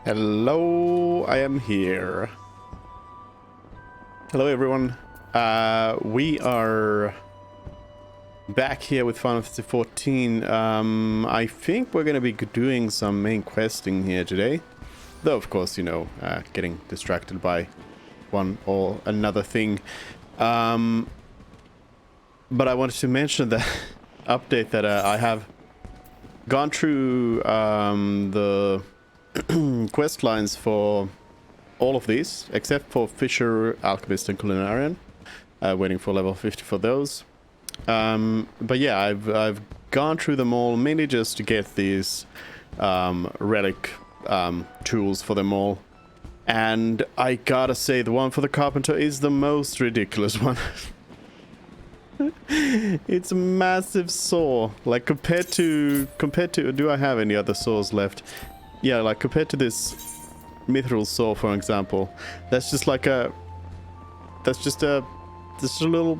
Hello, I am here. Hello everyone. We are back here with Final Fantasy 14. I think we're gonna be doing some main questing here today. Though of course, you know, getting distracted by one or another thing. But I wanted to mention that update that I have gone through the quest lines for all of these, except for Fisher, Alchemist, and Culinarian. Waiting for level 50 for those. But yeah, I've gone through them all, mainly just to get these relic tools for them all. And I gotta say, the one for the carpenter is the most ridiculous one. It's a massive saw. Like compared to, do I have any other saws left? Yeah, like compared to this mithril saw, for example, that's just like a, just a little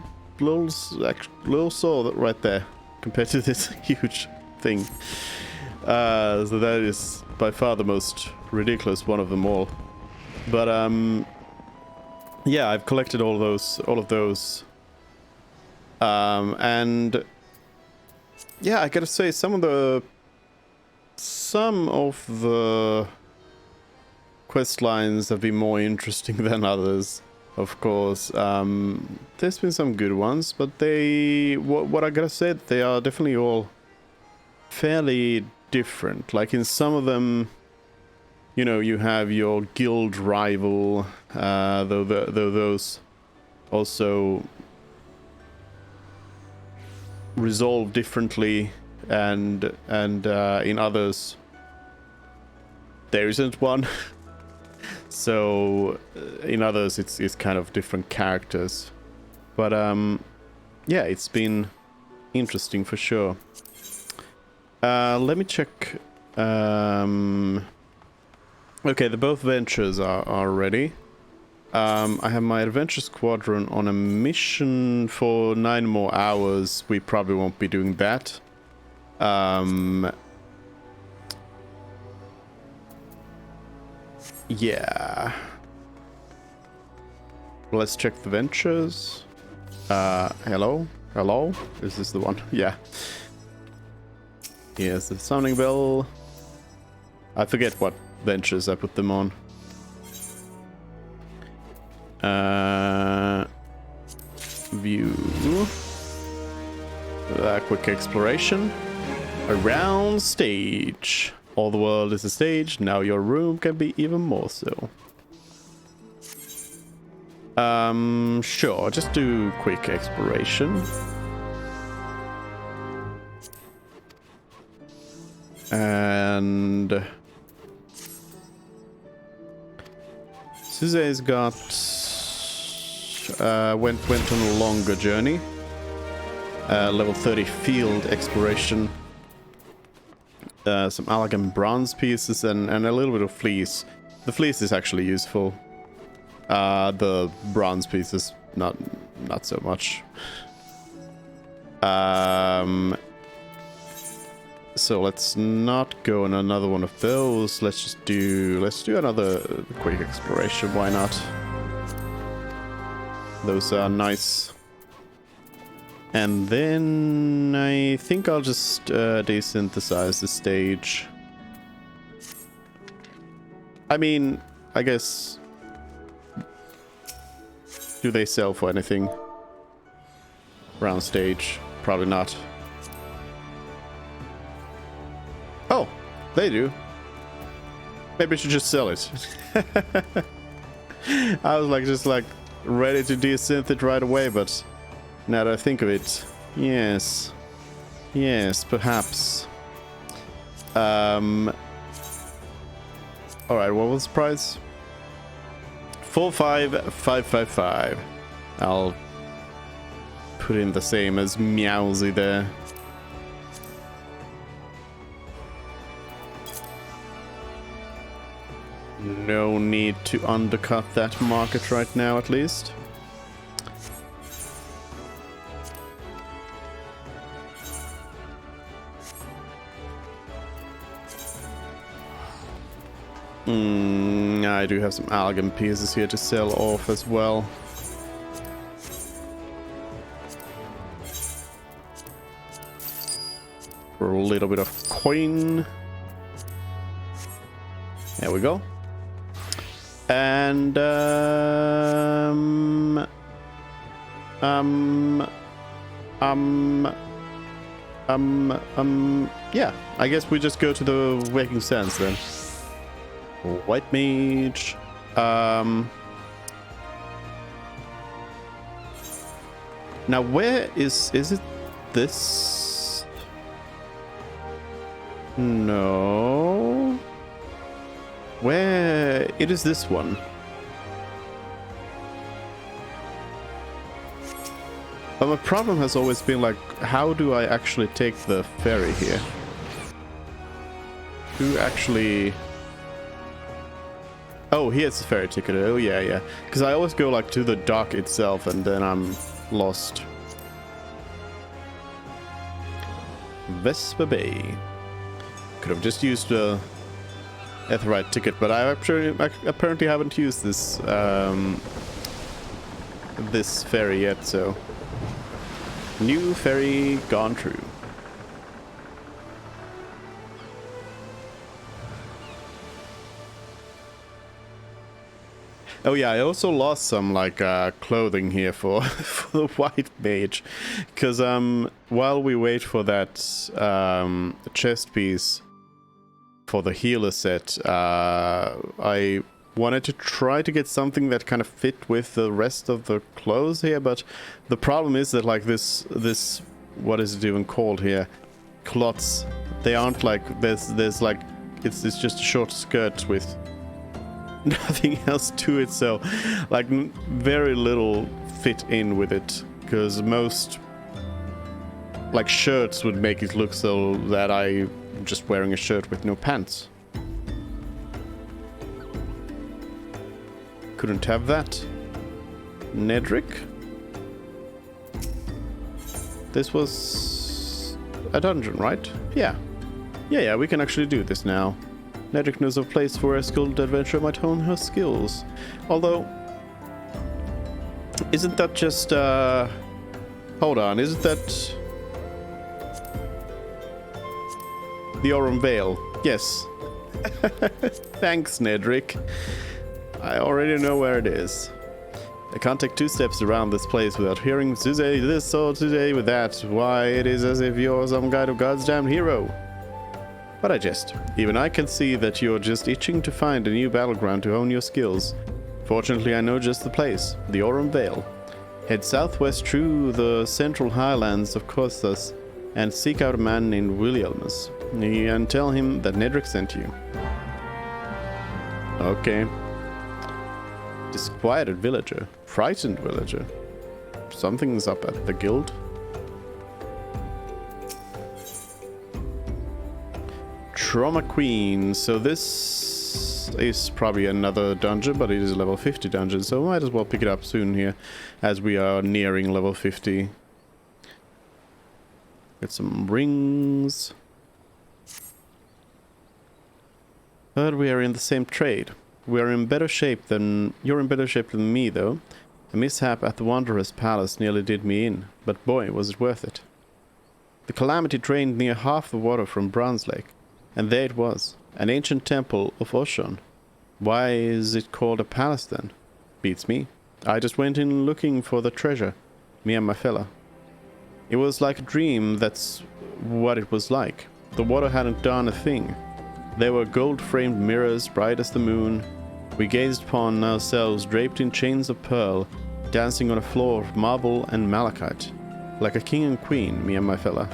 saw right there compared to this huge thing. So that is by far the most ridiculous one of them all. But yeah, I've collected all of those, and yeah, I gotta say some of the quest lines have been more interesting than others, of course. There's been some good ones, but what I gotta say, they are definitely all fairly different. Like in some of them, you know, you have your guild rival, though those also resolve differently, and in others there isn't one. So in others it's kind of different characters, but yeah, it's been interesting for sure. Let me check. Okay, the both ventures are ready. I have my adventure squadron on a mission for 9 more hours. We probably won't be doing that. Yeah. Let's check the ventures. Hello? Hello? Is this the one? Yeah. Here's the sounding bell. I forget what ventures I put them on. View. Quick exploration. Around stage. All the world is a stage. Now your room can be even more so. Sure. Just do quick exploration. And Suze's got went on a longer journey. Level 30 field exploration. Some elegant bronze pieces and a little bit of fleece. The fleece is actually useful. The bronze pieces not so much. So let's not go on another one of those. Let's do another quick exploration. Why not? Those are nice. And then I think I'll just desynthesize the stage. I mean, I guess, do they sell for anything? Round stage? Probably not. Oh, they do. Maybe I should just sell it. I was just ready to desynth it right away, but now that I think of it, yes, perhaps. All right, what was the price? 45555. I'll put in the same as Meowsy there. No need to undercut that market right now, at least. I do have some algem pieces here to sell off as well. For a little bit of coin. There we go. And yeah, I guess we just go to the Waking Sands then. White Mage. Now where is it this? No. Where it is this one? But my problem has always been like, how do I actually take the ferry here? Who actually... Oh, here's the ferry ticket. Oh, yeah, yeah. Because I always go like to the dock itself and then I'm lost. Vespa Bay. Could have just used the Etherite ticket, but I apparently haven't used this this ferry yet, so... New ferry gone through. Oh yeah, I also lost some like clothing here for for the White Mage, because while we wait for that chest piece for the healer set, I wanted to try to get something that kind of fit with the rest of the clothes here, but the problem is that like this what is it even called here, clots, they aren't like there's like it's just a short skirt with nothing else to it, so like very little fit in with it, because most like shirts would make it look so that I'm just wearing a shirt with no pants. Couldn't have that. Nedrick? This was a dungeon, right? Yeah. Yeah, we can actually do this now. Nedrick knows of a place where a skilled adventurer might hone her skills. Although, isn't that just, hold on, isn't that the Aurum Vale? Yes. Thanks, Nedrick. I already know where it is. I can't take 2 steps around this place without hearing today this or today with that. Why, it is as if you're some kind of God's damned hero. But I jest. Even I can see that you're just itching to find a new battleground to hone your skills. Fortunately, I know just the place, the Aurum Vale. Head southwest through the central highlands of Costas and seek out a man named Williamus. And tell him that Nedrick sent you. Okay. Disquieted villager. Frightened villager. Something's up at the guild. Trauma Queen. So this is probably another dungeon, but it is a level 50 dungeon, so might as well pick it up soon here, as we are nearing level 50. Get some rings. But we are in the same trade. We are in better shape than... You're in better shape than me, though. A mishap at the Wanderer's Palace nearly did me in, but boy, was it worth it. The calamity drained near half the water from Bronze Lake, and there it was, an ancient temple of Oshon. Why is it called a palace then? Beats me. I just went in looking for the treasure, me and my fella. It was like a dream, that's what it was like. The water hadn't done a thing. There were gold-framed mirrors, bright as the moon. We gazed upon ourselves draped in chains of pearl, dancing on a floor of marble and malachite. Like a king and queen, me and my fella.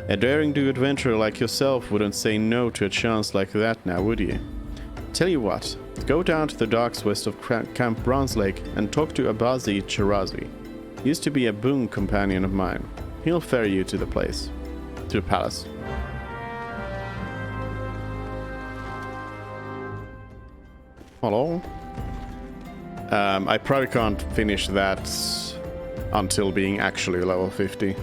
A daring-do adventurer like yourself wouldn't say no to a chance like that now, would you? Tell you what, go down to the docks west of Camp Bronze Lake and talk to Abazi Chirazi. Used to be a boon companion of mine. He'll ferry you to the place. To the palace. Hello? I probably can't finish that until being actually level 50.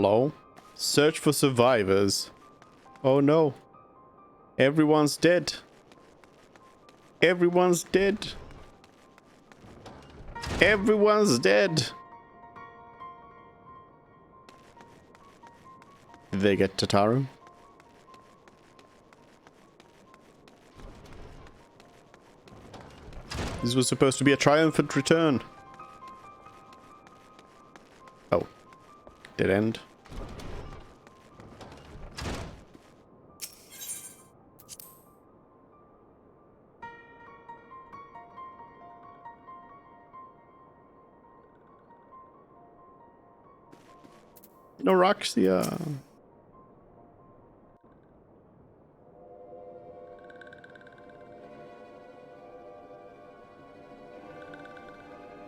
Hello? Search for survivors. Oh no. Everyone's dead. Everyone's dead. Everyone's dead. Did they get Tataru? This was supposed to be a triumphant return. Oh. Dead end. No Roxia.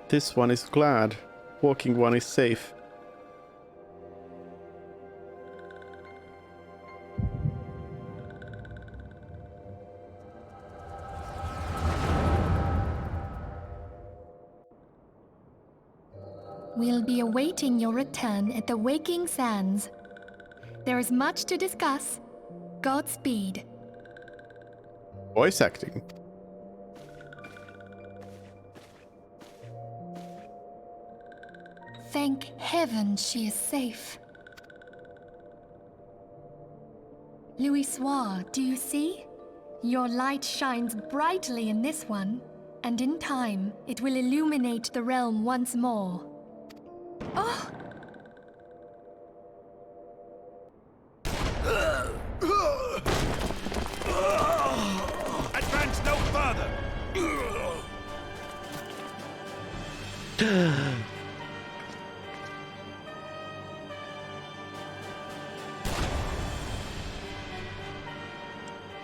This one is glad. Walking one is safe. We'll be awaiting your return at the Waking Sands. There is much to discuss. Godspeed. Voice acting. Thank heaven she is safe. Louisoix, do you see? Your light shines brightly in this one, and in time, it will illuminate the realm once more. Oh! Advance no further!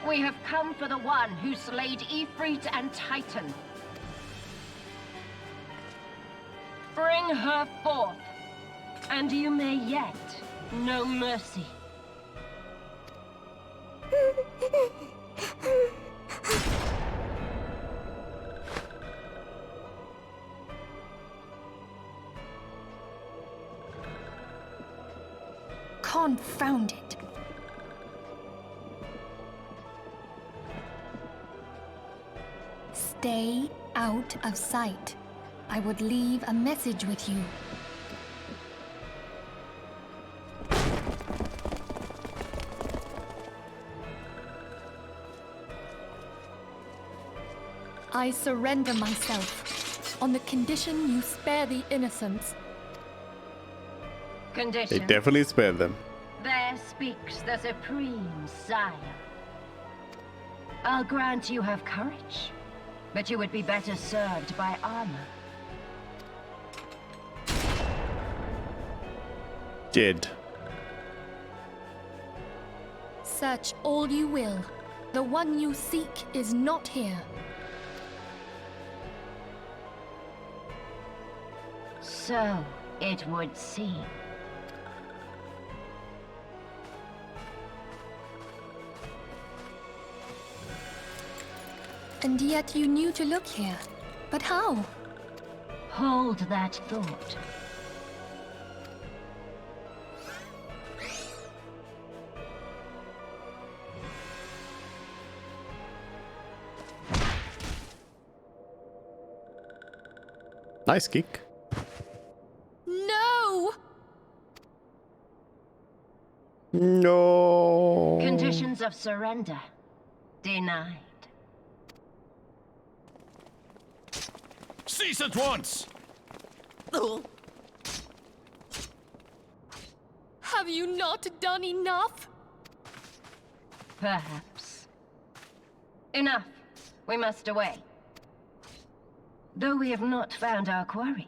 We have come for the one who slayed Ifrit and Titan. Bring her forth, and you may yet know mercy. Confound it. Stay out of sight. I would leave a message with you. I surrender myself, on the condition you spare the innocents. They Condition. definitely spared them. There speaks the Supreme Sire. I'll grant you have courage, but you would be better served by armor. Dead. Search all you will. The one you seek is not here. So it would seem. And yet you knew to look here. But how? Hold that thought. Nice kick. No! No. Conditions of surrender denied. Cease at once! Have you not done enough? Perhaps. Enough. We must away. Though we have not found our quarry,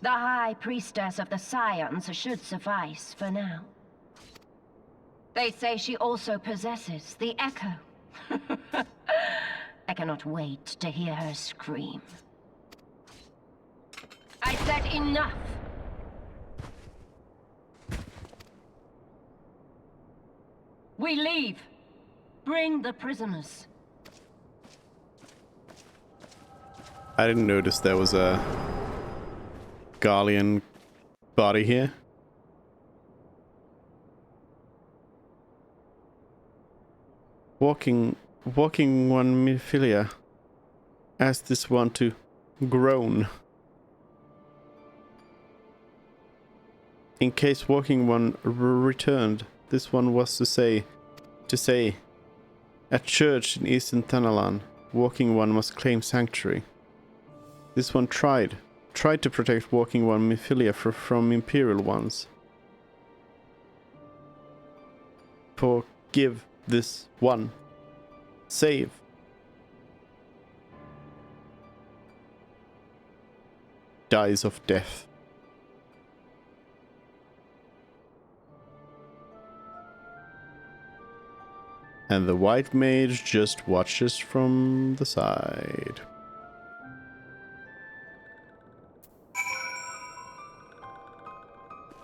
the High Priestess of the Scions should suffice for now. They say she also possesses the Echo. I cannot wait to hear her scream. I said enough! We leave. Bring the prisoners. I didn't notice there was a Garlean body here. walking one Minfilia. Ask this one to groan. In case walking one returned, this one was to say, at church in Eastern Thanalan, walking one must claim sanctuary. This one tried to protect walking one Minfilia from Imperial ones. Forgive this one. Save. Dies of death. And the white mage just watches from the side.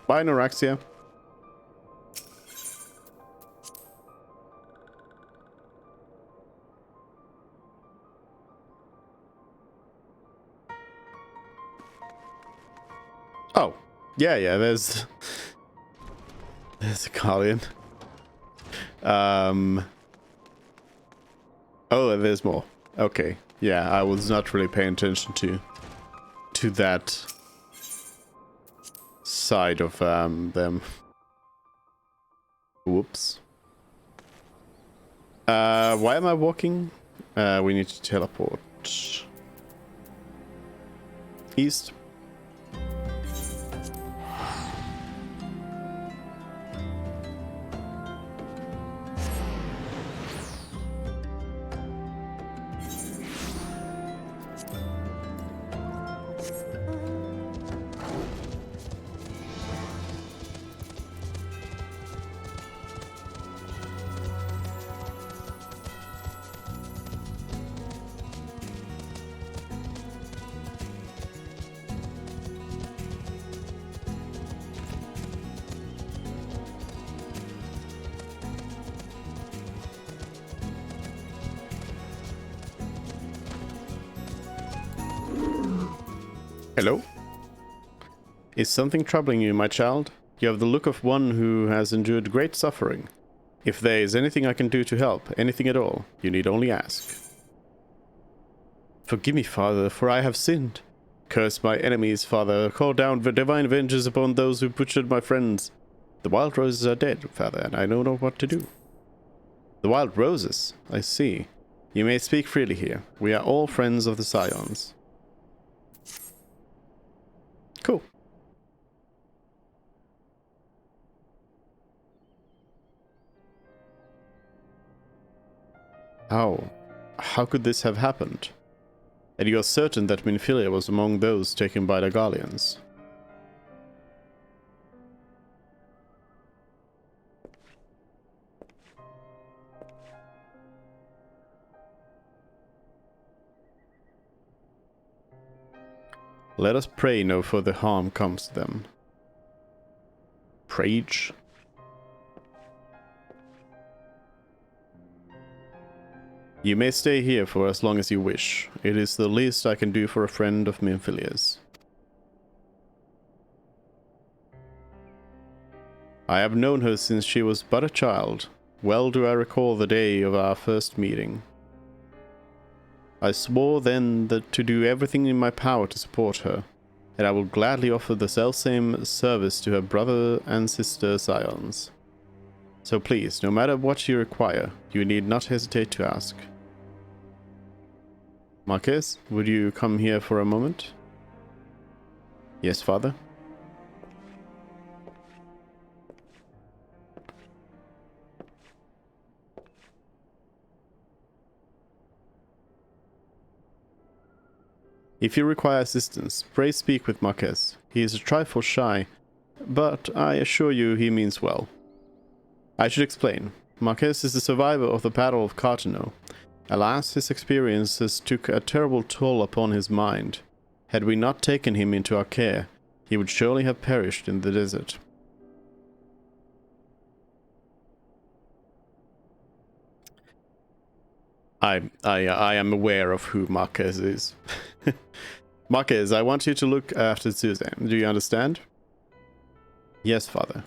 Bye, Noraxia. Oh, yeah, there's a Guardian. Oh, there's more. Okay, yeah, I was not really paying attention to that side of them. Whoops. Why am I walking? We need to teleport east. Hello? Is something troubling you, my child? You have the look of one who has endured great suffering. If there is anything I can do to help, anything at all, you need only ask. Forgive me, Father, for I have sinned. Curse my enemies, Father. Call down divine vengeance upon those who butchered my friends. The wild roses are dead, Father, and I know not what to do. The wild roses? I see. You may speak freely here. We are all friends of the Scions. Cool. How could this have happened? And you are certain that Minfilia was among those taken by the Gallians? Let us pray no further harm comes to them. Prage? You may stay here for as long as you wish. It is the least I can do for a friend of Minfilia's. I have known her since she was but a child. Well do I recall the day of our first meeting. I swore then that to do everything in my power to support her, and I will gladly offer the selfsame service to her brother and sister Scions. So please, no matter what you require, you need not hesitate to ask. Marquez, would you come here for a moment? Yes, Father? If you require assistance, pray speak with Marquez. He is a trifle shy, but I assure you he means well. I should explain. Marquez is the survivor of the Battle of Cartano. Alas, his experiences took a terrible toll upon his mind. Had we not taken him into our care, he would surely have perished in the desert. I am aware of who Marquez is. Marquez, I want you to look after Suzanne. Do you understand? Yes, Father.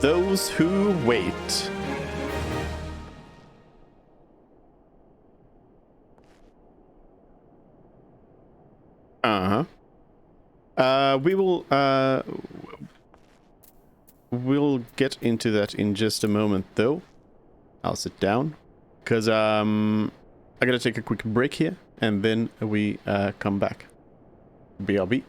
those who wait. We'll get into that in just a moment, though. I'll sit down, because I gotta take a quick break here, and then we come back. BRB.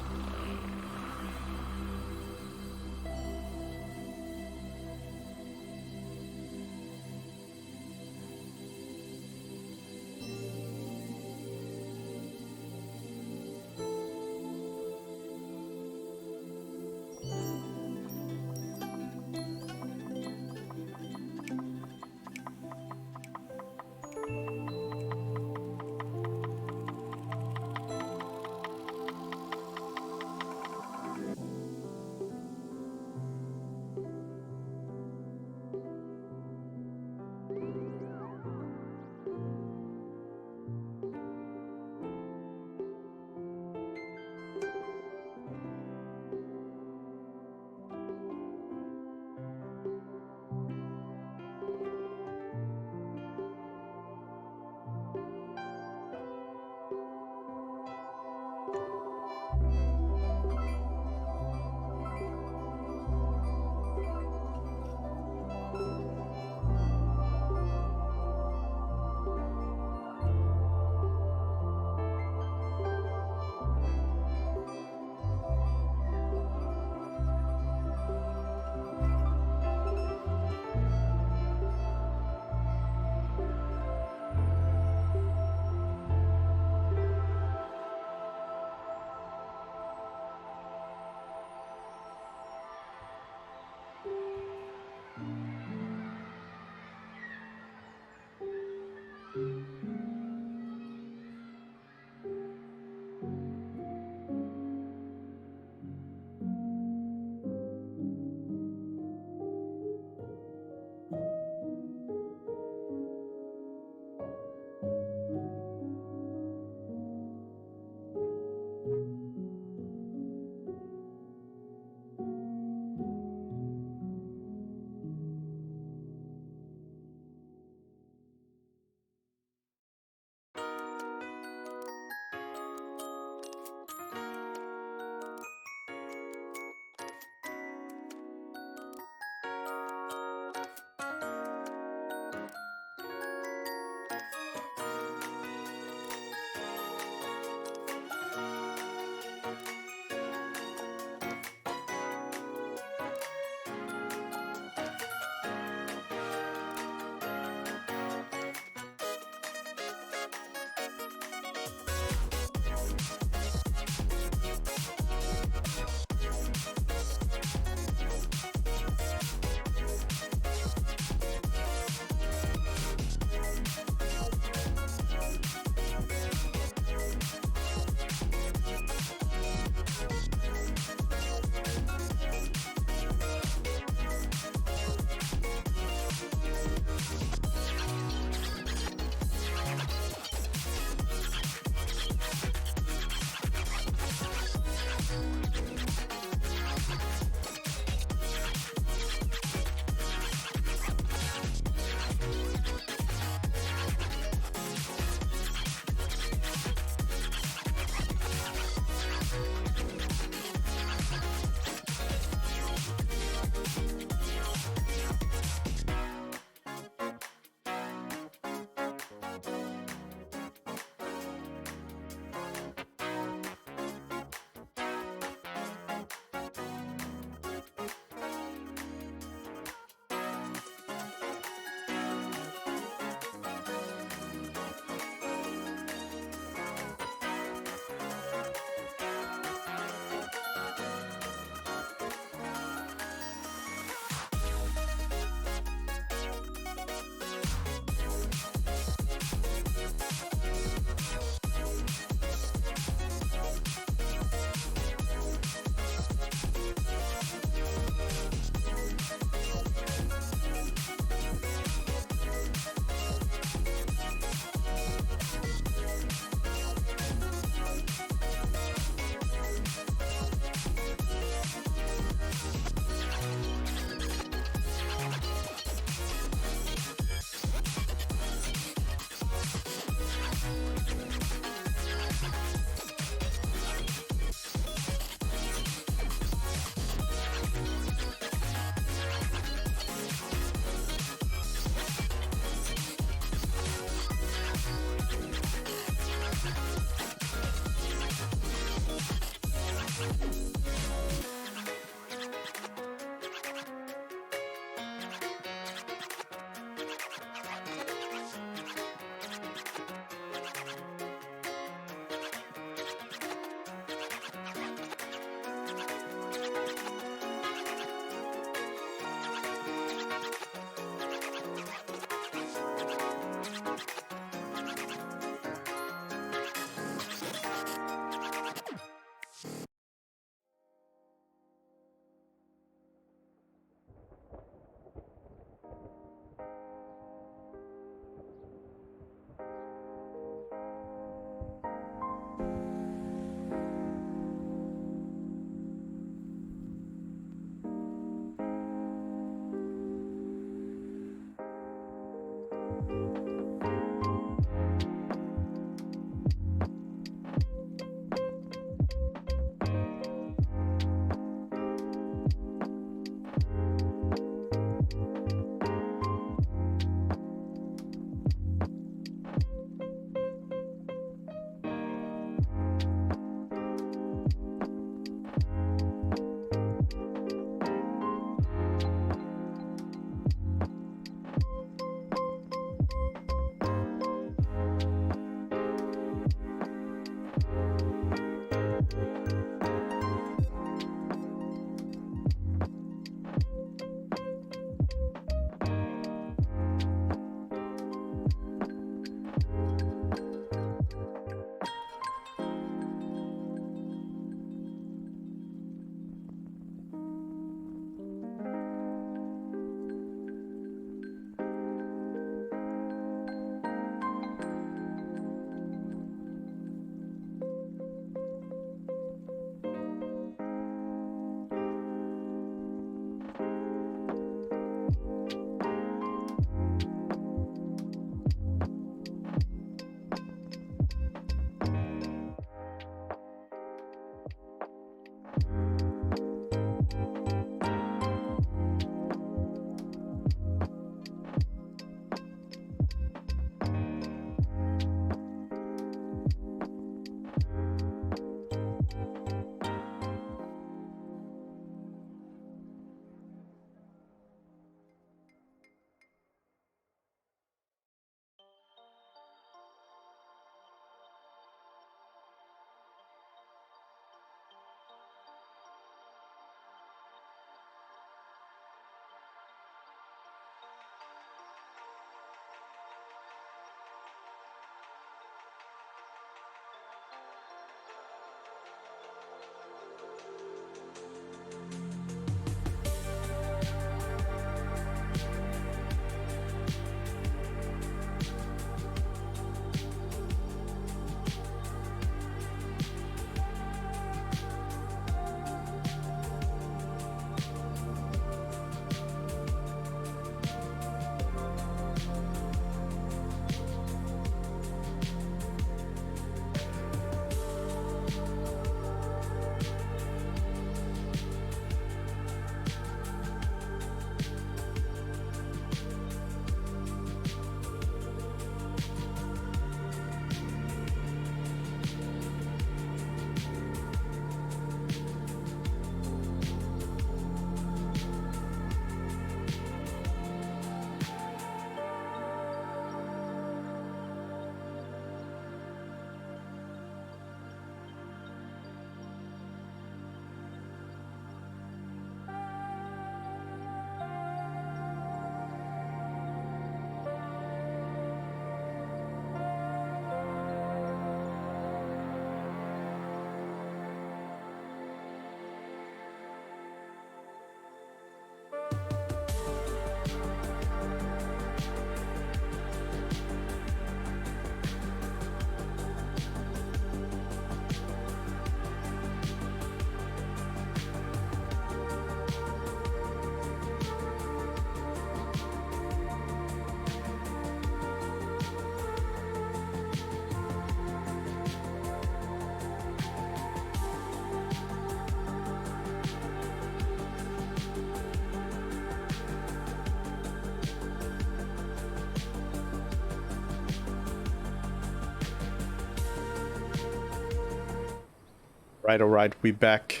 Alright, we back.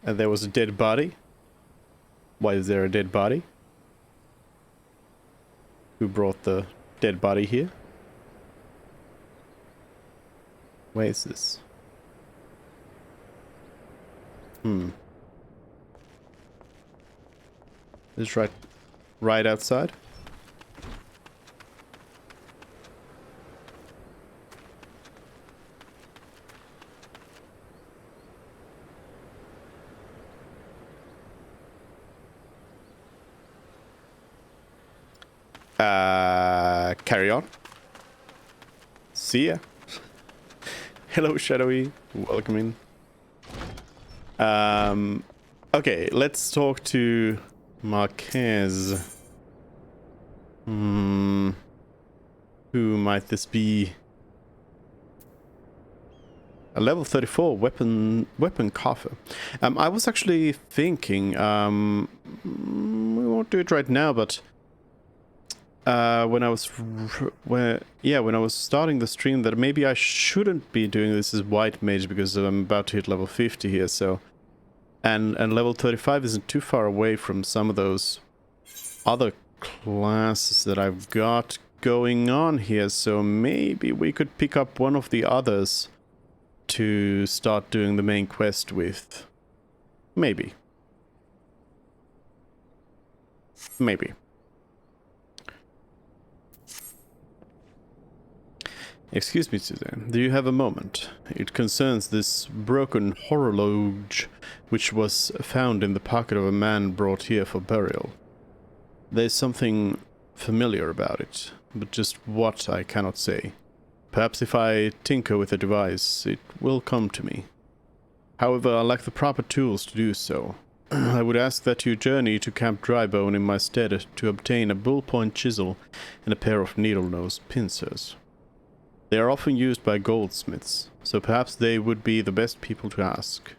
And there was a dead body. Why is there a dead body? Who brought the dead body here? Where is this? This right outside. Carry on. See ya. Hello, Shadowy. Welcome in. Okay, let's talk to Marquez. Who might this be? A level 34 weapon coffer. I was actually thinking, we won't do it right now, but when I was starting the stream, that maybe I shouldn't be doing this as white mage because I'm about to hit level 50 here. So, and level 35 isn't too far away from some of those other classes that I've got going on here. So maybe we could pick up one of the others to start doing the main quest with. Maybe. Excuse me, Suzanne. Do you have a moment? It concerns this broken horologe which was found in the pocket of a man brought here for burial. There's something familiar about it, but just what I cannot say. Perhaps if I tinker with the device, it will come to me. However, I lack the proper tools to do so. I would ask that you journey to Camp Drybone in my stead to obtain a bull-point chisel and a pair of needle-nose pincers. They are often used by goldsmiths, so perhaps they would be the best people to ask.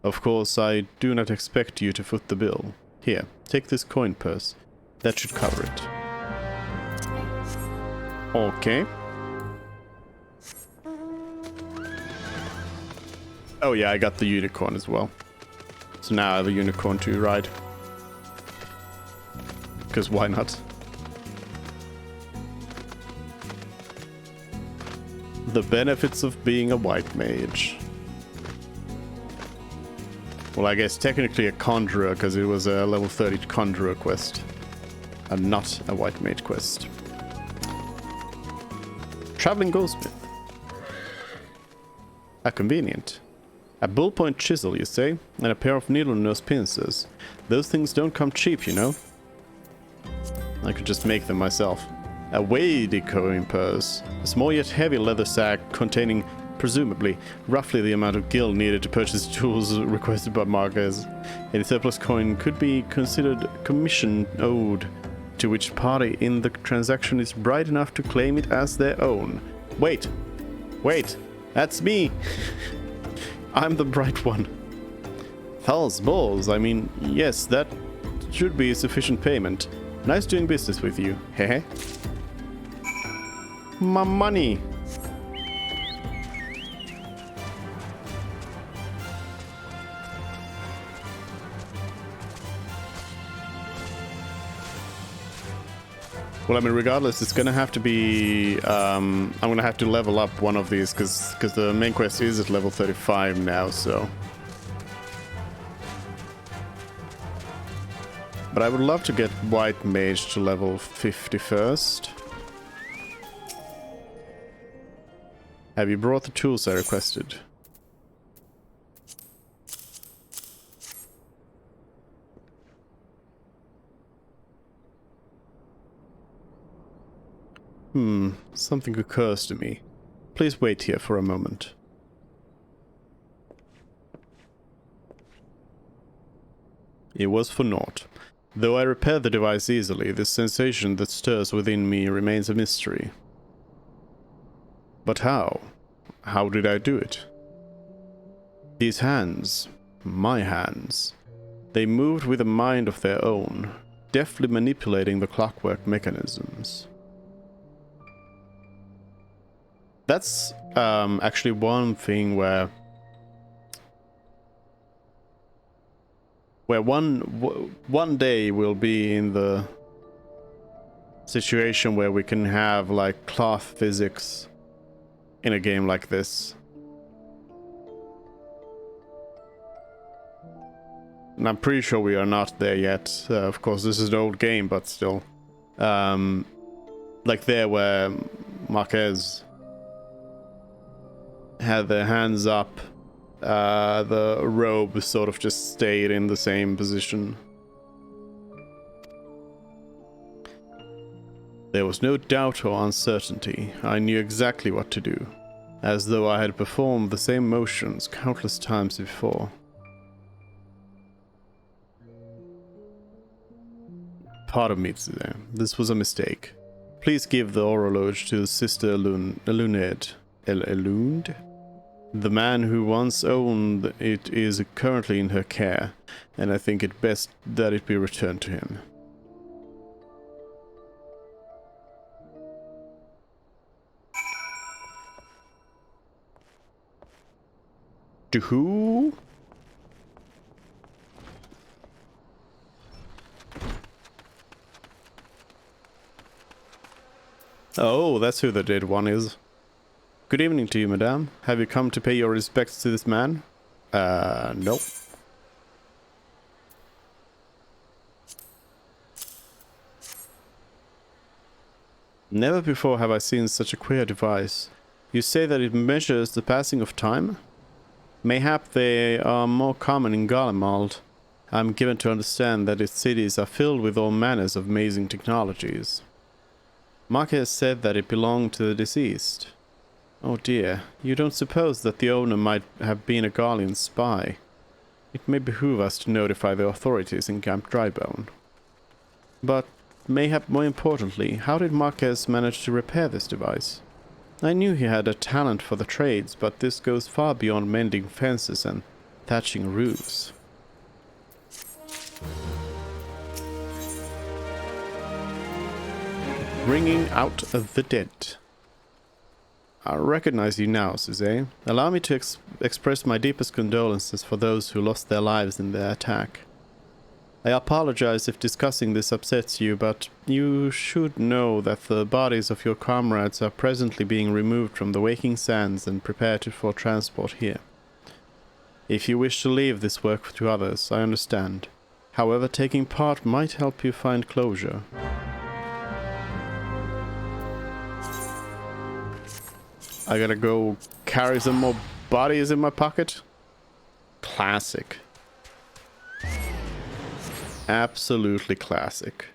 Of course, I do not expect you to foot the bill. Here, take this coin purse. That should cover it. Okay. Oh yeah, I got the unicorn as well. So now I have a unicorn to ride. Because why not? The benefits of being a white mage. Well, I guess technically a conjurer, because it was a level 30 conjurer quest. And not a white mage quest. Traveling goldsmith. How convenient. A bull-point chisel, you say? And a pair of needle-nose pincers. Those things don't come cheap, you know? I could just make them myself. A weighty coin purse. A small yet heavy leather sack containing, presumably, roughly the amount of gil needed to purchase tools requested by Marquez. Any surplus coin could be considered commission owed, to which party in the transaction is bright enough to claim it as their own. Wait! That's me! I'm the bright one. Hell's balls, I mean, yes, that should be sufficient payment. Nice doing business with you, hehe. My money! Well, I mean, regardless, it's gonna have to be, I'm gonna have to level up one of these, because the main quest is at level 35 now, so. But I would love to get White Mage to level 50 first. Have you brought the tools I requested? Something occurs to me. Please wait here for a moment. It was for naught. Though I repair the device easily, the sensation that stirs within me remains a mystery. But how? How did I do it? These hands, my hands, they moved with a mind of their own, deftly manipulating the clockwork mechanisms. That's actually one thing where one day we'll be in the situation where we can have like cloth physics in a game like this. And I'm pretty sure we are not there yet. Of course, this is an old game, but still. Like there where Marquez had their hands up, the robe sort of just stayed in the same position. There was no doubt or uncertainty. I knew exactly what to do, as though I had performed the same motions countless times before. Pardon me, this was a mistake. Please give the horologe to Sister Eluned. Eluned? The man who once owned it is currently in her care, and I think it best that it be returned to him. To who? Oh, that's who the dead one is. Good evening to you, madame. Have you come to pay your respects to this man? No. Never before have I seen such a queer device. You say that it measures the passing of time? Mayhap they are more common in Garlemald. I'm given to understand that its cities are filled with all manners of amazing technologies. Marquez said that it belonged to the deceased. Oh dear, you don't suppose that the owner might have been a Garlean spy? It may behoove us to notify the authorities in Camp Drybone. But, mayhap more importantly, how did Marquez manage to repair this device? I knew he had a talent for the trades, but this goes far beyond mending fences and thatching roofs. Bringing out of the dead. I recognize you now, Suzanne. Allow me to express my deepest condolences for those who lost their lives in the attack. I apologize if discussing this upsets you, but you should know that the bodies of your comrades are presently being removed from the waking sands and prepared for transport here. If you wish to leave this work to others, I understand. However, taking part might help you find closure. I gotta go carry some more bodies in my pocket? Classic. Absolutely classic.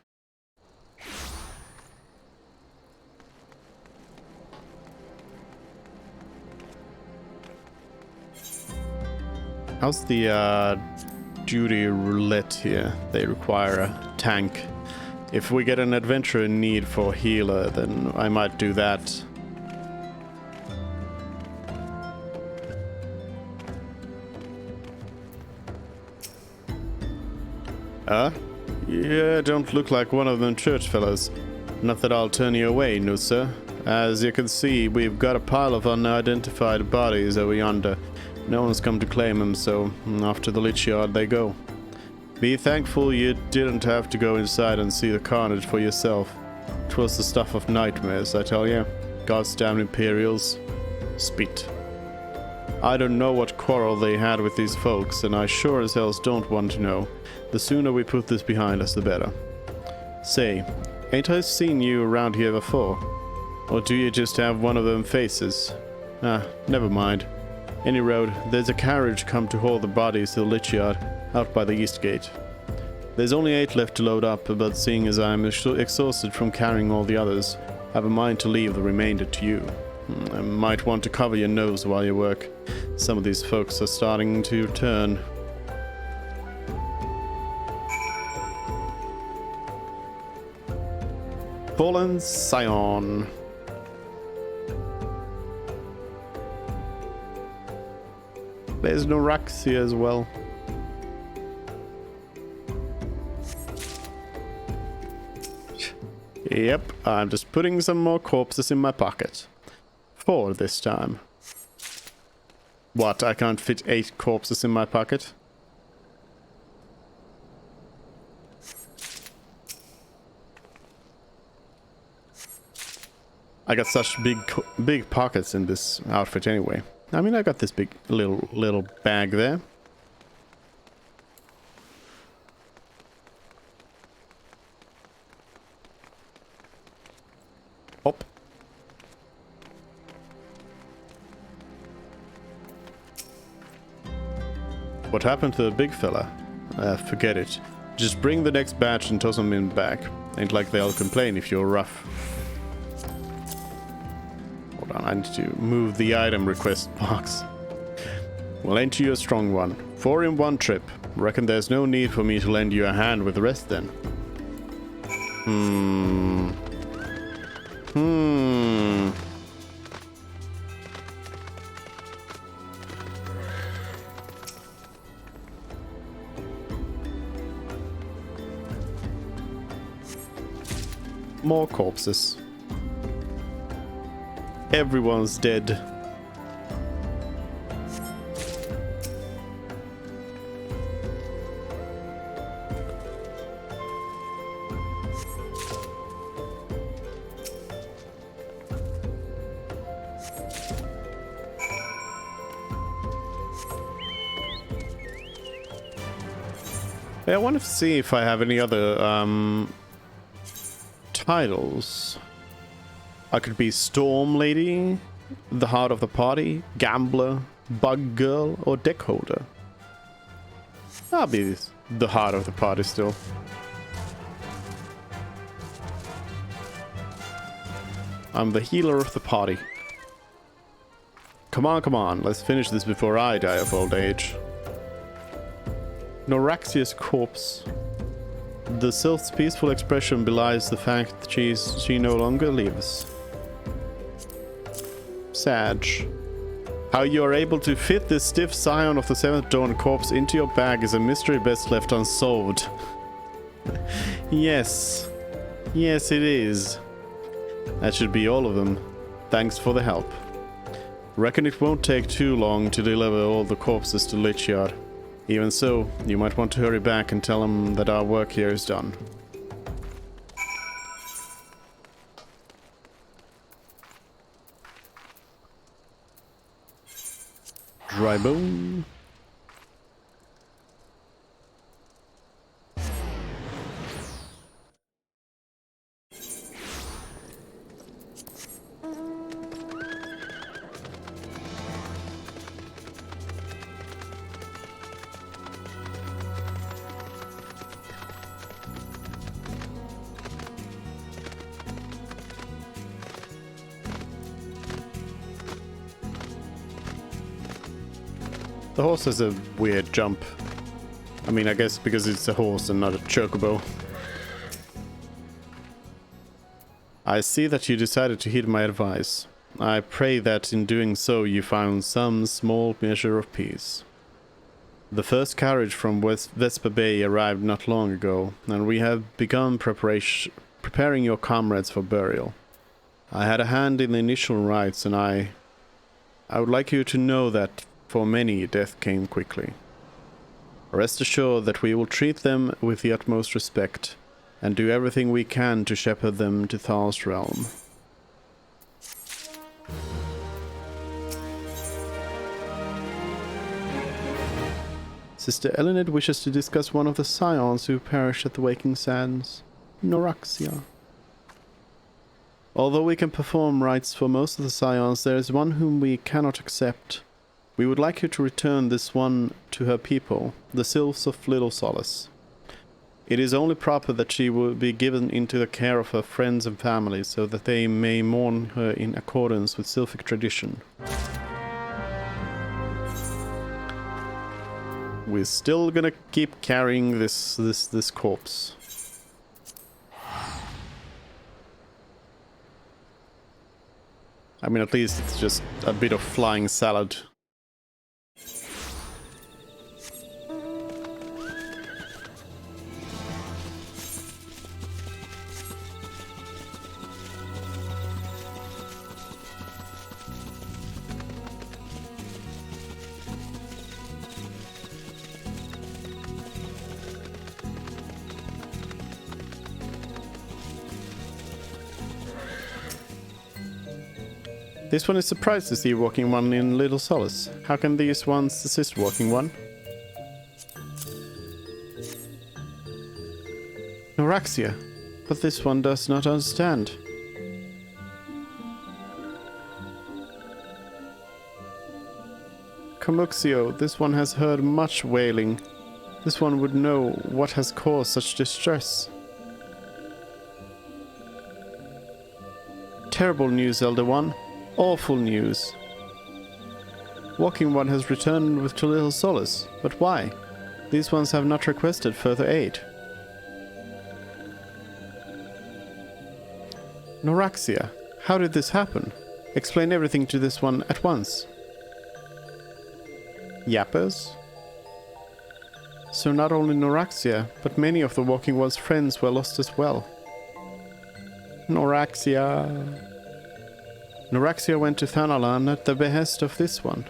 How's the duty roulette here? They require a tank. If we get an adventurer in need for a healer, then I might do that. Yeah, don't look like one of them church fellas. Not that I'll turn you away, no sir. As you can see, we've got a pile of unidentified bodies over yonder. No one's come to claim them, so off to the lich yard they go. Be thankful you didn't have to go inside and see the carnage for yourself. 'Twas the stuff of nightmares, I tell you. God's damned Imperials. Spit. I don't know what quarrel they had with these folks, and I sure as hell don't want to know. The sooner we put this behind us, the better. Say, ain't I seen you around here before? Or do you just have one of them faces? Never mind. Any road, there's a carriage come to haul the bodies to the lich yard, out by the east gate. There's only 8 left to load up, but seeing as I'm exhausted from carrying all the others, I have a mind to leave the remainder to you. I might want to cover your nose while you work. Some of these folks are starting to turn. Fallen Scion. There's no rocks here as well. Yep, I'm just putting some more corpses in my pocket. 4 this time. What, I can't fit 8 corpses in my pocket? I got such big pockets in this outfit anyway. I mean, I got this big little bag there. Hop. What happened to the big fella? Forget it. Just bring the next batch and toss them in back. Ain't like they'll complain if you're rough. Hold on, I need to move the item request box. Well, ain't you a strong one? 4 in 1 trip. Reckon there's no need for me to lend you a hand with the rest then. More corpses. Everyone's dead. Hey, I want to see if I have any other titles. I could be Storm Lady, the Heart of the Party, Gambler, Bug Girl, or Deck Holder. I'll be the Heart of the Party still. I'm the healer of the party. Come on, let's finish this before I die of old age. Noraxia's corpse. The sylph's peaceful expression belies the fact that she no longer lives. Sad. How you are able to fit this stiff scion of the Seventh Dawn corpse into your bag is a mystery best left unsolved. Yes. Yes, it is. That should be all of them. Thanks for the help. Reckon it won't take too long to deliver all the corpses to Lichyard. Even so, you might want to hurry back and tell them that our work here is done. Dry bone. The horse has a weird jump. I mean, I guess because it's a horse and not a chocobo. I see that you decided to heed my advice. I pray that in doing so you found some small measure of peace. The first carriage from Vesper Bay arrived not long ago, and we have begun preparing your comrades for burial. I had a hand in the initial rites, and I would like you to know that for many, death came quickly. Rest assured that we will treat them with the utmost respect, and do everything we can to shepherd them to Thal's realm. Sister Elined wishes to discuss one of the scions who perished at the Waking Sands, Noraxia. Although we can perform rites for most of the scions, there is one whom we cannot accept. We would like you to return this one to her people, the Sylphs of Little Solace. It is only proper that she will be given into the care of her friends and family, so that they may mourn her in accordance with Sylphic tradition. We're still gonna keep carrying this corpse. I mean, at least it's just a bit of flying salad. This one is surprised to see Walking One in Little Solace. How can these ones assist Walking One? Noraxia, but this one does not understand. Comuxio, this one has heard much wailing. This one would know what has caused such distress. Terrible news, Elder One. Awful news. Walking One has returned to Little Solace, but why? These ones have not requested further aid. Noraxia, How did this happen? Explain everything to this one at once. Yappers? So not only Noraxia, but many of the Walking One's friends were lost as well. Noraxia went to Thanalan at the behest of this one.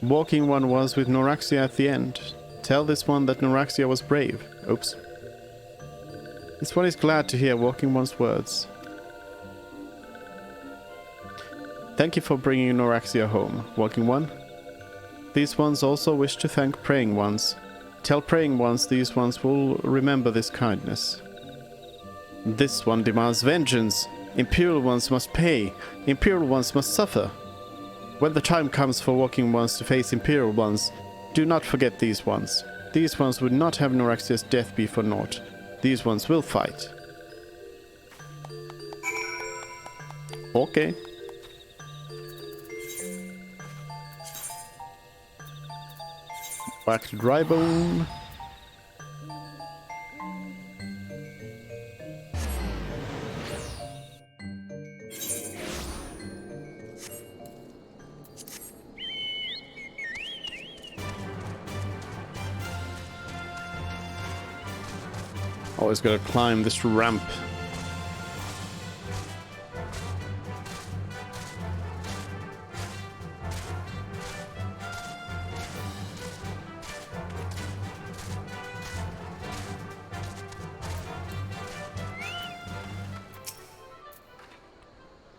Walking One was with Noraxia at the end. Tell this one that Noraxia was brave. Oops. This one is glad to hear Walking One's words. Thank you for bringing Noraxia home, Walking One. These ones also wish to thank Praying Ones. Tell Praying Ones these ones will remember this kindness. This one demands vengeance. Imperial Ones must pay. Imperial Ones must suffer. When the time comes for Walking Ones to face Imperial Ones, do not forget these ones. These ones would not have Noraxia's death be for naught. These ones will fight. Okay. Back to Drybone. Always gotta climb this ramp.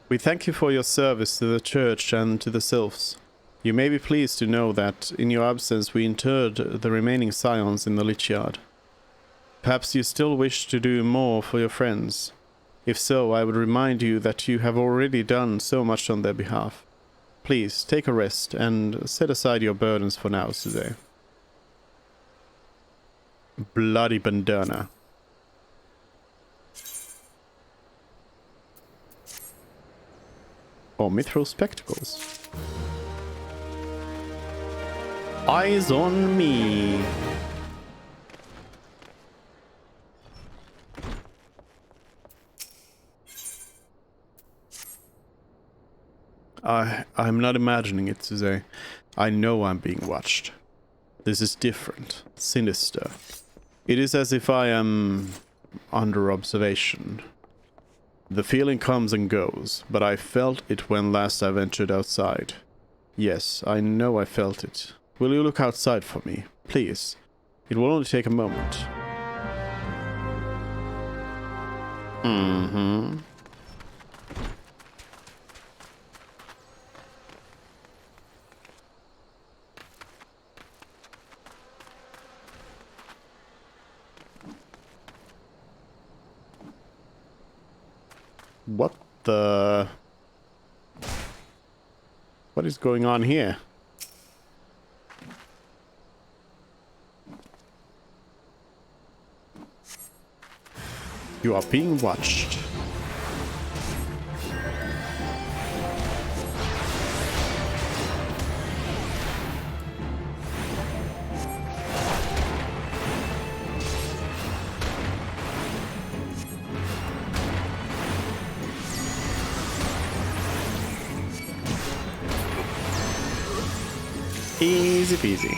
We thank you for your service to the church and to the sylphs. You may be pleased to know that, in your absence, we interred the remaining scions in the Lich Yard. Perhaps you still wish to do more for your friends. If so, I would remind you that you have already done so much on their behalf. Please, take a rest, and set aside your burdens for now, Suze. Bloody bandana. Or mithril spectacles. Eyes on me. I'm not imagining it, Suze. I know I'm being watched. This is different, sinister. It is as if I am under observation. The feeling comes and goes, but I felt it when last I ventured outside. Yes, I know I felt it. Will you look outside for me, please? It will only take a moment. Mm-hmm. What the... What is going on here? You are being watched. Easy peasy.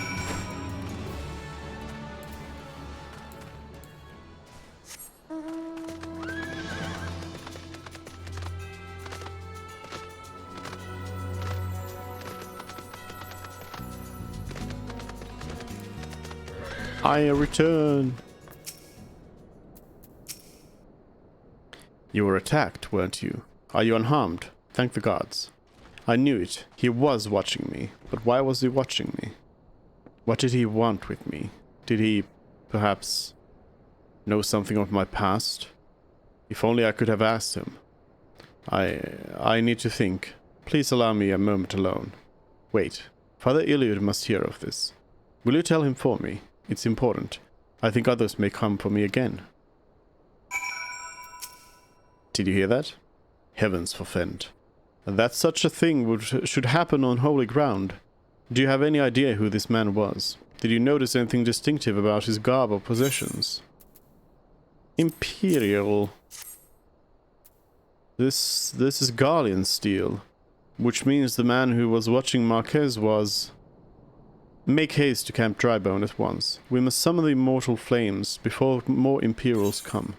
I return. You were attacked, weren't you? Are you unharmed? Thank the gods. I knew it. He was watching me. But why was he watching me? What did he want with me? Did he, perhaps, know something of my past? If only I could have asked him. I need to think. Please allow me a moment alone. Wait. Father Iliud must hear of this. Will you tell him for me? It's important. I think others may come for me again. Did you hear that? Heavens forfend. That such a thing should happen on holy ground. Do you have any idea who this man was? Did you notice anything distinctive about his garb or possessions? Imperial. This is Garlean steel, which means the man who was watching Marquez was... Make haste to Camp Drybone at once. We must summon the immortal flames before more Imperials come.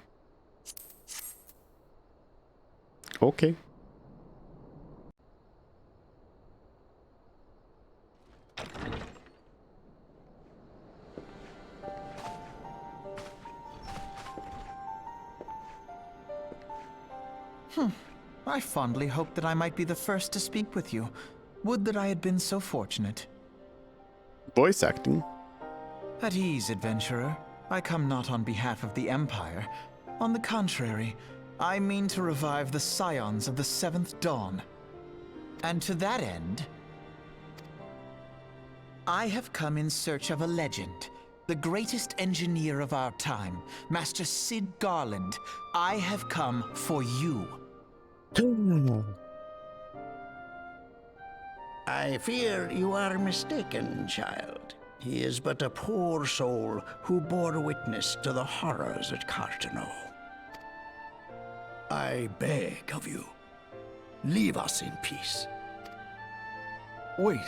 Okay. I fondly hoped that I might be the first to speak with you. Would that I had been so fortunate. Voice acting. At ease, adventurer. I come not on behalf of the Empire. On the contrary, I mean to revive the scions of the 7th Dawn. And to that end, I have come in search of a legend. The greatest engineer of our time, Master Cid Garland. I have come for you. I fear you are mistaken, child. He is but a poor soul who bore witness to the horrors at Carteneau. I beg of you, leave us in peace. Wait,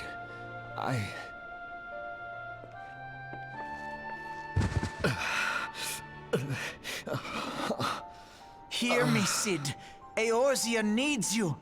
Hear me, Cid. Eorzea needs you.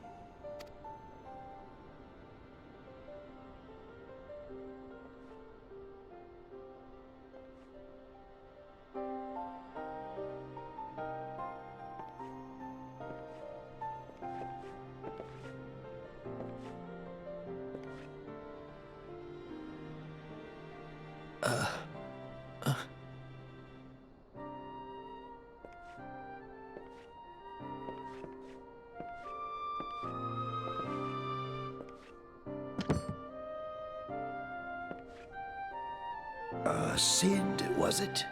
Cid, was it?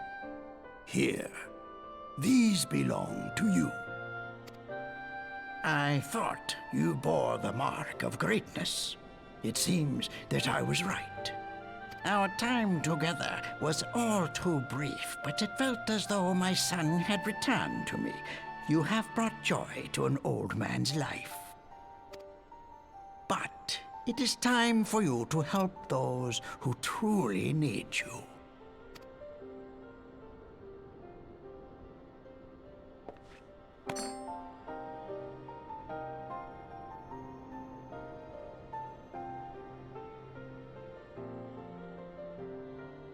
Here. These belong to you. I thought you bore the mark of greatness. It seems that I was right. Our time together was all too brief, but it felt as though my son had returned to me. You have brought joy to an old man's life. But it is time for you to help those who truly need you.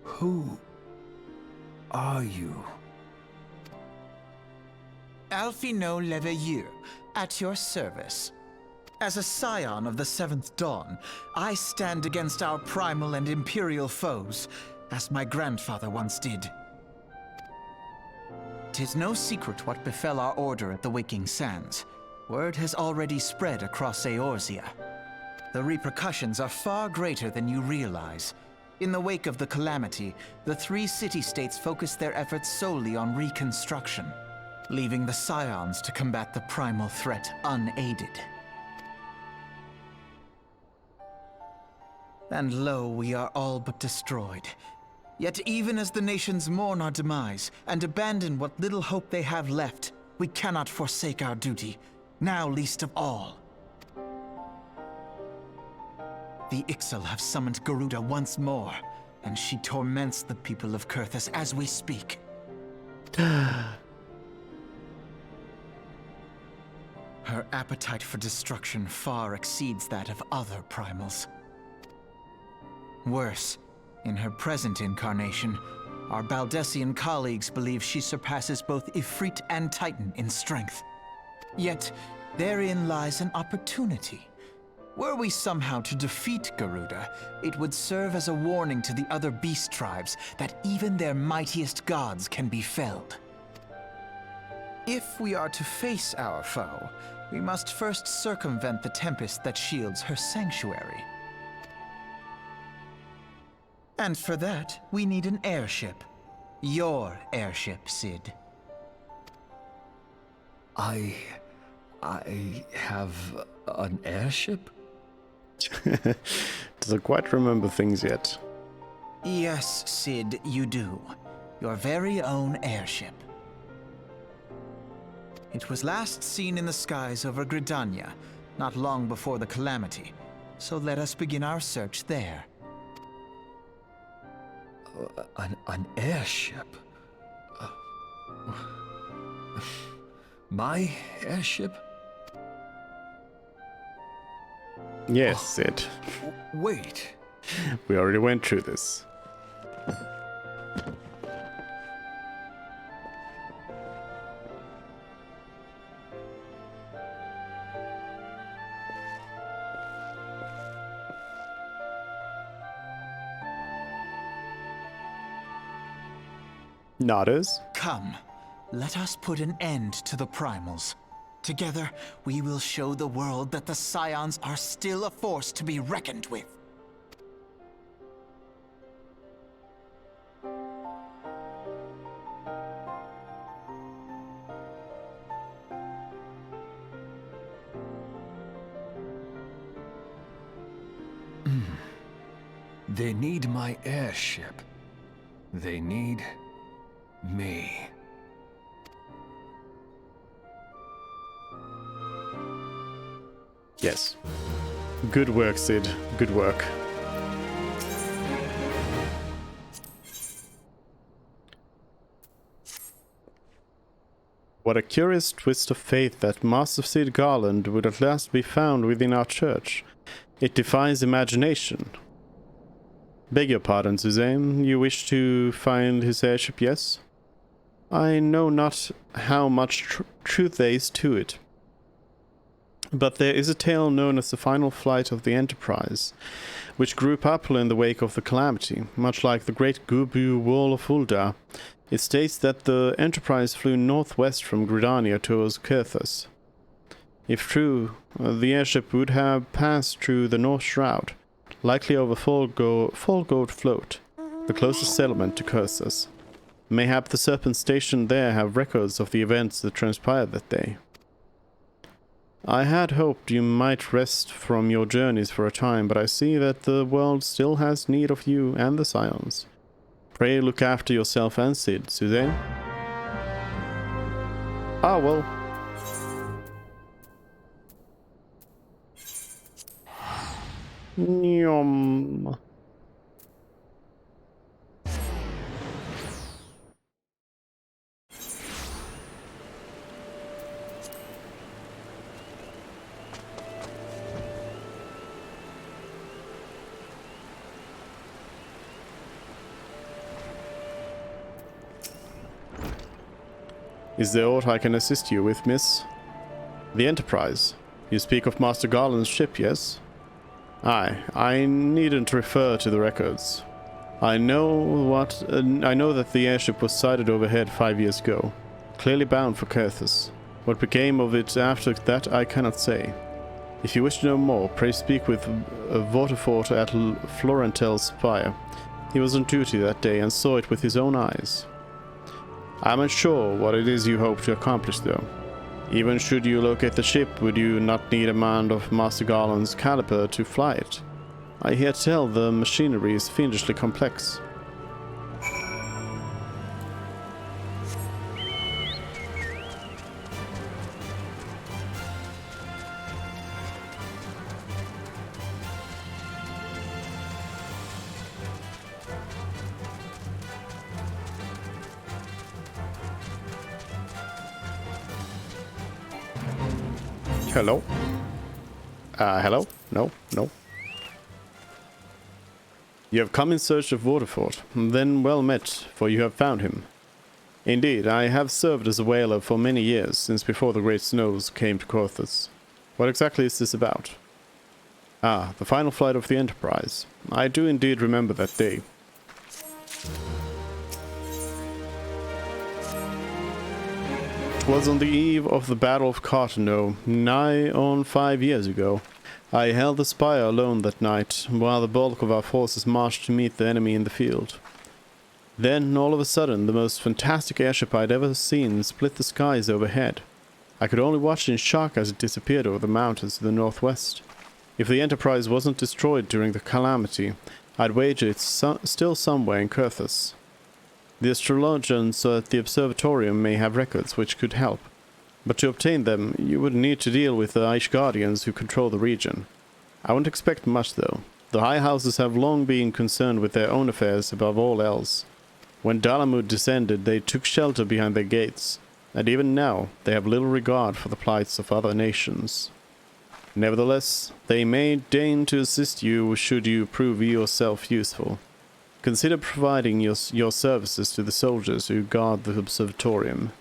Who are you? Alphino Leveilleur, at your service. As a scion of the 7th Dawn, I stand against our primal and imperial foes, as my grandfather once did. 'Tis no secret what befell our order at the Waking Sands. Word has already spread across Eorzea. The repercussions are far greater than you realize. In the wake of the calamity, the 3 city-states focused their efforts solely on reconstruction, leaving the scions to combat the primal threat unaided. And lo, we are all but destroyed. Yet even as the nations mourn our demise and abandon what little hope they have left, we cannot forsake our duty, now least of all. The Ixal have summoned Garuda once more, and she torments the people of Kurthus as we speak. Her appetite for destruction far exceeds that of other primals. Worse, in her present incarnation, our Baldessian colleagues believe she surpasses both Ifrit and Titan in strength. Yet, therein lies an opportunity. Were we somehow to defeat Garuda, it would serve as a warning to the other beast tribes that even their mightiest gods can be felled. If we are to face our foe, we must first circumvent the tempest that shields her sanctuary. And for that, we need an airship. Your airship, Cid. I have an airship? Doesn't quite remember things yet. Yes, Cid, you do. Your very own airship. It was last seen in the skies over Gridania, not long before the calamity. So let us begin our search there. An airship? My airship? Yes, Sid. Wait. We already went through this. Nodders. Come, let us put an end to the primals. Together, we will show the world that the Scions are still a force to be reckoned with. They need my airship. They need me. Yes. Good work, Sid. Good work. What a curious twist of fate that Master Sid Garland would at last be found within our church. It defies imagination. Beg your pardon, Suzanne. You wish to find his airship, yes? I know not how much truth there is to it. But there is a tale known as the final flight of the Enterprise, which grew popular in the wake of the calamity, much like the Great Gubu Wall of Ulda. It states that the Enterprise flew northwest from Gridania towards Kurthus. If true, the airship would have passed through the North Shroud, likely over Folgold Float, the closest settlement to Kurthus. Mayhap the Serpent stationed there have records of the events that transpired that day. I had hoped you might rest from your journeys for a time, but I see that the world still has need of you and the Scions. Pray look after yourself and Sid, Suzanne. Ah, well. Nyom. Is there aught I can assist you with, miss? The Enterprise. You speak of Master Garland's ship, yes? Aye, I needn't refer to the records. I know that the airship was sighted overhead 5 years ago, clearly bound for Kurthus. What became of it after that I cannot say. If you wish to know more, pray speak with Vortifort at Florentel's Spire. He was on duty that day and saw it with his own eyes. I'm unsure what it is you hope to accomplish, though. Even should you locate the ship, would you not need a man of Master Garland's caliber to fly it? I hear tell the machinery is fiendishly complex. Hello? Hello? No, no. You have come in search of Waterford. Then well met, for you have found him. Indeed, I have served as a whaler for many years, since before the Great Snows came to Kurthus. What exactly is this about? Ah, the final flight of the Enterprise. I do indeed remember that day. It was on the eve of the Battle of Cartano, nigh on 5 years ago. I held the spire alone that night, while the bulk of our forces marched to meet the enemy in the field. Then, all of a sudden, the most fantastic airship I'd ever seen split the skies overhead. I could only watch in shock as it disappeared over the mountains to the northwest. If the Enterprise wasn't destroyed during the calamity, I'd wager it's still somewhere in Kurthus. The astrologians at the observatorium may have records which could help. But to obtain them, you would need to deal with the Ice Guardians who control the region. I wouldn't expect much, though. The High Houses have long been concerned with their own affairs above all else. When Dalamud descended, they took shelter behind their gates, and even now they have little regard for the plights of other nations. Nevertheless, they may deign to assist you should you prove yourself useful. Consider providing your services to the soldiers who guard the observatorium.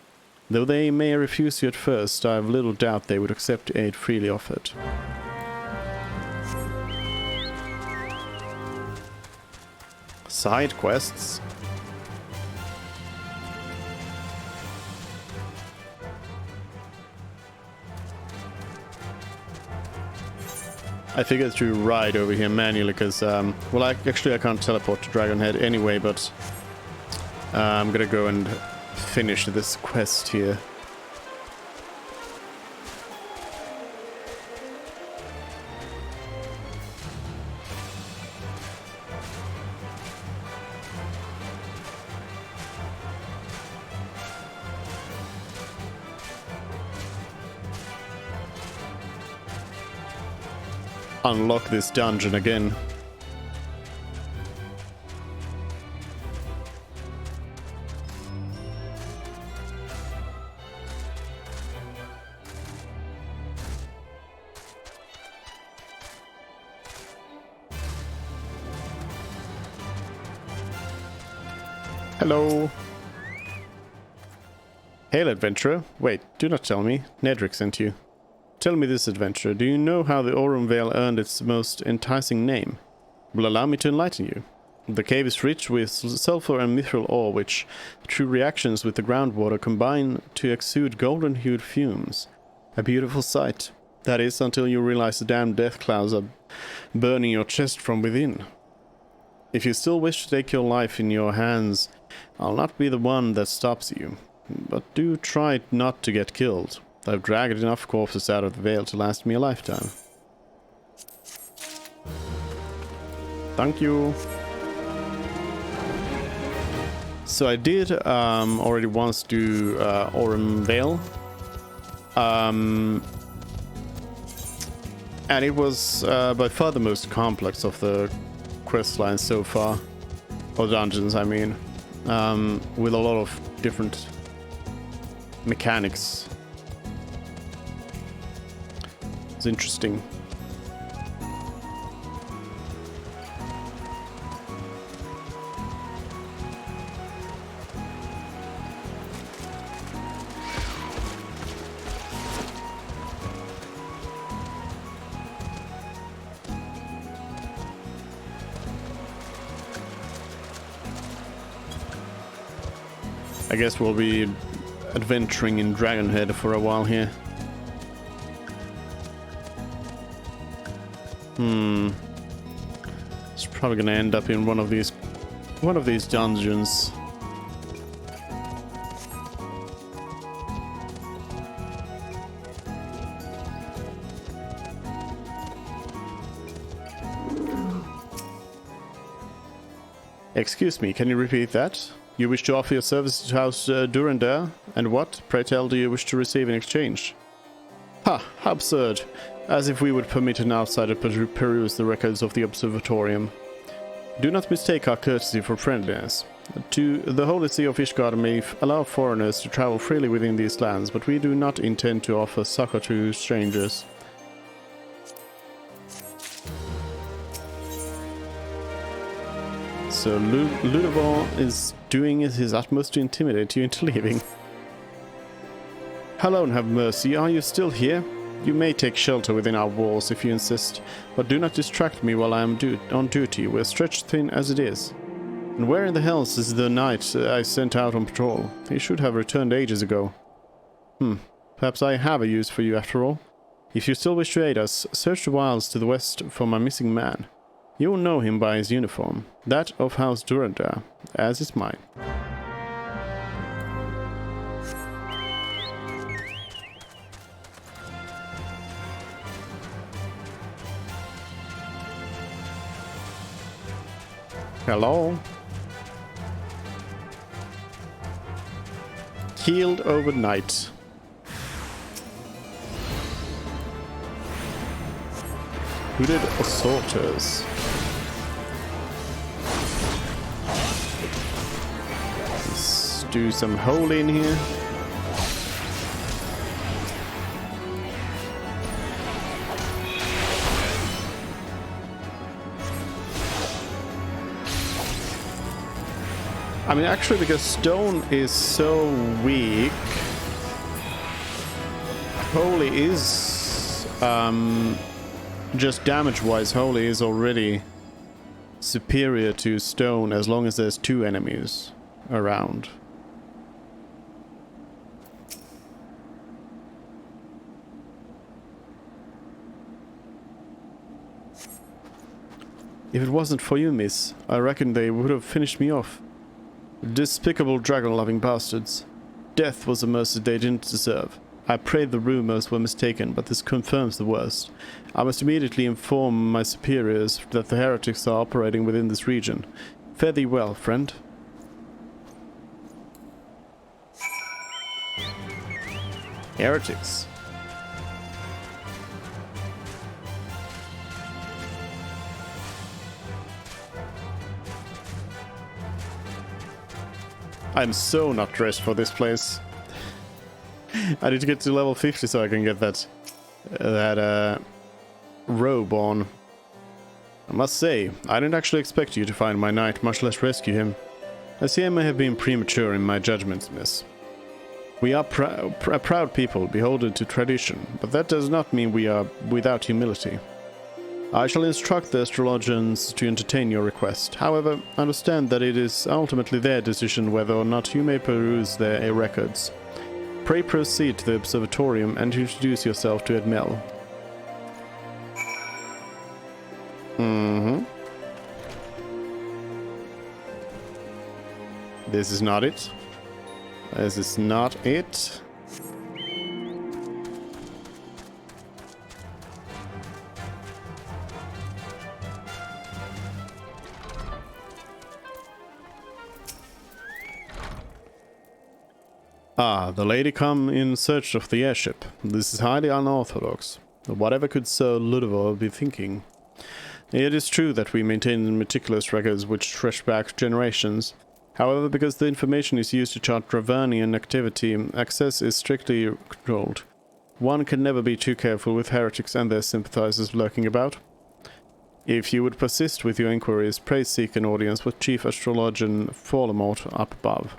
Though they may refuse you at first, I have little doubt they would accept aid freely offered. Side quests. I figured to ride over here manually because, well, I can't teleport to Dragonhead anyway, but I'm gonna go and finish this quest here. Unlock this dungeon again. Hello. Hail, adventurer. Wait, do not tell me. Nedrick sent you. Tell me this, adventurer. Do you know how the Aurum Vale earned its most enticing name? Will allow me to enlighten you. The cave is rich with sulfur and mithril ore, which, through reactions with the groundwater, combine to exude golden-hued fumes. A beautiful sight. That is, until you realize the damned death clouds are burning your chest from within. If you still wish to take your life in your hands, I'll not be the one that stops you. But do try not to get killed. I've dragged enough corpses out of the Vale to last me a lifetime. Thank you. So I did already once do Aurum Vale. And it was by far the most complex of the quest lines so far. Or dungeons, I mean. With a lot of different mechanics. It's interesting. I guess we'll be adventuring in Dragonhead for a while here. It's probably gonna end up in one of these dungeons. Excuse me, can you repeat that? You wish to offer your services to House Durandar, and what, pray tell, do you wish to receive in exchange? Ha! How absurd! As if we would permit an outsider to peruse the records of the observatorium. Do not mistake our courtesy for friendliness. The Holy See of Ishgard may allow foreigners to travel freely within these lands, but we do not intend to offer succor to strangers. So Ludovor is doing his utmost to intimidate you into leaving. Hello and have mercy, are you still here? You may take shelter within our walls if you insist, but do not distract me while I am on duty. We're stretched thin as it is. And where in the hells is the knight I sent out on patrol? He should have returned ages ago. Perhaps I have a use for you after all. If you still wish to aid us, search the wilds to the west for my missing man. You will know him by his uniform, that of House Durandar, as is mine. Hello? Healed overnight. Hooded assaulters. Let's do some holy in here. I mean, actually, because stone is so weak, holy is, just damage-wise, holy is already superior to stone as long as there's 2 enemies around. If it wasn't for you, miss, I reckon they would have finished me off. Despicable dragon-loving bastards. Death was a mercy they didn't deserve. I pray the rumors were mistaken, but this confirms the worst. I must immediately inform my superiors that the heretics are operating within this region. Fare thee well, friend. Heretics. I'm so not dressed for this place. I need to get to level 50 so I can get that robe on. I must say, I didn't actually expect you to find my knight, much less rescue him. I see I may have been premature in my judgments, miss. We are a proud people, beholden to tradition, but that does not mean we are without humility. I shall instruct the astrologians to entertain your request. However, understand that it is ultimately their decision whether or not you may peruse their records. Pray proceed to the observatorium and introduce yourself to Edmel. This is not it. This is not it. Ah, the lady come in search of the airship. This is highly unorthodox. Whatever could Sir Ludovic be thinking? It is true that we maintain meticulous records which stretch back generations. However, because the information is used to chart Dravanian activity, access is strictly controlled. One can never be too careful with heretics and their sympathizers lurking about. If you would persist with your inquiries, pray seek an audience with Chief Astrologian Fallamort up above.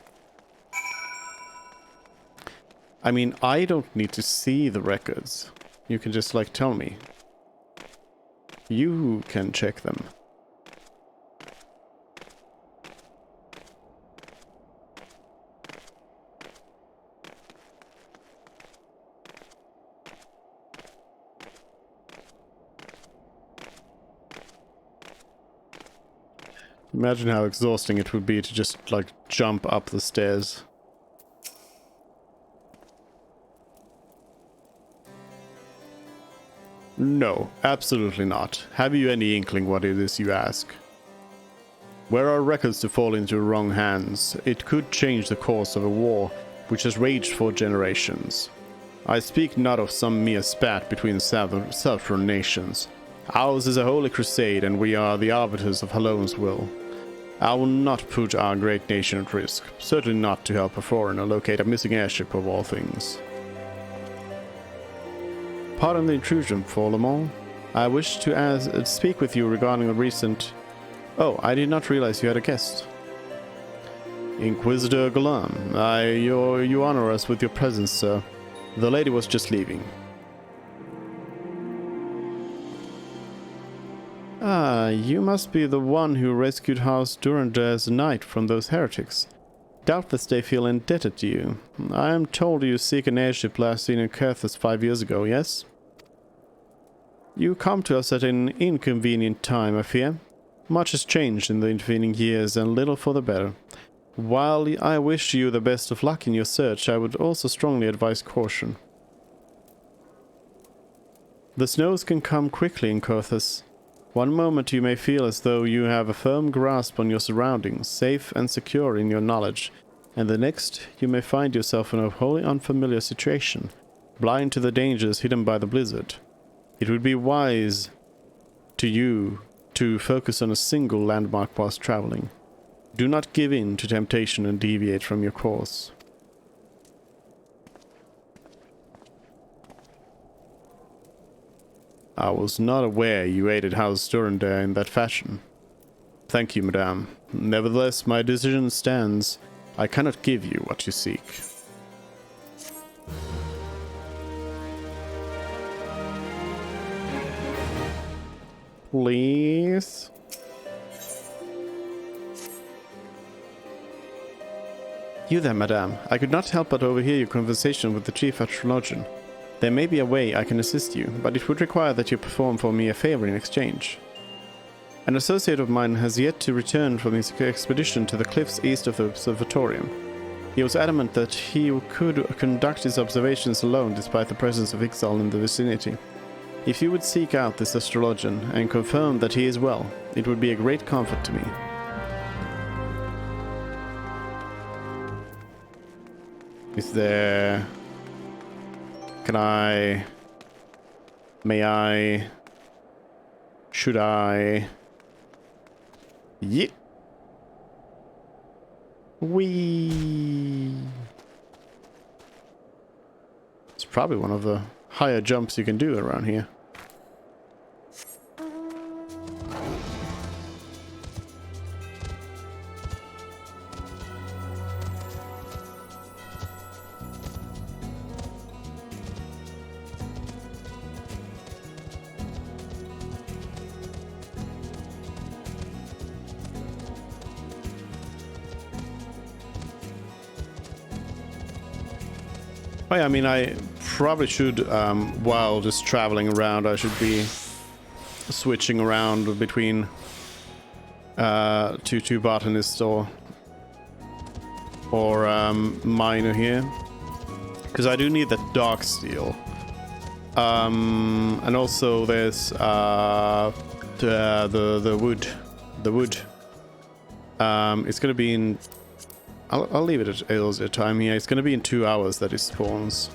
I mean, I don't need to see the records. You can just, like, tell me. You can check them. Imagine how exhausting it would be to just, like, jump up the stairs. No, absolutely not. Have you any inkling what it is you ask? Were our records to fall into wrong hands, it could change the course of a war which has raged for generations. I speak not of some mere spat between southern nations. Ours is a holy crusade, and we are the arbiters of Halone's will. I will not put our great nation at risk, certainly not to help a foreigner locate a missing airship of all things. Pardon the intrusion, Fallamont. I wish to speak with you regarding the recent... Oh, I did not realize you had a guest. Inquisitor Galan, you honor us with your presence, sir. The lady was just leaving. Ah, you must be the one who rescued House Durander's knight from those heretics. Doubtless they feel indebted to you. I am told you seek an airship last seen in Kerthus 5 years ago, yes? You come to us at an inconvenient time, I fear. Much has changed in the intervening years, and little for the better. While I wish you the best of luck in your search, I would also strongly advise caution. The snows can come quickly in Kerthus. One moment you may feel as though you have a firm grasp on your surroundings, safe and secure in your knowledge, and the next you may find yourself in a wholly unfamiliar situation, blind to the dangers hidden by the blizzard. It would be wise to you to focus on a single landmark whilst traveling. Do not give in to temptation and deviate from your course. I was not aware you aided House Durandare in that fashion. Thank you, madame. Nevertheless, my decision stands. I cannot give you what you seek. Please? You there, madame. I could not help but overhear your conversation with the chief astrologian. There may be a way I can assist you, but it would require that you perform for me a favor in exchange. An associate of mine has yet to return from his expedition to the cliffs east of the observatorium. He was adamant that he could conduct his observations alone despite the presence of Ixal in the vicinity. If you would seek out this astrologian and confirm that he is well, it would be a great comfort to me. Is there... Can I... May I... Should I... Yep. Whee! It's probably one of the higher jumps you can do around here. Oh yeah, I mean, I probably should, while just traveling around, I should be switching around between two botanists or miner here, because I do need that dark steel. And also there's the wood. It's gonna be in. I'll leave it at a time here. It's going to be in 2 hours that it spawns.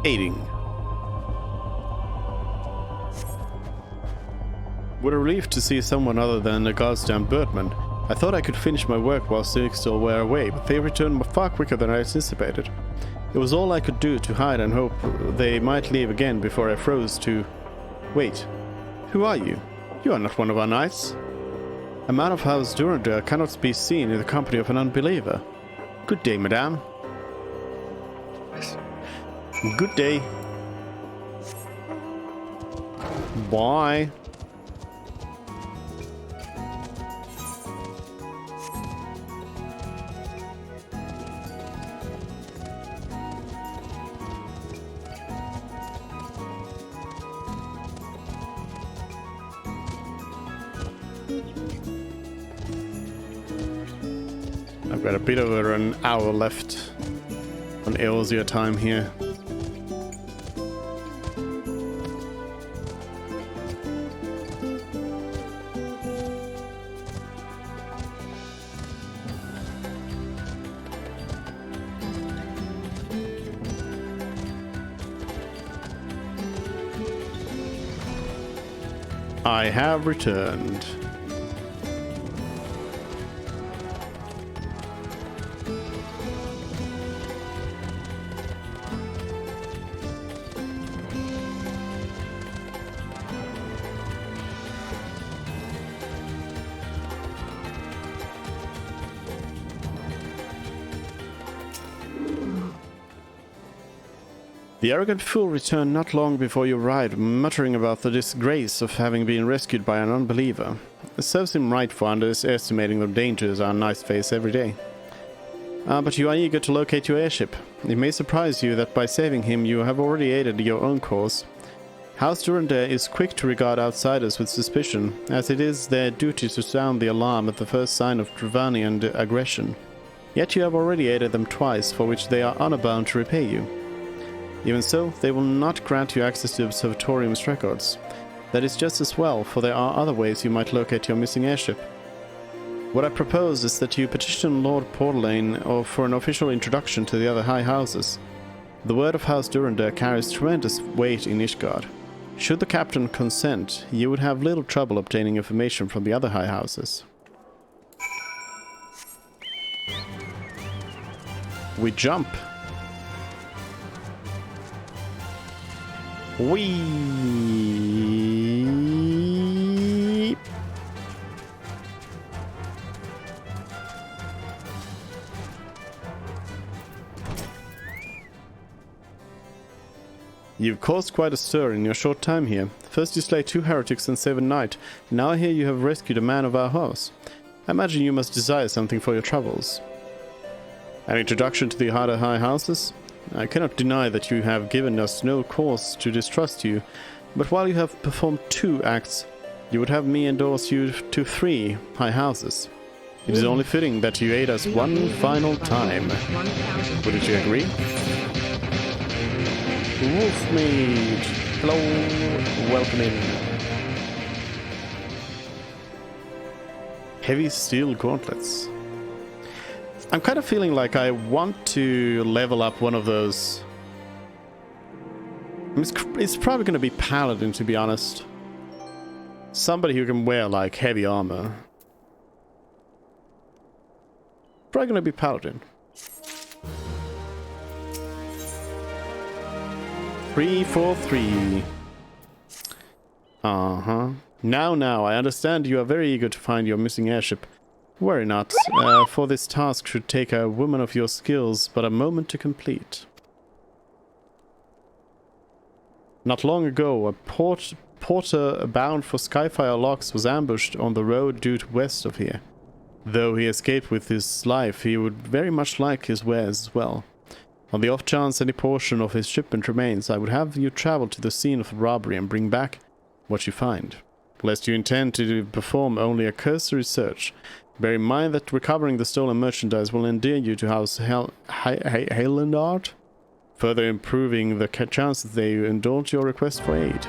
Aiding. What a relief to see someone other than a goddamn birdman. I thought I could finish my work while still were away, but they returned far quicker than I anticipated. It was all I could do to hide and hope they might leave again before I froze to... Wait, who are you? You are not one of our knights. A man of House Durandare cannot be seen in the company of an unbeliever. Good day, madame. Good day. Bye. I've got a bit over an hour left on Eorzea time here. I have returned. The arrogant fool returned not long before you arrived, muttering about the disgrace of having been rescued by an unbeliever. It serves him right for underestimating the dangers our knights face every day. But you are eager to locate your airship. It may surprise you that by saving him you have already aided your own cause. House Durandare is quick to regard outsiders with suspicion, as it is their duty to sound the alarm at the first sign of Dravanian aggression. Yet you have already aided them twice, for which they are honor-bound to repay you. Even so, they will not grant you access to Observatorium's records. That is just as well, for there are other ways you might locate your missing airship. What I propose is that you petition Lord Portalain or for an official introduction to the other high houses. The word of House Durandar carries tremendous weight in Ishgard. Should the captain consent, you would have little trouble obtaining information from the other high houses. We jump. Whee! You've caused quite a stir in your short time here. First you slay 2 heretics and save a knight. Now I hear you have rescued a man of our house. I imagine you must desire something for your troubles. An introduction to the other high houses? I cannot deny that you have given us no cause to distrust you, but while you have performed 2 acts, you would have me endorse you to 3 high houses. It is only fitting that you aid us one final time. Wouldn't you agree? Wolfmead! Hello! Welcome in. Heavy steel gauntlets. I'm kind of feeling like I want to level up one of those. It's probably going to be Paladin, to be honest. Somebody who can wear, like, heavy armor. Probably going to be Paladin. 343. Now, I understand you are very eager to find your missing airship. Worry not, for this task should take a woman of your skills but a moment to complete. Not long ago, a porter bound for Skyfire Locks was ambushed on the road due west of here. Though he escaped with his life, he would very much like his wares as well. On the off chance any portion of his shipment remains, I would have you travel to the scene of the robbery and bring back what you find. Lest you intend to perform only a cursory search, bear in mind that recovering the stolen merchandise will endear you to House Haylandard, further improving the chance that they indulge your request for aid.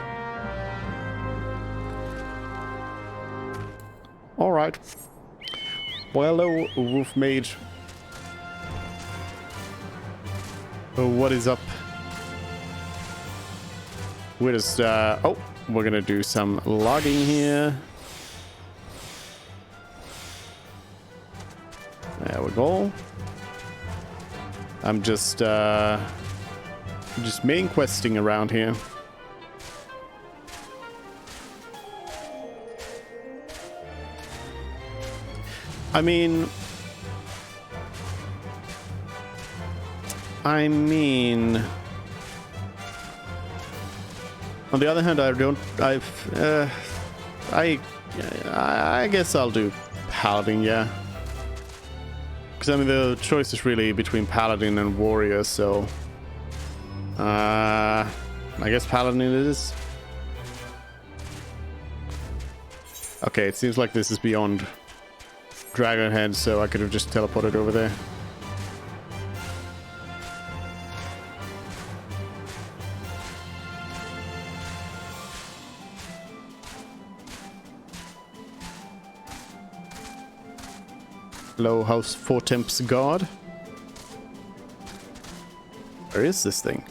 Alright. Well, hello, Wolfmaid. What is up? We're just, we're gonna do some logging here. There we go. I'm just main questing around here. I mean, on the other hand, I guess I'll do Paladin, yeah. Because I mean, the choice is really between Paladin and Warrior, so I guess Paladin it is. Okay, it seems like this is beyond Dragonhead, so I could have just teleported over there. Hello, House Fortemp's guard. Where is this thing?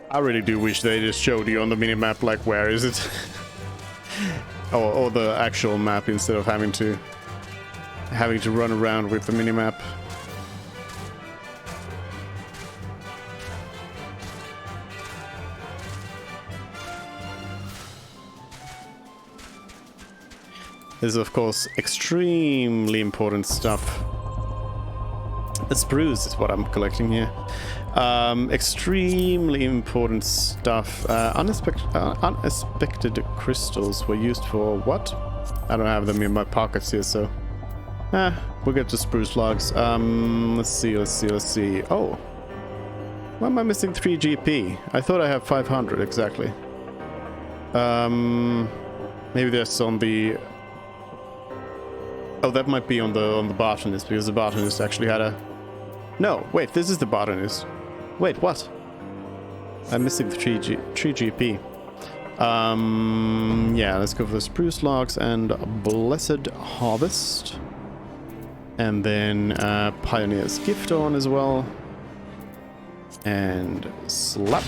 I really do wish they just showed you on the minimap, like, where is it? or the actual map instead of having to run around with the minimap. This is, of course, extremely important stuff. A spruce is what I'm collecting here. Extremely important stuff. Unexpected crystals were used for what? I don't have them in my pockets here, so... we'll get to spruce logs. Let's see. Oh! Why am I missing 3 GP? I thought I have 500, exactly. Maybe that's on the... Oh, that might be on the botanist, because the botanist actually had a... No, wait, this is the botanist. Wait, what? I'm missing the 3 GP. Yeah, let's go for the spruce logs and Blessed Harvest. And then Pioneer's Gift on as well. And slap.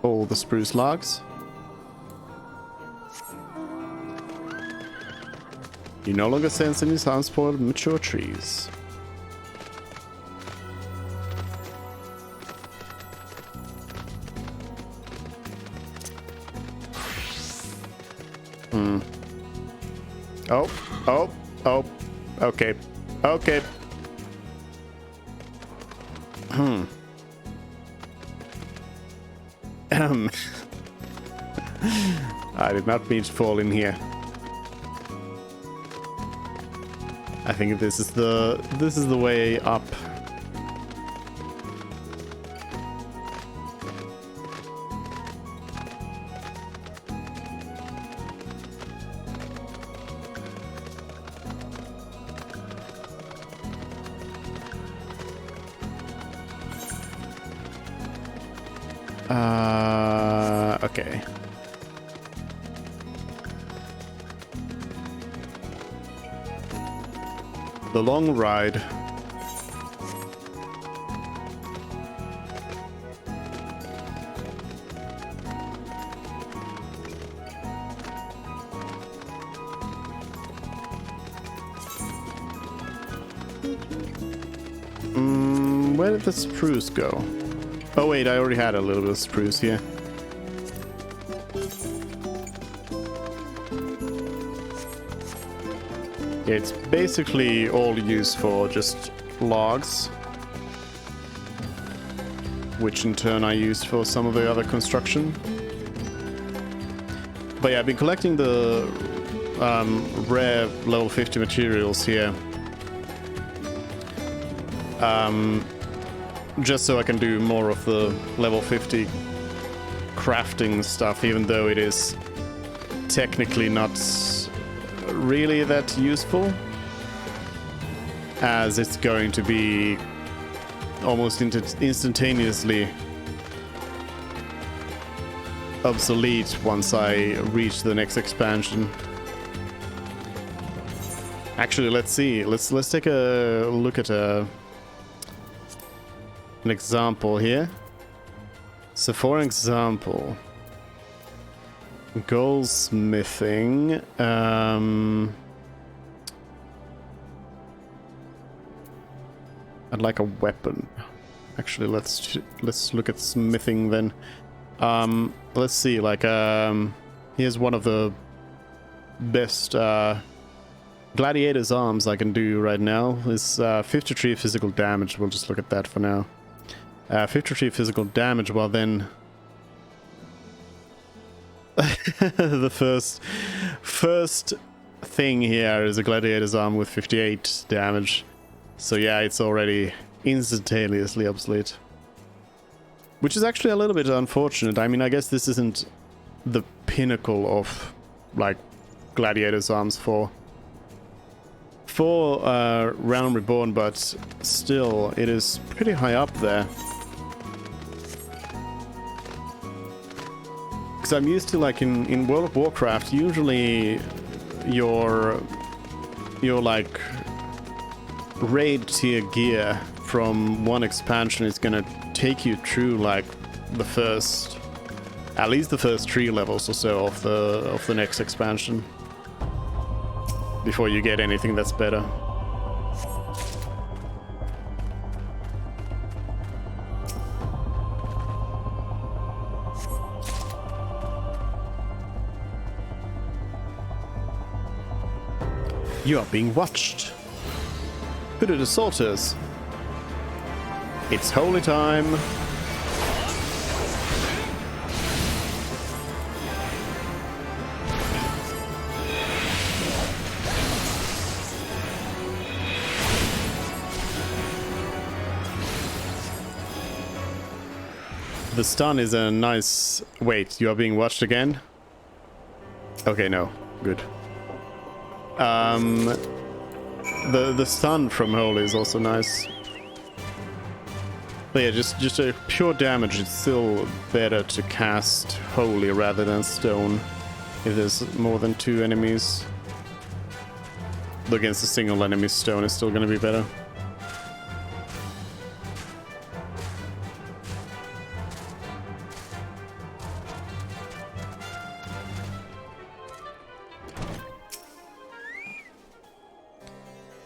All the spruce logs. You no longer sense any sounds for mature trees. Oh, okay. Okay. I did not mean to fall in here. I think this is the way up. Okay. The long ride. Where did the spruce go? Oh wait, I already had a little bit of spruce here. It's basically all used for just logs, which in turn I used for some of the other construction. But yeah, I've been collecting the rare level 50 materials here. Just so I can do more of the level 50 crafting stuff, even though it is technically not really that useful, as it's going to be almost instantaneously obsolete once I reach the next expansion. Actually, let's see. Let's take a look at an example here. So for example, goldsmithing. I'd like a weapon. Actually, let's look at smithing then. Let's see. Like, here's one of the best gladiator's arms I can do right now. Is 53 physical damage. We'll just look at that for now. 53 physical damage. Well then. The first thing here is a gladiator's arm with 58 damage. So yeah, it's already instantaneously obsolete. Which is actually a little bit unfortunate. I mean, I guess this isn't the pinnacle of, like, gladiator's arms for Realm Reborn, but still, it is pretty high up there. Because I'm used to, like, in World of Warcraft, usually your like raid tier gear from one expansion is gonna take you through like at least the first 3 levels or so of the next expansion before you get anything that's better. You are being watched. Hooded assaulters. It's holy time. The stun is a nice... Wait, you are being watched again? Okay, no. Good. The stun from Holy is also nice. But yeah, just a pure damage, it's still better to cast Holy rather than Stone if there's more than 2 enemies. Though against a single enemy, Stone is still gonna be better.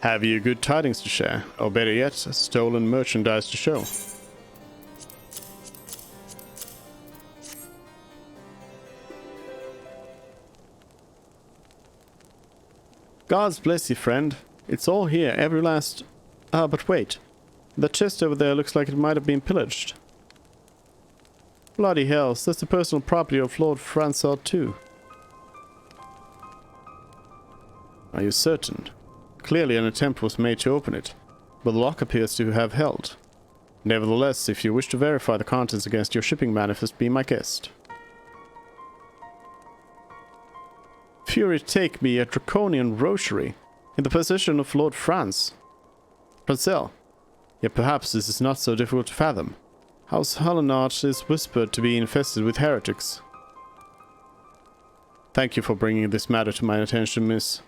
Have you good tidings to share? Or better yet, stolen merchandise to show? Gods bless you, friend. It's all here, every last... Ah, but wait. The chest over there looks like it might have been pillaged. Bloody hell, that's the personal property of Lord Francois too. Are you certain? Clearly an attempt was made to open it, but the lock appears to have held. Nevertheless, if you wish to verify the contents against your shipping manifest, be my guest. Fury take me a draconian rosary, in the possession of Lord Francel. Yet perhaps this is not so difficult to fathom. House Hallenart is whispered to be infested with heretics. Thank you for bringing this matter to my attention, miss.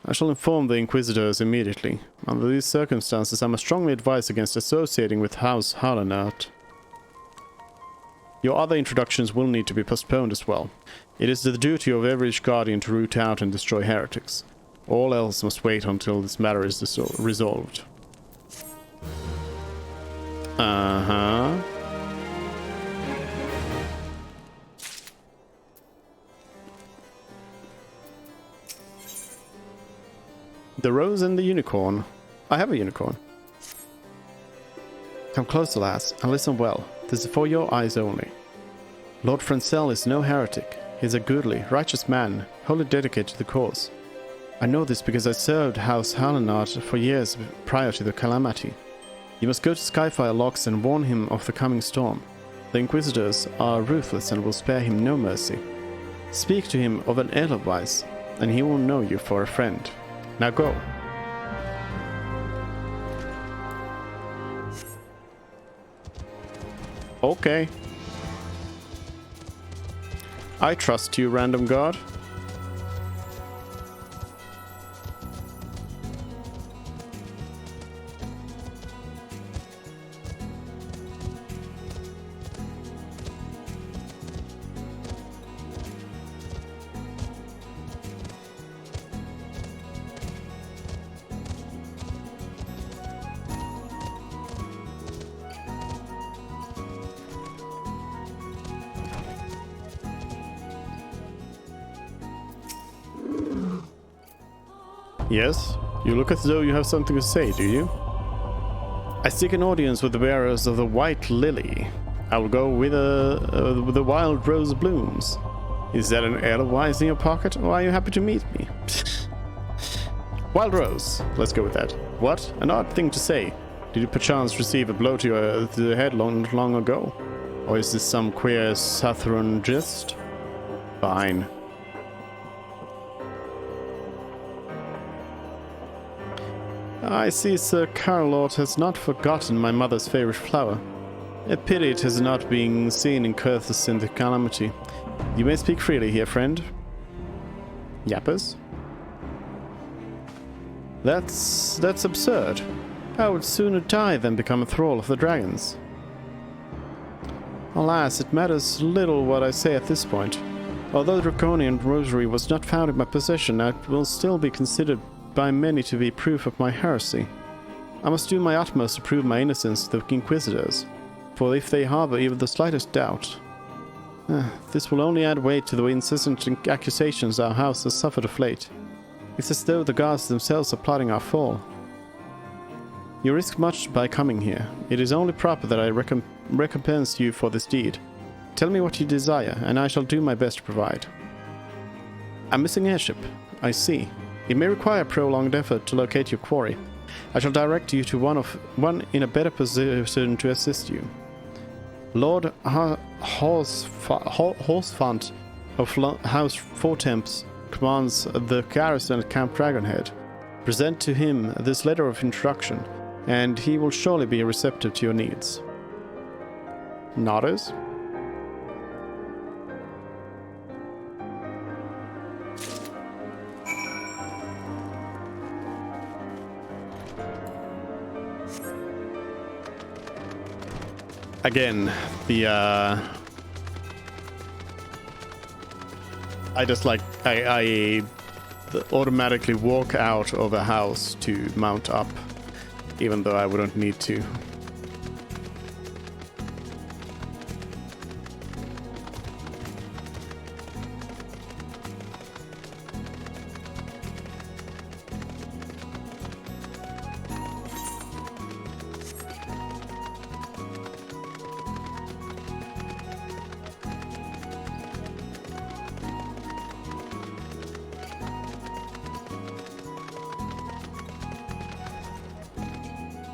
I shall inform the Inquisitors immediately. Under these circumstances, I must strongly advise against associating with House Hallenart. Your other introductions will need to be postponed as well. It is the duty of every guardian to root out and destroy heretics. All else must wait until this matter is resolved. Uh-huh. The Rose and the Unicorn. I have a unicorn. Come closer, lass, and listen well. This is for your eyes only. Lord Francel is no heretic. He is a goodly, righteous man, wholly dedicated to the cause. I know this because I served House Hallenart for years prior to the calamity. You must go to Skyfire Locks and warn him of the coming storm. The Inquisitors are ruthless and will spare him no mercy. Speak to him of an Edelweiss, and he will know you for a friend. Now go. Okay. I trust you, random guard. Yes? You look as though you have something to say, do you? I seek an audience with the bearers of the White Lily. I will go with the Wild Rose Blooms. Is that an Edelweiss in your pocket, or are you happy to meet me? Wild Rose. Let's go with that. What? An odd thing to say. Did you perchance receive a blow to the head long ago? Or is this some queer Southron gist? Fine. I see Sir Carlot has not forgotten my mother's favorite flower. A pity it has not been seen in Curthus in the calamity. You may speak freely here, friend. Yappers? That's absurd. I would sooner die than become a thrall of the dragons. Alas, it matters little what I say at this point. Although the Draconian Rosary was not found in my possession, it will still be considered by many to be proof of my heresy. I must do my utmost to prove my innocence to the Inquisitors, for if they harbor even the slightest doubt, this will only add weight to the incessant accusations our house has suffered of late. It's as though the gods themselves are plotting our fall. You risk much by coming here. It is only proper that I recompense you for this deed. Tell me what you desire, and I shall do my best to provide. A missing airship. I see. It may require prolonged effort to locate your quarry. I shall direct you to one in a better position to assist you. Lord Horsefant of House Fortemps commands the garrison at Camp Dragonhead. Present to him this letter of introduction, and he will surely be receptive to your needs. Nodders? Again, I automatically walk out of a house to mount up, even though I wouldn't need to.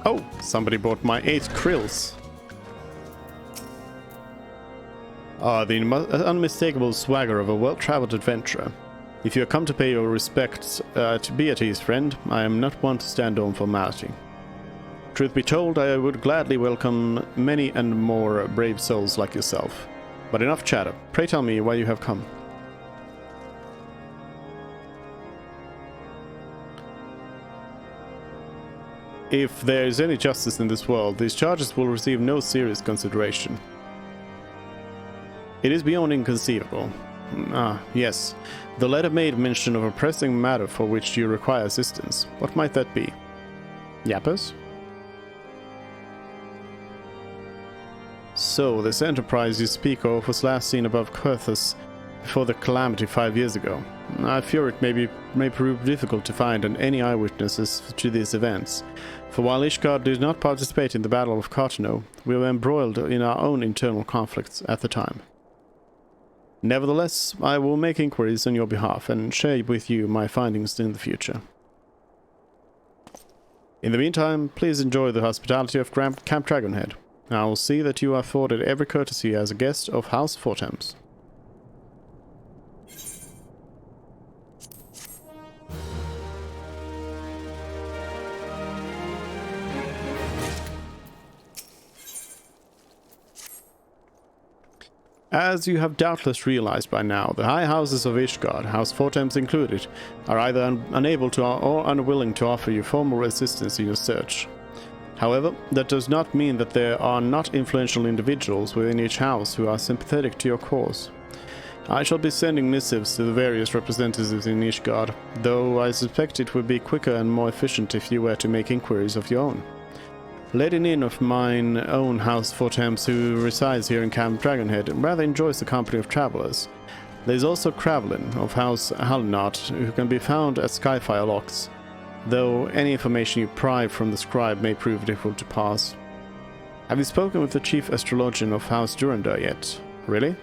Oh, somebody bought my 8 krills. The unmistakable swagger of a well-traveled adventurer. If you have come to pay your respects to Beatrice's friend, I am not one to stand on formality. Truth be told, I would gladly welcome many and more brave souls like yourself. But enough chatter. Pray tell me why you have come. If there is any justice in this world, these charges will receive no serious consideration. It is beyond inconceivable. Yes. The letter made mention of a pressing matter for which you require assistance. What might that be? Yappers? So, this enterprise you speak of was last seen above Kurthus before the calamity 5 years ago. I fear it may prove difficult to find any eyewitnesses to these events, for while Ishgard did not participate in the Battle of Cartano, we were embroiled in our own internal conflicts at the time. Nevertheless, I will make inquiries on your behalf and share with you my findings in the future. In the meantime, please enjoy the hospitality of Camp Dragonhead. I will see that you are afforded every courtesy as a guest of House Fortemps. As you have doubtless realized by now, the high houses of Ishgard, House Fortemps included, are either unable to or unwilling to offer you formal assistance in your search. However, that does not mean that there are not influential individuals within each house who are sympathetic to your cause. I shall be sending missives to the various representatives in Ishgard, though I suspect it would be quicker and more efficient if you were to make inquiries of your own. Lady in of mine own House Fortemps, who resides here in Camp Dragonhead, rather enjoys the company of travelers. There is also Kravelin of House Hallinart, who can be found at Skyfire Locks, though any information you pry from the scribe may prove difficult to pass. Have you spoken with the chief astrologian of House Durandar yet? Really?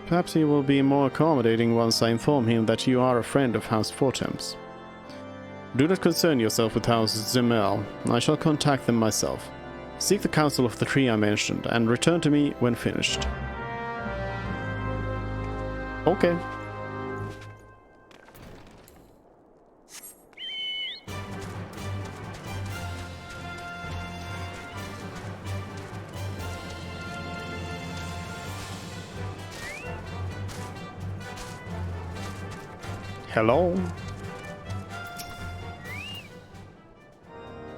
Perhaps he will be more accommodating once I inform him that you are a friend of House Fortemps. Do not concern yourself with House Zemel. I shall contact them myself. Seek the counsel of the tree I mentioned, and return to me when finished. Okay. Hello?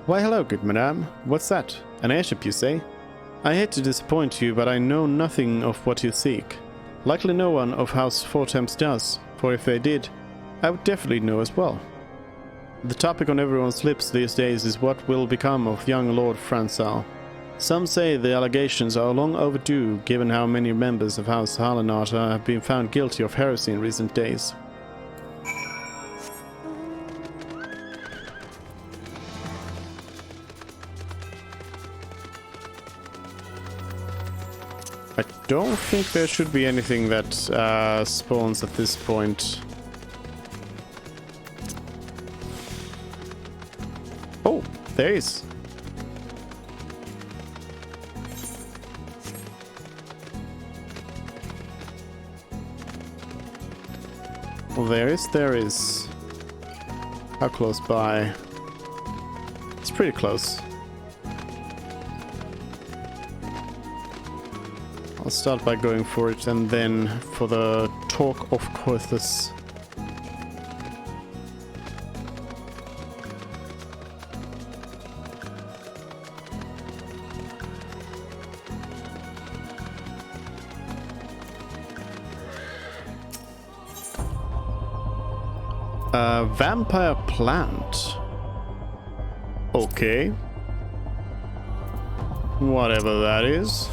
Why hello, good madame. What's that? An airship, you say? I hate to disappoint you, but I know nothing of what you seek. Likely no one of House Fortemps does, for if they did, I would definitely know as well. The topic on everyone's lips these days is what will become of young Lord Fransal. Some say the allegations are long overdue, given how many members of House Hallinart have been found guilty of heresy in recent days. I don't think there should be anything that spawns at this point. Oh, there is. Well, there is. How close by? It's pretty close. I'll start by going for it, and then for the talk of Coithus. Vampire plant. Okay. Whatever that is.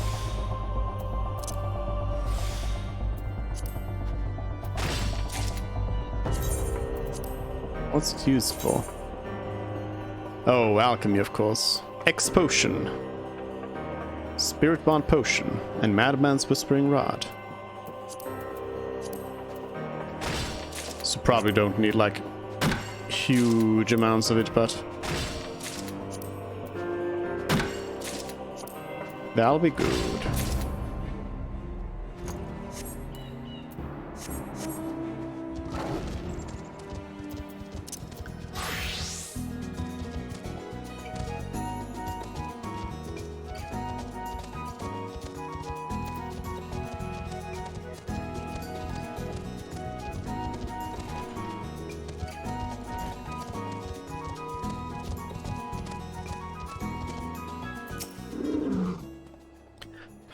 What's it used for? Oh, alchemy, of course. X potion. Spirit bond potion. And Madman's whispering rod. So probably don't need like huge amounts of it, but that'll be good.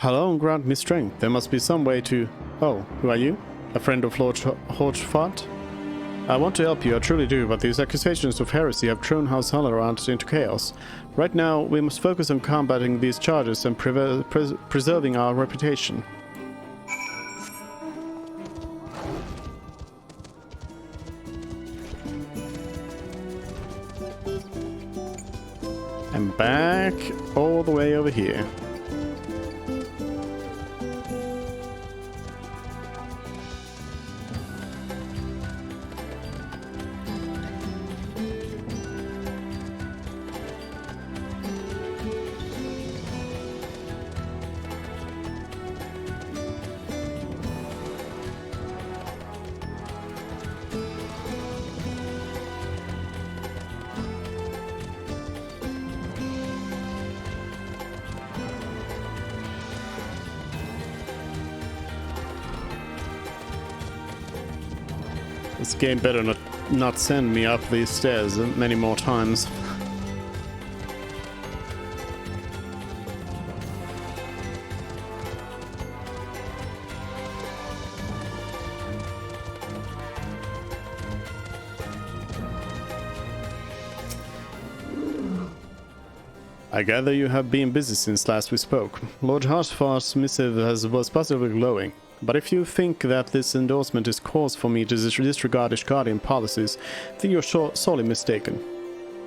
Hello and grant me strength. There must be some way to... Oh, who are you? A friend of Lord Horchfart? I want to help you, I truly do, but these accusations of heresy have thrown House Hallerand into chaos. Right now, we must focus on combating these charges and preserving our reputation. And back all the way over here. This game better not send me up these stairs many more times. I gather you have been busy since last we spoke. Lord Harshfar's missive was positively glowing. But if you think that this endorsement is cause for me to disregard Ishgardian policies, then you're sorely mistaken.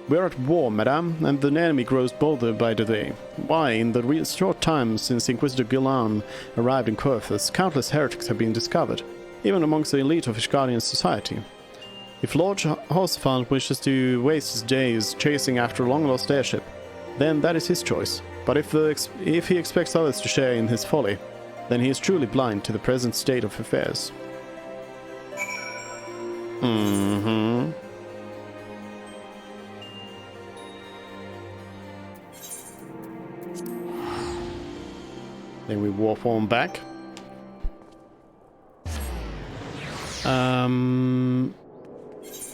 We are at war, madame, and the enemy grows bolder by the day. Why, in the short time since Inquisitor Gillan arrived in Coithus, countless heretics have been discovered, even amongst the elite of Ishgardian society. If Lord Horsfant wishes to waste his days chasing after a long-lost airship, then that is his choice. But if he expects others to share in his folly, then he is truly blind to the present state of affairs. Mm-hmm. Then we warp on back.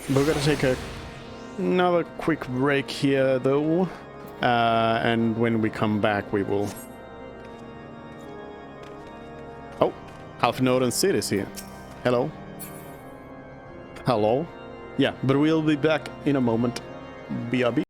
We're gonna take another quick break here, though. And when we come back, we will... Oh, Half Northern City's here. Hello. Hello. Yeah, but we'll be back in a moment. BRB.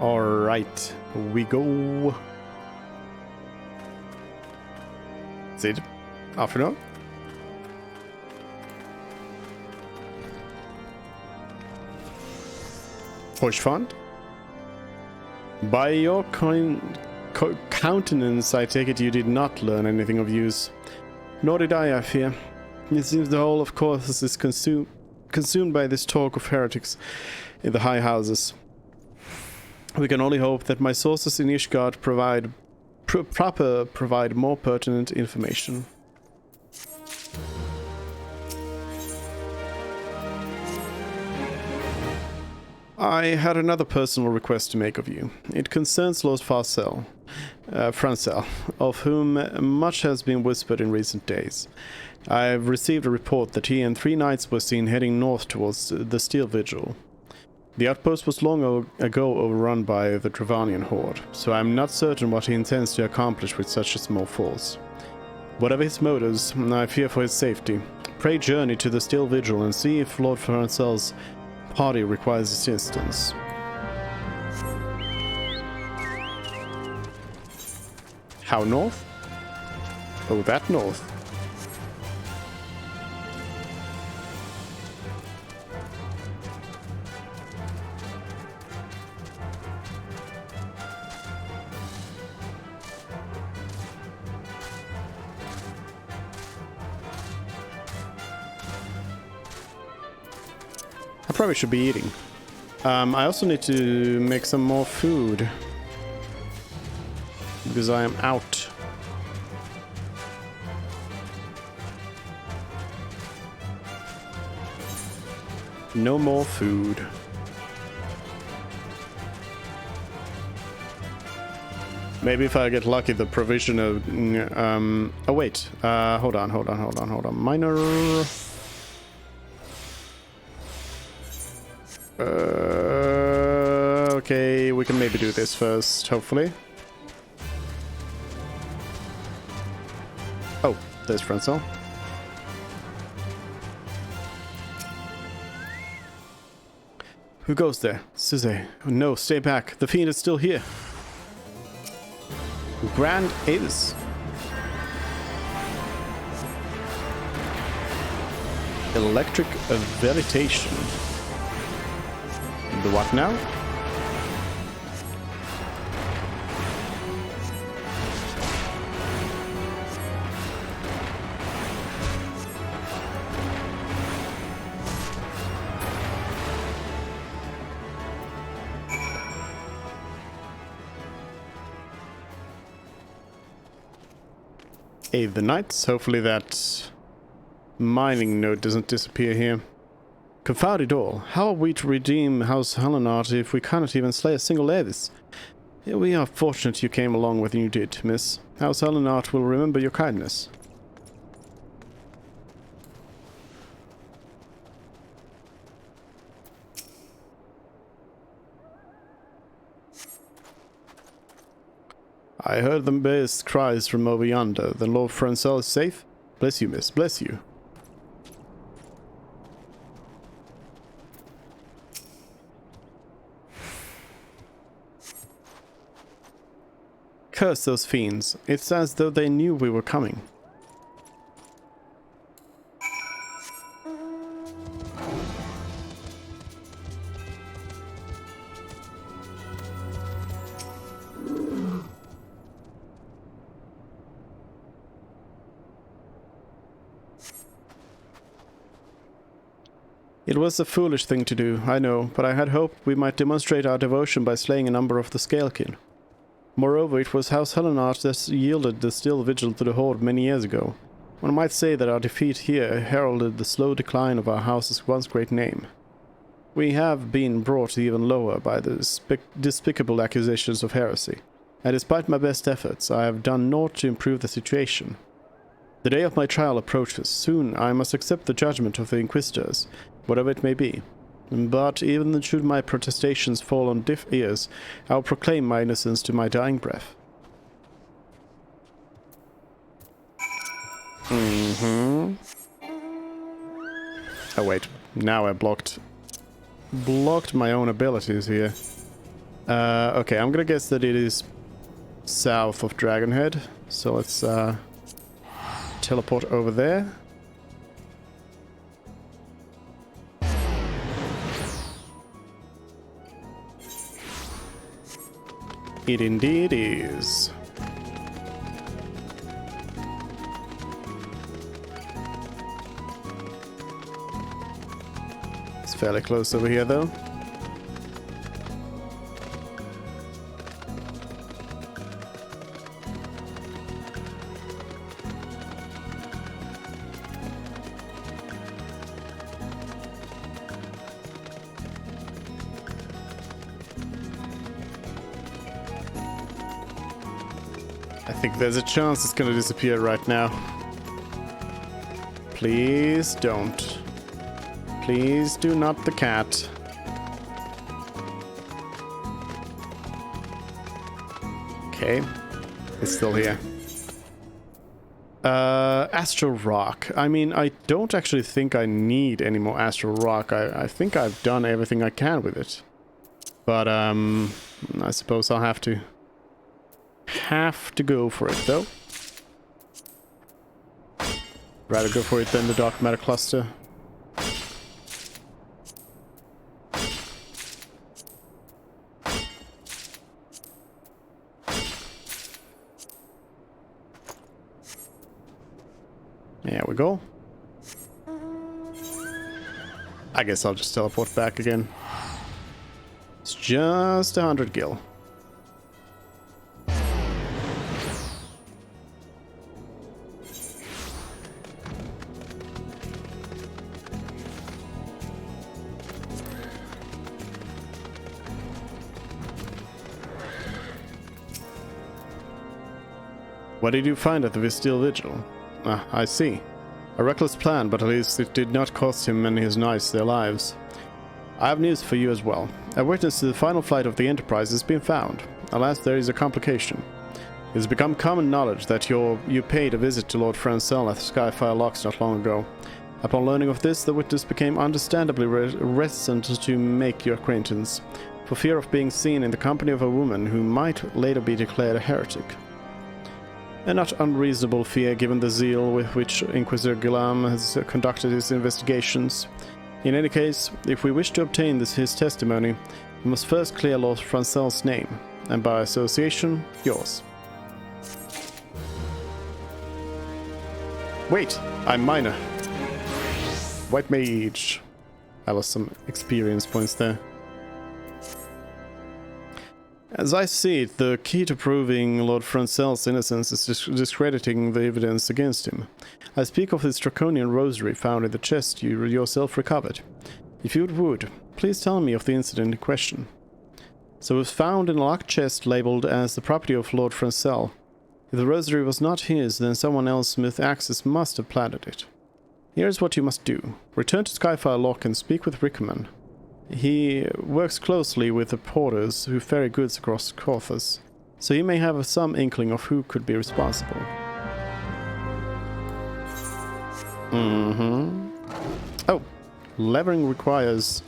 Alright, we go. Sid, afternoon. Push fund. By your countenance, I take it you did not learn anything of use. Nor did I fear. It seems the whole of Corthus is consumed by this talk of heretics in the high houses. We can only hope that my sources in Ishgard provide more pertinent information. I had another personal request to make of you. It concerns Lord Francel, of whom much has been whispered in recent days. I have received a report that he and 3 knights were seen heading north towards the Steel Vigil. The outpost was long ago overrun by the Dravanian horde, so I am not certain what he intends to accomplish with such a small force. Whatever his motives, I fear for his safety. Pray journey to the Steel Vigil and see if Lord Francel's party requires assistance. How north? Oh, that north. I probably should be eating. I also need to make some more food because I am out. No more food. Maybe if I get lucky, the provision of... oh, wait. Hold on. Minor... okay, we can maybe do this first, hopefully. Oh, there's Francois. Who goes there? Suze. No, stay back. The fiend is still here. Grand Avis. Electric Vegetation. The what now? The Knights. Hopefully that mining node doesn't disappear here. Confound it all. How are we to redeem House Hellenart if we cannot even slay a single Avis? We are fortunate you came along when you did, miss. House Hellenart will remember your kindness. I heard the bear's cries from over yonder. Then Lord Francois is safe? Bless you, miss. Bless you. Curse those fiends. It's as though they knew we were coming. It was a foolish thing to do, I know, but I had hoped we might demonstrate our devotion by slaying a number of the Scalekin. Moreover, it was House Hellenart that yielded the still vigil to the Horde many years ago. One might say that our defeat here heralded the slow decline of our house's once great name. We have been brought even lower by the despicable accusations of heresy, and despite my best efforts, I have done naught to improve the situation. The day of my trial approaches. Soon I must accept the judgment of the Inquisitors, whatever it may be. But even should my protestations fall on deaf ears, I will proclaim my innocence to my dying breath. Oh wait, now I blocked my own abilities here. Okay, I'm gonna guess that it is south of Dragonhead, so let's teleport over there. It indeed is. It's fairly close over here, though. I think there's a chance it's gonna disappear right now. Please don't. Please do not the cat. Okay. It's still here. Astral Rock. I mean, I don't actually think I need any more Astral Rock. I think I've done everything I can with it. But, I suppose I'll have to go for it, though. Rather go for it than the Dark Matter Cluster. There we go. I guess I'll just teleport back again. It's just 100 gil. What did you find at the Vestial Vigil? Ah, I see. A reckless plan, but at least it did not cost him and his knights their lives. I have news for you as well. A witness to the final flight of the Enterprise has been found. Alas, there is a complication. It has become common knowledge that you paid a visit to Lord Francel at Skyfire Locks not long ago. Upon learning of this, the witness became understandably reticent to make your acquaintance, for fear of being seen in the company of a woman who might later be declared a heretic. A not unreasonable fear given the zeal with which Inquisitor Guillaume has conducted his investigations. In any case, if we wish to obtain his testimony, we must first clear Lord Francel's name, and by association, yours. Wait, I'm minor. White Mage. I lost some experience points there. As I see it, the key to proving Lord Francel's innocence is discrediting the evidence against him. I speak of this draconian rosary found in the chest you yourself recovered. If you would, please tell me of the incident in question. So it was found in a locked chest labeled as the property of Lord Francel. If the rosary was not his, then someone else with access must have planted it. Here's what you must do. Return to Skyfire Lock and speak with Rickerman. He works closely with the porters who ferry goods across Corthus, so you may have some inkling of who could be responsible. Oh, levering requires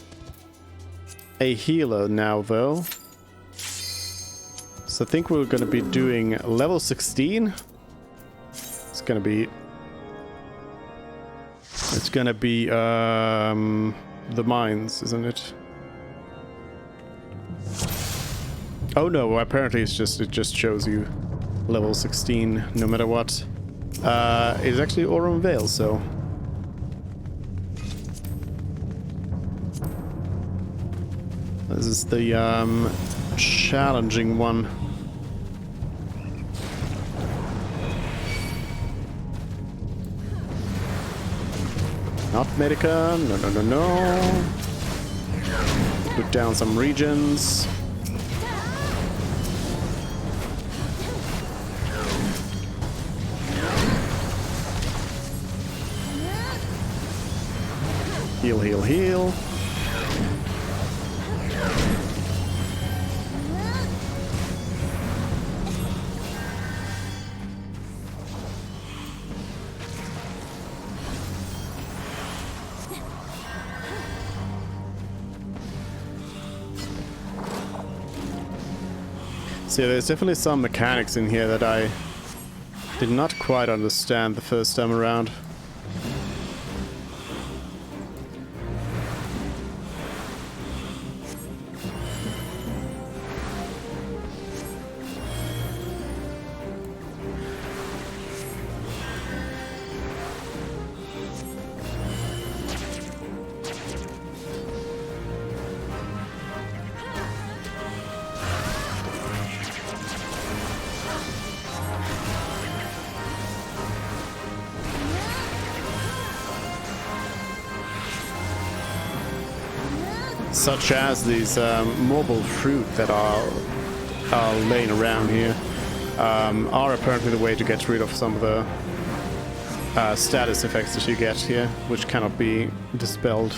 a healer now, though. So I think we're going to be doing level 16. It's going to be the mines, isn't it? Oh no, apparently it just shows you level 16 no matter what. It's actually Aurum Vale, so this is the challenging one. Not Medica, no. Put down some regions. Heal. So yeah, there's definitely some mechanics in here that I did not quite understand the first time around. Such as these mobile fruit that are laying around here are apparently the way to get rid of some of the status effects that you get here, which cannot be dispelled.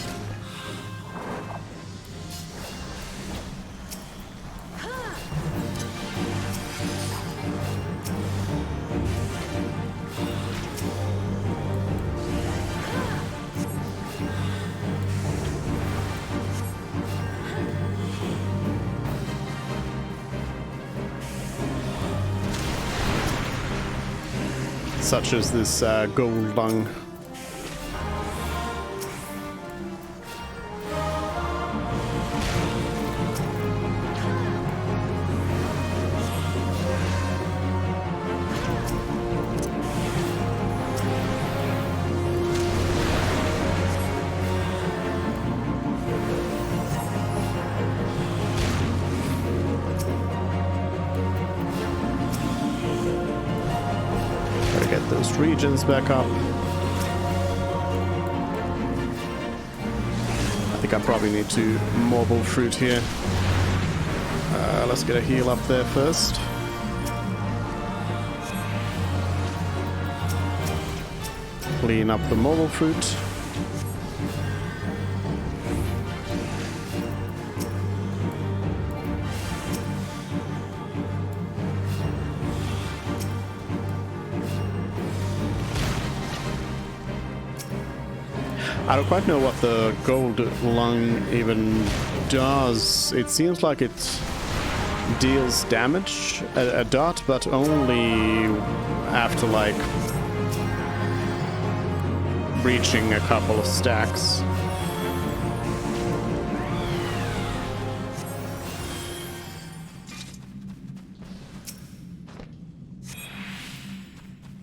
Such as this gold lung. Get those regions back up. I think I probably need to mobile fruit here. Let's get a heal up there first. clean up the mobile fruit. I don't quite know what the gold lung even does. It seems like it deals damage a dot, but only after like reaching a couple of stacks.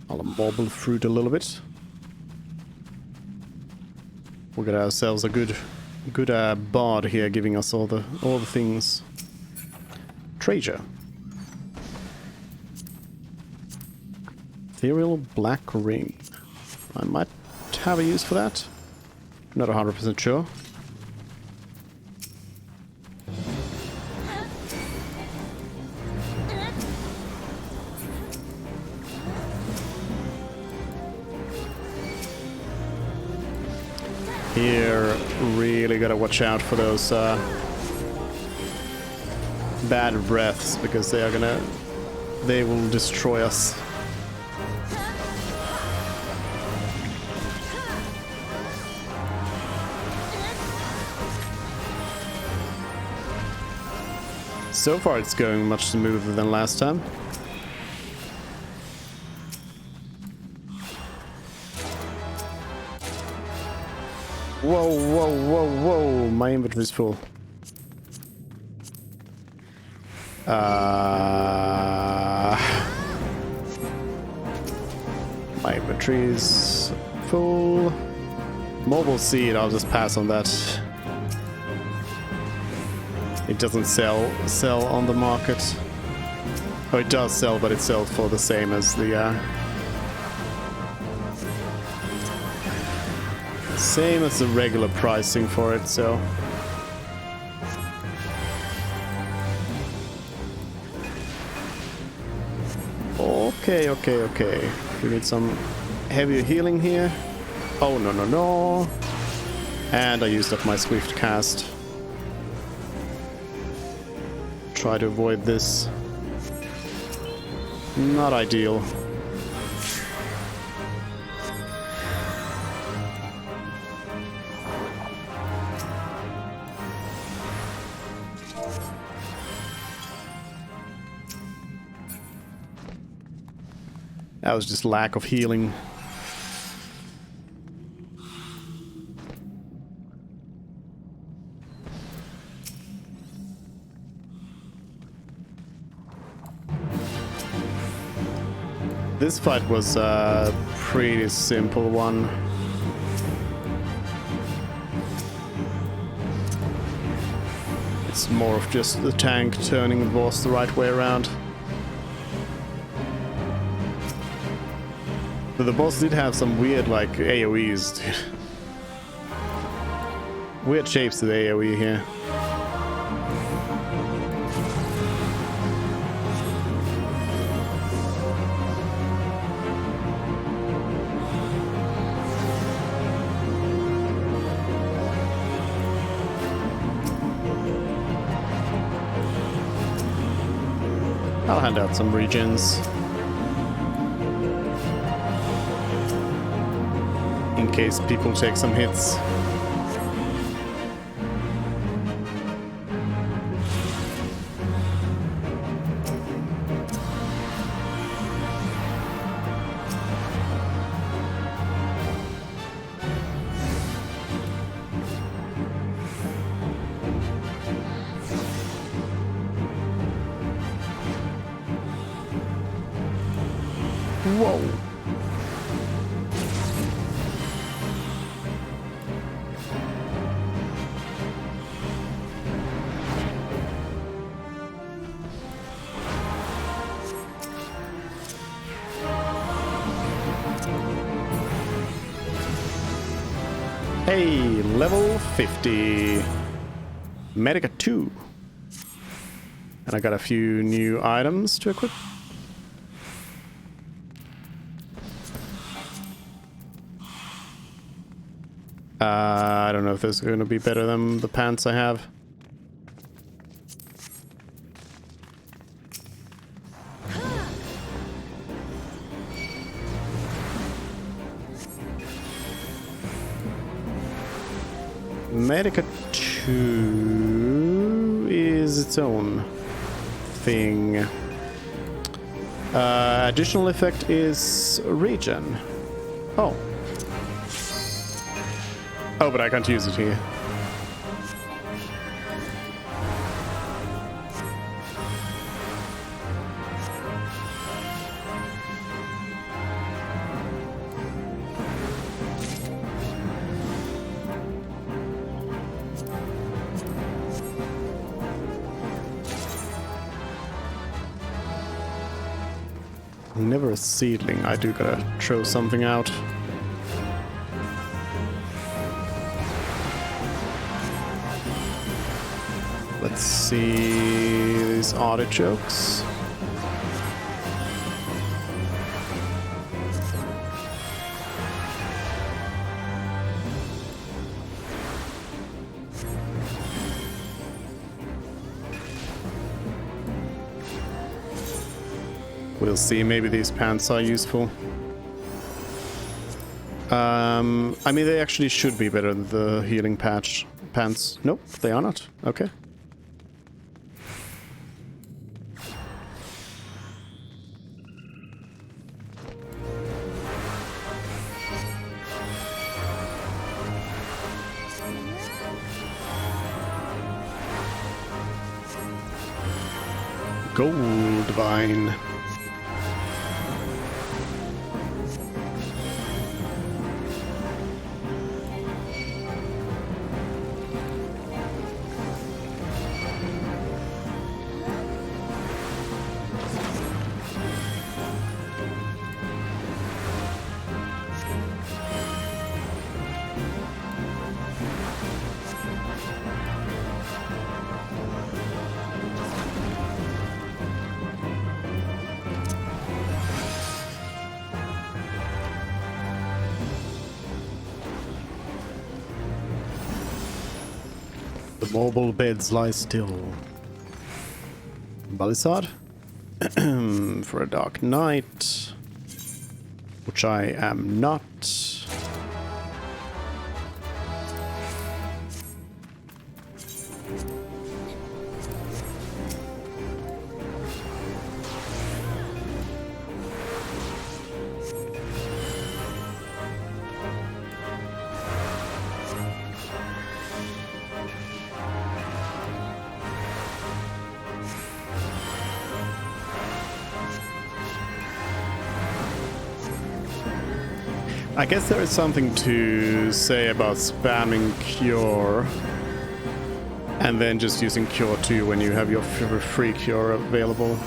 I'll mobile fruit a little bit. We got ourselves a good bard here, giving us all the things. Treasure. Ethereal black ring. I might have a use for that. Not 100% sure. Here, really gotta watch out for those bad breaths, because they will destroy us. So far it's going much smoother than last time. Whoa, whoa, whoa, whoa, my inventory's full. My inventory's full. Mobile seed, I'll just pass on that. It doesn't sell on the market. Oh, it does sell, but it sells for the same as the same as the regular pricing for it, so. Okay. We need some heavier healing here. Oh, no. And I used up my swift cast. Try to avoid this. Not ideal. That was just lack of healing. This fight was a pretty simple one. It's more of just the tank turning the boss the right way around. But the boss did have some weird, like, AoEs. Weird shapes to the AoE here. I'll hand out some regens. In case people take some hits. Whoa. Hey, level 50. Medica 2. And I got a few new items to equip. I don't know if this is going to be better than the pants I have. Medica 2 is its own thing. Additional effect is regen. Oh. Oh, but I can't use it here. Never a seedling. I do gotta throw something out. Let's see these artichokes. We'll see, maybe these pants are useful. I mean, they actually should be better than the healing pants. Nope, they are not. Okay. Gold vine. The mobile beds lie still. Balisad? For a dark night. Which I am not. I guess there is something to say about spamming Cure and then just using Cure 2 when you have your free Cure available.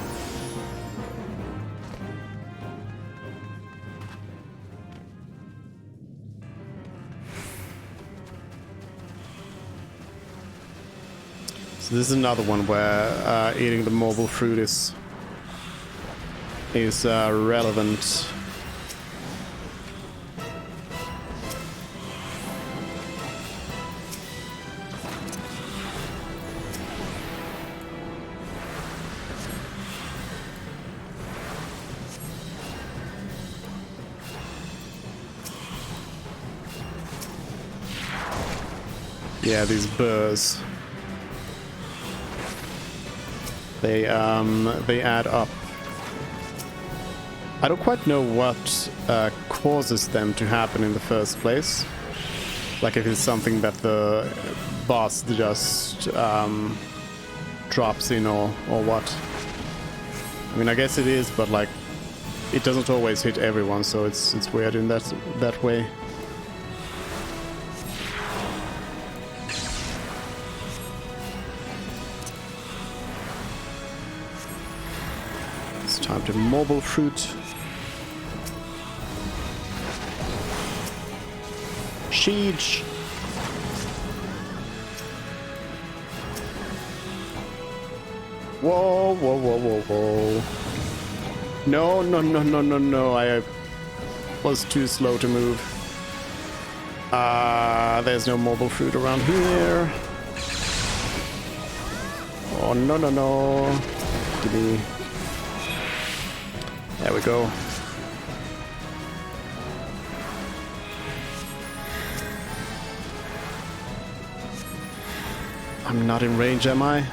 So this is another one where eating the mobile fruit is relevant. Yeah, these burrs. They add up. I don't quite know what causes them to happen in the first place. Like if it's something that the boss just drops in or what. I mean, I guess it is, but like it doesn't always hit everyone, so it's weird in that way. Time to mobile fruit. Siege. Whoa, whoa, whoa, whoa, whoa. No, no, no, no, no, no. I was too slow to move. There's no mobile fruit around here. Oh, no, no, no. Give me... There we go. I'm not in range, am I?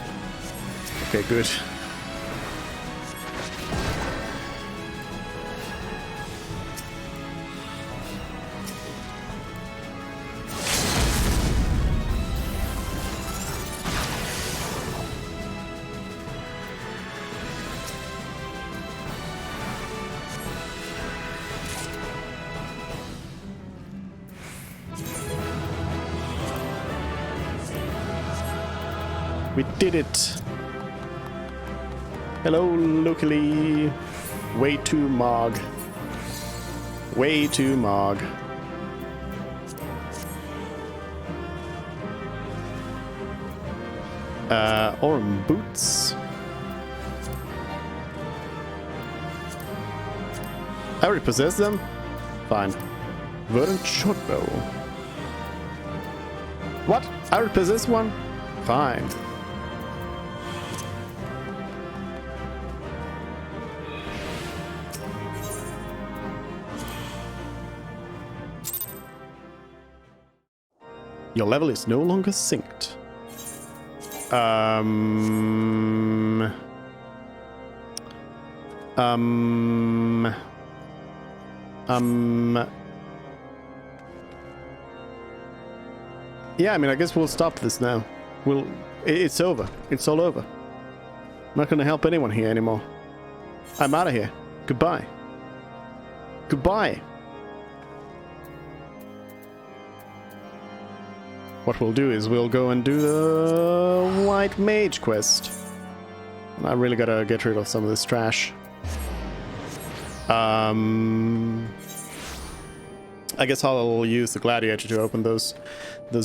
Okay, good. We did it! Hello, locally. Way too Mog. Way too Mog. Orm boots. I already possess them? Fine. Verdant shortbow. What? I already possess one? Fine. Your level is no longer synced. Yeah, I mean, I guess we'll stop this now. It's over. It's all over. I'm not gonna help anyone here anymore. I'm out of here. Goodbye. Goodbye. What we'll do is we'll go and do the White Mage quest. I really gotta get rid of some of this trash. I guess I'll use the gladiator to open those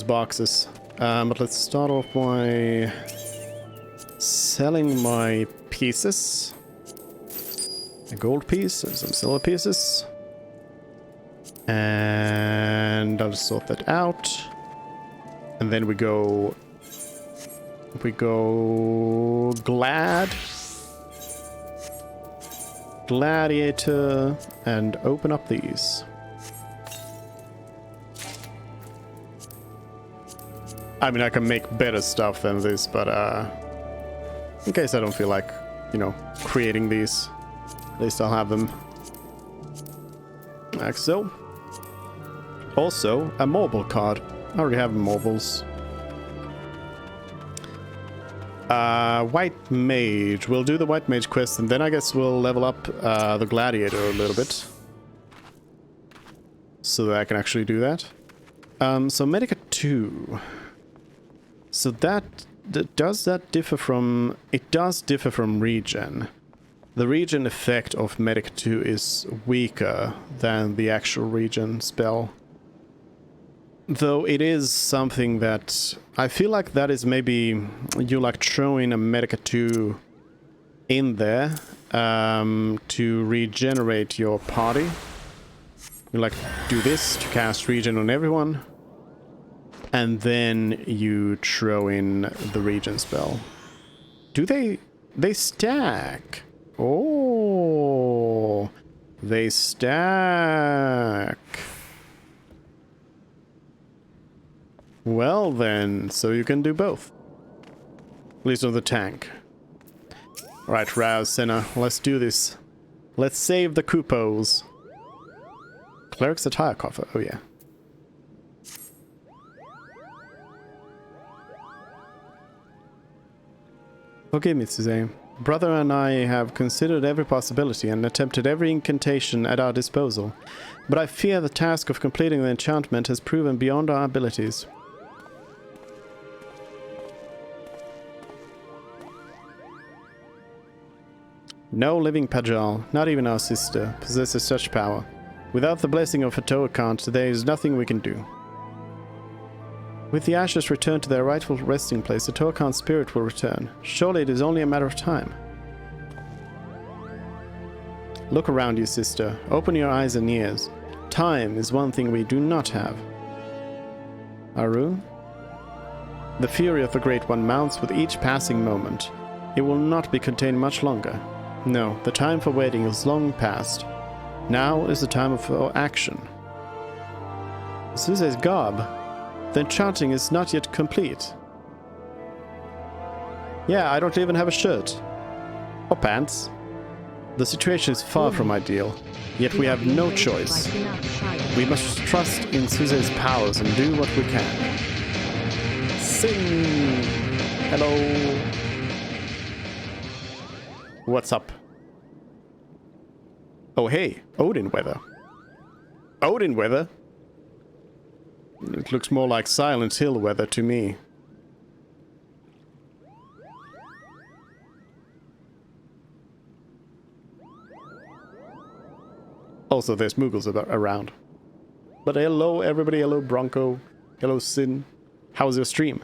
boxes. But let's start off by selling my pieces. A gold piece and some silver pieces. And I'll just sort that out. And then we go gladiator, and open up these. I mean, I can make better stuff than this, but in case I don't feel like, you know, creating these, at least I'll have them. Like so. Also, a mobile card. I already have mobiles. White Mage. We'll do the White Mage quest, and then I guess we'll level up the Gladiator a little bit. So that I can actually do that. So Medica 2. So does that differ from... It does differ from regen. The regen effect of Medica 2 is weaker than the actual regen spell. Though it is something that I feel like that is maybe you like throwing a Medica 2 in there to regenerate your party. You like do this to cast regen on everyone, and then you throw in the regen spell. Do they stack? Oh, they stack. Well then, so you can do both. At least on the tank. Alright, Rouse Senna, let's do this. Let's save the Kupos. Cleric's attire coffer, oh yeah. Forgive me, Suzanne. Brother and I have considered every possibility and attempted every incantation at our disposal, but I fear the task of completing the enchantment has proven beyond our abilities. No living Pajal, not even our sister, possesses such power. Without the blessing of Hatoakant, there is nothing we can do. With the ashes returned to their rightful resting place, Hatoakant's spirit will return. Surely it is only a matter of time. Look around you, sister. Open your eyes and ears. Time is one thing we do not have. Arun? The fury of the Great One mounts with each passing moment. It will not be contained much longer. No, the time for waiting is long past. Now is the time for action. Suze's garb. The enchanting is not yet complete. Yeah, I don't even have a shirt. Or pants. The situation is far from ideal, yet we have no choice. We must trust in Suze's powers and do what we can. Sing! Hello! What's up? Oh hey, Odin weather. Odin weather? It looks more like Silent Hill weather to me. Also, there's Moogles around. But hello, everybody. Hello, Bronco. Hello, Sin. How's your stream?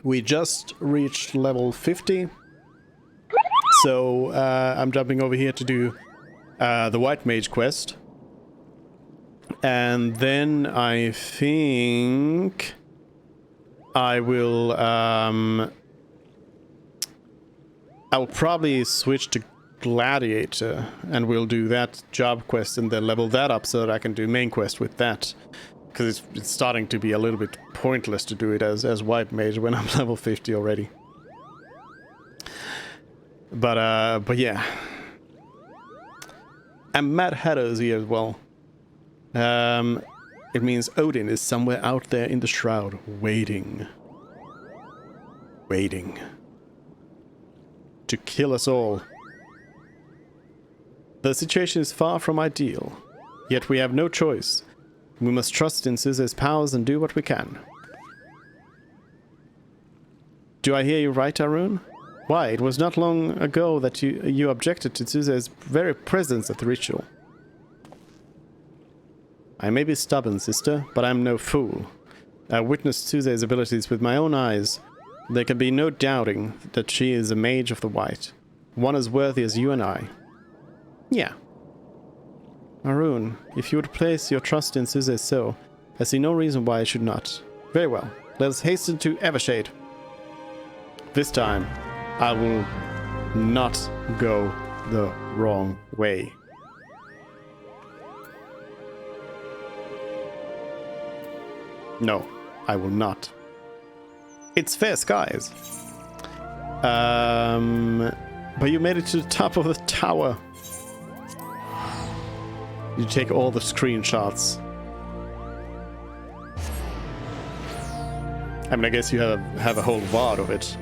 We just reached level 50. So, I'm jumping over here to do the White Mage quest. And then I think I will probably switch to Gladiator, and we'll do that job quest and then level that up so that I can do main quest with that. Because it's starting to be a little bit pointless to do it as White Mage when I'm level 50 already. But yeah. And Mad Hatter's here as well. It means Odin is somewhere out there in the shroud, waiting. Waiting. To kill us all. The situation is far from ideal, yet we have no choice. We must trust in Suze's powers and do what we can. Do I hear you right, Arun? Why, it was not long ago that you objected to Suze's very presence at the ritual. I may be stubborn, sister, but I'm no fool. I witnessed Suze's abilities with my own eyes. There can be no doubting that she is a mage of the white. One as worthy as you and I. Yeah. Arun, if you would place your trust in Suze so, I see no reason why I should not. Very well. Let us hasten to Evershade. This time, I will not go the wrong way. No, I will not. It's fair skies. But you made it to the top of the tower. You take all the screenshots. I mean, I guess you have a whole wad of it.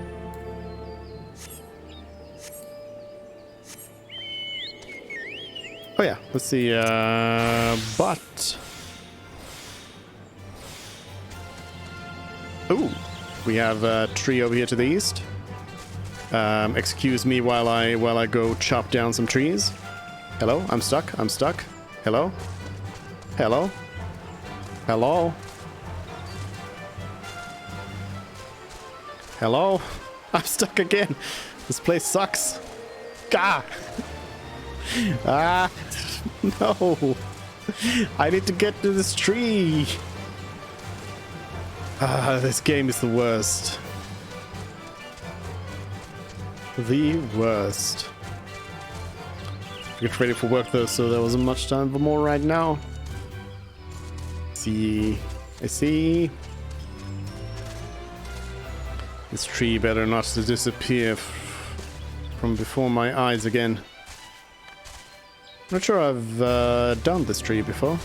Oh yeah, let's see. But ooh, we have a tree over here to the east. Excuse me while I go chop down some trees. Hello, I'm stuck. I'm stuck. Hello? Hello? Hello? Hello? I'm stuck again. This place sucks. Gah! Ah! No! I need to get to this tree! Ah, this game is the worst. The worst. Get ready for work though, so there wasn't much time for more right now. See, I see. This tree better not to disappear from before my eyes again. Not sure I've done this tree before,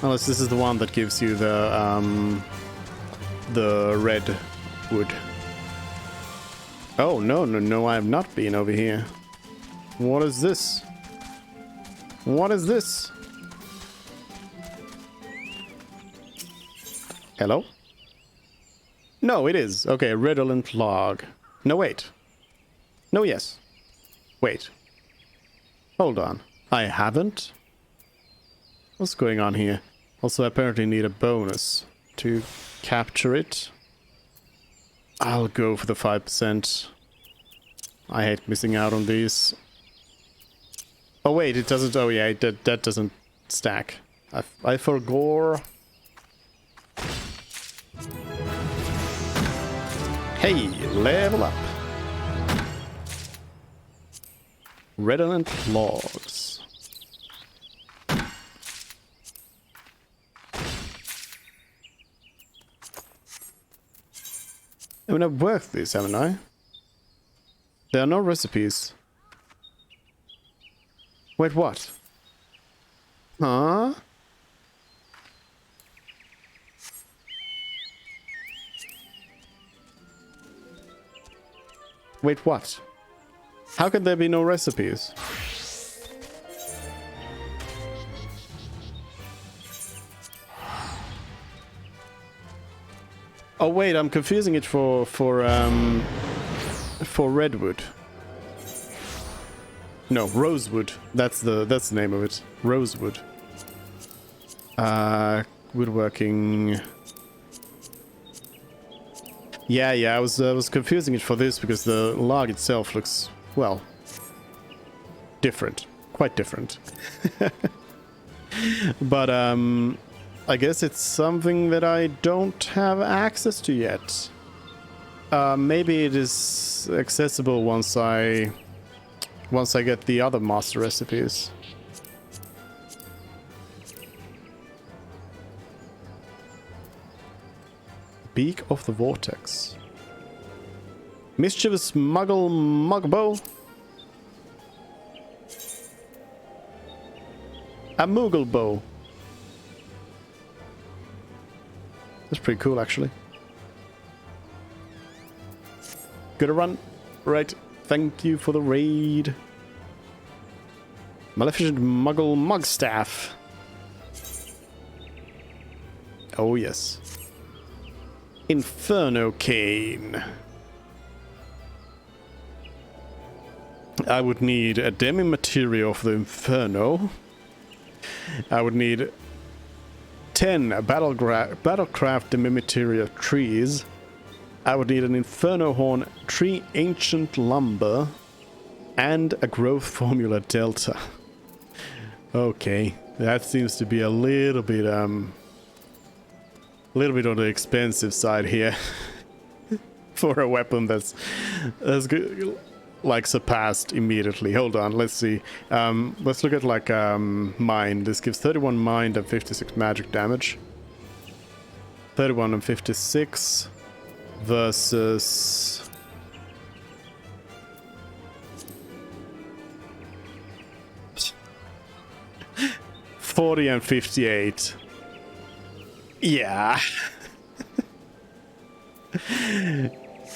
unless this is the one that gives you the red wood. Oh no! I have not been over here. What is this? What is this? Hello? No, it is. Okay, redolent log. No, wait. No, yes. Wait. Hold on. I haven't? What's going on here? Also, I apparently need a bonus to capture it. I'll go for the 5%. I hate missing out on these. Oh wait, it doesn't. Oh yeah, that doesn't stack. I forgot. Hey, level up. Redolent logs. I mean, I've worked these, haven't I? There are no recipes. Wait, what? Huh? Wait, what? How can there be no recipes? Oh wait, I'm confusing it for redwood. No, rosewood. That's the name of it. Rosewood. Woodworking. Yeah, I was confusing it for this because the log itself looks, well, different. Quite different. But I guess it's something that I don't have access to yet. Maybe it is accessible once I get the other master recipes. Beak of the Vortex. Mischievous Mugbow. A Moogle bow. That's pretty cool, actually. Good run. Right. Thank you for the raid. Maleficent Muggle Mugstaff. Oh, yes. Inferno Cane. I would need a demi-material of the Inferno. I would need 10 Battlecraft demi-material trees. I would need an Inferno Horn tree ancient lumber and a growth formula delta. Okay, that seems to be a little bit on the expensive side here for a weapon that's good, like surpassed immediately. Hold on, let's see. Let's look at like mind. This gives 31 mind and 56 magic damage. 31 and 56 versus 40 and 58. Yeah.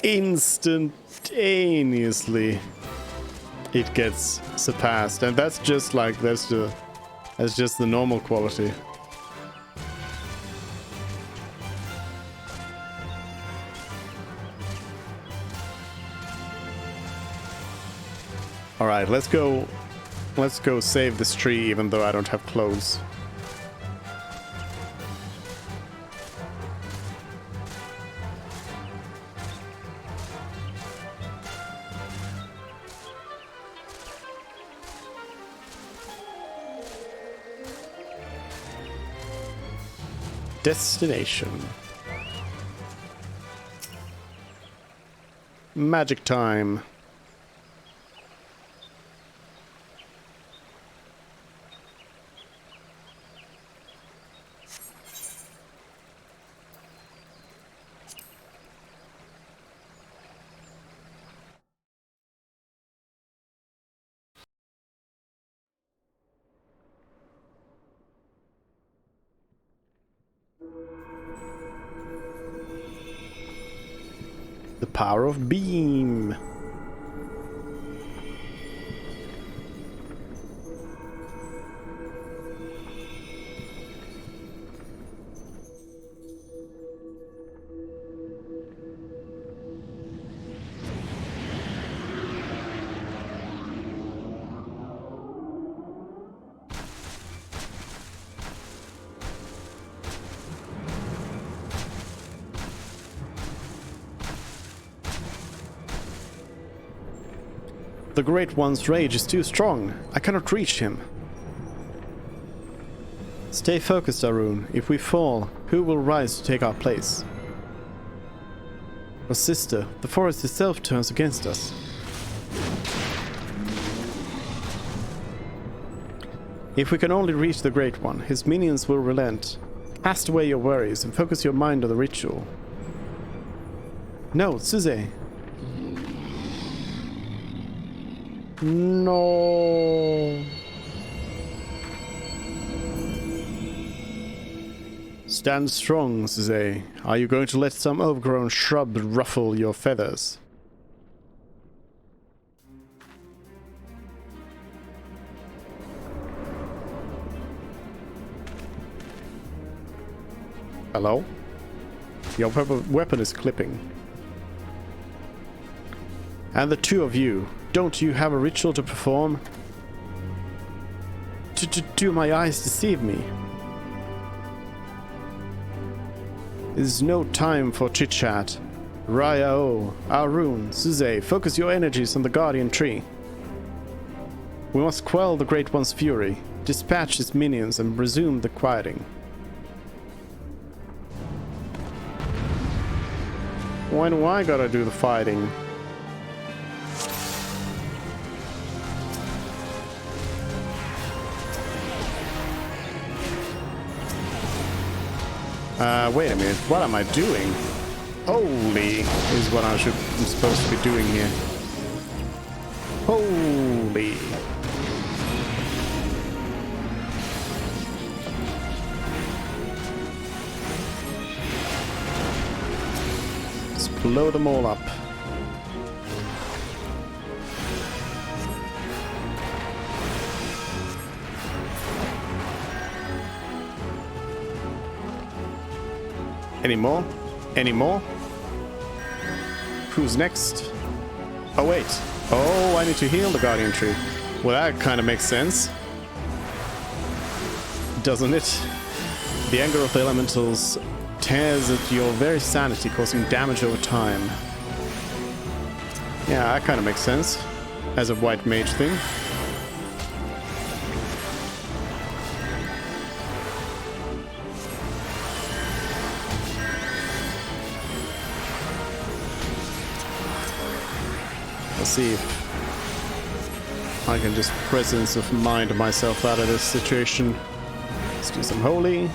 Instantaneously it gets surpassed, and that's just like that's just the normal quality. All right, let's go save this tree even though I don't have clothes. Destination. Magic time. The power of beam. The Great One's rage is too strong. I cannot reach him. Stay focused, Arun. If we fall, who will rise to take our place? Oh, sister, the forest itself turns against us. If we can only reach the Great One, his minions will relent. Cast away your worries and focus your mind on the ritual. No, Suze. No. Stand strong, Suze. Are you going to let some overgrown shrub ruffle your feathers? Hello? Your weapon is clipping. And the two of you, don't you have a ritual to perform? Do my eyes deceive me? This is no time for chit-chat. Raya-O, Arun, Suze, focus your energies on the Guardian Tree. We must quell the Great One's fury, dispatch his minions, and resume the quieting. Why do I gotta do the fighting? Wait a minute, what am I doing? Holy is what I'm supposed to be doing here. Holy. Let's blow them all up. Any more? Any more? Who's next? Oh wait. Oh, I need to heal the Guardian Tree. Well, that kind of makes sense. Doesn't it? The anger of the elementals tears at your very sanity, causing damage over time. Yeah, that kind of makes sense. As a white mage thing. Let's see if I can just presence of mind myself out of this situation. Let's do some holy.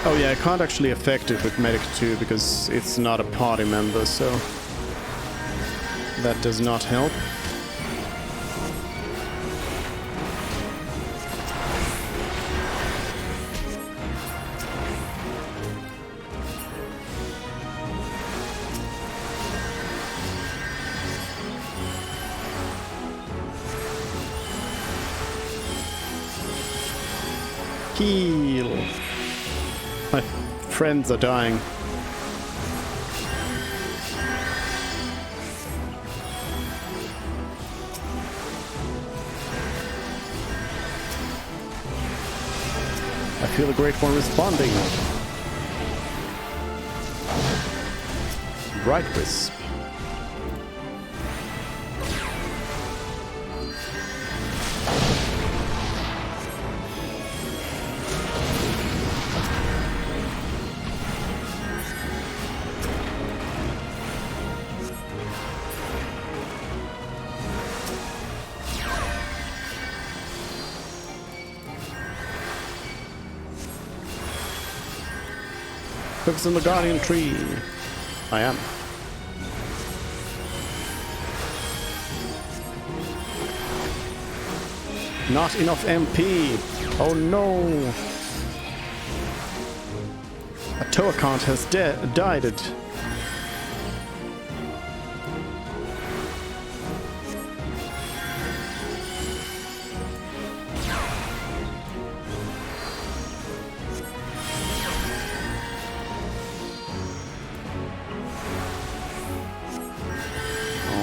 Oh yeah, I can't actually affect it with Medic 2 because it's not a party member, so that does not help. Heal. My friends are dying. I feel the Great One responding. Bright Wisp. Focus on the Guardian Tree. I am. Not enough MP. Oh no. A Toakant has died.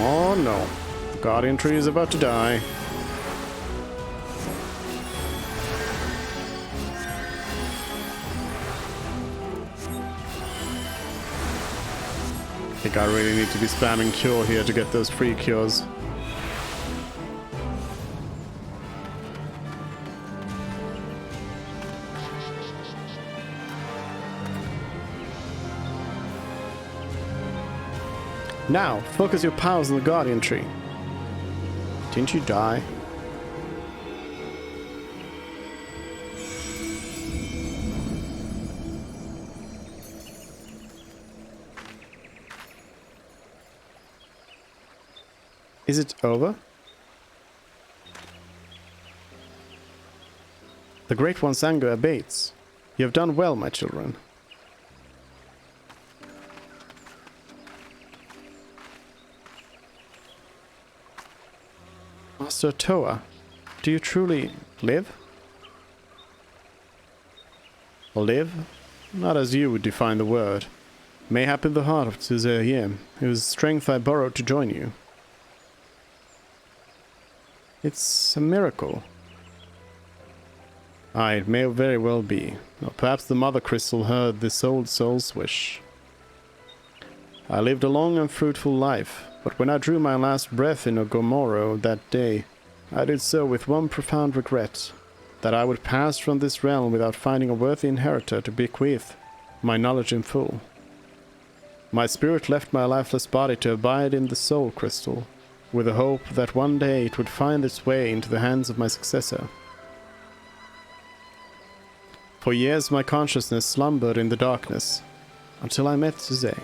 Oh no. The Guardian Tree is about to die. think I really need to be spamming cure here to get those free cures. Now, focus your powers on the Guardian Tree. Didn't you die? Is it over? The Great One's anger abates. You have done well, my children. Master Toa, do you truly live? Live? Not as you would define the word. Mayhap in the heart of Tsuzeya, whose strength I borrowed to join you. It's a miracle. Aye, it may very well be. Or perhaps the Mother Crystal heard this old soul's wish. I lived a long and fruitful life, but when I drew my last breath in Ogomoro that day, I did so with one profound regret, that I would pass from this realm without finding a worthy inheritor to bequeath my knowledge in full. My spirit left my lifeless body to abide in the soul crystal, with the hope that one day it would find its way into the hands of my successor. For years my consciousness slumbered in the darkness, until I met Tsuze.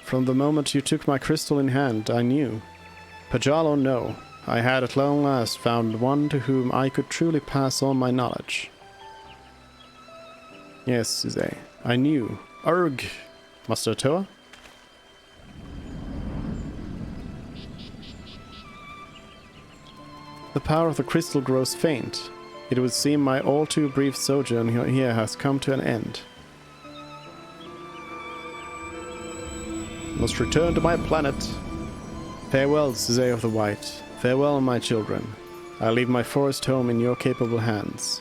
From the moment you took my crystal in hand, I knew, Pajal or no, I had at long last found one to whom I could truly pass on my knowledge. Yes, Tsuze, I knew. Urg, Master Toa? The power of the crystal grows faint. It would seem my all too brief sojourn here has come to an end. Must return to my planet. Farewell, Tsuze of the White. Farewell, my children. I leave my forest home in your capable hands.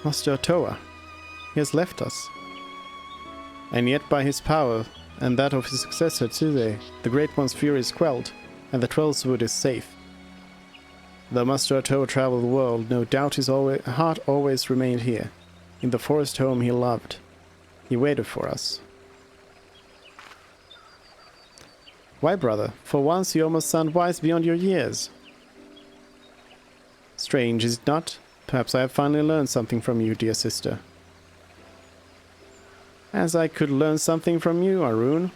Master Toa, he has left us. And yet by his power, and that of his successor Tsuze, the Great One's fury is quelled, and the Twelvewood is safe. Though Master Toa traveled the world, no doubt his heart always remained here, in the forest home he loved. He waited for us. Why, brother? For once you almost sound wise beyond your years. Strange, is it not? Perhaps I have finally learned something from you, dear sister. As I could learn something from you, Arun.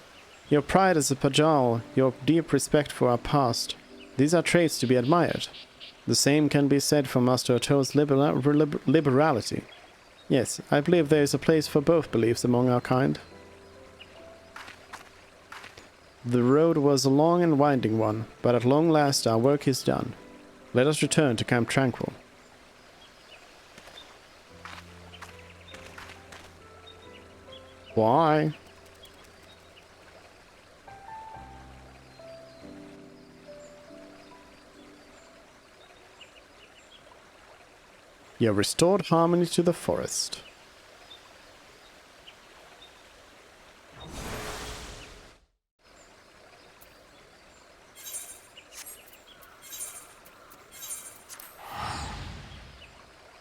Your pride as a Pajal, your deep respect for our past. These are traits to be admired. The same can be said for Master Toa's liberality. Yes, I believe there is a place for both beliefs among our kind. The road was a long and winding one, but at long last our work is done. Let us return to Camp Tranquil. Why? You have restored harmony to the forest.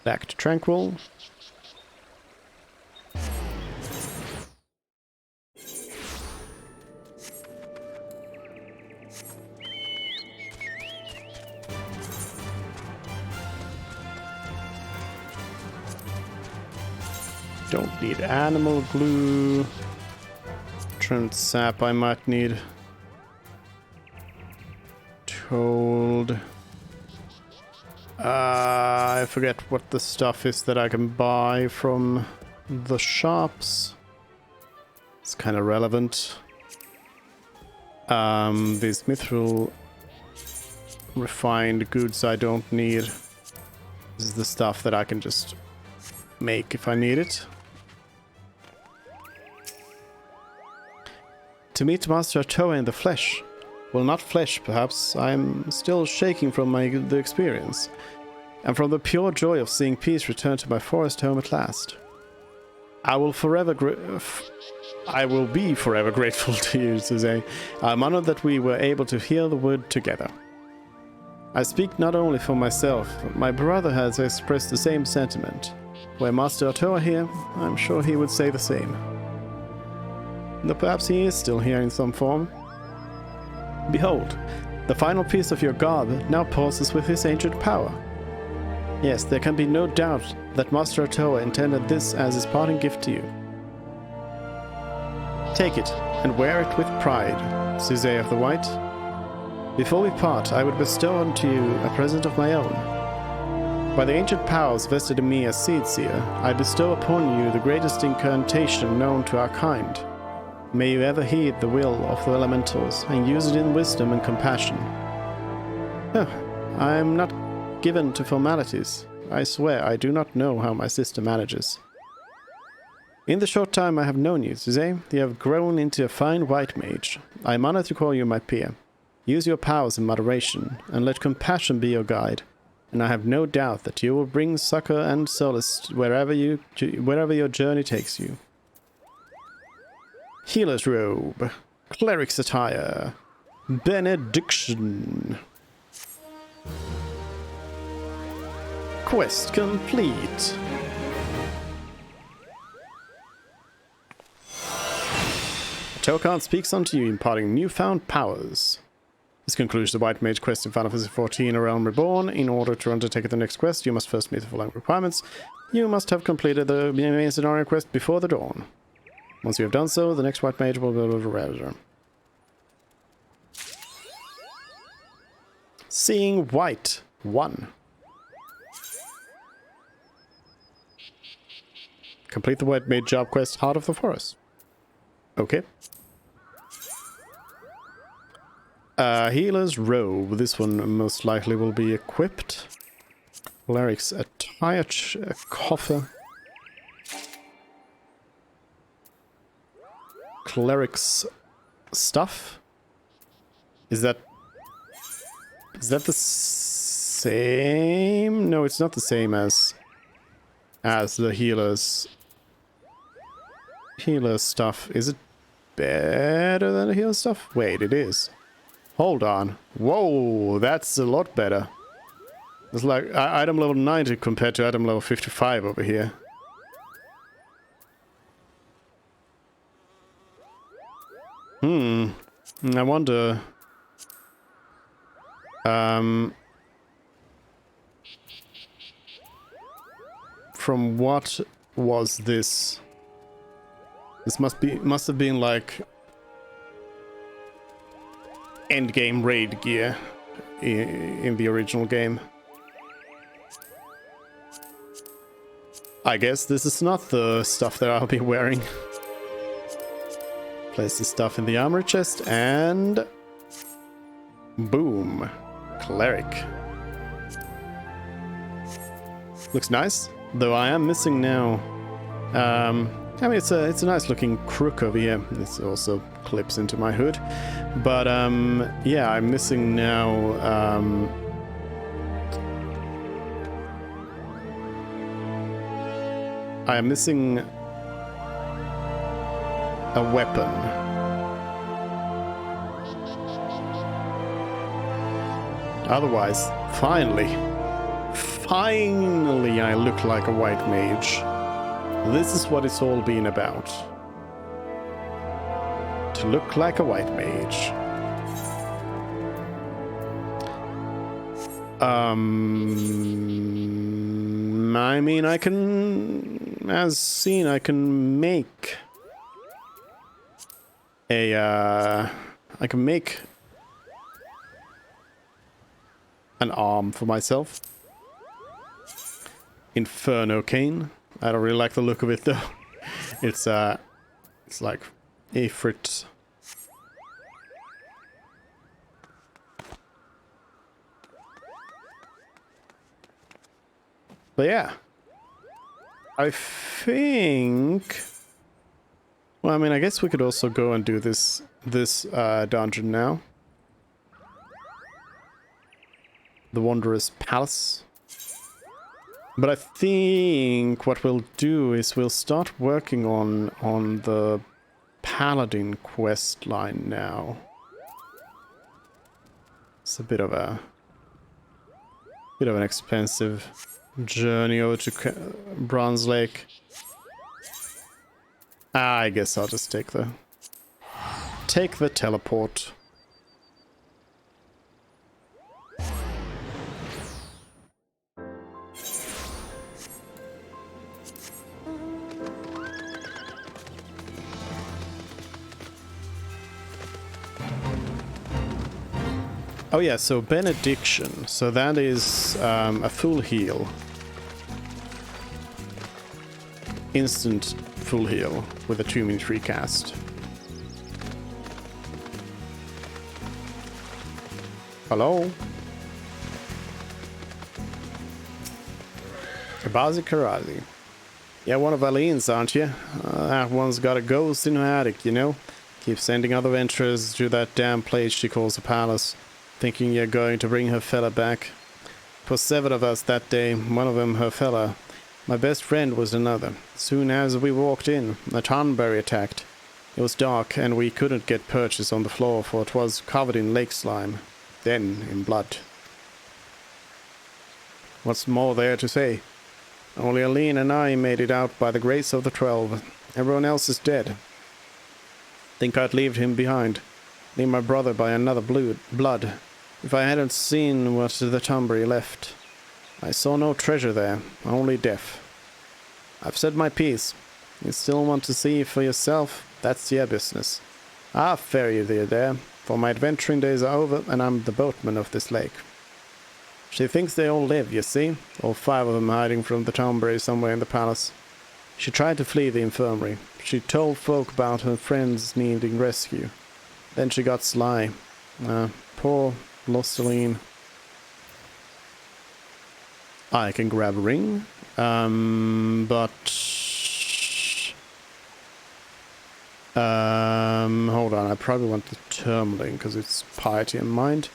Back to Tranquil. Don't need animal glue. Trimmed sap I might need. Told. I forget what the stuff is that I can buy from the shops. It's kind of relevant. These mithril refined goods I don't need. This is the stuff that I can just make if I need it. To meet Master Toa in the flesh. Well, not flesh, perhaps. I'm still shaking from the experience. And from the pure joy of seeing peace return to my forest home at last. I will be forever grateful to you, Suze. I'm honored that we were able to hear the word together. I speak not only for myself, my brother has expressed the same sentiment. Were Master Otoa here, I'm sure he would say the same. Though perhaps he is still here in some form. Behold, the final piece of your garb now pulses with his ancient power. Yes, there can be no doubt that Master Otoa intended this as his parting gift to you. Take it, and wear it with pride, Suze of the White. Before we part, I would bestow unto you a present of my own. By the ancient powers vested in me as Seed Seer, I bestow upon you the greatest incantation known to our kind. May you ever heed the will of the elementals, and use it in wisdom and compassion. Oh, I am not given to formalities. I swear I do not know how my sister manages. In the short time I have known you, Suze, you have grown into a fine white mage. I am honored to call you my peer. Use your powers in moderation, and let compassion be your guide, and I have no doubt that you will bring succor and solace wherever your journey takes you. Healer's robe, cleric's attire, benediction. Quest complete. Tokard speaks unto you, imparting newfound powers. This concludes the White Mage quest in Final Fantasy XIV: A Realm Reborn. In order to undertake the next quest, you must first meet the following requirements. You must have completed the main scenario quest before the dawn. Once you have done so, the next White Mage will build a router. Seeing White 1. Complete the White Mage job quest, Heart of the Forest. Okay. Healer's robe. This one most likely will be equipped. Cleric's attire, coffer. Cleric's stuff. Is that the same? No, it's not the same as the healer's stuff. Is it better than the healer stuff? Wait, it is. Hold on. Whoa, that's a lot better. It's like item level 90 compared to item level 55 over here. I wonder... from what was this? This must have been like endgame raid gear in the original game. I guess this is not the stuff that I'll be wearing. Place this stuff in the armor chest and boom, cleric. Looks nice, though I am missing now. I mean, it's a nice looking crook over here. This also clips into my hood. But, yeah, I'm missing now, I am missing a weapon. Otherwise, finally, I look like a white mage. This is what it's all been about. To look like a white mage. I mean, I can, as seen, I can make a, I can make an arm for myself. Inferno cane. I don't really like the look of it though. It's like Ifrit. But yeah, I think. Well, I mean, I guess we could also go and do this dungeon now. The Wanderer's Palace. But I think what we'll do is we'll start working on the Paladin quest line now. It's a bit of an expensive journey over to Bronze Lake. I guess I'll just take the teleport. Oh yeah, so Benediction. So that is a full heal. Instant full heal with a 2-minute recast. Hello? Kabazi Karazi. Yeah, one of Aline's, aren't you? That one's got a ghost in her attic, you know? Keeps sending other venturers to that damn place she calls a palace, thinking you're going to bring her fella back. 'Twas 7 of us that day, one of them her fella. My best friend was another. Soon as we walked in, the Tonberry attacked. It was dark, and we couldn't get purchase on the floor, for it was covered in lake slime. Then in blood. What's more there to say? Only Aline and I made it out by the grace of the 12. Everyone else is dead. Think I'd leave him behind. Leave my brother by another blood. If I hadn't seen what the Tonberry left. I saw no treasure there, only death. I've said my piece. You still want to see for yourself? That's your business. I'll ferry you there, for my adventuring days are over and I'm the boatman of this lake. She thinks they all live, you see, all 5 of them hiding from the Tonberry somewhere in the palace. She tried to flee the infirmary. She told folk about her friends needing rescue. Then she got sly. Poor lost Aline. I can grab a ring, but hold on, I probably want the Tourmaline because it's piety in mind,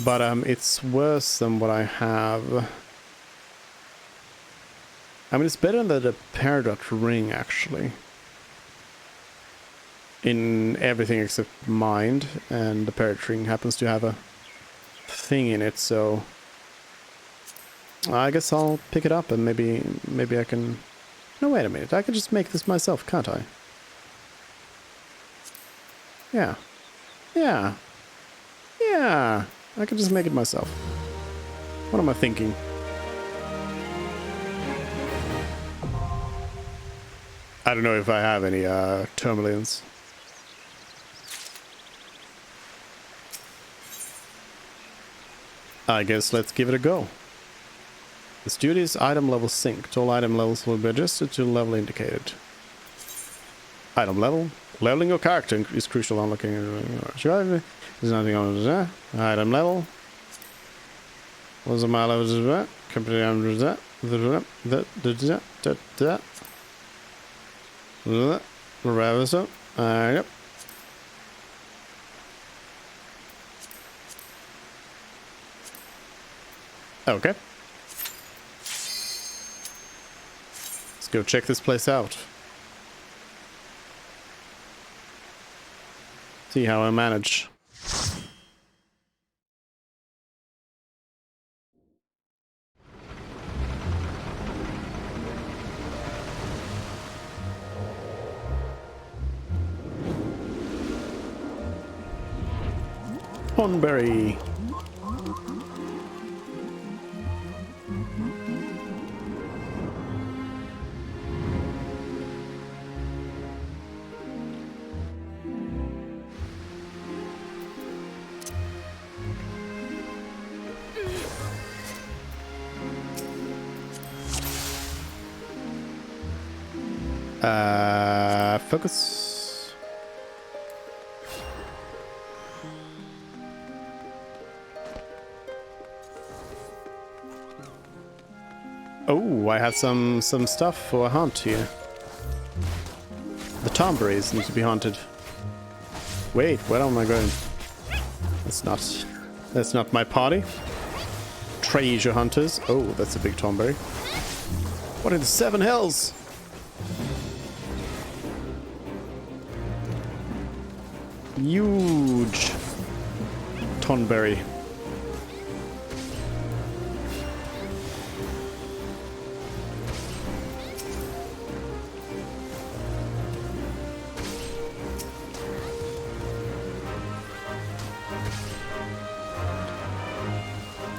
but it's worse than what I have. I mean, it's better than the Peridot ring, actually, in everything except mind, and the Peridot ring happens to have a thing in it, so I guess I'll pick it up and maybe I can... No, wait a minute. I can just make this myself, can't I? Yeah. Yeah. Yeah. I can just make it myself. What am I thinking? I don't know if I have any Tourmalines. I guess let's give it a go. This duty is item level synced. All item levels will be adjusted to the level indicated. Item level. Leveling your character is crucial on looking at there's nothing on there. Item level. What's my level? Company under that. Yep. Okay. Go check this place out. See how I manage. Tonberry. Focus. Oh, I have some stuff for a hunt here. The Tonberries need to be hunted. Wait, where am I going? That's not my party. Treasure hunters. Oh, that's a big Tonberry. What in the seven hells? Huge Tonberry.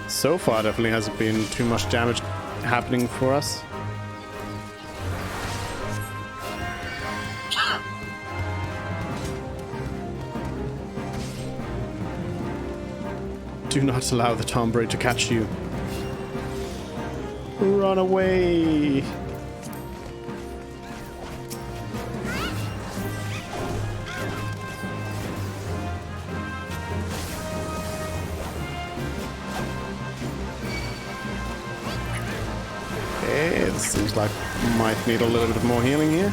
So far, definitely hasn't been too much damage happening for us. Do not allow the Tonberry to catch you. Run away! Okay, it seems like might need a little bit more healing here.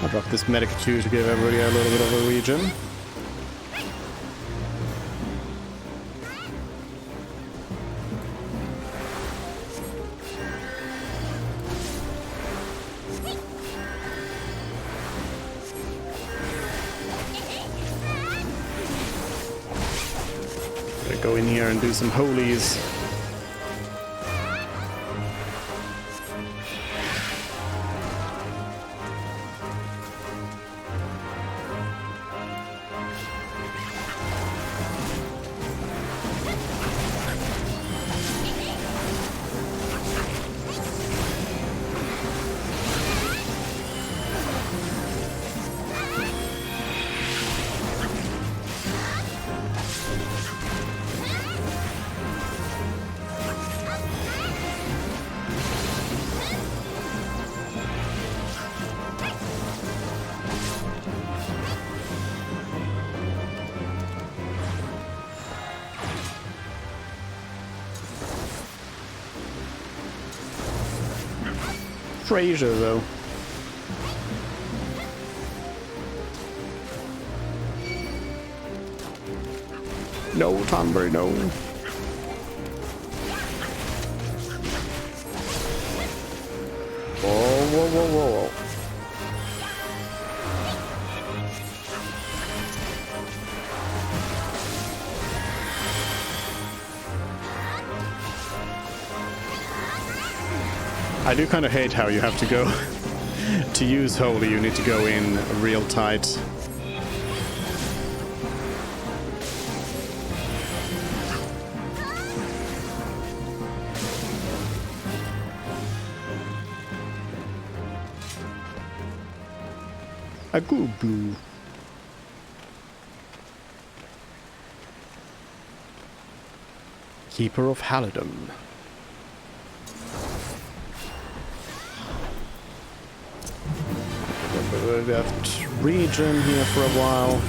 I'll drop this medic 2 to give everybody a little bit of a regen. Go in here and do some holies. Fraser, though. No, Tonberry, no. Whoa, whoa, whoa, whoa, whoa. I do kind of hate how you have to go to use Holy, you need to go in real tight. A goo-goo. Keeper of Halidom. Left region here for a while.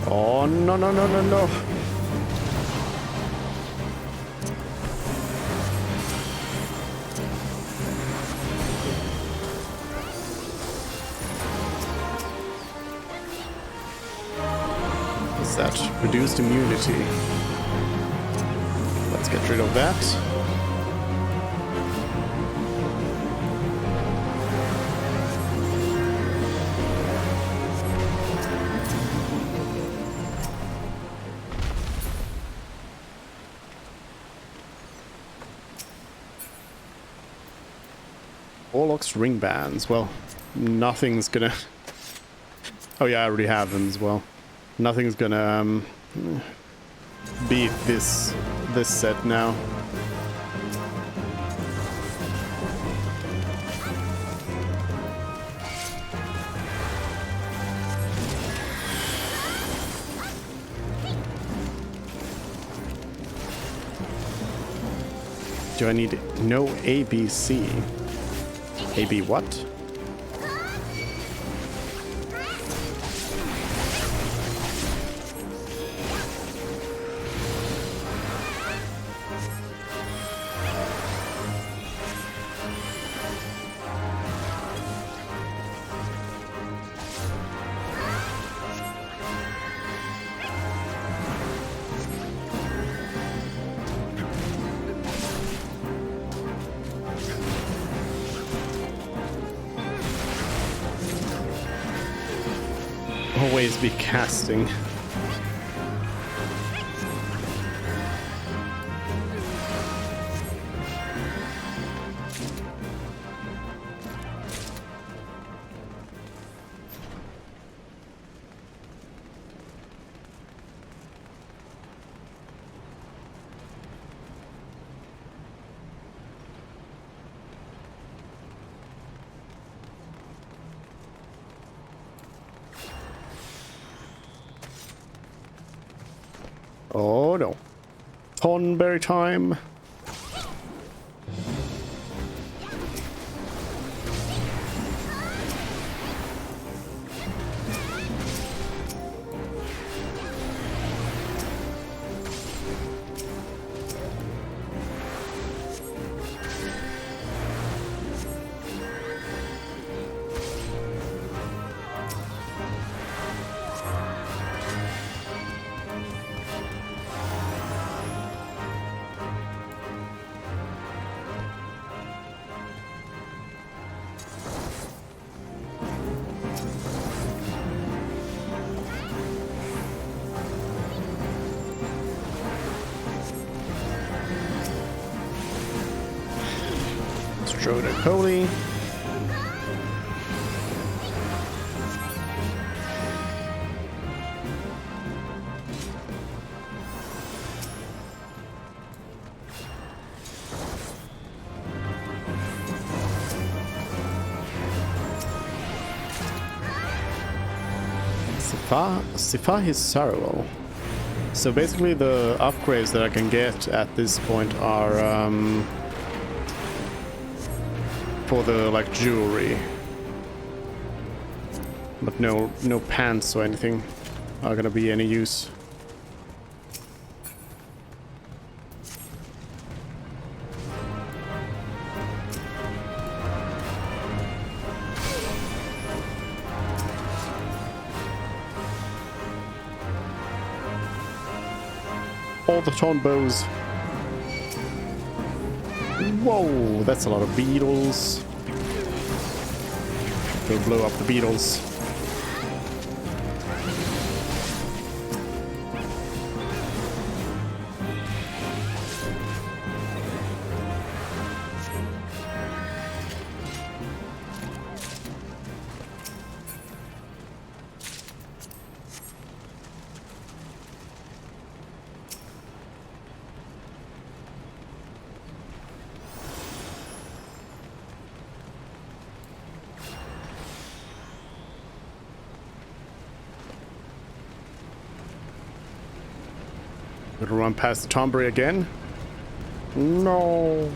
Oh, no, no, no, no, no. Is that reduced immunity? Let's get rid of that. Warlock's ring bands. Well, nothing's gonna... Oh yeah, I already have them as well. Nothing's gonna beat this set now. Do I need no ABC? AB what? always be casting. Oh no. Thornberry time. Strode and Holy. Sifahi's Sorrow. So basically the upgrades that I can get at this point are for the like jewelry, but no pants or anything are gonna be any use. All the taunt bows. Whoa, that's a lot of beetles. Go blow up the beetles. Gonna run past the Tombury again. No.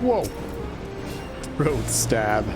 Whoa. Road stab.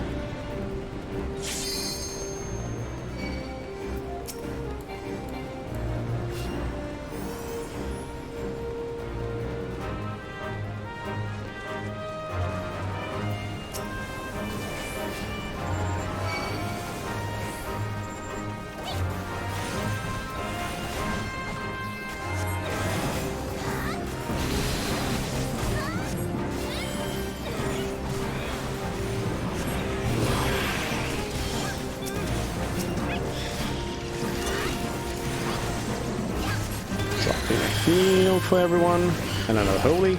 Heal for everyone, and another holy.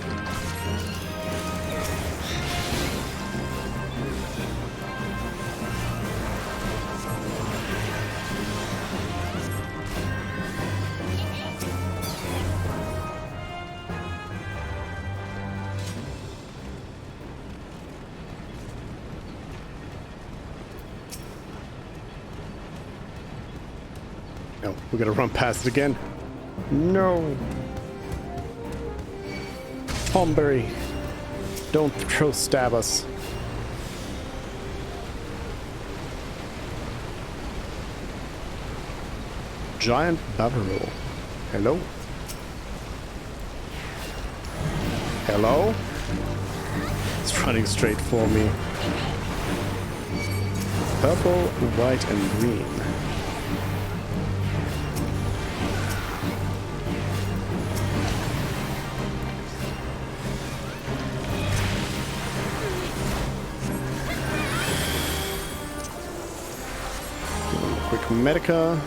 No, we're gonna run past it again. No. Tombury, don't throw stab us. Giant Bavaro. Hello? Hello? It's running straight for me. Purple, white, and green. Quick Medica.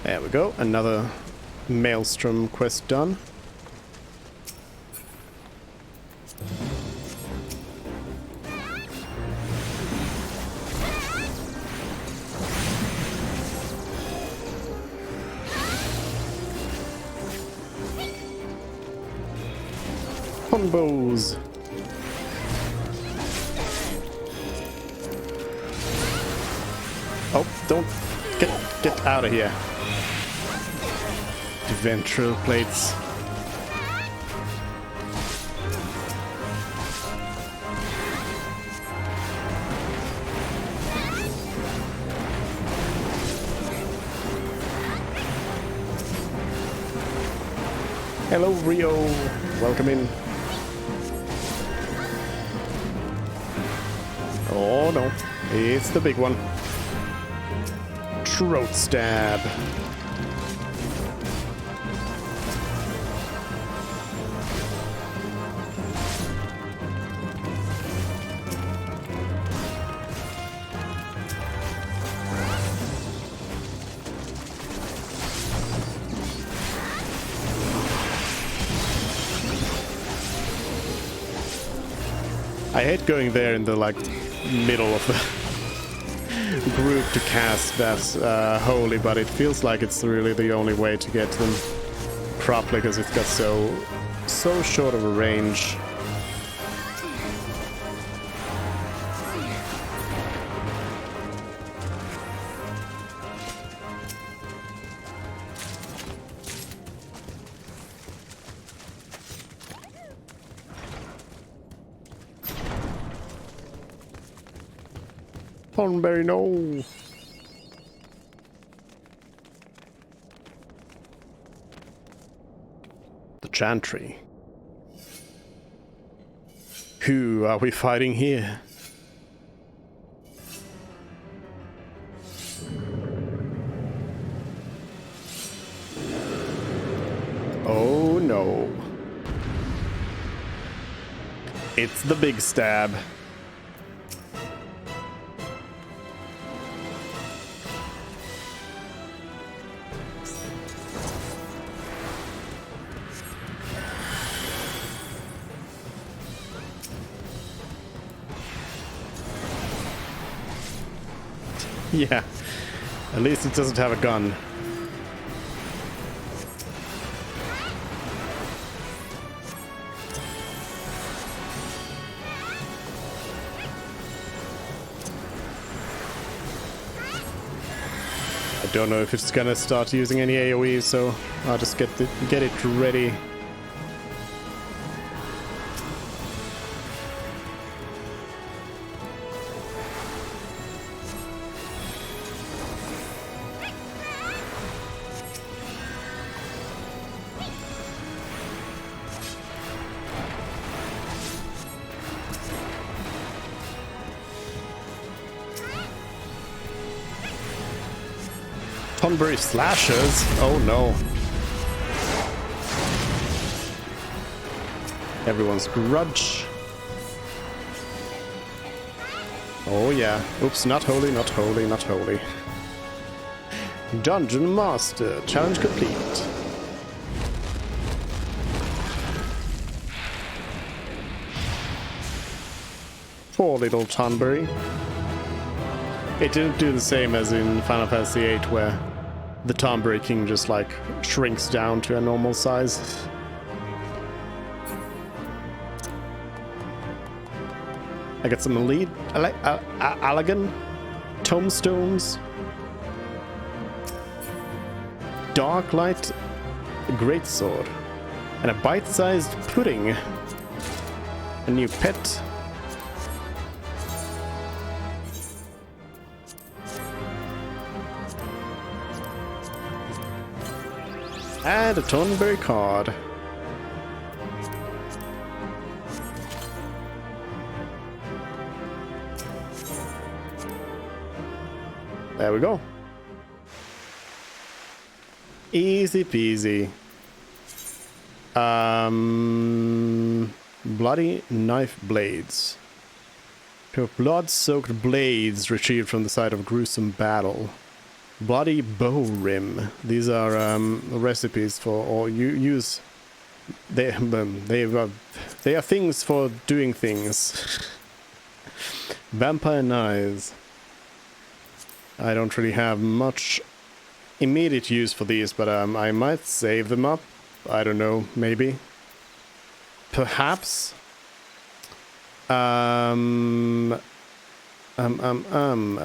There we go, another Maelstrom quest done. Combos. Oh, don't get out of here. Ventral plates. Hello, Rio. Welcome in. Oh no, it's the big one. Throat stab. I hate going there in the like middle of the group to cast that holy, but it feels like it's really the only way to get them properly because it's got so short of a range. Thornberry, no! The Chantry. Who are we fighting here? Oh no. It's the big stab. Yeah, at least it doesn't have a gun. I don't know if it's gonna start using any AoE, so I'll just get it ready. Thornberry slashers? Oh no. Everyone's grudge. Oh yeah. Oops, not holy, not holy, not holy. Dungeon Master. Challenge complete. Poor little Thornberry. It didn't do the same as in Final Fantasy VIII where the Thornberry King just like shrinks down to a normal size. I got some elite Allagan tomestones, Dark Light Greatsword. And a bite-sized pudding. A new pet. And a Thornberry card. There we go. Easy peasy. Bloody knife blades. Blood-soaked blades retrieved from the site of gruesome battle. Bloody bow rim. These are recipes for, or you use. They are things for doing things. Vampire knives. I don't really have much immediate use for these, but I might save them up. I don't know, maybe. Perhaps.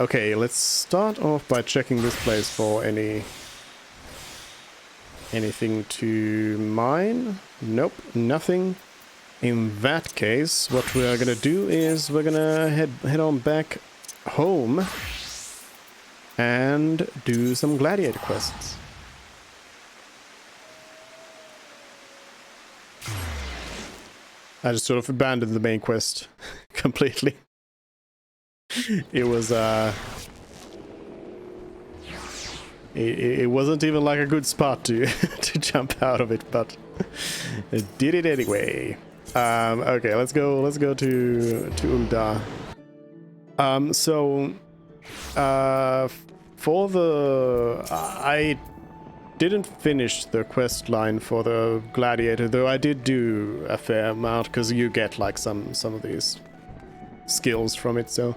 Okay, let's start off by checking this place for anything to mine. Nope, nothing. In that case, what we are gonna do is we're gonna head on back home and do some gladiator quests. I just sort of abandoned the main quest completely. It was it wasn't even like a good spot to to jump out of it, but it did it anyway. Okay, let's go to Ulda. For the I didn't finish the quest line for the gladiator, though I did do a fair amount because you get like some of these skills from it. So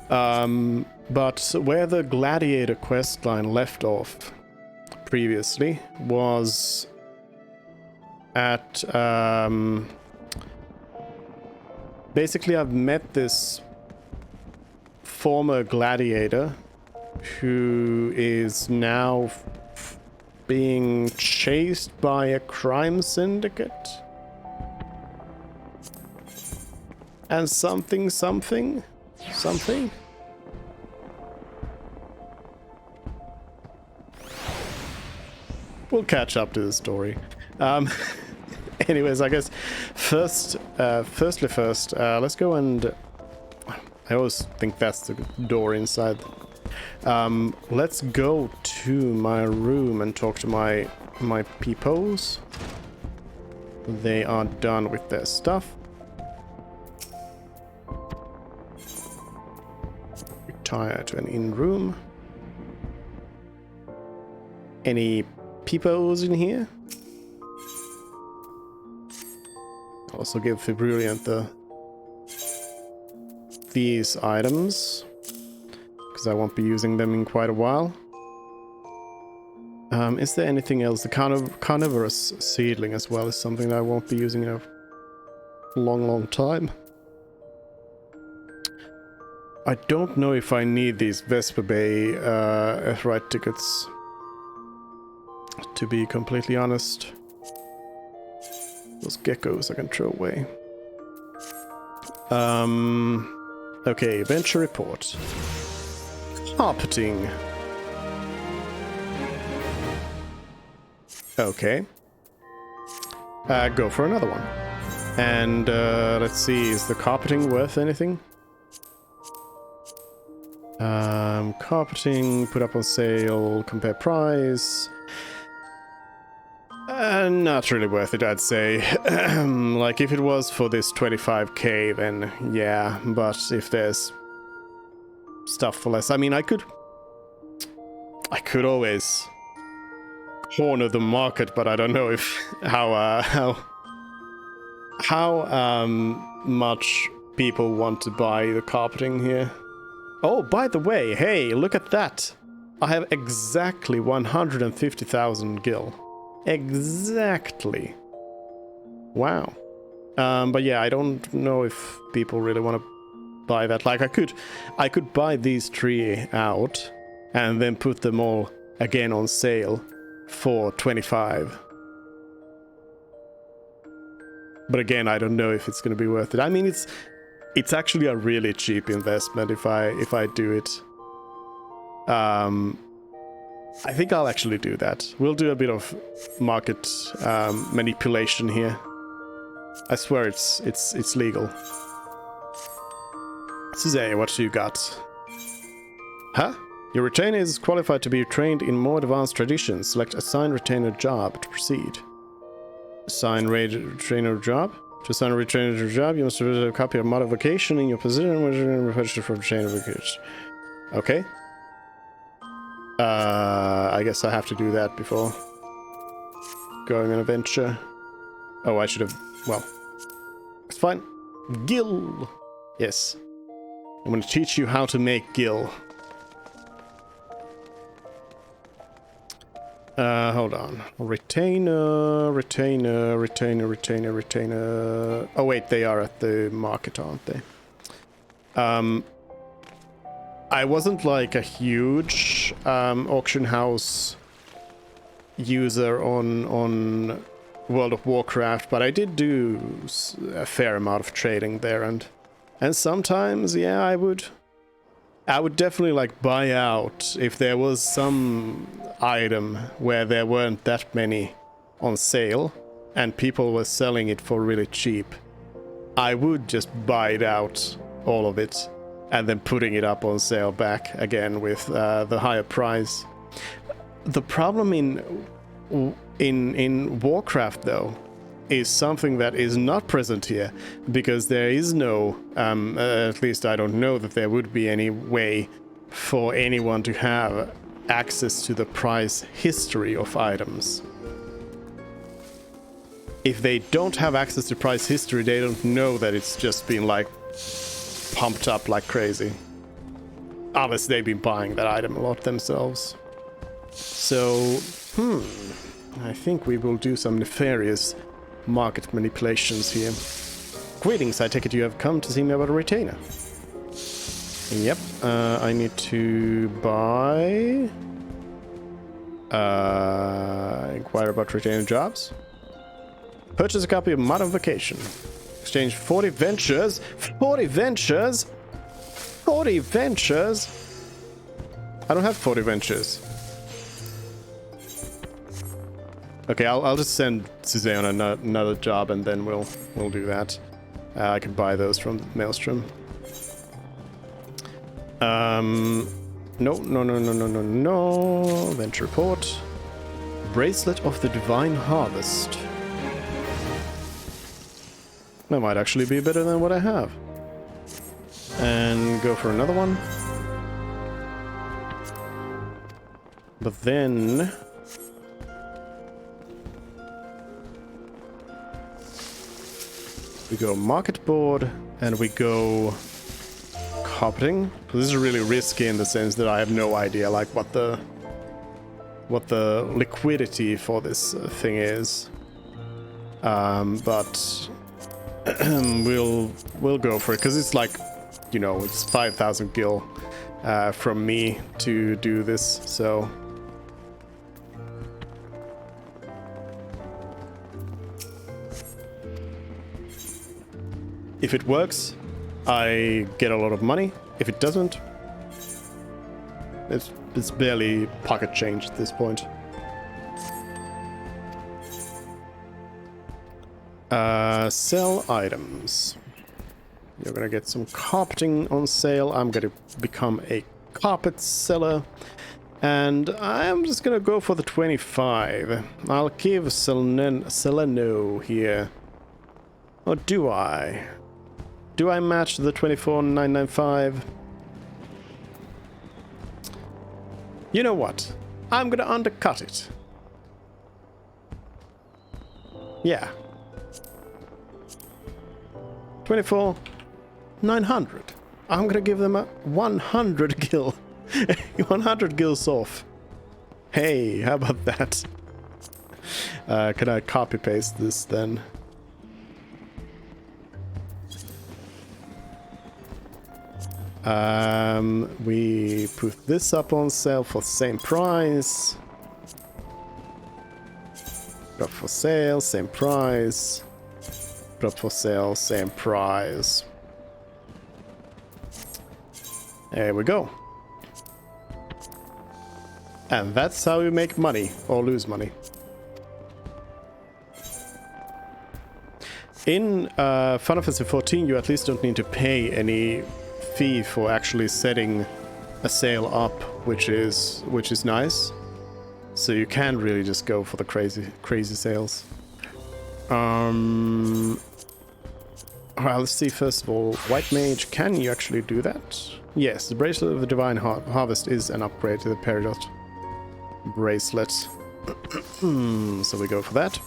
but where the gladiator quest line left off previously was at basically I've met this former gladiator who is now being chased by a crime syndicate and something. We'll catch up to the story. Anyways, I guess first, let's go and I always think that's the door inside. Let's go to my room and talk to my peepos. They are done with their stuff. Retire to an in room. Any peepos in here? Also give Fibrilliant these items, because I won't be using them in quite a while. Is there anything else? The carnivorous seedling as well is something that I won't be using in a long time. I don't know if I need these Vesper Bay Earthright tickets, to be completely honest. Those geckos I can throw away. Okay, venture report. Carpeting. Okay. Go for another one. And let's see, is the carpeting worth anything? Carpeting, put up on sale, compare price. Not really worth it, I'd say. Like, if it was for this 25k, then yeah, but if there's stuff for less, I mean, I could always corner the market, but I don't know if how much people want to buy the carpeting here. Oh, by the way, hey, look at that. I have exactly 150,000 gil. Exactly. Wow. But yeah, I don't know if people really want to buy that. Like, I could buy these 3 out and then put them all again on sale for 25. But again, I don't know if it's going to be worth it. I mean, it's actually a really cheap investment if I do it. I think I'll actually do that. We'll do a bit of market manipulation here. I swear it's legal. Suzanne, what you got? Huh? Your retainer is qualified to be trained in more advanced traditions. Select assign retainer job to proceed. Assign retainer job? To assign a retainer job, you must have a copy of modification in your position register from retainer vacation. Okay. I guess I have to do that before going on a venture. Oh, I should have... Well, it's fine. Gill! Yes. I'm going to teach you how to make gill. Hold on. Retainer. Oh wait, they are at the market, aren't they? I wasn't like a huge auction house user on World of Warcraft, but I did do a fair amount of trading there, and sometimes, yeah, I would definitely like buy out if there was some item where there weren't that many on sale and people were selling it for really cheap. I would just buy it out, all of it, and then putting it up on sale back again with the higher price. The problem in Warcraft, though, is something that is not present here, because there is no, at least I don't know that there would be any way for anyone to have access to the price history of items. If they don't have access to price history, they don't know that it's just been like pumped up like crazy. Unless they've been buying that item a lot themselves. So, I think we will do some nefarious market manipulations here. Greetings, I take it you have come to see me about a retainer. Yep, I need to buy... inquire about retainer jobs. Purchase a copy of modification. Exchange 40 ventures. 40 ventures? 40 ventures? I don't have 40 ventures. Okay, I'll just send Suzanne on another job, and then we'll do that. I can buy those from Maelstrom. No. Venture report. Bracelet of the Divine Harvest. That might actually be better than what I have. And go for another one. But then... we go market board, and we go carpeting. This is really risky in the sense that I have no idea like what the liquidity for this thing is. But we'll go for it, because it's like, you know, it's 5,000 gil from me to do this, so. If it works, I get a lot of money. If it doesn't, it's barely pocket change at this point. Sell items. You're gonna get some carpeting on sale. I'm gonna become a carpet seller. And I'm just gonna go for the 25. I'll give Seleno here. Or do I? Do I match the 24,995? You know what? I'm gonna undercut it. Yeah. 24,900. I'm gonna give them a 100 gil. 100 gils off. Hey, how about that? Can I copy paste this then? We put this up on sale for the same price. Up for sale, same price. Put up for sale, same price. There we go. And that's how you make money, or lose money. In Final Fantasy XIV, you at least don't need to pay any fee for actually setting a sale up, which is nice. So you can really just go for the crazy sales. Well, let's see first of all, White Mage, can you actually do that? Yes, the Bracelet of the Divine Harvest is an upgrade to the Peridot bracelet. So we go for that.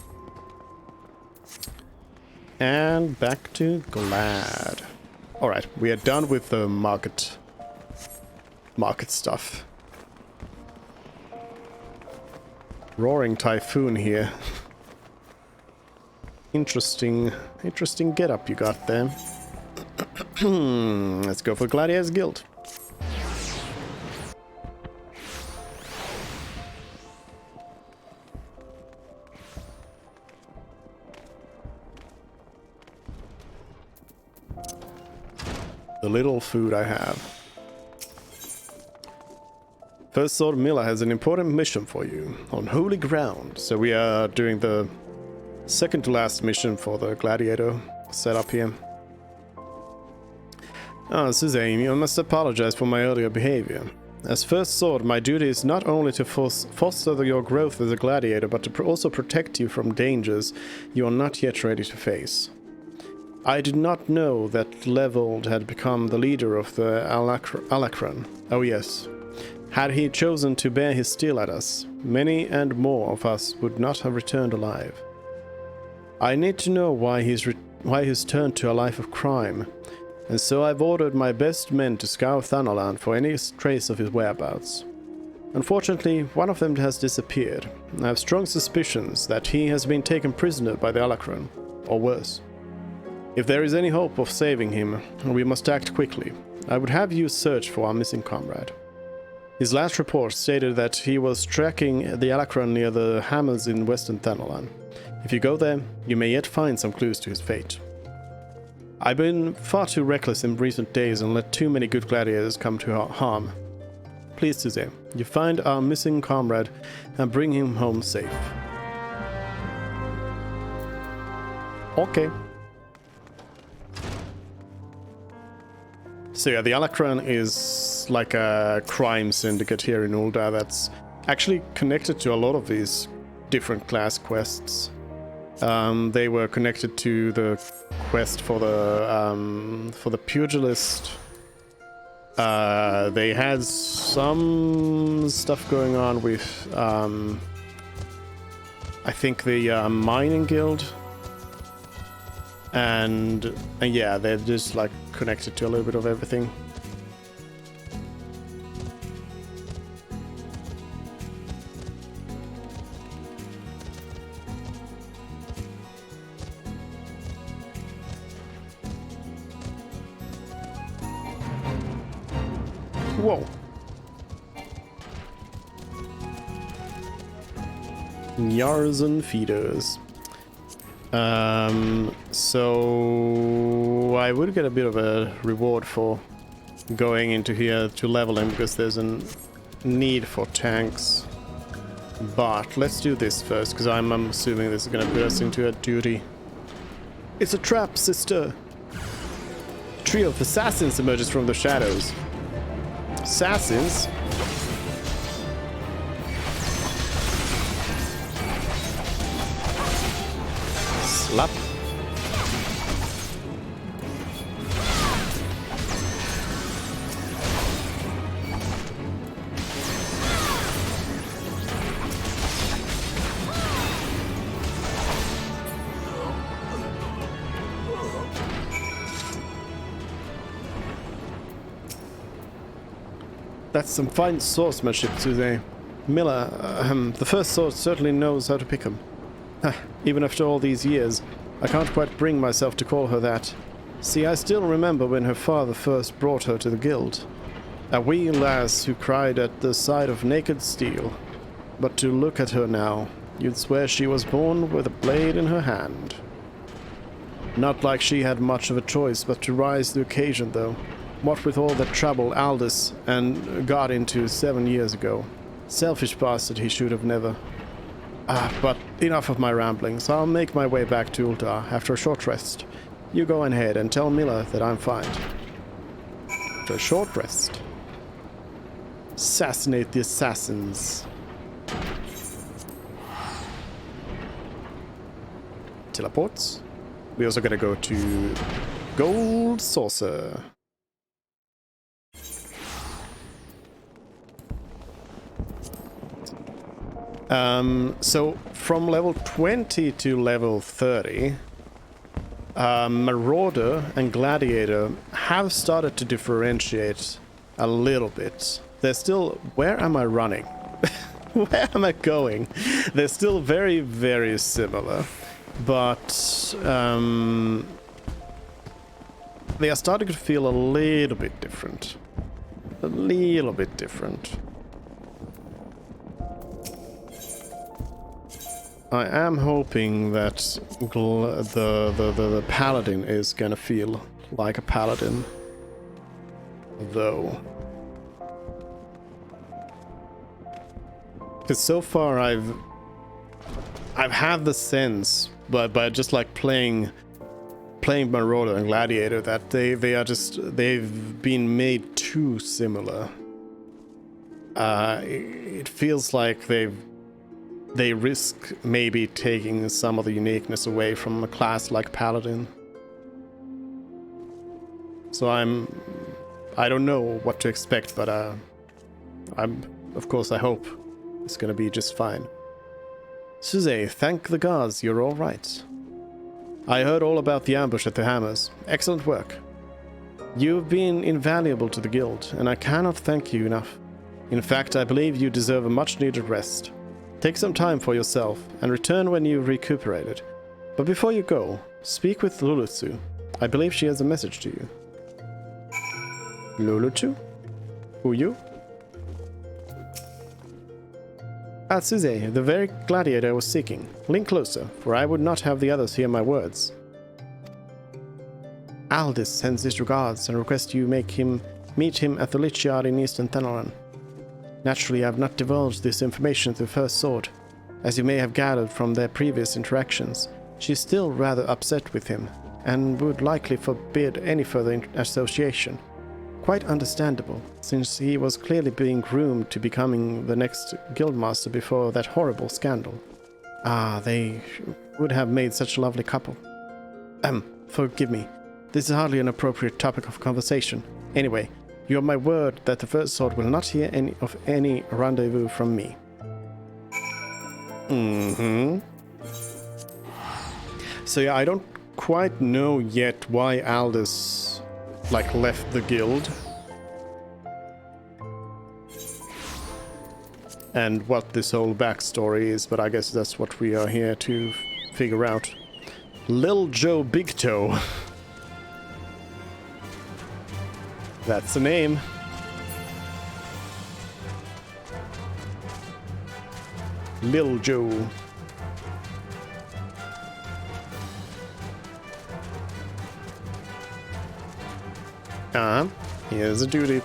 And back to Glad. Alright, we are done with the market stuff. Roaring Typhoon here. Interesting getup you got there. Let's go for Gladiator's Guild. The little food I have. First Sword Miller has an important mission for you on holy ground. So we are doing the second to last mission for the Gladiator setup here. This is Amy. I must apologize for my earlier behavior. As First Sword, my duty is not only to foster your growth as a gladiator, but to also protect you from dangers you are not yet ready to face. I did not know that Levold had become the leader of the Alacron. Oh yes. Had he chosen to bear his steel at us, many and more of us would not have returned alive. I need to know why he's turned to a life of crime, and so I've ordered my best men to scour Thanalan for any trace of his whereabouts. Unfortunately, one of them has disappeared. I have strong suspicions that he has been taken prisoner by the Alacron, or worse. If there is any hope of saving him, we must act quickly. I would have you search for our missing comrade. His last report stated that he was tracking the Alacron near the Hammers in western Thanalan. If you go there, you may yet find some clues to his fate. I've been far too reckless in recent days and let too many good gladiators come to harm. Please, Suzanne, you find our missing comrade and bring him home safe. Okay. So yeah, the Alacron is like a crime syndicate here in Ul'dah that's actually connected to a lot of these different class quests. They were connected to the quest for the pugilist. They had some stuff going on with I think the mining guild. And yeah, they're just like connected to a little bit of everything. Whoa. Yarzen feeders. So I would get a bit of a reward for going into here to level him because there's a need for tanks. But let's do this first because I'm assuming this is going to put us into a duty. It's a trap, sister! A trio of assassins emerges from the shadows. Assassins? Slap. That's some fine swordsmanship, Suzanne. Miller, the First Sword certainly knows how to pick 'em. Even after all these years, I can't quite bring myself to call her that. See, I still remember when her father first brought her to the guild. A wee lass who cried at the sight of naked steel. But to look at her now, you'd swear she was born with a blade in her hand. Not like she had much of a choice but to rise to the occasion, though. What with all the trouble Aldous and got into 7 years ago. Selfish bastard, he should have never. But enough of my ramblings. I'll make my way back to Ultar after a short rest. You go ahead and tell Miller that I'm fine. After a short rest. Assassinate the assassins. Teleports. We also gotta go to Gold Saucer. So from level 20 to level 30, Marauder and Gladiator have started to differentiate a little bit. They're still... Where am I running? Where am I going? They're still very, very similar. But they are starting to feel a little bit different. A little bit different. I am hoping that the paladin is gonna feel like a paladin, though. Because so far I've had the sense, but just like playing Marauder and Gladiator, that they've been made too similar. It feels like they risk maybe taking some of the uniqueness away from a class like Paladin. So I don't know what to expect, but of course I hope it's gonna be just fine. Suze, thank the gods you're all right. I heard all about the ambush at the Hammers. Excellent work. You've been invaluable to the guild, and I cannot thank you enough. In fact, I believe you deserve a much-needed rest. Take some time for yourself, and return when you've recuperated. But before you go, speak with Lulutsu. I believe she has a message to you. Lulutsu? Who you? Suze, the very gladiator I was seeking. Lean closer, for I would not have the others hear my words. Aldous sends his regards and requests you meet him at the Lich Yard in Eastern Thanalan. Naturally, I have not divulged this information to the First Sword. As you may have gathered from their previous interactions, she is still rather upset with him, and would likely forbid any further association. Quite understandable, since he was clearly being groomed to becoming the next guildmaster before that horrible scandal. They would have made such a lovely couple. Forgive me. This is hardly an appropriate topic of conversation. Anyway, you have my word that the First Sword will not hear any rendezvous from me. So yeah, I don't quite know yet why Aldous, left the guild. And what this whole backstory is, but I guess that's what we are here to figure out. Lil Joe Big Toe. That's the name. Lil Joe. Here's a duty.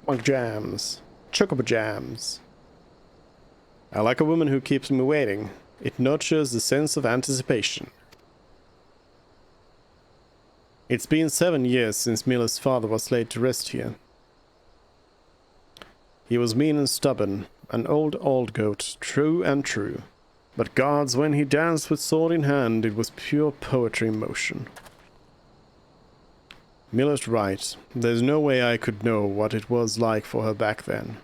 Monk jams. Chocobo jams. I like a woman who keeps me waiting. It nurtures the sense of anticipation. It's been 7 years since Miller's father was laid to rest here. He was mean and stubborn, an old goat, true and true. But gods, when he danced with sword in hand, it was pure poetry in motion. Miller's right. There's no way I could know what it was like for her back then.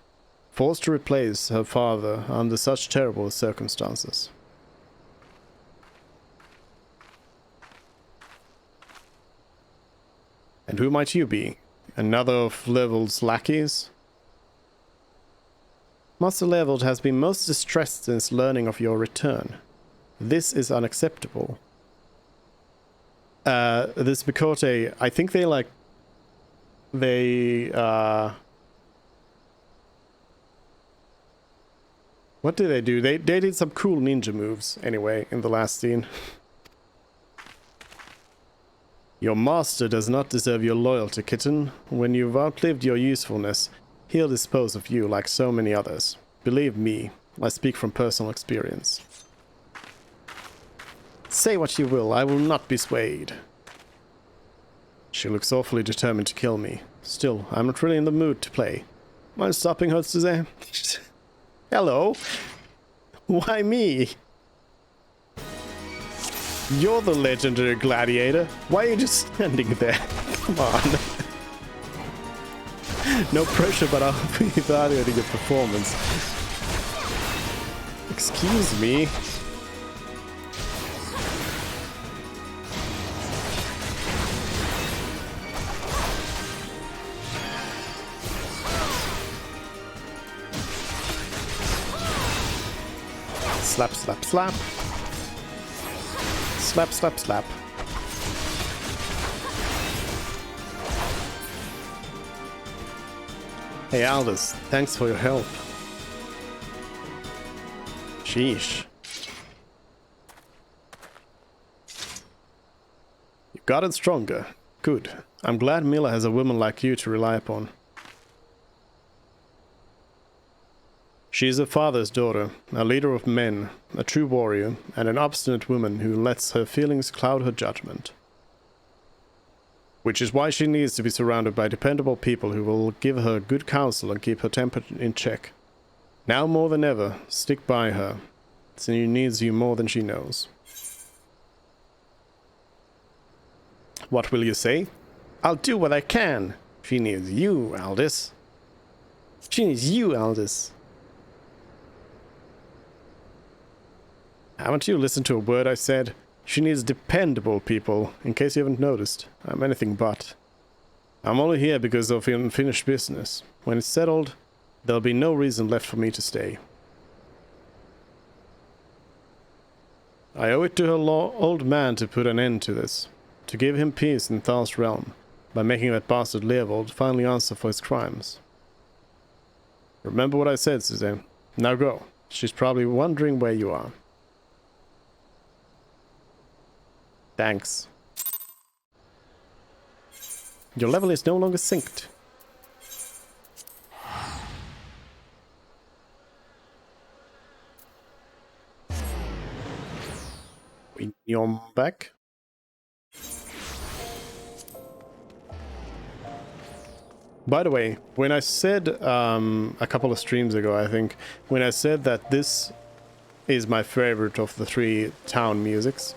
Forced to replace her father under such terrible circumstances. And who might you be? Another of Level's lackeys? Master Leveld has been most distressed since learning of your return. This is unacceptable. This Miqo'te, I think they they, what did they do? They did some cool ninja moves, anyway, in the last scene. Your master does not deserve your loyalty, kitten. When you've outlived your usefulness, he'll dispose of you like so many others. Believe me, I speak from personal experience. Say what you will, I will not be swayed. She looks awfully determined to kill me. Still, I'm not really in the mood to play. Mind stopping her, Suzanne? Hello? Why me? You're the legendary gladiator. Why are you just standing there? Come on. No pressure, but I'll be evaluating your performance. Excuse me. Slap, slap, slap. Slap, slap, slap. Hey Aldous, thanks for your help. Sheesh. You've gotten stronger. Good. I'm glad Mila has a woman like you to rely upon. She is her father's daughter, a leader of men, a true warrior, and an obstinate woman who lets her feelings cloud her judgment. Which is why she needs to be surrounded by dependable people who will give her good counsel and keep her temper in check. Now more than ever, stick by her. She needs you more than she knows. What will you say? I'll do what I can. She needs you, Aldous. She needs you, Aldous. Haven't you listened to a word I said? She needs dependable people, in case you haven't noticed. I'm anything but. I'm only here because of unfinished business. When it's settled, there'll be no reason left for me to stay. I owe it to her old man to put an end to this. To give him peace in Thal's realm, by making that bastard Leovold finally answer for his crimes. Remember what I said, Suzanne. Now go. She's probably wondering where you are. Thanks. Your level is no longer synced. You're back. By the way, when I said a couple of streams ago, I think, when I said that this is my favorite of the 3 town musics,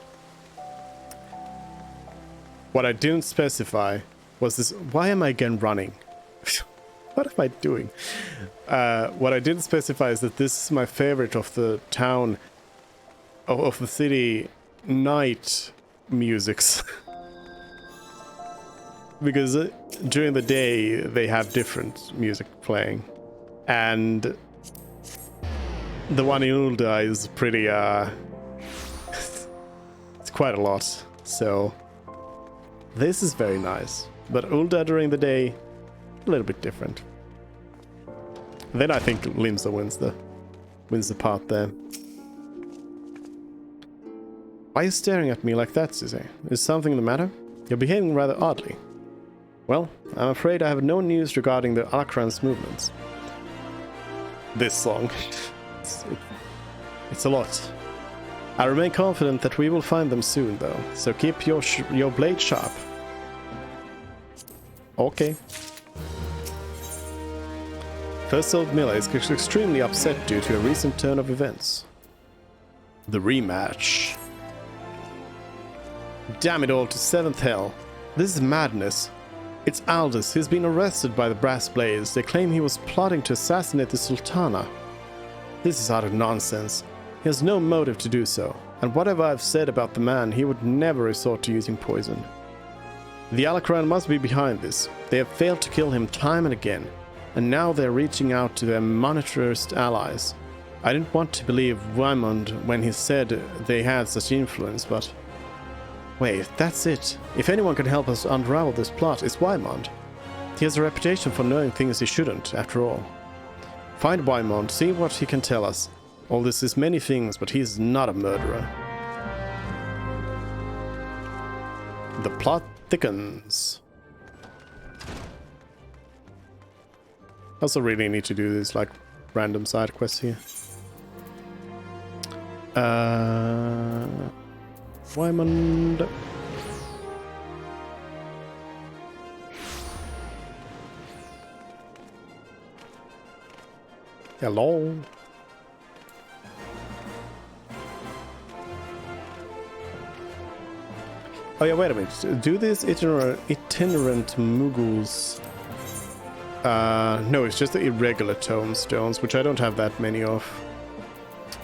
what I didn't specify was this. Why am I again running? What am I doing? What I didn't specify is that this is my favorite of the town, of the city night musics. Because during the day they have different music playing. And the one in Ulda is pretty, it's quite a lot. So this is very nice, but Ulda during the day, a little bit different. Then I think Limsa wins the part there. Why are you staring at me like that, Suze? Is something the matter? You're behaving rather oddly. Well, I'm afraid I have no news regarding the Alakran's movements. This song. It's a lot. I remain confident that we will find them soon, though, so keep your blade sharp. Okay. First Old Miller is extremely upset due to a recent turn of events. The rematch. Damn it all to 7th hell. This is madness. It's Aldous. He's been arrested by the Brass Blades. They claim he was plotting to assassinate the Sultana. This is utter nonsense. He has no motive to do so, and whatever I've said about the man, he would never resort to using poison. The Alakran must be behind this. They have failed to kill him time and again, and now they're reaching out to their monetarist allies. I didn't want to believe Wymond when he said they had such influence, but... Wait, that's it. If anyone can help us unravel this plot, it's Wymond. He has a reputation for knowing things he shouldn't, after all. Find Wymont, see what he can tell us. All this is many things, but he is not a murderer. The plot thickens. I also really need to do this, like, random side quests here. Wymond. Hello. Oh yeah, wait a minute. Do these itinerant Mughals... no, it's just the irregular tomestones, which I don't have that many of.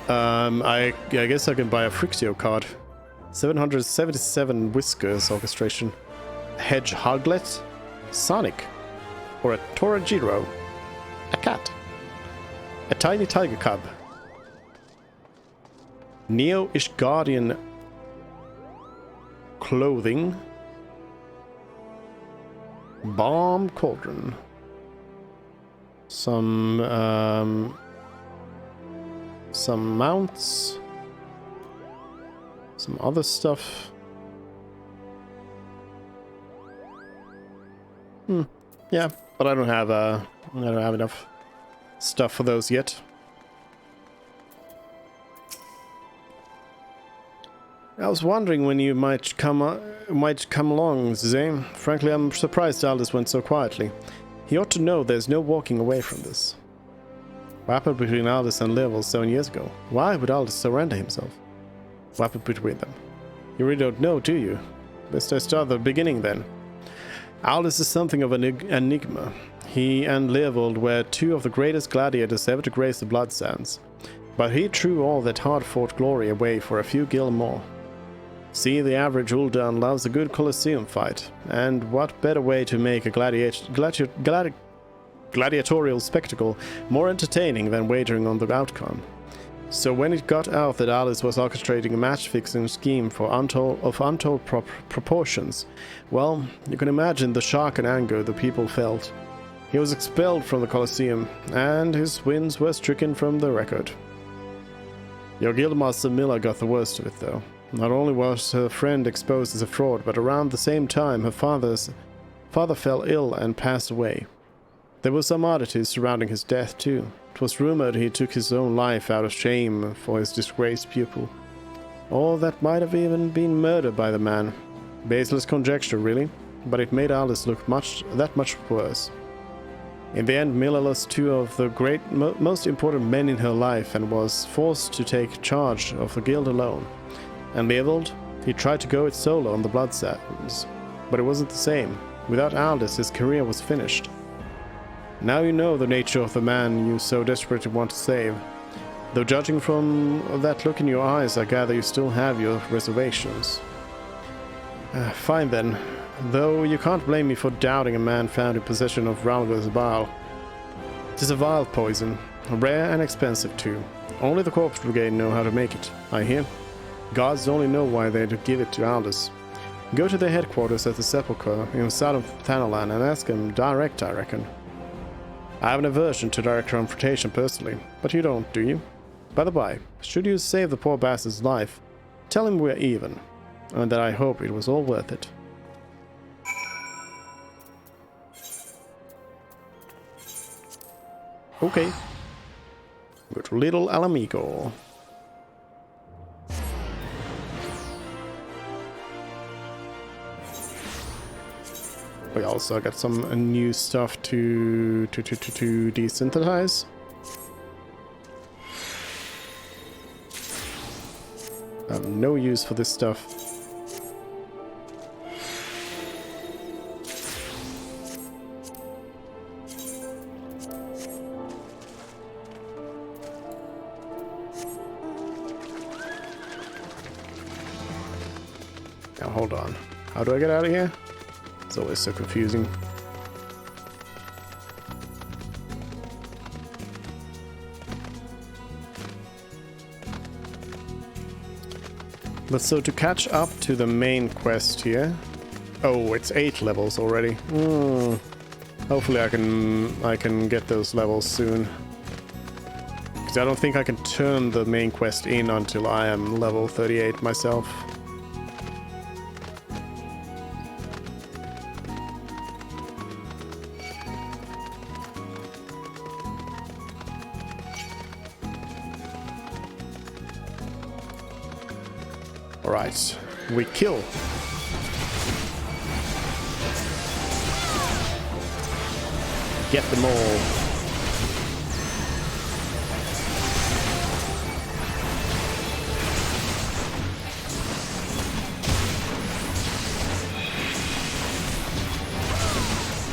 I guess I can buy a Frixio card. 777 Whiskers orchestration. Hedgehoglet, Sonic, or a Torajiro, a cat, a tiny tiger cub, Neo Ishgardian clothing, bomb cauldron, some mounts, some other stuff. Yeah, but I don't have enough stuff for those yet. I was wondering when you might come along, Zane. Frankly, I'm surprised Aldous went so quietly. He ought to know there's no walking away from this. What happened between Aldous and Level 7 years ago? Why would Aldous surrender himself? What happened between them? You really don't know, do you? Best I start at the beginning then. Aldous is something of an enigma. He and Leovold were two of the greatest gladiators ever to grace the blood sands. But he threw all that hard-fought glory away for a few gil more. See, the average Uldan loves a good Colosseum fight, and what better way to make a gladiatorial spectacle more entertaining than wagering on the outcome. So when it got out that Aldous was orchestrating a match-fixing scheme for untold proportions, well, you can imagine the shock and anger the people felt. He was expelled from the Colosseum, and his wins were stricken from the record. Your guildmaster Miller got the worst of it, though. Not only was her friend exposed as a fraud, but around the same time her father fell ill and passed away. There were some oddities surrounding his death, too. It was rumored he took his own life out of shame for his disgraced pupil. Or that might have even been murder by the man. Baseless conjecture, really, but it made Aldous look that much worse. In the end, Miller lost two of the most important men in her life and was forced to take charge of the guild alone. And Leovold, he tried to go it solo on the blood sands, but it wasn't the same. Without Aldous, his career was finished. Now you know the nature of the man you so desperately want to save. Though judging from that look in your eyes, I gather you still have your reservations. Fine then. Though you can't blame me for doubting a man found in possession of Ralgor's bile. It is a vile poison, rare and expensive too. Only the Corpse Brigade know how to make it, I hear. Gods only know why they give it to Aldous. Go to their headquarters at the Sepulchre in south of Thanalan and ask him direct, I reckon. I have an aversion to direct confrontation personally, but you don't, do you? By the by, should you save the poor bastard's life, tell him we're even, and that I hope it was all worth it. Okay. Go to Little Alamigo. We also got some new stuff to desynthesize. I have no use for this stuff. Now hold on. How do I get out of here? It's always so confusing. But so to catch up to the main quest here... Oh, it's 8 levels already. Hopefully I can get those levels soon. Because I don't think I can turn the main quest in until I am level 38 myself. Alright, we kill. Get them all.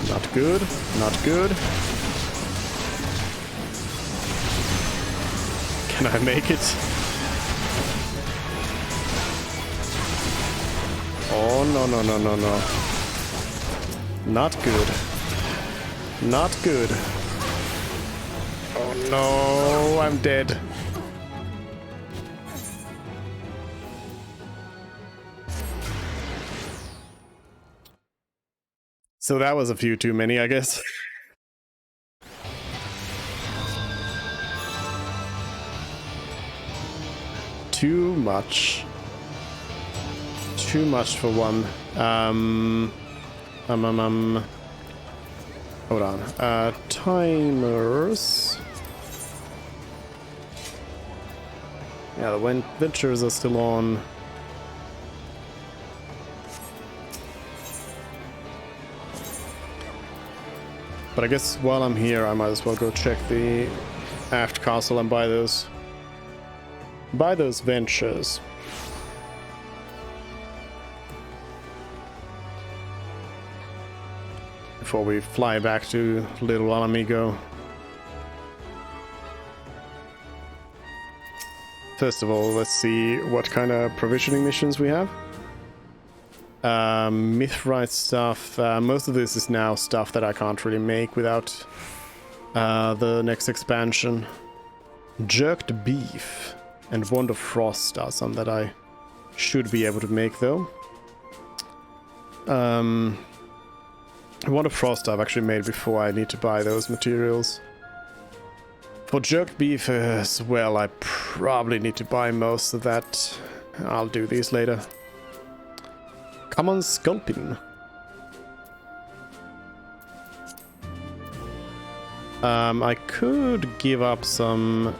Not good, not good. Can I make it? Oh, no, no, no, no, no. Not good. Not good. Oh no, I'm dead. So that was a few too many, I guess. Too much. Too much for one. Hold on. Timers. Yeah, the ventures are still on. But I guess while I'm here, I might as well go check the aft castle and buy those ventures. Before we fly back to Little Amigo. First of all, let's see what kind of provisioning missions we have. Mithrite stuff. Most of this is now stuff that I can't really make without the next expansion. Jerked beef and Wand of Frost are some that I should be able to make though. Wand of Frost I've actually made before I need to buy those materials. For jerked beef as well, I probably need to buy most of that. I'll do these later. Common Sculpin. I could give up some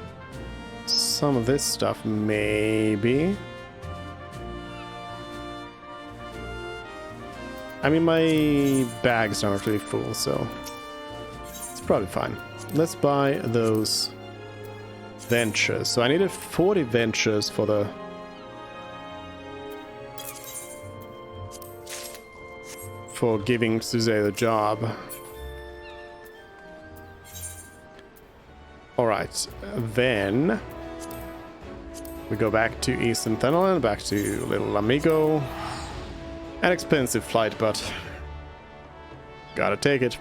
of this stuff, maybe. I mean, my bags aren't really full, so it's probably fine. Let's buy those ventures. So I needed 40 ventures for giving Suze the job. Alright, then we go back to Eastern Thanalan, back to Little Amigo. An expensive flight, but gotta take it.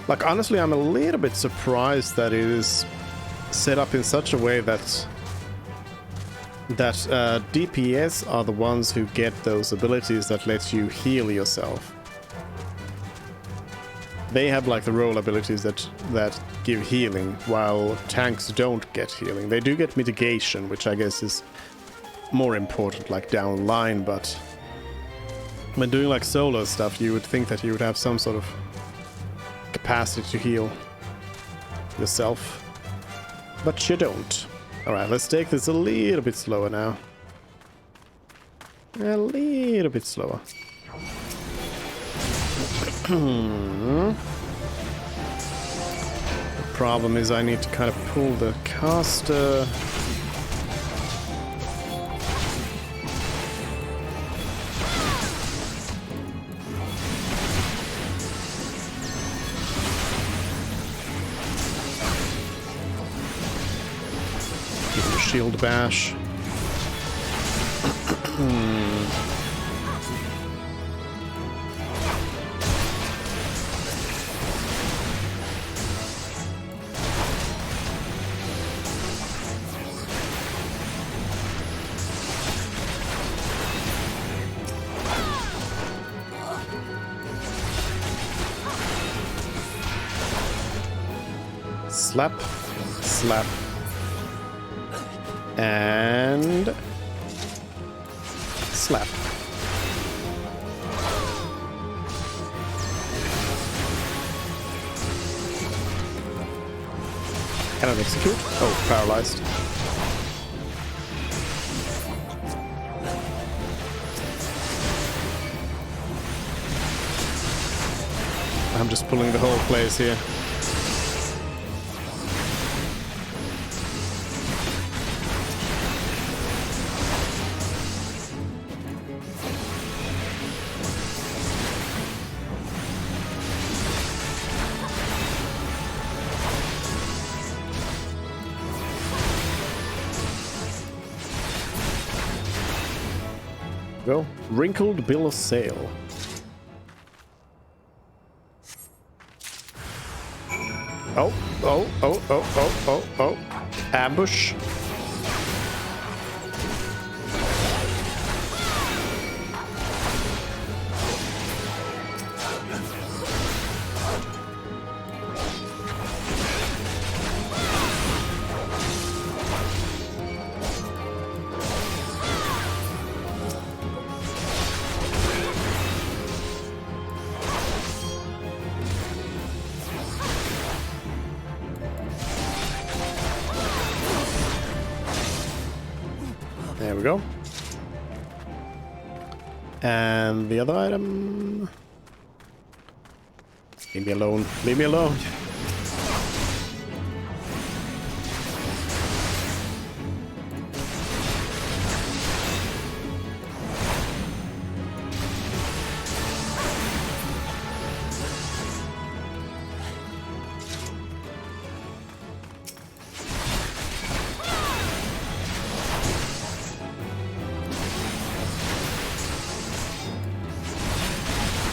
Like, honestly, I'm a little bit surprised that it is set up in such a way that DPS are the ones who get those abilities that let you heal yourself. They have like the role abilities that give healing, while tanks don't get healing. They do get mitigation, which I guess is more important like down the line, but when doing like solo stuff, you would think that you would have some sort of capacity to heal yourself, but you don't. Alright, let's take this a little bit slower now. A little bit slower. The problem is I need to kind of pull the caster. Shield bash. Slap. Slap. And... slap. Cannot execute? Oh, paralyzed. I'm just pulling the whole place here. Go. Wrinkled bill of sale. Oh, oh, oh, oh, oh, oh, oh. Ambush. There we go. And the other item... leave me alone. Leave me alone.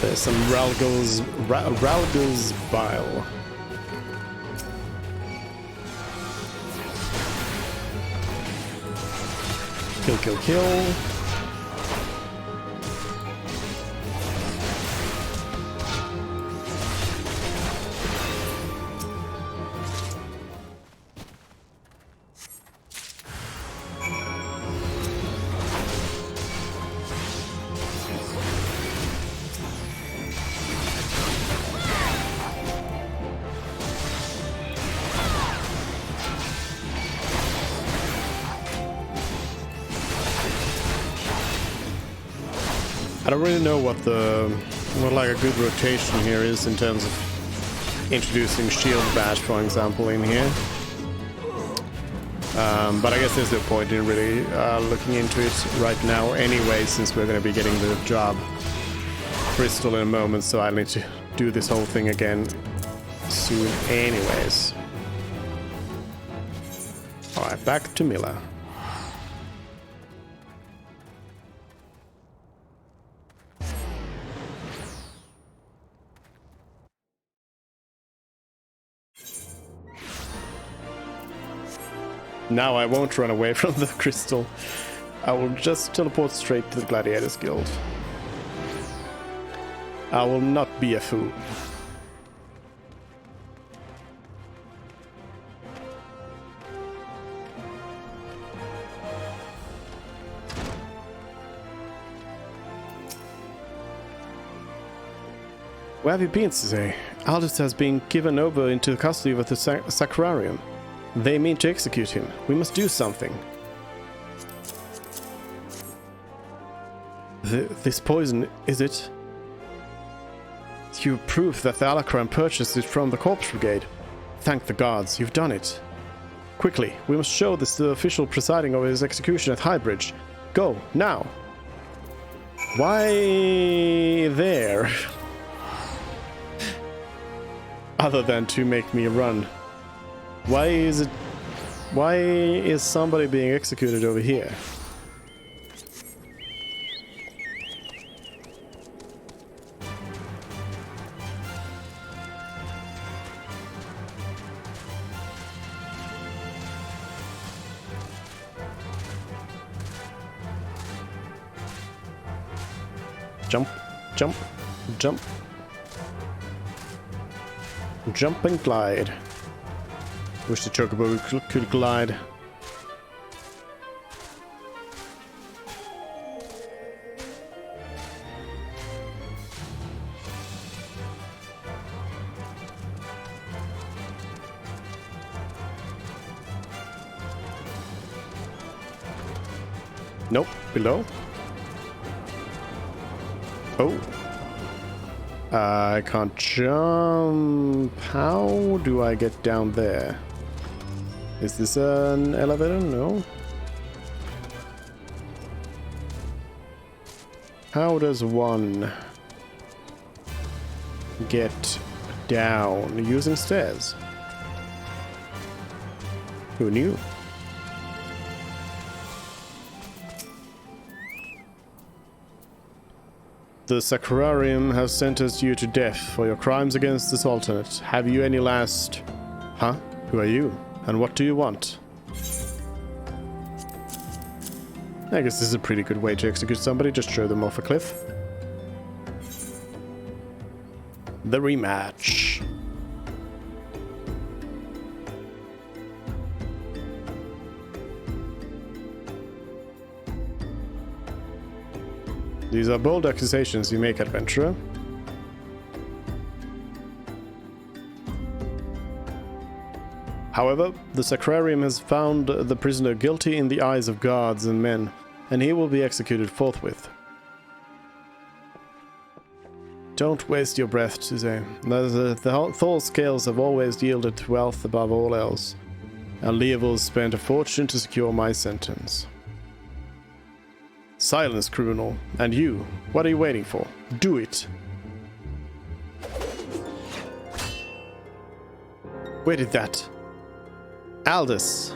There's some Ralgul's Bile. Kill, kill, kill. I don't really know what like a good rotation here is in terms of introducing shield bash, for example, in here. But I guess there's no point in really looking into it right now anyway, since we're going to be getting the job crystal in a moment, so I need to do this whole thing again soon anyways. Alright, back to Mila. Now I won't run away from the crystal. I will just teleport straight to the Gladiators Guild. I will not be a fool. Where have you been, Cesare? Aldous has been given over into the custody of the Sacrarium. They mean to execute him. We must do something. This poison, is it? You have proof that the Alacran purchased it from the Corpse Brigade. Thank the gods, you've done it. Quickly, we must show this to the official presiding over his execution at Highbridge. Go, now! Why there? Other than to make me run. Why is somebody being executed over here? Jump, jump, jump. Jump and glide. Wish the chocobo could glide. Nope, below. Oh. I can't jump. How do I get down there? Is this an elevator? No. How does one get down using stairs? Who knew? The Sacrarium has sentenced you to death for your crimes against this alternate. Have you any last... Huh? Who are you? And what do you want? I guess this is a pretty good way to execute somebody. Just throw them off a cliff. The rematch. These are bold accusations you make, adventurer. However, the Sacrarium has found the prisoner guilty in the eyes of gods and men, and he will be executed forthwith. Don't waste your breath, Suzanne. The Thor scales have always yielded wealth above all else, and Leovold spent a fortune to secure my sentence. Silence, criminal. And you, what are you waiting for? Do it! Where did that? Aldous!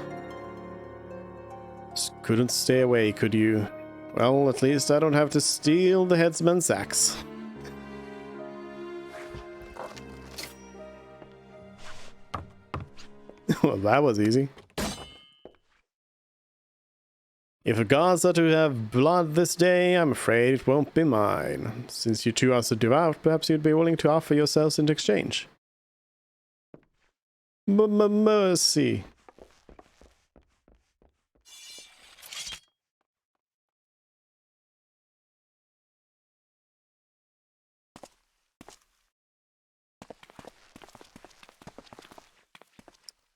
Just couldn't stay away, could you? Well, at least I don't have to steal the headsman's axe. Well, that was easy. If the gods are to have blood this day, I'm afraid it won't be mine. Since you two are so devout, perhaps you'd be willing to offer yourselves in exchange. Mercy.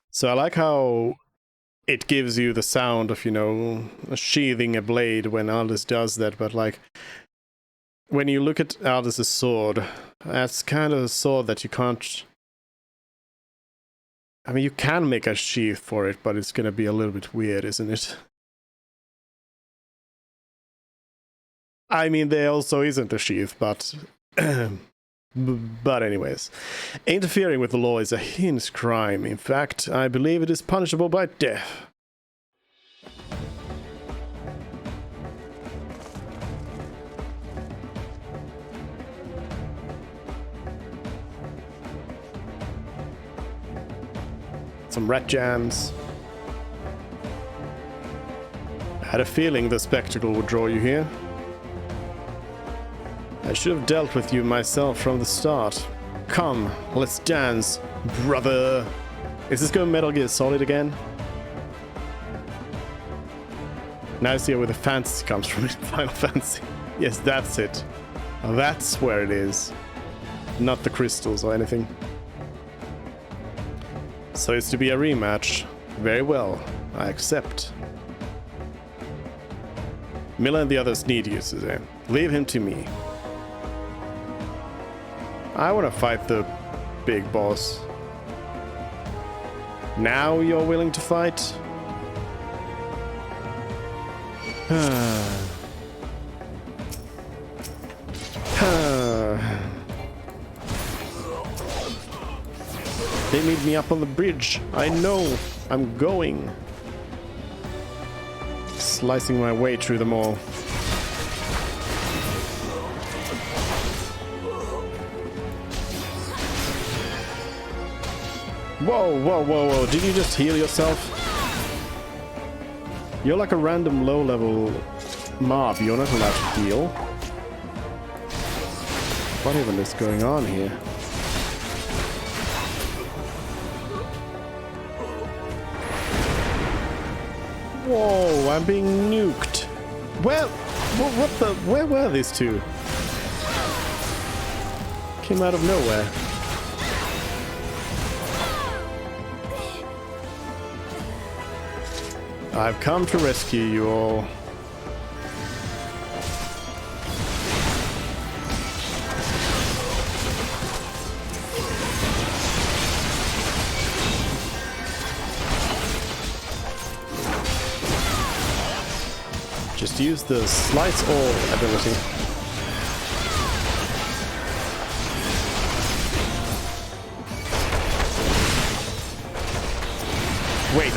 So I like how it gives you the sound of, you know, sheathing a blade when Aldous does that, but like, when you look at Aldous' sword, that's kind of a sword that you can't... I mean, you can make a sheath for it, but it's gonna be a little bit weird, isn't it? I mean, there also isn't a sheath, but... But anyways, interfering with the law is a heinous crime. In fact, I believe it is punishable by death. Some rat jams. I had a feeling the spectacle would draw you here. I should have dealt with you myself from the start. Come, let's dance, brother. Is this going Metal Gear Solid again? Now I see where the fantasy comes from in Final Fantasy. Yes, that's it. That's where it is. Not the crystals or anything. So it's to be a rematch. Very well, I accept. Miller and the others need you, Suzanne. Leave him to me. I want to fight the big boss. Now you're willing to fight? They meet me up on the bridge. I know. I'm going. Slicing my way through them all. Whoa, whoa, whoa, whoa. Did you just heal yourself? You're like a random low-level mob. You're not allowed to heal. What even is going on here? Whoa, I'm being nuked. Well, what the? Where were these two? Came out of nowhere. I've come to rescue you all. Just use the slice all ability. Wait,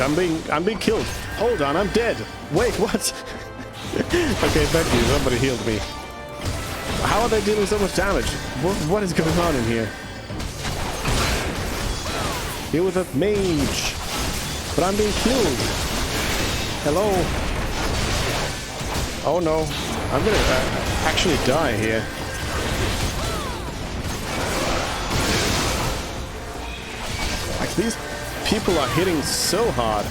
I'm being killed. Hold on, I'm dead. Wait, what? Okay, thank you. Somebody healed me. How are they dealing so much damage? What is going on in here? Deal with a mage. But I'm being killed. Hello? Oh no. I'm gonna actually die here. Like, these people are hitting so hard.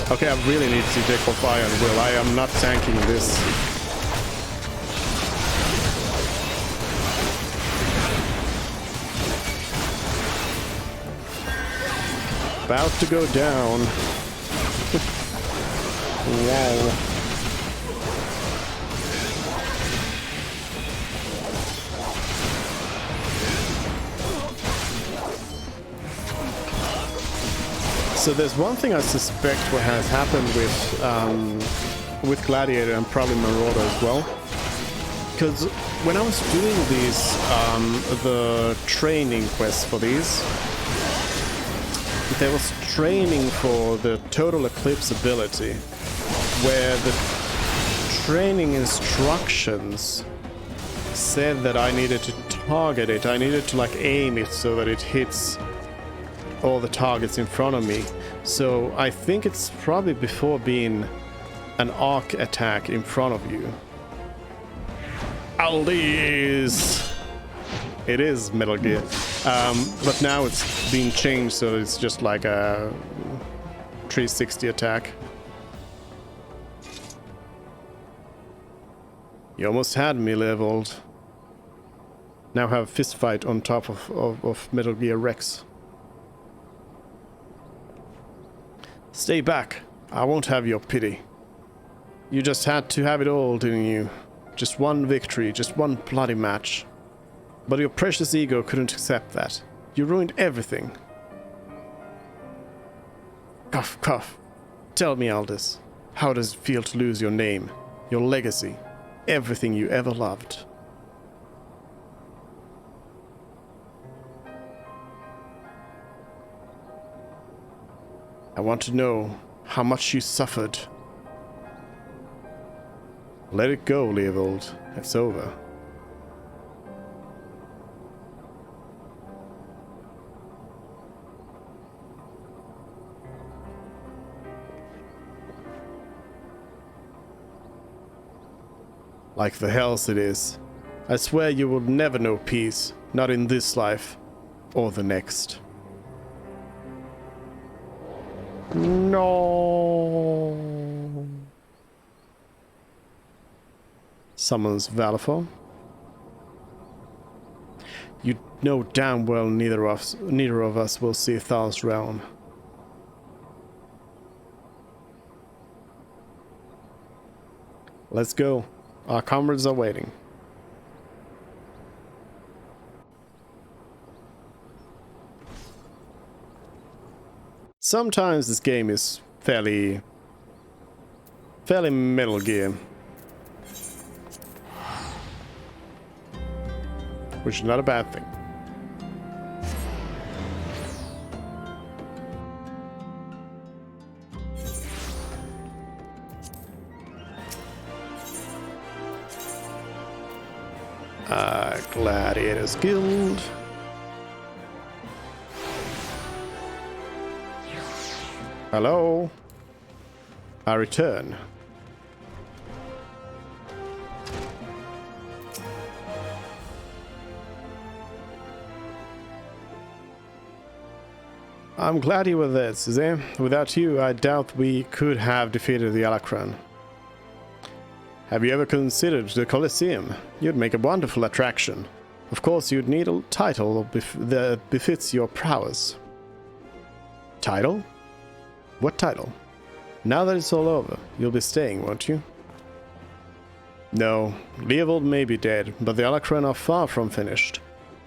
Okay, I really need to take for fire and will. I am not tanking this. About to go down. Wow. So there's one thing I suspect what has happened with Gladiator and probably Marauder as well. Because when I was doing these, the training quests for these, there was training for the Total Eclipse ability, where the training instructions said that I needed to target it. I needed to like aim it so that it hits all the targets in front of me. So I think it's probably before being an arc attack in front of you. Aldi's! It is Metal Gear. But now it's been changed so it's just like a 360 attack. You almost had me leveled. Now have a fist fight on top of Metal Gear Rex. Stay back. I won't have your pity. You just had to have it all, didn't you? Just one victory, just one bloody match. But your precious ego couldn't accept that. You ruined everything. Cough, cough. Tell me, Aldous, how does it feel to lose your name, your legacy, everything you ever loved? I want to know how much you suffered. Let it go, Leovold. It's over. Like the hells it is. I swear you will never know peace, not in this life or the next. No. Summons Valifor. You know damn well neither of us will see Thal's realm. Let's go. Our comrades are waiting. Sometimes this game is fairly Metal Gear, which is not a bad thing. Gladiators Guild. Hello. I return. I'm glad you were there, Suzanne. Without you, I doubt we could have defeated the Alacran. Have you ever considered the Colosseum? You'd make a wonderful attraction. Of course, you'd need a title that befits your prowess. Title? What title? Now that it's all over, you'll be staying, won't you? No, Leovold may be dead, but the Alacran are far from finished.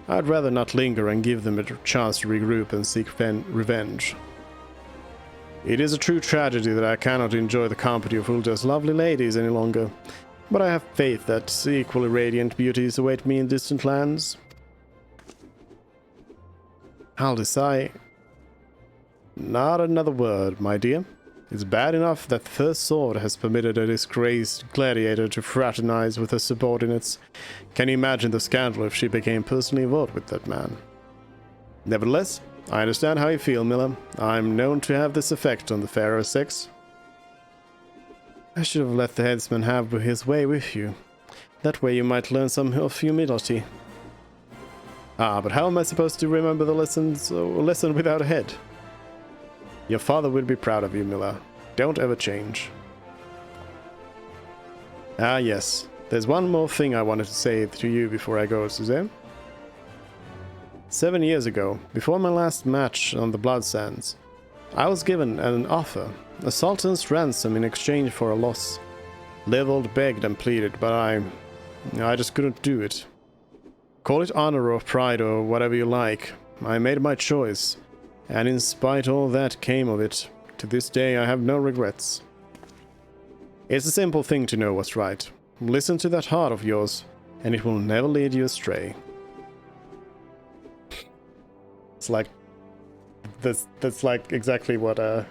I'd rather not linger and give them a chance to regroup and seek revenge. It is a true tragedy that I cannot enjoy the company of Ulda's lovely ladies any longer, but I have faith that equally radiant beauties await me in distant lands. Aldous, not another word, my dear. It's bad enough that the First Sword has permitted a disgraced gladiator to fraternize with her subordinates. Can you imagine the scandal if she became personally involved with that man? Nevertheless, I understand how you feel, Miller. I'm known to have this effect on the fairer sex. I should have let the headsman have his way with you. That way you might learn some of humility. Ah, but how am I supposed to remember the lesson without a head? Your father will be proud of you, Miller. Don't ever change. Ah, yes. There's one more thing I wanted to say to you before I go, Suzanne. 7 years ago, before my last match on the Blood Sands, I was given an offer, a sultan's ransom in exchange for a loss. Leovold begged and pleaded, but I just couldn't do it. Call it honor or pride or whatever you like. I made my choice. And in spite all that came of it, to this day I have no regrets. It's a simple thing to know what's right. Listen to that heart of yours, and it will never lead you astray. It's like that's like exactly what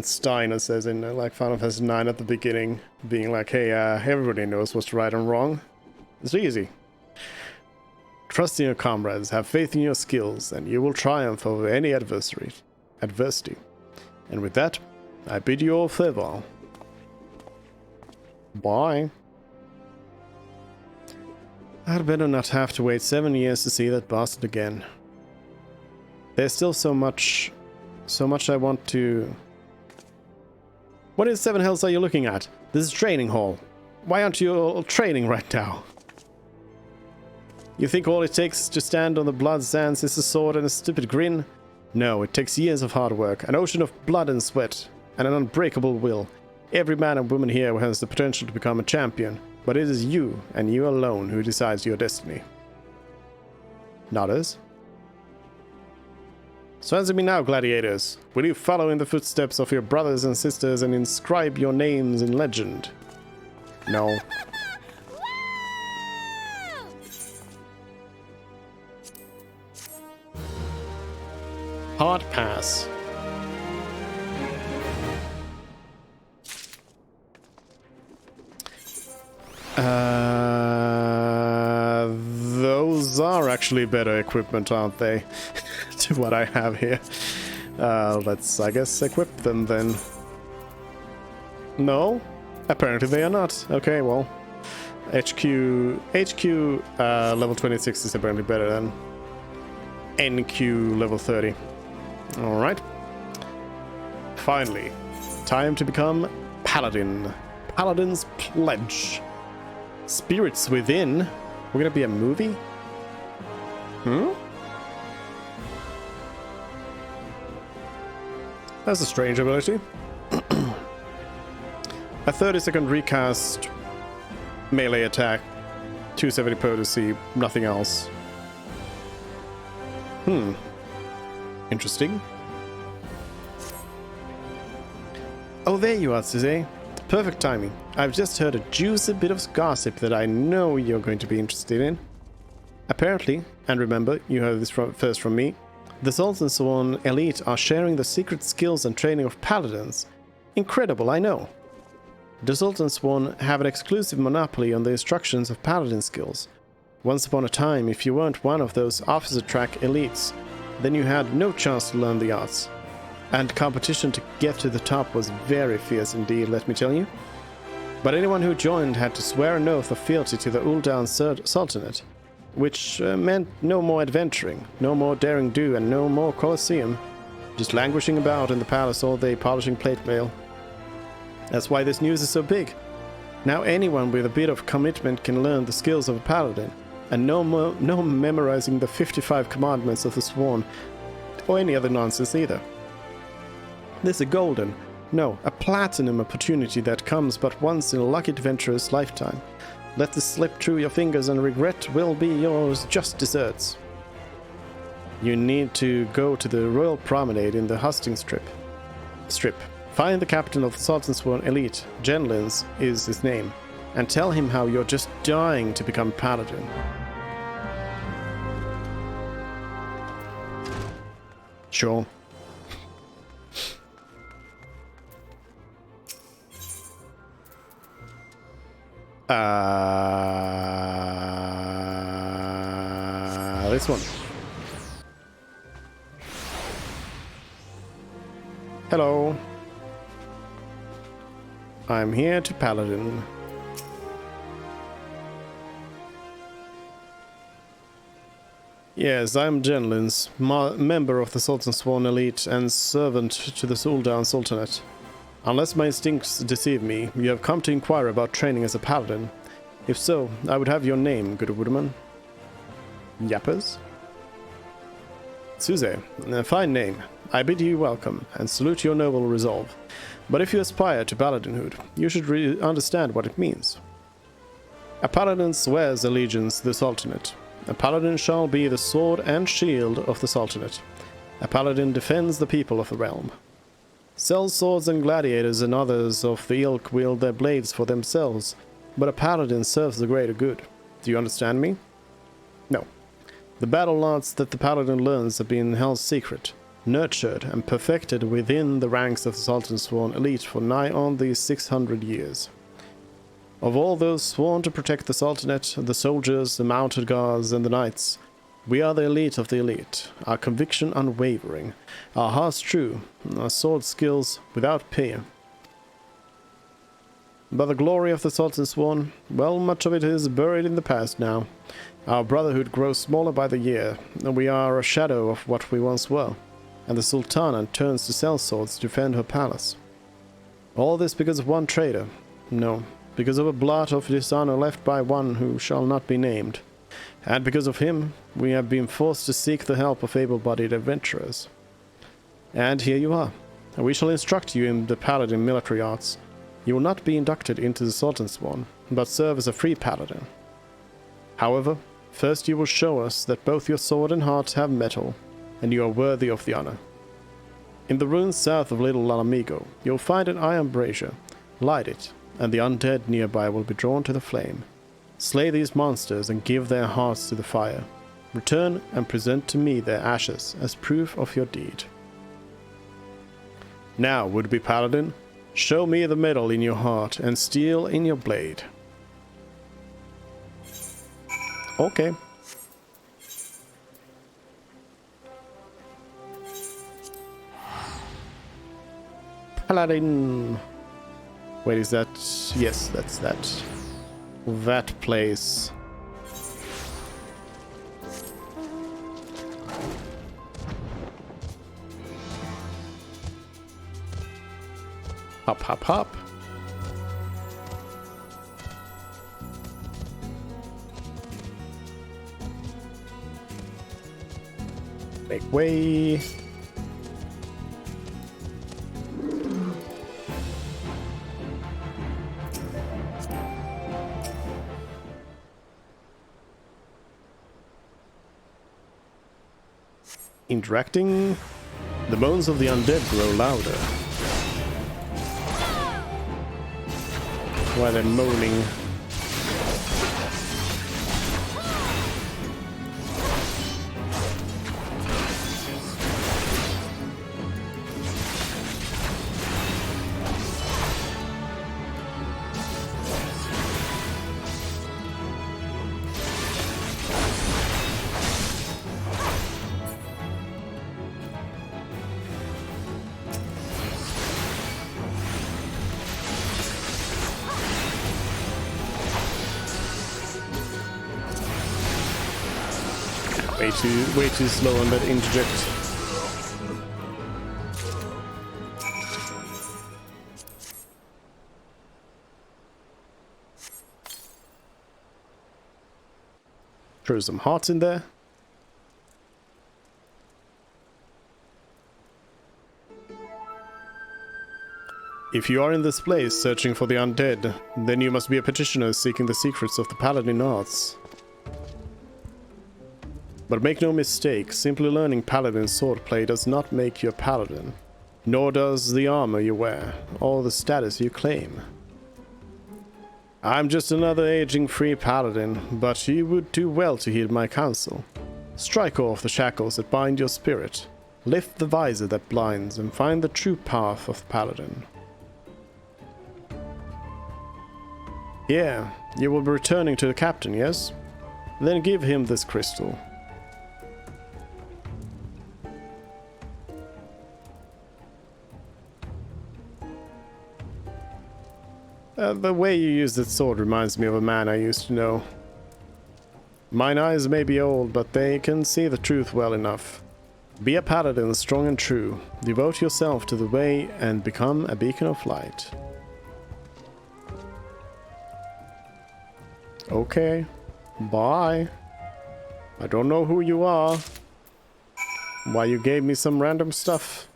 Steiner says in like Final Fantasy IX at the beginning, being like, hey, everybody knows what's right and wrong. It's easy. Trust in your comrades, have faith in your skills, and you will triumph over any adversity. And with that, I bid you all farewell. Bye. I'd better not have to wait 7 years to see that bastard again. There's still so much I want to... What in 7 hells are you looking at? This is training hall. Why aren't you all training right now? You think all it takes to stand on the Blood Sands is a sword and a stupid grin? No, it takes years of hard work, an ocean of blood and sweat, and an unbreakable will. Every man and woman here has the potential to become a champion, but it is you, and you alone, who decides your destiny. Nodders. So answer me now, gladiators. Will you follow in the footsteps of your brothers and sisters and inscribe your names in legend? No. Hard pass. Those are actually better equipment, aren't they? To what I have here. Let's, I guess, equip them then. No? Apparently they are not. Okay, well. HQ level 26 is apparently better than NQ level 30. Alright. Finally. Time to become Paladin. Paladin's Pledge. Spirits Within? We're gonna be a movie? That's a strange ability. A 30-second recast melee attack, 270 potency, nothing else. Interesting. Oh, there you are, Suze. Perfect timing. I've just heard a juicy bit of gossip that I know you're going to be interested in. Apparently, and remember, you heard this first from me, the Sultan's Sworn elite are sharing the secret skills and training of paladins. Incredible, I know. The Sultan's Sworn have an exclusive monopoly on the instructions of paladin skills. Once upon a time, if you weren't one of those officer track elites, then you had no chance to learn the arts. And competition to get to the top was very fierce indeed, let me tell you. But anyone who joined had to swear an oath of fealty to the Uldan Sultanate, which meant no more adventuring, no more daring do, and no more Colosseum. just languishing about in the palace all day polishing plate mail. That's why this news is so big. Now anyone with a bit of commitment can learn the skills of a paladin, and no memorizing the 55 commandments of the Sworn, or any other nonsense either. This is a golden, no, a platinum opportunity that comes but once in a lucky adventurer's lifetime. Let this slip through your fingers and regret will be yours just desserts. You need to go to the Royal Promenade in the Hustings Strip. Find the captain of the Sultan's Sworn elite, Genlins is his name, and tell him how you're just dying to become paladin. Sure. This one. Hello. I'm here to paladin. Yes, I'm Genlins, member of the Sultan's Sworn elite and servant to the Sultan Sultanate. Unless my instincts deceive me, you have come to inquire about training as a paladin. If so, I would have your name, good woodman. Yappers? Suze, a fine name. I bid you welcome, and salute your noble resolve. But if you aspire to paladinhood, you should understand what it means. A paladin swears allegiance to the Sultanate. A paladin shall be the sword and shield of the Sultanate. A paladin defends the people of the realm. Sellswords and gladiators and others of the ilk wield their blades for themselves, but a paladin serves the greater good. Do you understand me? No. The battle arts that the paladin learns have been held secret, nurtured and perfected within the ranks of the Sultan's Sworn elite for nigh on these 600 years. Of all those sworn to protect the Sultanate, the soldiers, the mounted guards, and the knights, we are the elite of the elite, our conviction unwavering, our hearts true, our sword skills without peer. But the glory of the Sultan's Sworn, well, much of it is buried in the past now. Our brotherhood grows smaller by the year, and we are a shadow of what we once were, and the Sultana turns to sellswords to defend her palace. All this because of one traitor. No, because of a blot of dishonor left by one who shall not be named. And because of him, we have been forced to seek the help of able-bodied adventurers. And here you are. We shall instruct you in the paladin military arts. You will not be inducted into the Sultan's Sworn, but serve as a free paladin. However, first you will show us that both your sword and heart have metal, and you are worthy of the honor. In the ruins south of Little Lalamigo, you'll find an iron brazier. Light it, and the undead nearby will be drawn to the flame. Slay these monsters and give their hearts to the fire. Return and present to me their ashes as proof of your deed. Now, would-be paladin, show me the metal in your heart and steel in your blade. Okay. Paladin. Wait, is that? Yes, that's that. That place. Hop, hop, hop. Make way. Interacting. The moans of the undead grow louder. While they're moaning. Way too slow on that interject. Throw some hearts in there. If you are in this place searching for the undead, then you must be a petitioner seeking the secrets of the paladin arts. But make no mistake, simply learning paladin swordplay does not make you a paladin, nor does the armor you wear, or the status you claim. I'm just another aging free paladin, but you would do well to heed my counsel. Strike off the shackles that bind your spirit, lift the visor that blinds, and find the true path of the paladin. Yeah, you will be returning to the captain, yes? Then give him this crystal. The way you use that sword reminds me of a man I used to know. Mine eyes may be old, but they can see the truth well enough. Be a paladin, strong and true. Devote yourself to the way and become a beacon of light. Okay. Bye. I don't know who you are. Why you gave me some random stuff.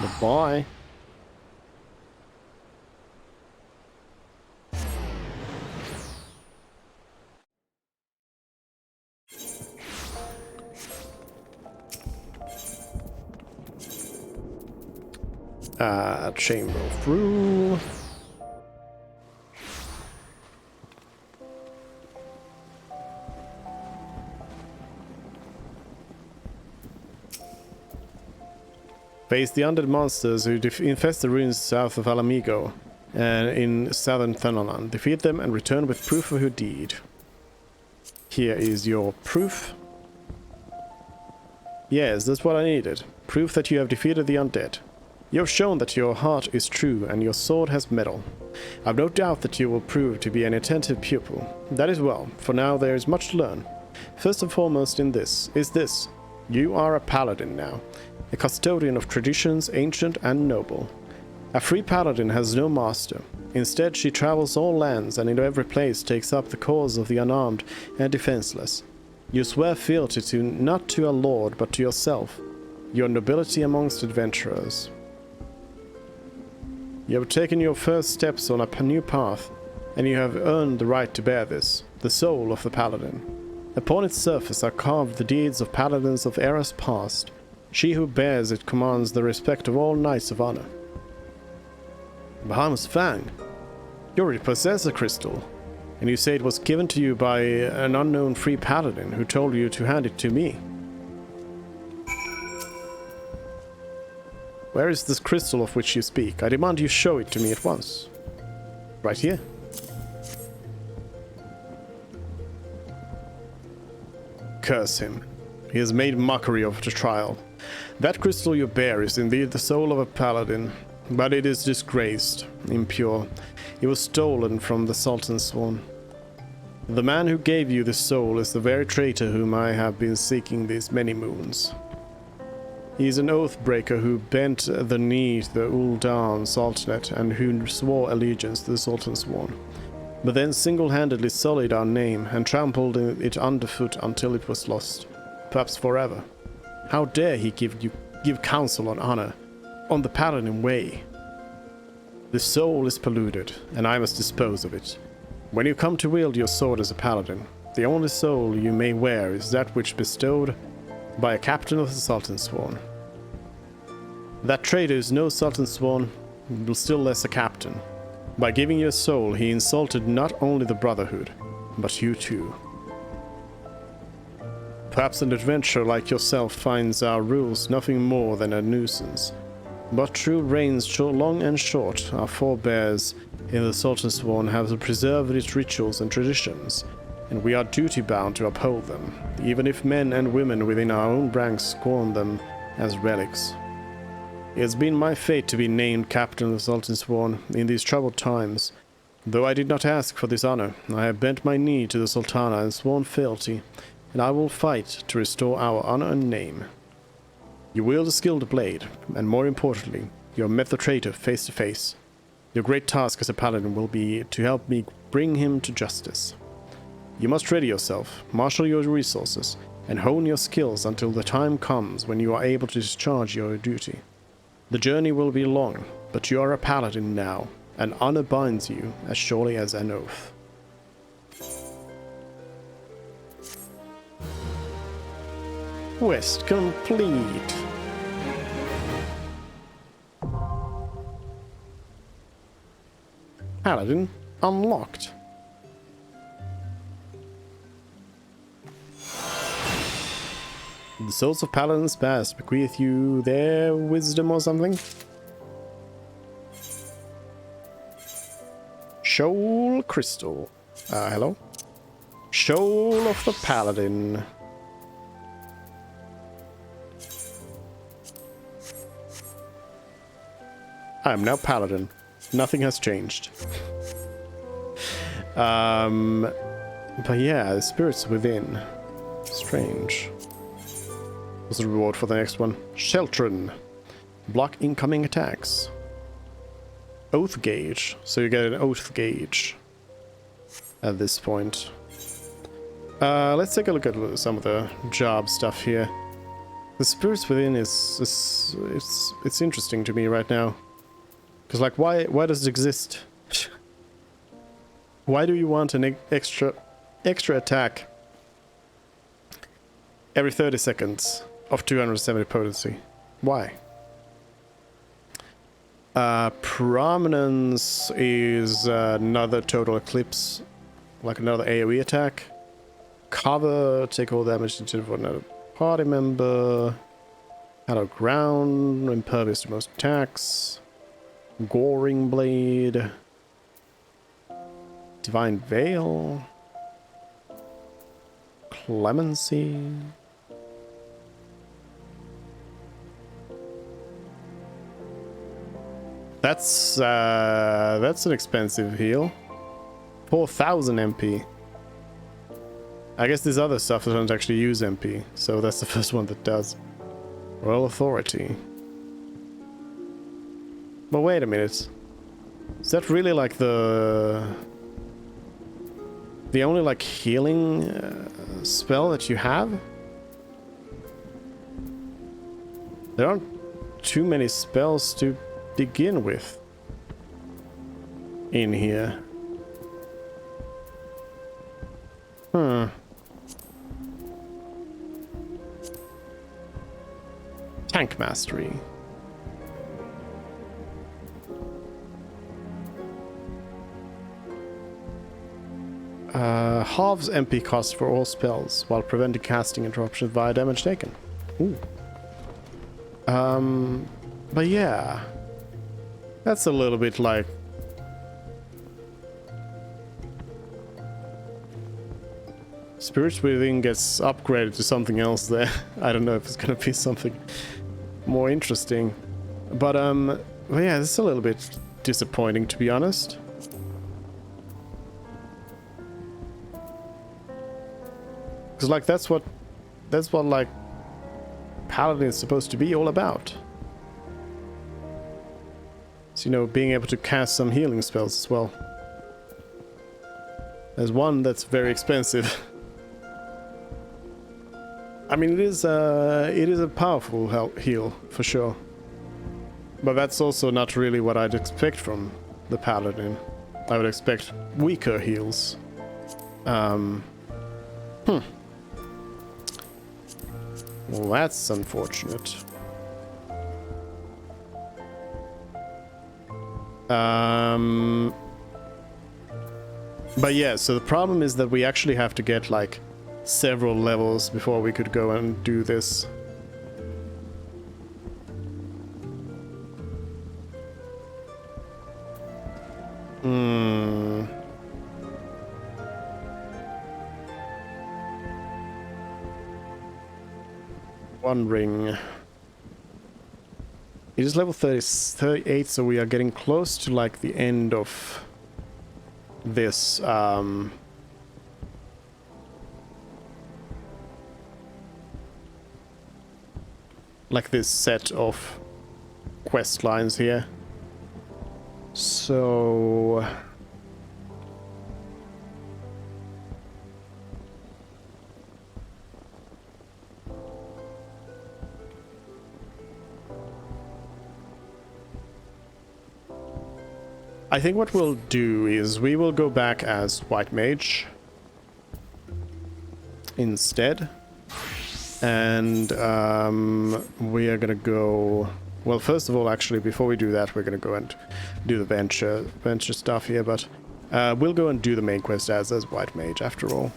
But bye. Chamber of Rule. Face the undead monsters who infest the ruins south of Alamigo and in southern Thanalan. Defeat them and return with proof of your deed. Here is your proof. Yes, that's what I needed. Proof that you have defeated the undead. You have shown that your heart is true and your sword has metal. I've no doubt that you will prove to be an attentive pupil. That is well, for now there is much to learn. First and foremost in this is this. You are a paladin now. A custodian of traditions, ancient and noble. A free paladin has no master. Instead, she travels all lands and in every place takes up the cause of the unarmed and defenseless. You swear fealty to not to a lord, but to yourself, your nobility amongst adventurers. You have taken your first steps on a new path, and you have earned the right to bear this, the soul of the paladin. Upon its surface are carved the deeds of paladins of eras past. She who bears it commands the respect of all knights of honor. Bahamut's Fang, you already possess a crystal, and you say it was given to you by an unknown free paladin who told you to hand it to me. Where is this crystal of which you speak? I demand you show it to me at once. Right here. Curse him. He has made mockery of the trial. That crystal you bear is indeed the soul of a paladin, but it is disgraced, impure. It was stolen from the Sultan's Swan. The man who gave you this soul is the very traitor whom I have been seeking these many moons. He is an oath-breaker who bent the knee to the Ul'dan Sultanate and who swore allegiance to the Sultan's Swan, but then single-handedly sullied our name and trampled it underfoot until it was lost, perhaps forever. How dare he give counsel on honor, on the paladin way? The soul is polluted, and I must dispose of it. When you come to wield your sword as a paladin, the only soul you may wear is that which bestowed by a captain of the Sultan's Swan. That traitor is no Sultan's Swan, but still less a captain. By giving you a soul, he insulted not only the Brotherhood, but you too. Perhaps an adventurer like yourself finds our rules nothing more than a nuisance. But true reigns long and short, our forebears in the Sultan's Swan have preserved its rituals and traditions, and we are duty-bound to uphold them, even if men and women within our own ranks scorn them as relics. It has been my fate to be named Captain of the Sultan's Swan in these troubled times. Though I did not ask for this honor, I have bent my knee to the Sultana and sworn fealty, and I will fight to restore our honor and name. You wield a skilled blade, and more importantly, you have met the traitor face to face. Your great task as a paladin will be to help me bring him to justice. You must ready yourself, marshal your resources, and hone your skills until the time comes when you are able to discharge your duty. The journey will be long, but you are a paladin now, and honor binds you as surely as an oath. Quest complete. Paladin unlocked. The souls of paladins past bequeath you their wisdom or something? Shoal crystal. Hello? Shoal of the paladin. I am now paladin. Nothing has changed. But yeah, the spirits within. Strange. What's the reward for the next one? Sheltrin. Block incoming attacks. Oath gauge. So you get an oath gauge at this point. Let's take a look at some of the job stuff here. The spirits within is it's interesting to me right now. Because like why does it exist? Why do you want an extra attack every 30 seconds of 270 potency? Why? Prominence is another total eclipse, like another AoE attack. Cover, take all damage into another party member. Hallowed ground, impervious to most attacks. Goring blade. Divine veil. Clemency. That's an expensive heal. 4,000 MP. I guess this other stuff doesn't actually use MP, so that's the first one that does. Royal Authority. But wait a minute. Is that really like the only like healing spell that you have? There aren't too many spells to begin with in here. Tank mastery. Halves MP cost for all spells while preventing casting interruptions via damage taken. Ooh. But yeah. That's a little bit like... Spirits Within gets upgraded to something else there. I don't know if it's gonna be something more interesting. But yeah, it's a little bit disappointing, to be honest. Because like that's what like Paladin is supposed to be all about. So, you know, being able to cast some healing spells as well. There's one that's very expensive. I mean, it is a powerful heal for sure. But that's also not really what I'd expect from the Paladin. I would expect weaker heals. Well, that's unfortunate. But yeah, so the problem is that we actually have to get like several levels before we could go and do this. One ring. It is level 38, so we are getting close to like the end of this like this set of quest lines here. So I think what we'll do is we will go back as White Mage instead. And we are gonna go... Well, first of all, actually, before we do that, we're gonna go and do the venture stuff here, but we'll go and do the main quest as White Mage, after all.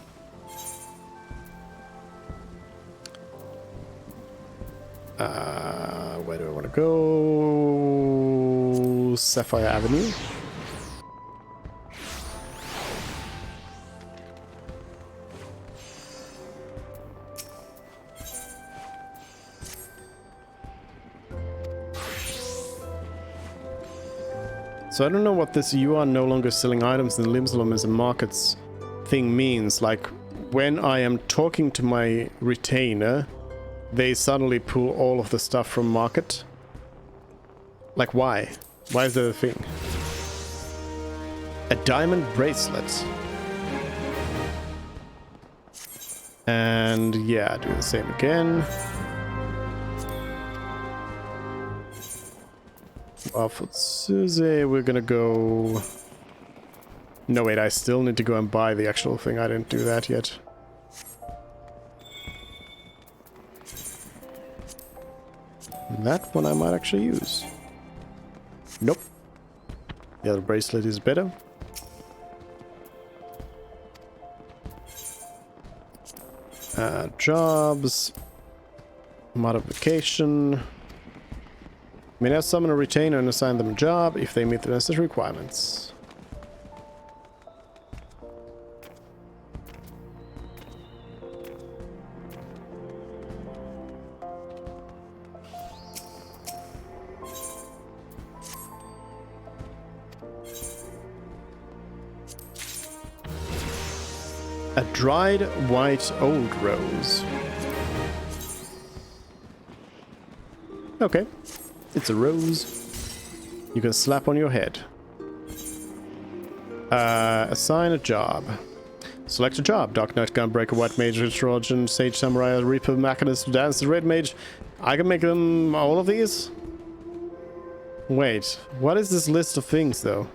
Where do I want to go? Sapphire Avenue. So I don't know what this "you are no longer selling items in Limsalom as a markets" thing means. Like, when I am talking to my retainer, they suddenly pull all of the stuff from market. Like, why? Why is that a thing? A diamond bracelet. And yeah, do the same again. For Suze, we're gonna go... No, wait, I still need to go and buy the actual thing. I didn't do that yet. That one I might actually use. Nope. The other bracelet is better. Jobs. Modification. May now summon a retainer and assign them a job if they meet the necessary requirements. A dried white old rose. Okay. It's a rose. You can slap on your head. Assign a job. Select a job. Dark Knight, Gunbreaker, White Mage, Trojan, Sage Samurai, Reaper, Machinist, Dance, Red Mage. I can make them all of these? Wait, what is this list of things though?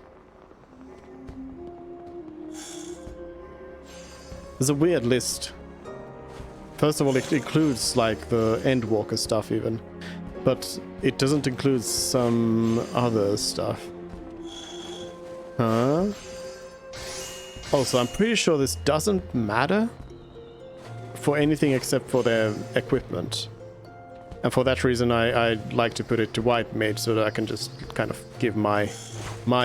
There's a weird list. First of all, it includes like the Endwalker stuff even. But it doesn't include some other stuff. Huh? Also, I'm pretty sure this doesn't matter for anything except for their equipment. And for that reason, I'd like to put it to White Mage so that I can just kind of give my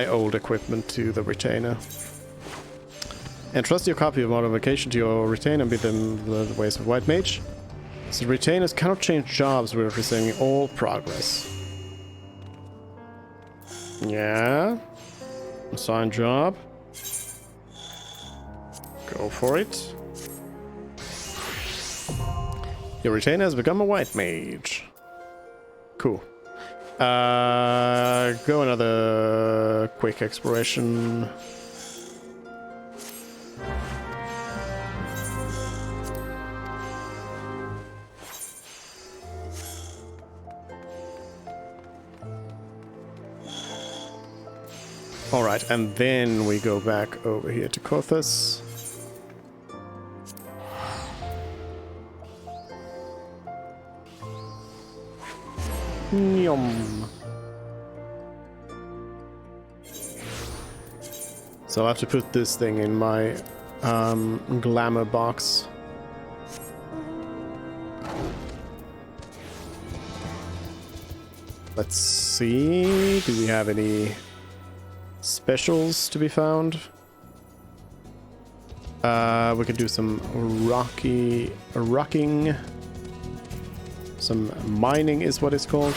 old equipment to the retainer. Entrust your copy of modification to your retainer and be them the ways of White Mage. So retainers cannot change jobs without receiving all progress. Yeah. Assign job. Go for it. Your retainer has become a White Mage. Cool. Go another quick exploration. Alright, and then we go back over here to Kothas. Yum. So I'll have to put this thing in my glamour box. Let's see, do we have any specials to be found? We could do some rocking. Some mining is what it's called.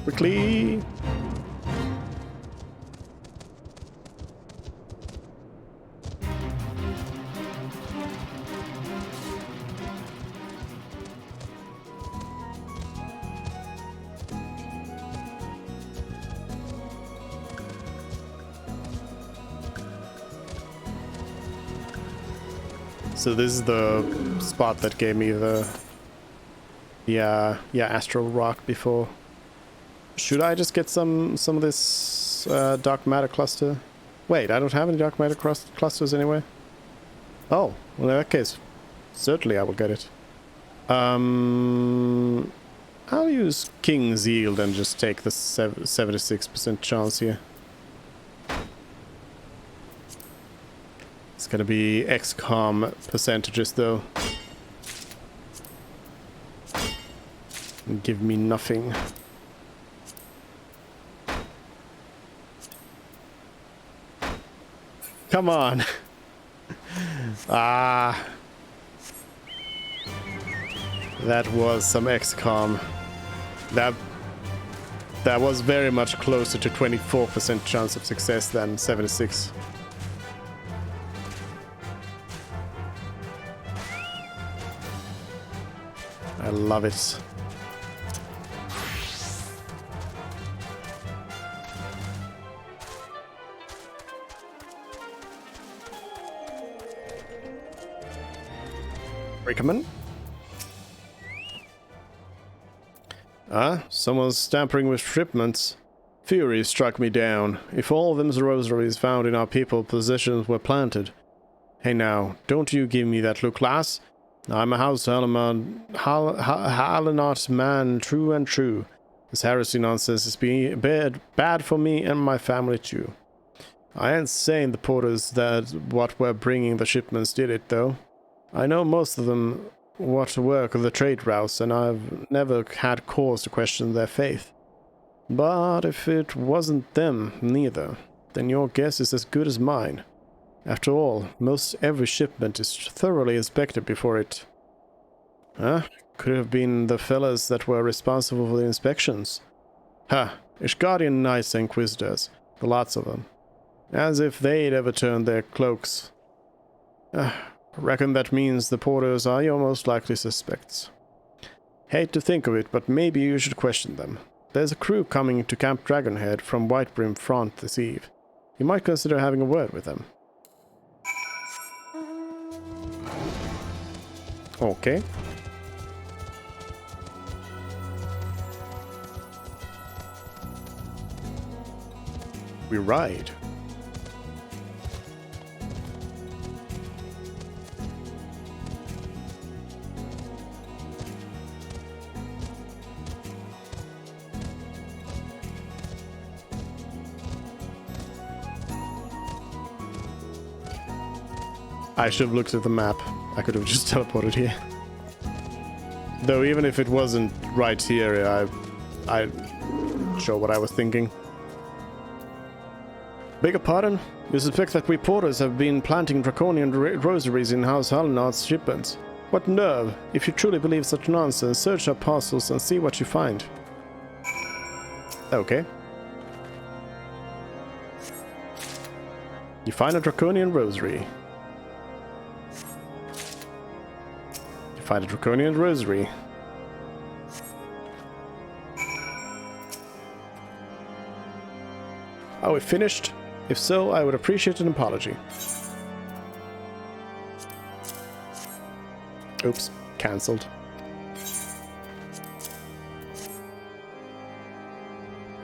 Quickly. So this is the spot that gave me the astral rock before. Should I just get some of this dark matter cluster? Wait, I don't have any dark matter clusters anyway. Oh, well in that case, certainly I will get it. I'll use King's Yield and just take the 76% chance here. It's gonna be XCOM percentages though. Give me nothing. Come on. Ah. That was some XCOM. That was very much closer to 24% chance of success than 76. I love it. Recommend? Ah, someone's tampering with shipments. Fury struck me down. If all of them rosaries found in our people's possessions were planted. Hey now, don't you give me that look, lass. I'm a House Halenot man, true and true. This heresy nonsense is being bad for me and my family too. I ain't saying the porters that what were bringing the shipments did it though. I know most of them what work of the trade routes, and I've never had cause to question their faith. But if it wasn't them neither, then your guess is as good as mine. After all, most every shipment is thoroughly inspected before it... Huh? Could have been the fellas that were responsible for the inspections. Ha! Ishgardian Knights and Inquisitors. Lots of them. As if they'd ever turned their cloaks. Reckon that means the porters are your most likely suspects. Hate to think of it, but maybe you should question them. There's a crew coming to Camp Dragonhead from Whitebrim Front this eve. You might consider having a word with them. Okay. We ride. I should have looked at the map. I could have just teleported here. Though even if it wasn't right here, I'm sure what I was thinking. Beg your pardon? You suspect that we porters have been planting draconian rosaries in House Halenot's shipments? What nerve! If you truly believe such nonsense, search our parcels and see what you find. Okay. You find a draconian rosary. Find a draconian rosary. Are we finished? If so, I would appreciate an apology. Oops, cancelled.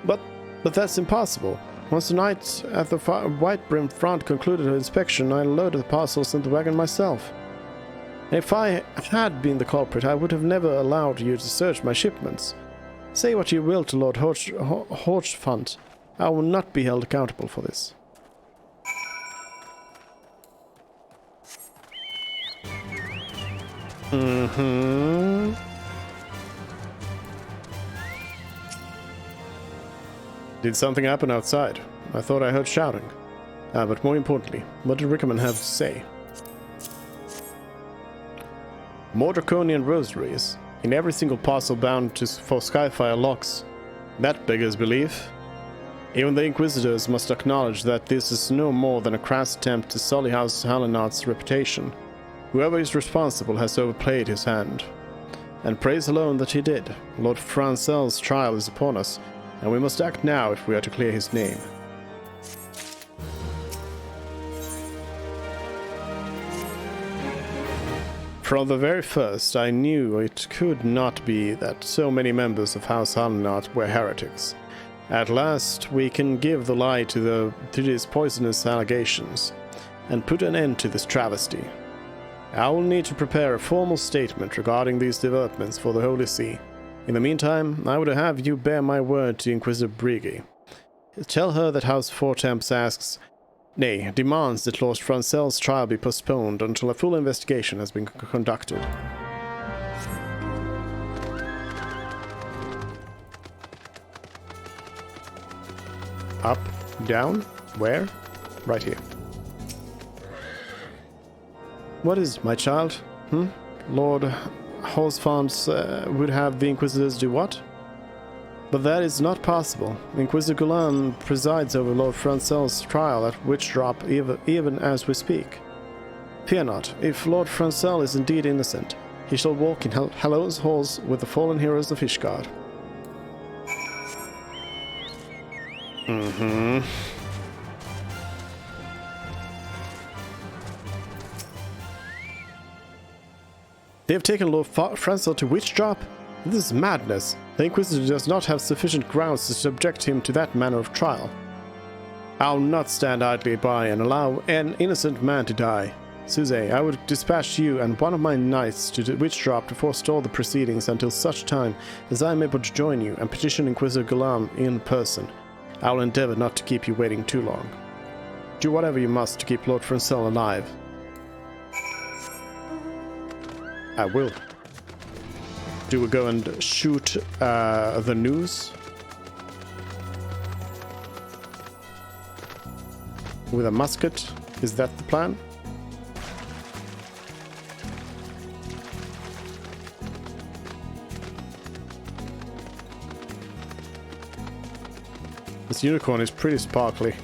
But that's impossible. Once the knight at the Whitebrim Front concluded her inspection, I loaded the parcels in the wagon myself. If I had been the culprit, I would have never allowed you to search my shipments. Say what you will to Lord Horchfant, I will not be held accountable for this. Did something happen outside? I thought I heard shouting. But more importantly, what did Rickerman have to say? More draconian rosaries, in every single parcel bound for Skyfire locks. That beggars belief. Even the Inquisitors must acknowledge that this is no more than a crass attempt to sully House Halenot's reputation. Whoever is responsible has overplayed his hand. And praise alone that he did. Lord Francel's trial is upon us, and we must act now if we are to clear his name. From the very first, I knew it could not be that so many members of House Hallinat were heretics. At last, we can give the lie to these poisonous allegations, and put an end to this travesty. I will need to prepare a formal statement regarding these developments for the Holy See. In the meantime, I would have you bear my word to Inquisitor Brigi. Tell her that House Fortemps asks, nay, demands that Lord Francel's trial be postponed until a full investigation has been conducted. Up, down, where? Right here. What is, my child? Lord Horsfont would have the Inquisitors do what? But that is not possible. Inquisitor Gulan presides over Lord Francel's trial at Witchdrop even as we speak. Fear not, if Lord Francel is indeed innocent, he shall walk in Hallow's halls with the fallen heroes of Ishgard. They have taken Lord Francel to Witchdrop? This is madness. The Inquisitor does not have sufficient grounds to subject him to that manner of trial. I'll not stand idly by and allow an innocent man to die. Suze, I would dispatch you and one of my knights to Witchdrop to forestall the proceedings until such time as I am able to join you and petition Inquisitor Gulan in person. I will endeavor not to keep you waiting too long. Do whatever you must to keep Lord Francel alive. I will. Do we go and shoot the news? With a musket? Is that the plan? This unicorn is pretty sparkly.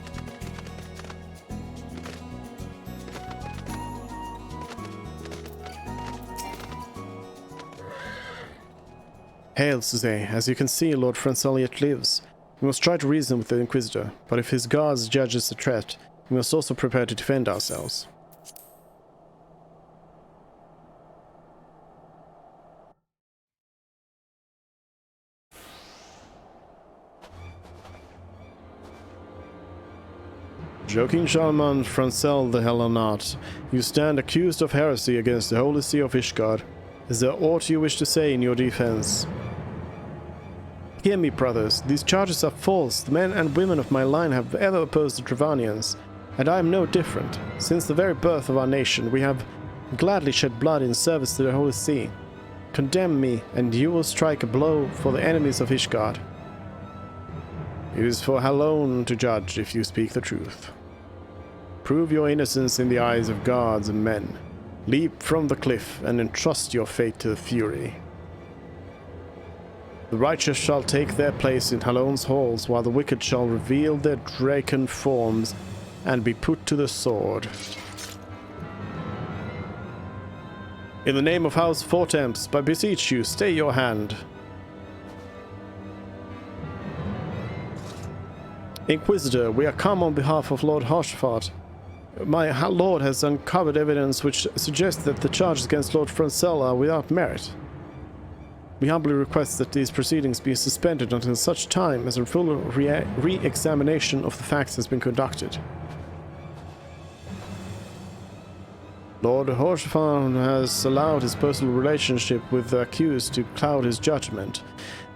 Hail, Suze. As you can see, Lord Francel yet lives. We must try to reason with the Inquisitor, but if his guards judge us a threat, we must also prepare to defend ourselves. Joking Charlemagne Francel the hell or not, you stand accused of heresy against the Holy See of Ishgard. Is there aught you wish to say in your defense? Hear me, brothers. These charges are false. The men and women of my line have ever opposed the Travanians, and I am no different. Since the very birth of our nation, we have gladly shed blood in service to the Holy See. Condemn me, and you will strike a blow for the enemies of Ishgard. It is for Halone to judge if you speak the truth. Prove your innocence in the eyes of gods and men. Leap from the cliff and entrust your fate to the Fury. The righteous shall take their place in Halone's halls, while the wicked shall reveal their draken forms and be put to the sword. In the name of House Fortemps, I beseech you, stay your hand. Inquisitor, we are come on behalf of Lord Hoshfart. My lord has uncovered evidence which suggests that the charges against Lord Francel are without merit. We humbly request that these proceedings be suspended until such time as a full re-examination of the facts has been conducted. Lord Hoshfart has allowed his personal relationship with the accused to cloud his judgment.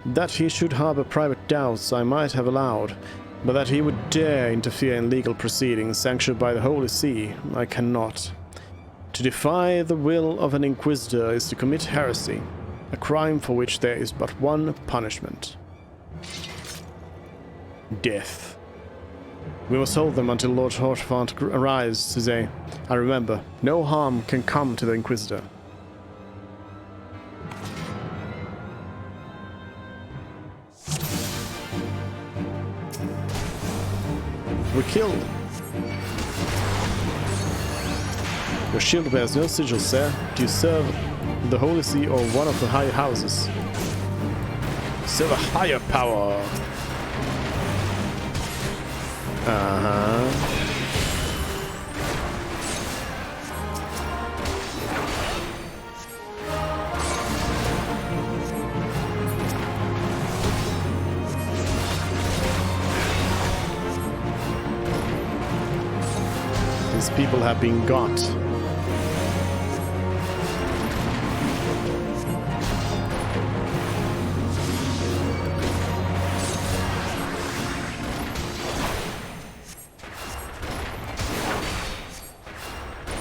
That he should harbor private doubts I might have allowed, but that he would dare interfere in legal proceedings sanctioned by the Holy See, I cannot. To defy the will of an Inquisitor is to commit heresy, a crime for which there is but one punishment. Death. We must hold them until Lord Hoshfart arrives, Suze. I remember, no harm can come to the Inquisitor. We're killed. Your shield bears no sigil, sir. Do you serve the Holy See or one of the higher houses? Serve a higher power. these people have been got.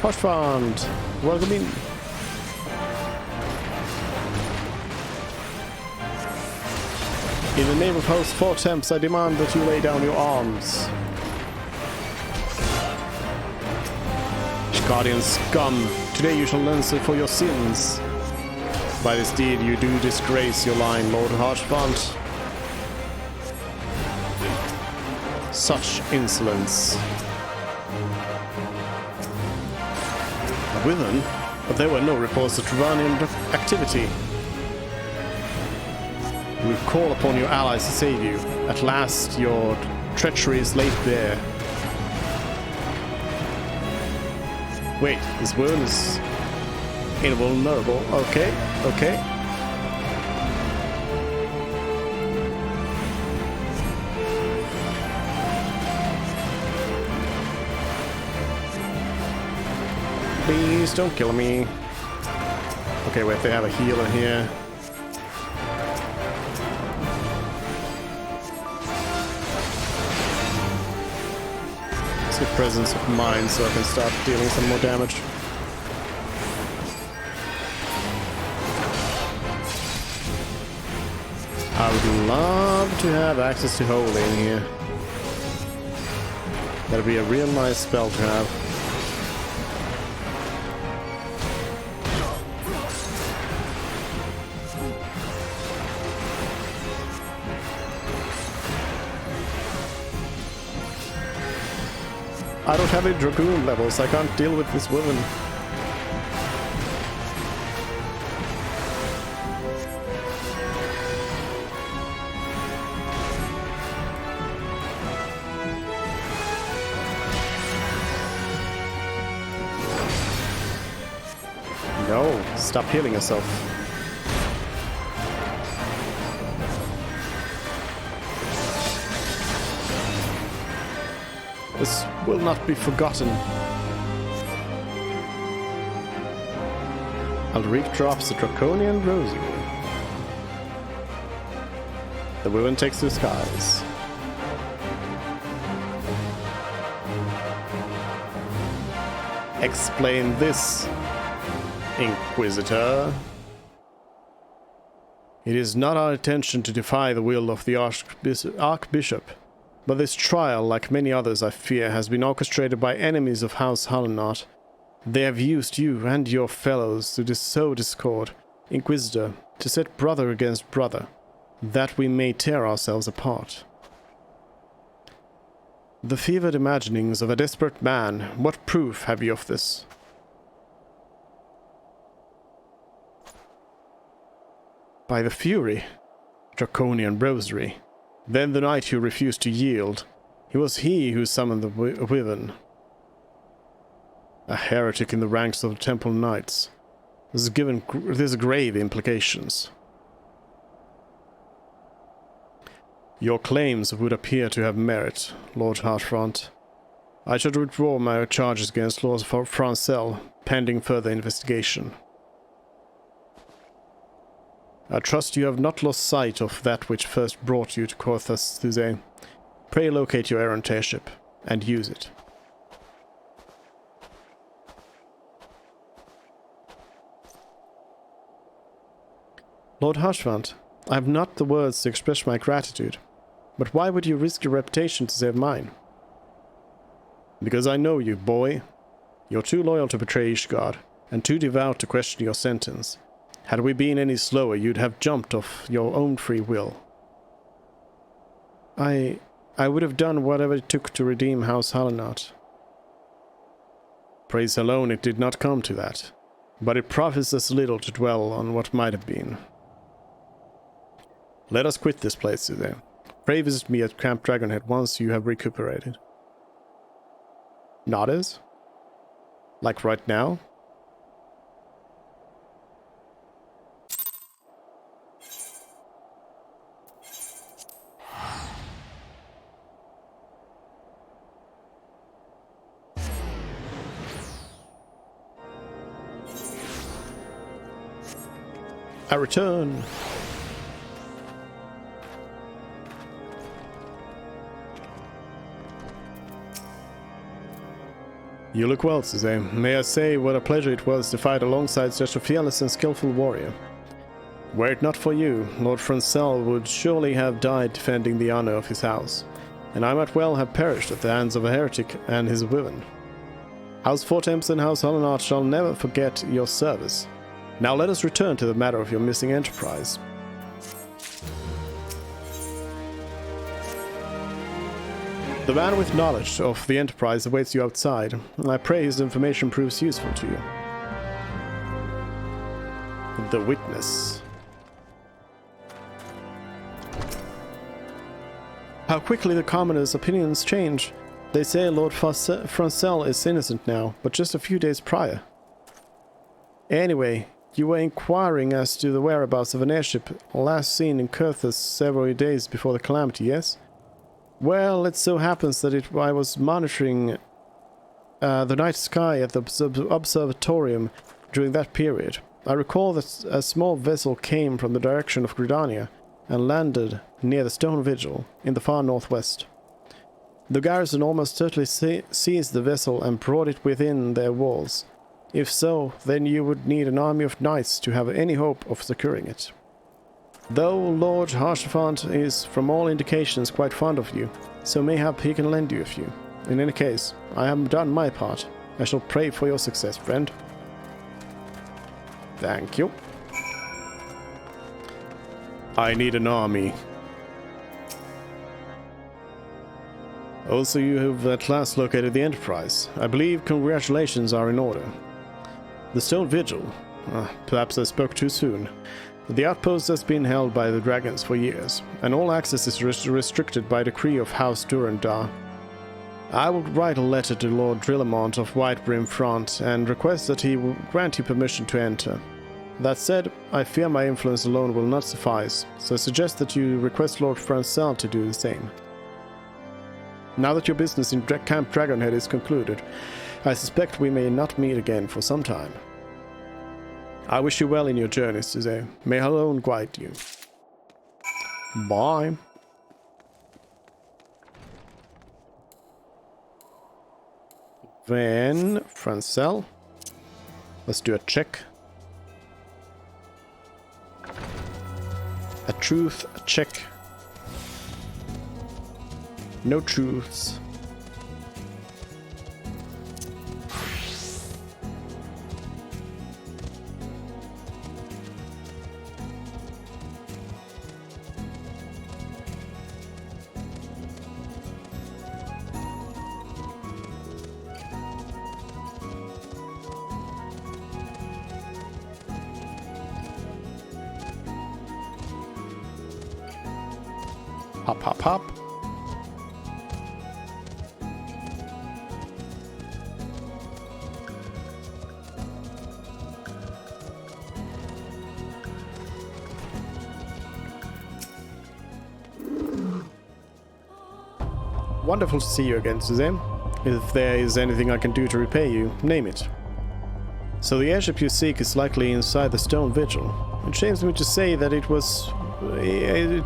Horstfront, welcome in. In the name of Host 4 Temps, I demand that you lay down your arms. Guardian scum, today you shall answer for your sins. By this deed you do disgrace your line, Lord Harshfront. Such insolence. Women? But there were no reports of Trevanian activity. We call upon your allies to save you. At last, your treachery is laid bare. Wait, this wound is invulnerable. Okay, okay. Please don't kill me. Okay, wait, they have a healer here. Presence of mind so I can start dealing some more damage. I would love to have access to Holy in here. That'd be a real nice spell to have. I don't have any Dragoon levels, I can't deal with this woman. No, stop healing yourself. This will not be forgotten. Alric drops the Draconian Rosary. The woman takes to the skies. Explain this, Inquisitor. It is not our intention to defy the will of the Archbishop. But this trial, like many others I fear, has been orchestrated by enemies of House Hallinot. They have used you and your fellows to sow discord, Inquisitor, to set brother against brother, that we may tear ourselves apart. The fevered imaginings of a desperate man, what proof have you of this? By the Fury, Draconian Rosary. Then the night who refused to yield, it was he who summoned the Wyvern. A heretic in the ranks of the Temple Knights. This has grave implications. Your claims would appear to have merit, Lord Harshfront. I should withdraw my charges against Lord Francel, pending further investigation. I trust you have not lost sight of that which first brought you to Corthus Thuze. Pray locate your errant airship, and use it. Lord Harshfront, I have not the words to express my gratitude, but why would you risk your reputation to save mine? Because I know you, boy. You're too loyal to betray Ishgard, and too devout to question your sentence. Had we been any slower, you'd have jumped off your own free will. I would have done whatever it took to redeem House Hallinot. Praise alone, it did not come to that. But it profits us little to dwell on what might have been. Let us quit this place today. Pray visit me at Camp Dragonhead once you have recuperated. Nodders? Like right now? I return. You look well, Suzanne. May I say what a pleasure it was to fight alongside such a fearless and skillful warrior. Were it not for you, Lord Francel would surely have died defending the honor of his house, and I might well have perished at the hands of a heretic and his women. House Fortemps and House Hollenart shall never forget your service. Now let us return to the matter of your missing enterprise. The man with knowledge of the enterprise awaits you outside, and I pray his information proves useful to you. The witness. How quickly the commoners' opinions change. They say Lord Francel is innocent now, but just a few days prior. Anyway, you were inquiring as to the whereabouts of an airship last seen in Kurthus several days before the calamity, yes? Well, it so happens that I was monitoring the night sky at the observatorium during that period. I recall that a small vessel came from the direction of Gridania and landed near the Stone Vigil in the far northwest. The garrison almost totally seized the vessel and brought it within their walls. If so, then you would need an army of knights to have any hope of securing it. Though Lord Harshafant is, from all indications, quite fond of you, so mayhap he can lend you a few. In any case, I have done my part. I shall pray for your success, friend. Thank you. I need an army. Also, you have at last located the Enterprise. I believe congratulations are in order. The Stone Vigil. Perhaps I spoke too soon. The outpost has been held by the dragons for years, and all access is restricted by decree of House Durandar. I will write a letter to Lord Drillamont of Whitebrim Front and request that he will grant you permission to enter. That said, I fear my influence alone will not suffice, so I suggest that you request Lord Francel to do the same. Now that your business in Camp Dragonhead is concluded, I suspect we may not meet again for some time. I wish you well in your journeys, Suzanne. May her alone guide you. Bye. Then, Francel. Let's do a check. A truth check. No truths. Hop, hop, hop. Wonderful to see you again, Suzanne. If there is anything I can do to repay you, name it. So the airship you seek is likely inside the Stone Vigil. It shames me to say that it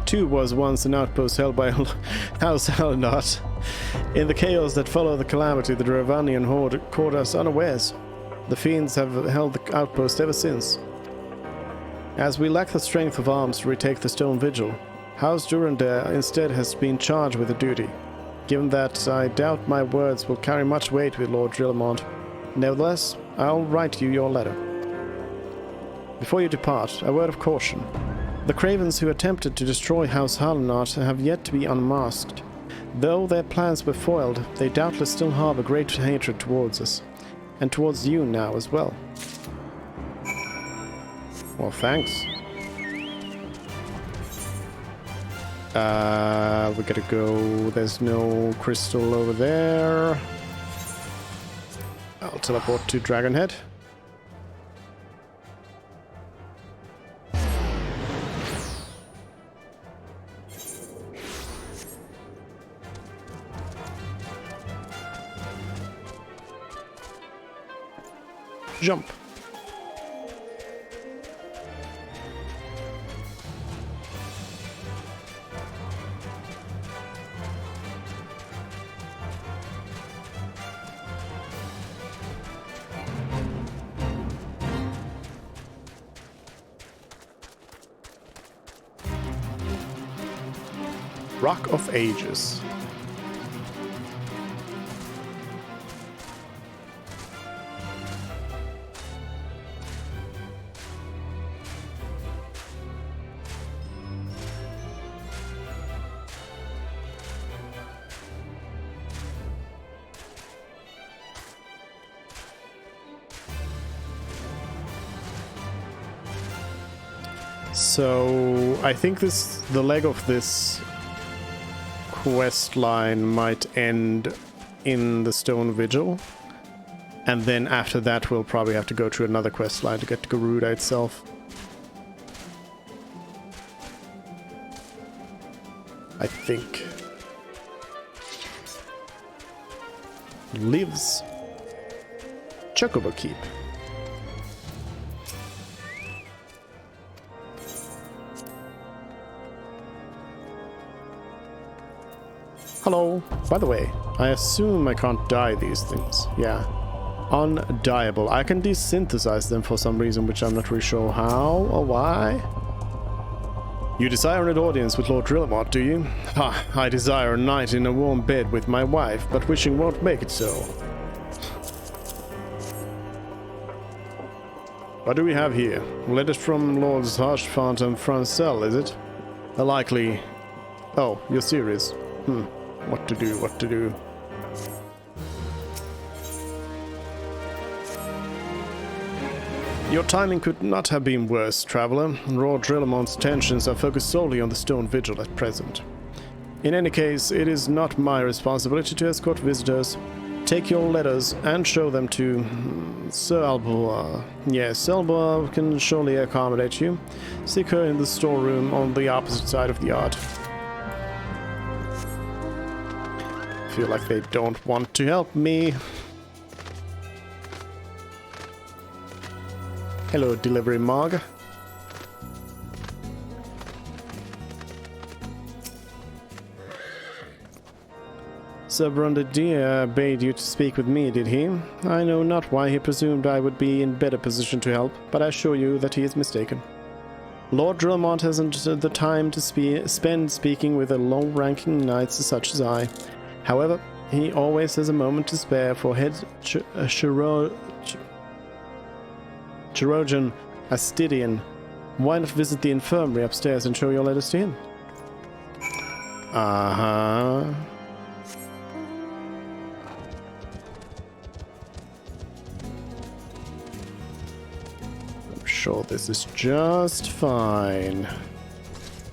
too was once an outpost held by House Hallandart. In the chaos that followed the calamity, the Dravanian horde caught us unawares. The fiends have held the outpost ever since. As we lack the strength of arms to retake the Stone Vigil, House Durandar instead has been charged with the duty. Given that, I doubt my words will carry much weight with Lord Drillamont. Nevertheless, I'll write you your letter. Before you depart, a word of caution. The cravens who attempted to destroy House Hallandart have yet to be unmasked. Though their plans were foiled, they doubtless still harbor great hatred towards us. And towards you now as well. Well, thanks. We gotta go. There's no crystal over there. I'll teleport to Dragonhead. Jump. Rock of Ages. So I think the leg of this quest line might end in the Stone Vigil, and then after that we'll probably have to go to another quest line to get to Garuda itself. I think. Lives Chocobo Keep. Hello. By the way, I assume I can't dye these things. Yeah. Undyeable. I can desynthesize them for some reason, which I'm not really sure how or why. You desire an audience with Lord Drillamont, do you? Ha! I desire a night in a warm bed with my wife, but wishing won't make it so. What do we have here? Letters from Lords Harshfont and Francel, is it? A likely... Oh, you're serious. What to do, what to do. Your timing could not have been worse, traveler. Lord Drillamont's attentions are focused solely on the Stone Vigil at present. In any case, it is not my responsibility to escort visitors. Take your letters and show them to Sir Alboa. Yes, Alboa can surely accommodate you. Seek her in the storeroom on the opposite side of the yard. Feel like they don't want to help me. Hello, delivery Mog. Sir Brondadier bade you to speak with me, did he? I know not why he presumed I would be in better position to help, but I assure you that he is mistaken. Lord Drillamont hasn't the time to spend speaking with a low-ranking knight such as I. However, he always has a moment to spare for head Chirurgeon Astidian. Why not visit the infirmary upstairs and show your letters to him? Uh-huh. I'm sure this is just fine.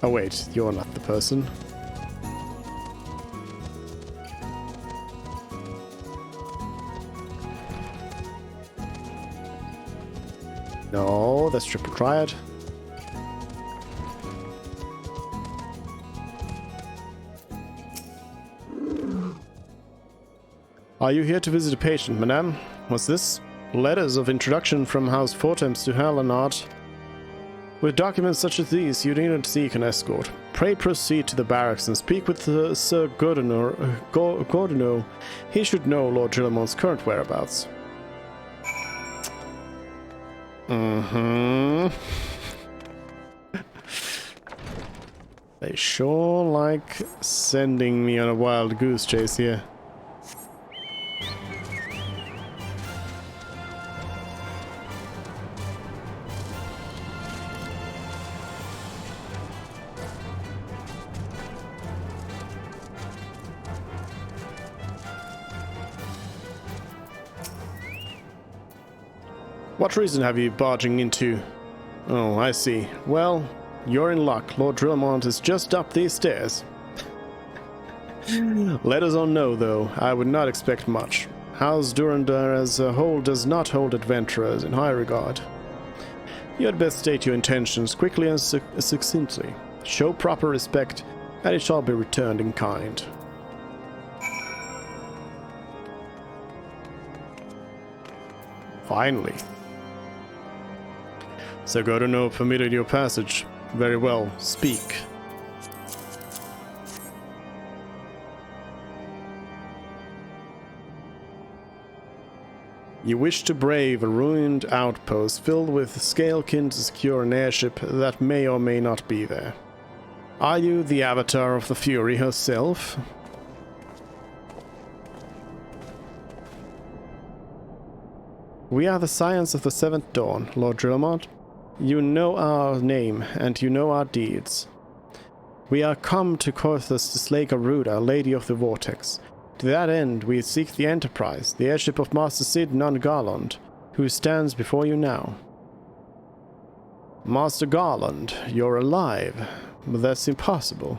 Oh wait, you're not the person. No, that's Triple Triad. Are you here to visit a patient, madame? What's this? Letters of introduction from House Fortemps to Halanard. With documents such as these, you needn't seek an escort. Pray proceed to the barracks and speak with Sir Gordino. He should know Lord Drillamont's current whereabouts. They sure like sending me on a wild goose chase here. What reason have you barging into? Oh, I see. Well, you're in luck. Lord Drillamont is just up these stairs. Letters or no, though, I would not expect much. House Durandar as a whole does not hold adventurers in high regard. You had best state your intentions quickly and succinctly. Show proper respect, and it shall be returned in kind. Finally. Sir Gordino permitted your passage. Very well, speak. You wish to brave a ruined outpost filled with scalekin to secure an airship that may or may not be there. Are you the avatar of the Fury herself? We are the Scions of the Seventh Dawn, Lord Drillamont. You know our name, and you know our deeds. We are come to Corthus to slay Garuda, Lady of the Vortex. To that end, we seek the Enterprise, the airship of Master Sid Non Garland, who stands before you now. Master Garland, you're alive, but that's impossible.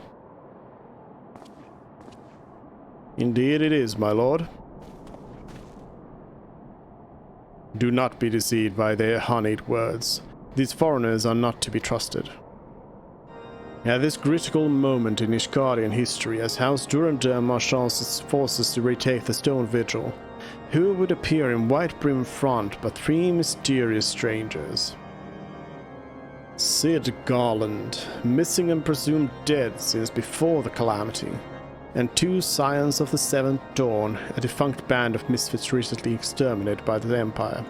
Indeed it is, my lord. Do not be deceived by their honeyed words. These foreigners are not to be trusted. At this critical moment in Ishgardian history, as House Durandar marshals its forces to retake the Stone Vigil, who would appear in white-brimmed front but 3 mysterious strangers? Sid Garland, missing and presumed dead since before the calamity, and 2 Scions of the Seventh Dawn, a defunct band of misfits recently exterminated by the Empire.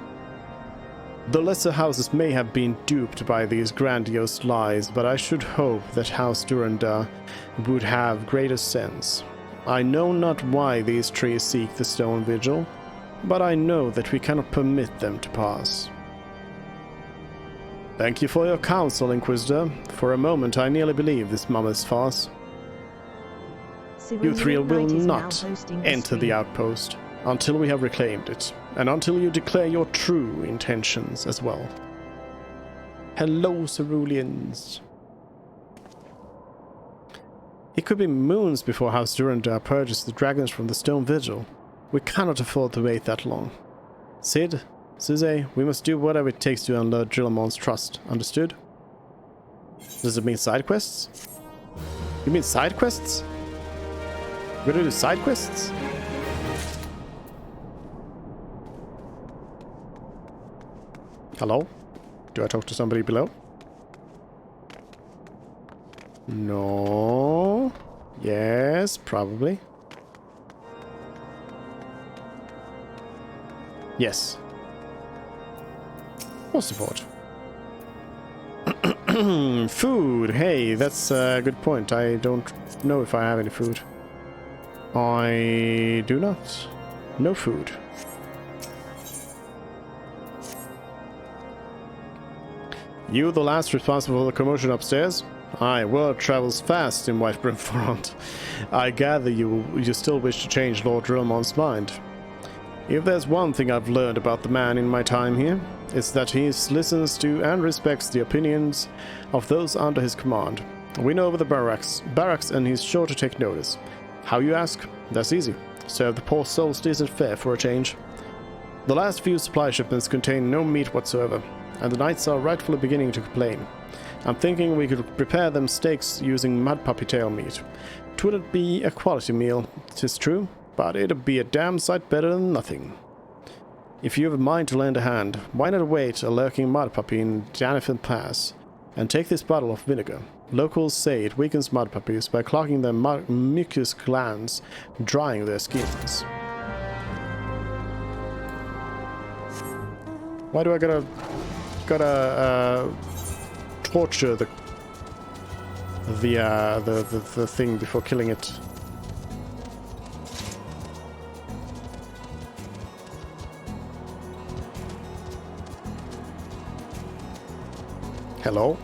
The lesser houses may have been duped by these grandiose lies, but I should hope that House Durandar would have greater sense. I know not why these trees seek the Stone Vigil, but I know that we cannot permit them to pass. Thank you for your counsel, Inquisitor. For a moment I nearly believed this mummer's farce. You 3 will not enter the outpost until we have reclaimed it, and until you declare your true intentions as well. Hello, Ceruleans. It could be moons before House Durandar purges the dragons from the Stone Vigil. We cannot afford to wait that long. Sid, Suze, we must do whatever it takes to earn Lord Drillamon's trust. Understood? Does it mean side quests? You mean side quests? We're gonna do side quests? Hello? Do I talk to somebody below? No. Yes, probably. Yes. More support. Food. Hey, that's a good point. I don't know if I have any food. I do not. No food. You the last responsible for the commotion upstairs? Aye, word travels fast in White Brim Front. I gather you still wish to change Lord Drillamon's mind. If there's one thing I've learned about the man in my time here, it's that he listens to and respects the opinions of those under his command. Win over the barracks, and he's sure to take notice. How, you ask? That's easy. Serve the poor souls decent fare for a change. The last few supply shipments contain no meat whatsoever, and the knights are rightfully beginning to complain. I'm thinking we could prepare them steaks using mud puppy tail meat. 'Twouldn't be a quality meal, 'tis true, but it'd be a damn sight better than nothing. If you have a mind to lend a hand, why not await a lurking mud puppy in Janifin Pass, and take this bottle of vinegar. Locals say it weakens mud puppies by clogging their mucus glands, drying their skins. Why do I gotta torture the thing before killing it? Hello?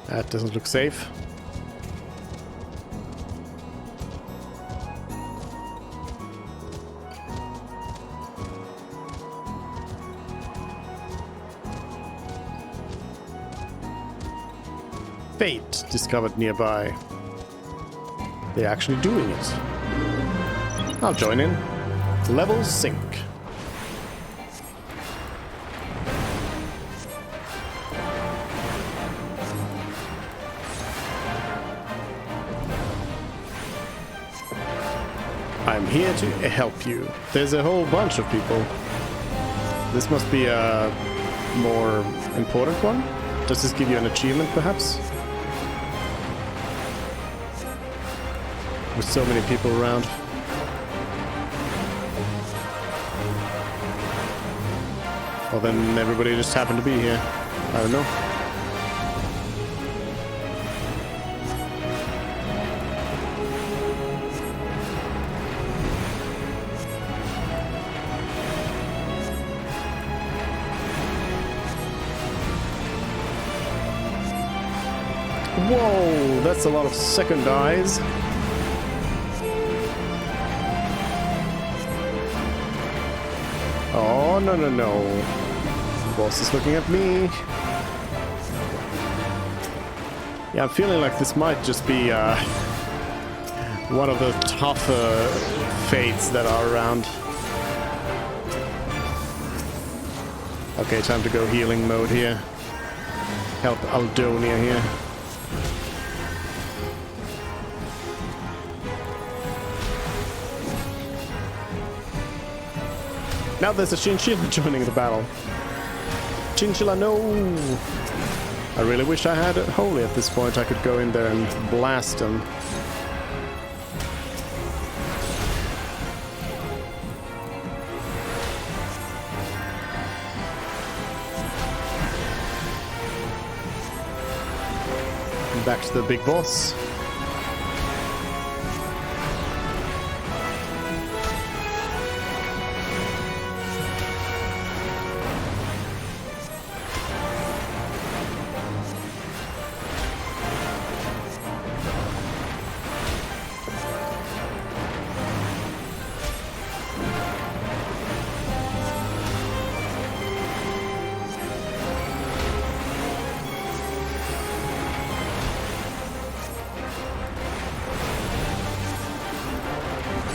That doesn't look safe. Fate discovered nearby. They're actually doing it. I'll join in. Level sync. I'm here to help you. There's a whole bunch of people. This must be a more important one. Does this give you an achievement, perhaps? With so many people around. Well, then everybody just happened to be here. I don't know. Whoa, that's a lot of second eyes. Oh, no, no, no. The boss is looking at me. Yeah, I'm feeling like this might just be one of the tougher fates that are around. Okay, time to go healing mode here. Help Aldonia here. Now there's a chinchilla joining the battle. Chinchilla, no! I really wish I had Holy at this point. I could go in there and blast him. Back to the big boss.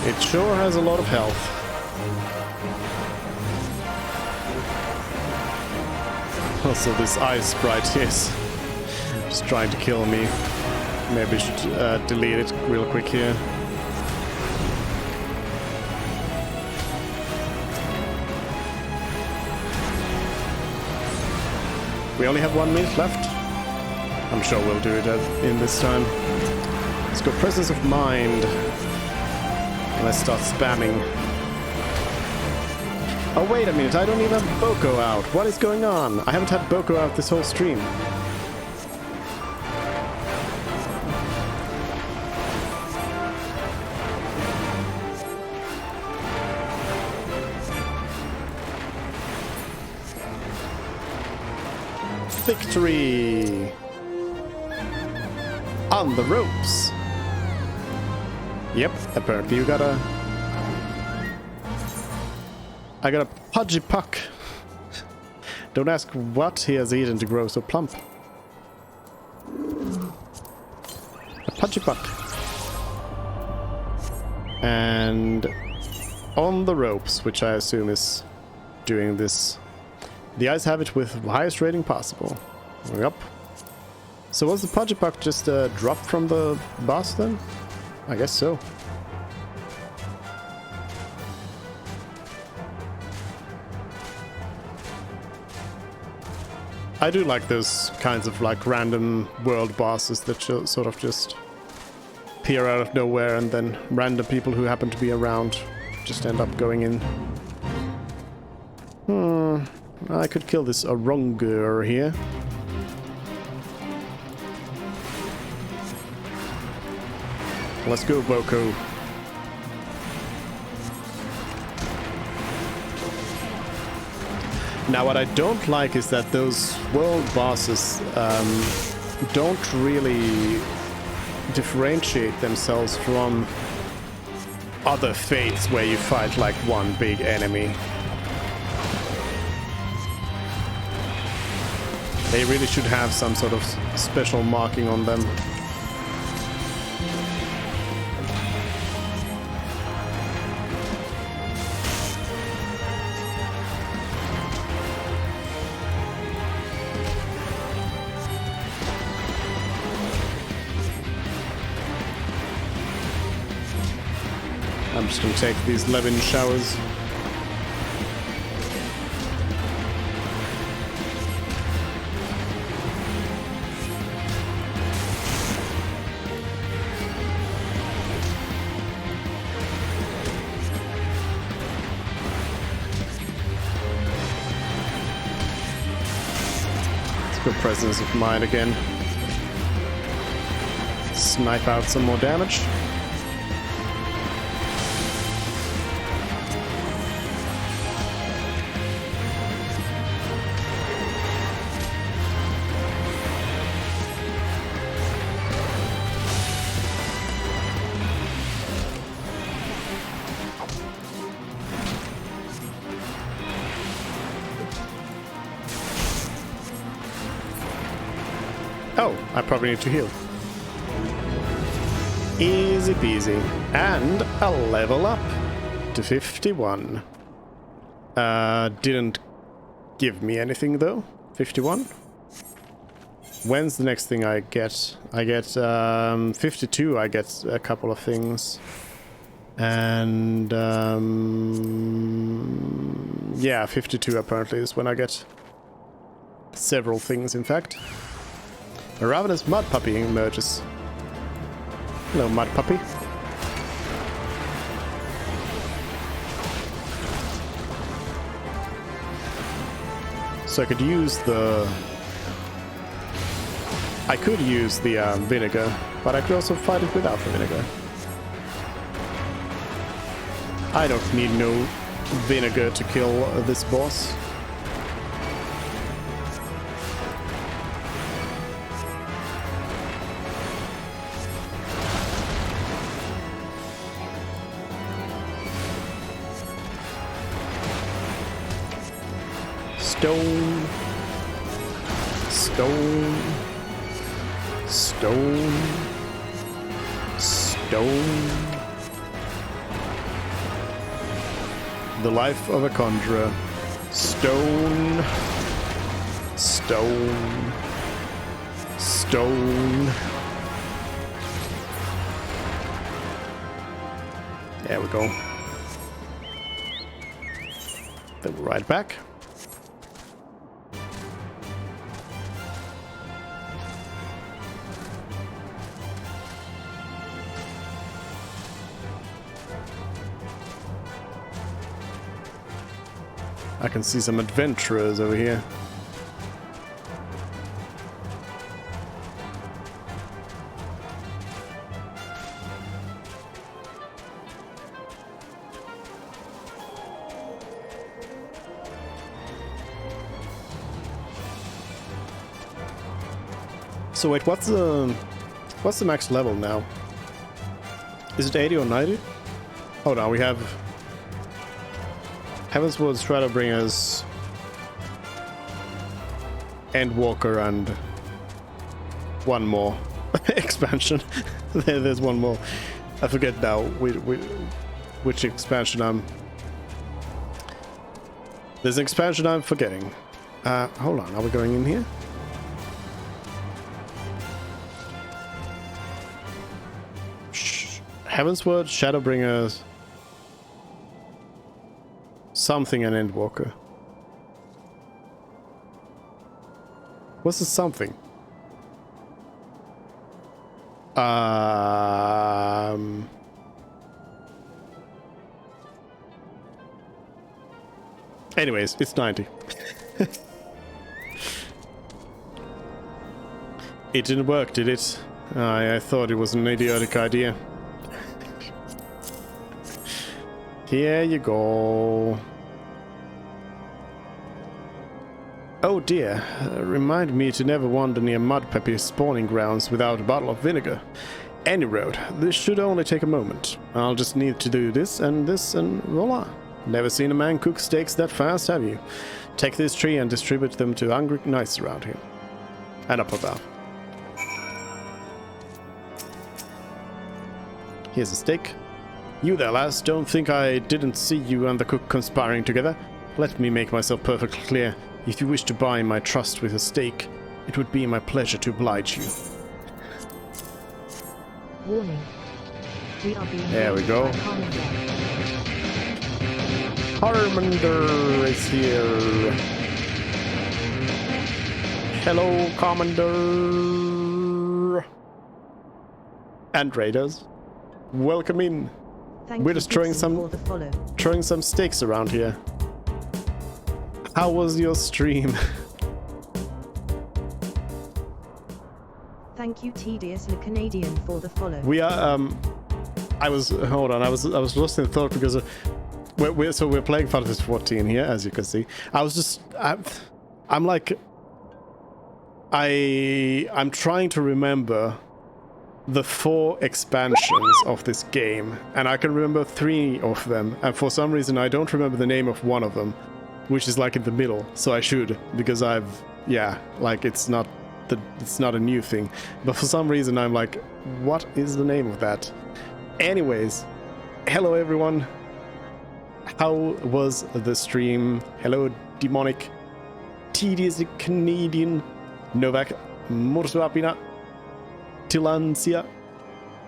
It sure has a lot of health. Also, this ice sprite is just trying to kill me. Maybe I should delete it real quick here. We only have 1 minute left. I'm sure we'll do it in this time. Let's go Presence of Mind. Let's start spamming. Oh, wait a minute, I don't even have Boko out. What is going on? I haven't had Boko out this whole stream. Victory! On the ropes! Yep, apparently you got a... I got a pudgy puck. Don't ask what he has eaten to grow so plump. A pudgy puck. And on the ropes, which I assume is doing this. The eyes have it with the highest rating possible. Yep. So was the pudgy puck just a drop from the boss then? I guess so. I do like those kinds of like random world bosses that sort of just appear out of nowhere and then random people who happen to be around just end up going in. I could kill this Orungur here. Let's go, Boko. Now, what I don't like is that those world bosses don't really differentiate themselves from other fates where you fight like one big enemy. They really should have some sort of special marking on them. I'm just gonna take these Levin showers. Let's go Presence of Mind again. Snipe out some more damage. Oh, I probably need to heal. Easy peasy. And a level up to 51. Didn't give me anything though. 51. When's the next thing I get? I get 52. I get a couple of things. And yeah, 52 apparently is when I get several things, in fact. A ravenous mud puppy emerges. Hello, mud puppy. So I could use the... I could use the vinegar, but I could also fight it without the vinegar. I don't need no vinegar to kill this boss. Stone. Stone. Stone. Stone. The life of a conjurer. Stone. Stone. Stone. There we go. Then we're right back. I can see some adventurers over here. So wait, what's the max level now? Is it 80 or 90? Oh no, we have Heavensward's Shadowbringers, Endwalker, and one more expansion. There's one more. I forget now which expansion I'm... There's an expansion I'm forgetting. Hold on, are we going in here? Heavensward, Shadowbringers... Something and Endwalker. What's the something? Anyways, it's 90. It didn't work, did it? I thought it was an idiotic idea. Here you go. Oh dear, remind me to never wander near mud puppy spawning grounds without a bottle of vinegar. Any road, this should only take a moment. I'll just need to do this, and voila. Never seen a man cook steaks that fast, have you? Take this tree and distribute them to hungry knights around here. And up about. Here's a steak. You there, lass, don't think I didn't see you and the cook conspiring together. Let me make myself perfectly clear. If you wish to buy my trust with a steak, it would be my pleasure to oblige you. Warning. We are being there we go. Harmander is here. Hello, Commander. And raiders. Welcome in. We're just throwing some stakes around here. How was your stream? Thank you, Tedious Le Canadian, for the follow. We are I was lost in thought because we're playing Final Fantasy 14 here, as you can see. I'm trying to remember the 4 expansions of this game, and I can remember 3 of them, and for some reason I don't remember the name of one of them, which is like in the middle, so I should, because it's not it's not a new thing. But for some reason I'm like, what is the name of that? Anyways, hello everyone. How was the stream? Hello Demonic, Tedious Canadian, Novak, Mursuapina, Tilancia,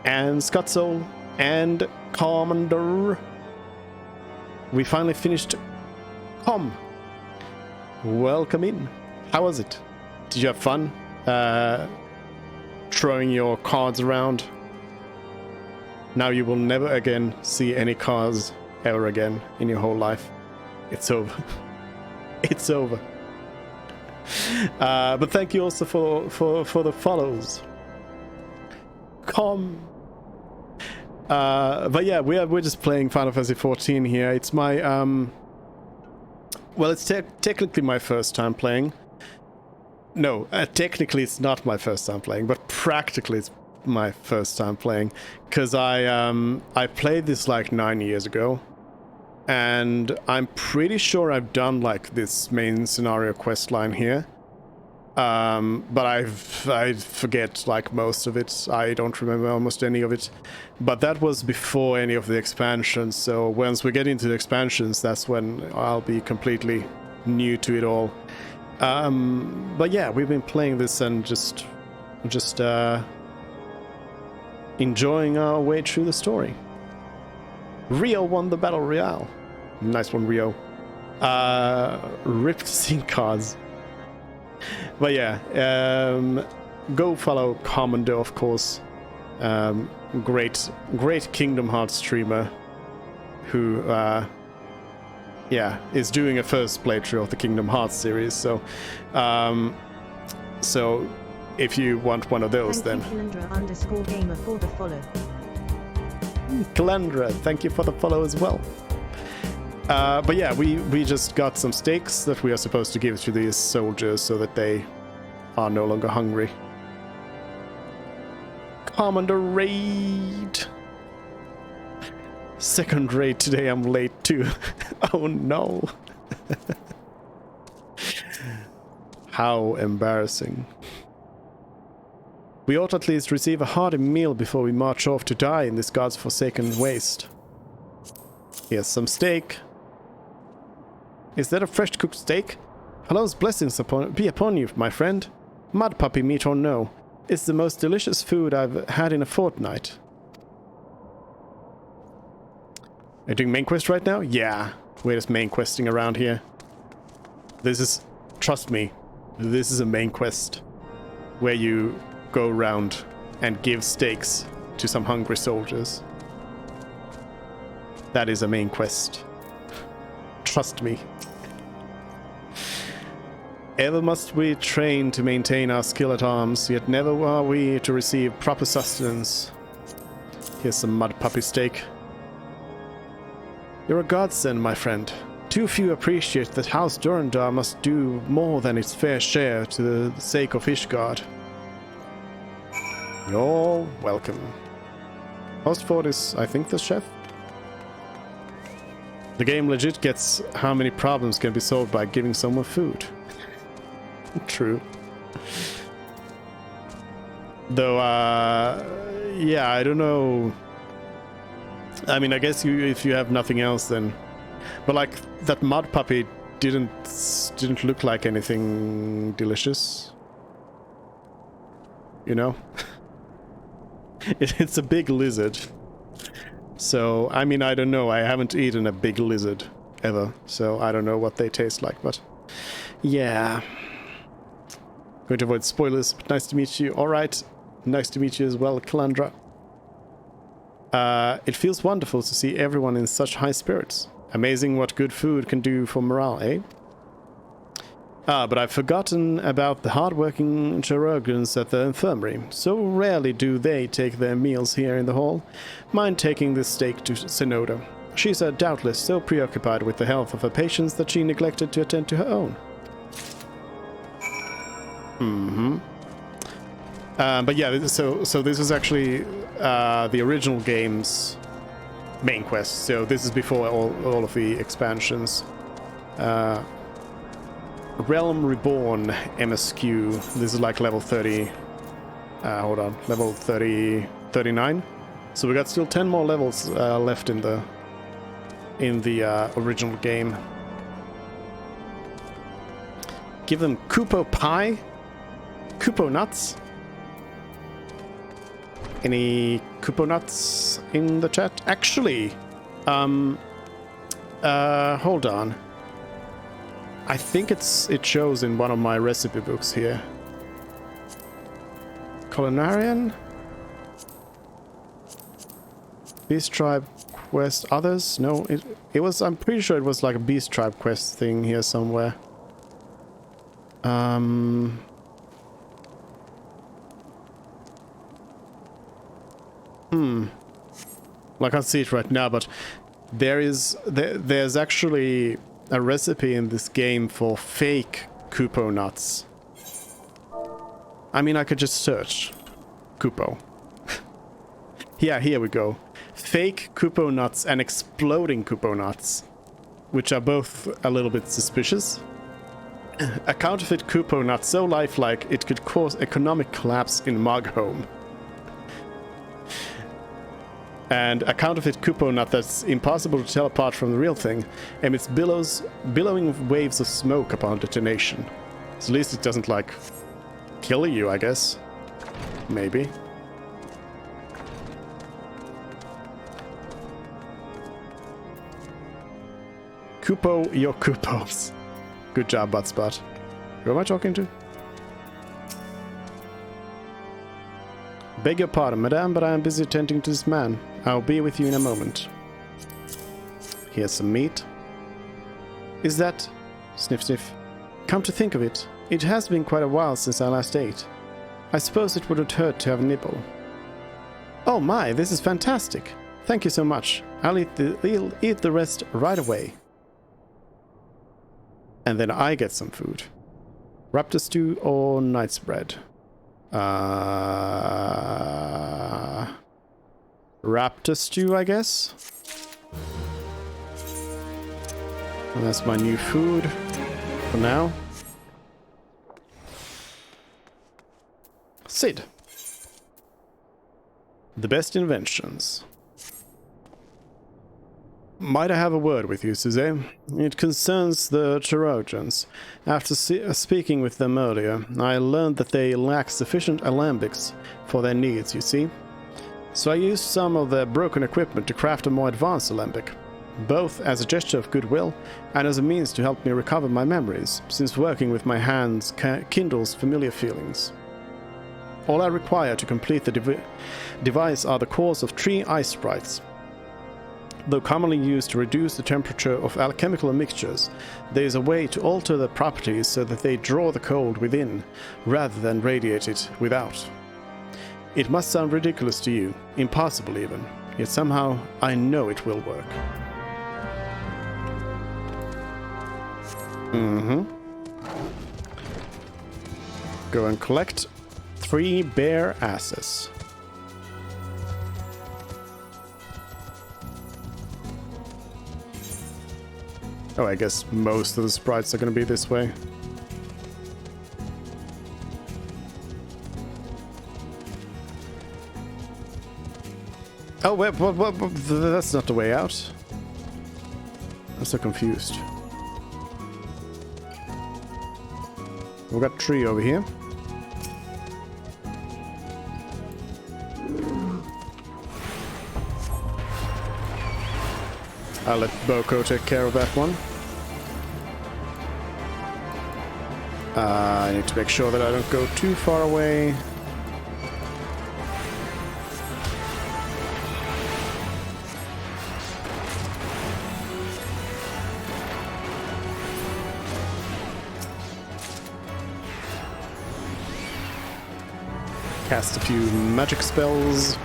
and Scottsoul, and Commander. We finally finished Com. Welcome in. How was it? Did you have fun? Throwing your cards around? Now you will never again see any cards ever again in your whole life. It's over. It's over. But thank you also for the follows. But yeah, we're just playing Final Fantasy 14 here. It's my well, it's technically my first time playing. No, technically it's not my first time playing, but practically it's my first time playing, because I played this like 9 years ago, and I'm pretty sure I've done like this main scenario quest line here. But I forget like most of it. I don't remember almost any of it. But that was before any of the expansions, so once we get into the expansions, that's when I'll be completely new to it all. But yeah, we've been playing this and just enjoying our way through the story. Rio won the Battle Royale. Nice one, Rio. Ripped sync cards. But yeah, go follow Commander, of course. Great Kingdom Hearts streamer who, yeah, is doing a first playthrough of the Kingdom Hearts series. So, so if you want one of those, Thank then. you, Kalandra_gamer for the follow. Kalandra, thank you for the follow as well. But yeah, we just got some steaks that we are supposed to give to these soldiers so that they are no longer hungry. Commander raid. Second raid today, I'm late too. Oh no. How embarrassing. We ought at least receive a hearty meal before we march off to die in this God's forsaken waste. Here's some steak. Is that a fresh cooked steak? Allah's blessings be upon you, my friend. Mud puppy meat or no, it's the most delicious food I've had in a fortnight. Are you doing main quest right now? Yeah, we're just main questing around here. This is, trust me, this is a main quest where you go around and give steaks to some hungry soldiers. That is a main quest. Trust me. Ever must we train to maintain our skill at arms, yet never are we to receive proper sustenance. Here's some mud puppy steak. You're a godsend, my friend. Too few appreciate that House Durandar must do more than its fair share to the sake of Ishgard. You're welcome. Hostford is, I think, the chef? The game legit gets how many problems can be solved by giving someone food. True. Though, yeah, I don't know. I mean, I guess if you have nothing else, then. But like that mud puppy didn't look like anything delicious. You know, it's a big lizard. So I mean, I don't know. I haven't eaten a big lizard ever, so I don't know what they taste like. But yeah. Going to avoid spoilers, but nice to meet you. Alright, nice to meet you as well, Kalandra. It feels wonderful to see everyone in such high spirits. Amazing what good food can do for morale, eh? But I've forgotten about the hard-working chirurgeons at the infirmary. So rarely do they take their meals here in the hall. Mind taking this steak to Sonoda. She's doubtless so preoccupied with the health of her patients that she neglected to attend to her own. Mm-hmm. But yeah, so this is actually the original game's main quest. So this is before all of the expansions. Realm Reborn MSQ. This is like level 30. Hold on, level 39. So we got still 10 more levels left in the original game. Give them Kupo Pie, Kupo Nuts. Any Kupo Nuts in the chat? Actually, hold on. I think it shows in one of my recipe books here. Culinarian? Beast Tribe quest. Others? No, it was. I'm pretty sure it was like a Beast Tribe quest thing here somewhere. Well, I can't see it right now, but there's actually a recipe in this game for fake Kupo nuts. I mean, I could just search Kupo. Yeah, here we go. Fake Kupo nuts and exploding Kupo nuts, which are both a little bit suspicious. A counterfeit Kupo nut so lifelike it could cause economic collapse in Mughome. And a counterfeit Kupo nut that's impossible to tell apart from the real thing emits billowing waves of smoke upon detonation. So at least it doesn't, like, kill you, I guess. Maybe. Kupo your Kupos. Good job, Buttspot. Who am I talking to? Beg your pardon, madame, but I am busy tending to this man. I'll be with you in a moment. Here's some meat. Is that... Sniff, sniff. Come to think of it, it has been quite a while since I last ate. I suppose it wouldn't hurt to have a nibble. Oh my, this is fantastic. Thank you so much. I'll eat the rest right away. And then I get some food. Raptor stew or knight's bread? Raptor stew, I guess. And that's my new food for now. Sid. The best inventions. Might I have a word with you, Suzanne? It concerns the Trojans. After speaking with them earlier, I learned that they lack sufficient alembics for their needs, you see. So I used some of their broken equipment to craft a more advanced alembic, both as a gesture of goodwill and as a means to help me recover my memories, since working with my hands kindles familiar feelings. All I require to complete the device are the cores of 3 ice sprites. Though commonly used to reduce the temperature of alchemical mixtures, there is a way to alter their properties so that they draw the cold within, rather than radiate it without. It must sound ridiculous to you, impossible even, yet somehow I know it will work. Go and collect 3 bear asses. Oh, I guess most of the sprites are going to be this way. Oh, wait, what? That's not the way out. I'm so confused. We've got 3 over here. I'll let Boko take care of that one. I need to make sure that I don't go too far away. Cast a few magic spells.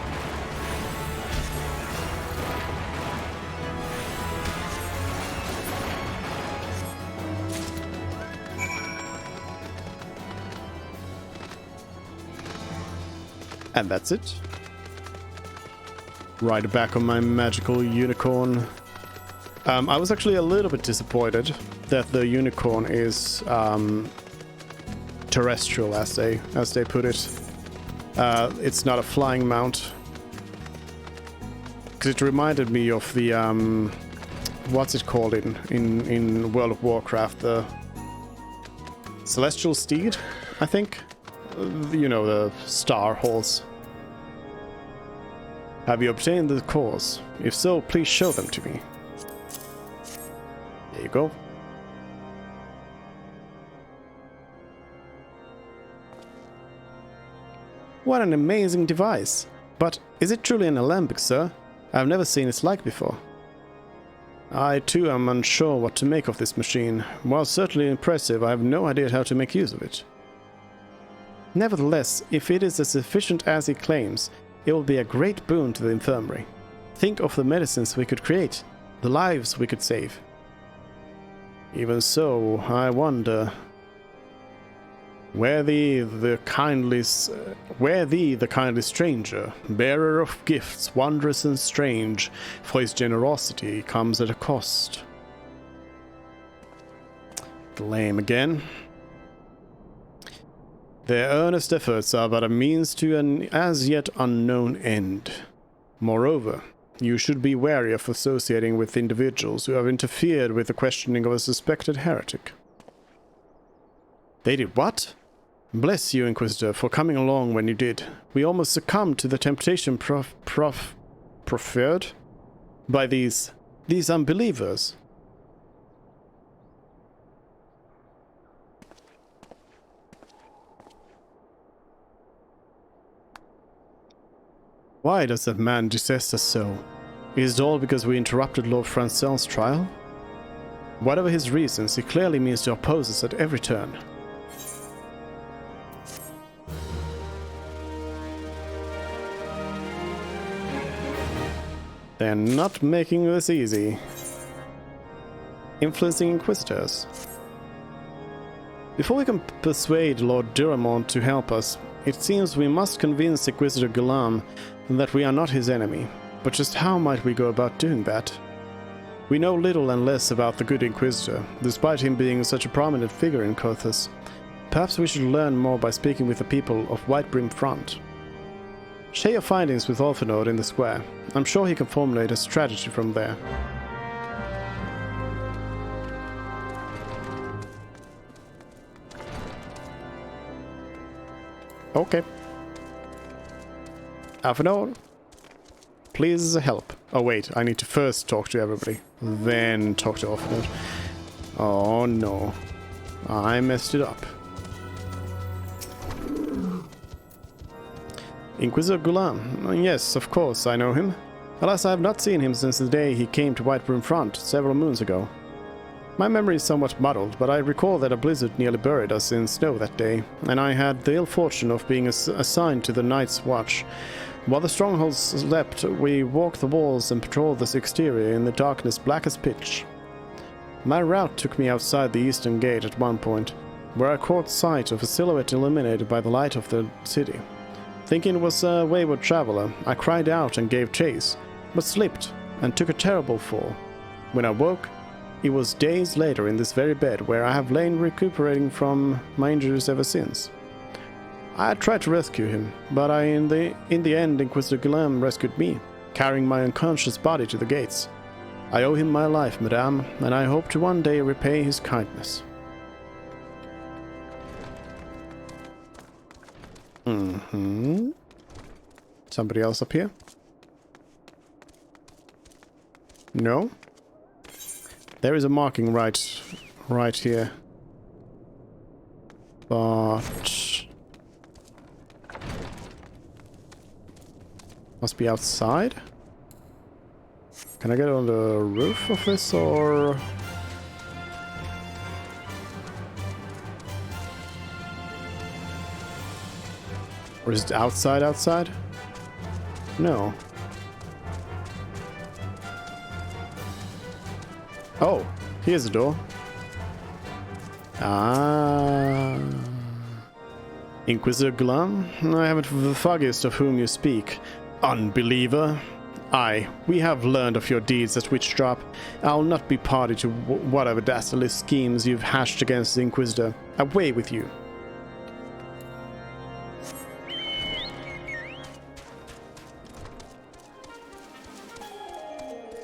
And that's it. Ride back on my magical unicorn I was actually a little bit disappointed that the unicorn is terrestrial, as they put it. It's not a flying mount. Because it reminded me of the what's it called in World of Warcraft, the Celestial Steed, I think. You know, the star horse. Have you obtained the cores? If so, please show them to me. There you go. What an amazing device! But is it truly an alembic, sir? I've never seen its like before. I too am unsure what to make of this machine. While certainly impressive, I have no idea how to make use of it. Nevertheless, if it is as efficient as he claims, it will be a great boon to the infirmary. Think of the medicines we could create, the lives we could save. Even so, I wonder... Where thee, the kindly stranger, bearer of gifts wondrous and strange, for his generosity comes at a cost. Lame again. Their earnest efforts are but a means to an as yet unknown end. Moreover, you should be wary of associating with individuals who have interfered with the questioning of a suspected heretic. They did what? Bless you, Inquisitor, for coming along when you did. We almost succumbed to the temptation proffered by these unbelievers. Why does that man detest us so? Is it all because we interrupted Lord Francel's trial? Whatever his reasons, he clearly means to oppose us at every turn. They're not making this easy. Influencing Inquisitors. Before we can persuade Lord Duramont to help us, it seems we must convince Inquisitor Gulam that we are not his enemy. But just how might we go about doing that? We know little and less about the good Inquisitor, despite him being such a prominent figure in Kothas. Perhaps we should learn more by speaking with the people of Whitebrim Front. Share your findings with Orphanode in the square. I'm sure he can formulate a strategy from there. Okay. Orphanode, please help. Oh wait, I need to first talk to everybody, then talk to Orphanode. Oh no. I messed it up. Inquisitor Gulam. Yes, of course, I know him. Alas, I have not seen him since the day he came to Whitebrim Front several moons ago. My memory is somewhat muddled, but I recall that a blizzard nearly buried us in snow that day, and I had the ill fortune of being assigned to the Night's Watch. While the strongholds slept, we walked the walls and patrolled the exterior in the darkness black as pitch. My route took me outside the eastern gate at one point, where I caught sight of a silhouette illuminated by the light of the city. Thinking it was a wayward traveler, I cried out and gave chase, but slipped and took a terrible fall. When I woke, it was days later in this very bed where I have lain recuperating from my injuries ever since. I had tried to rescue him, but in the end Inquisitor Gulam rescued me, carrying my unconscious body to the gates. I owe him my life, madame, and I hope to one day repay his kindness. Somebody else up here? No? There is a marking right here. But... must be outside? Can I get on the roof of this, or... or is it outside? No. Oh, here's the door. Ah. Inquisitor Gulam? I haven't the foggiest of whom you speak. Unbeliever. Aye, we have learned of your deeds at Witchdrop. I'll not be party to whatever dastardly schemes you've hashed against the Inquisitor. Away with you.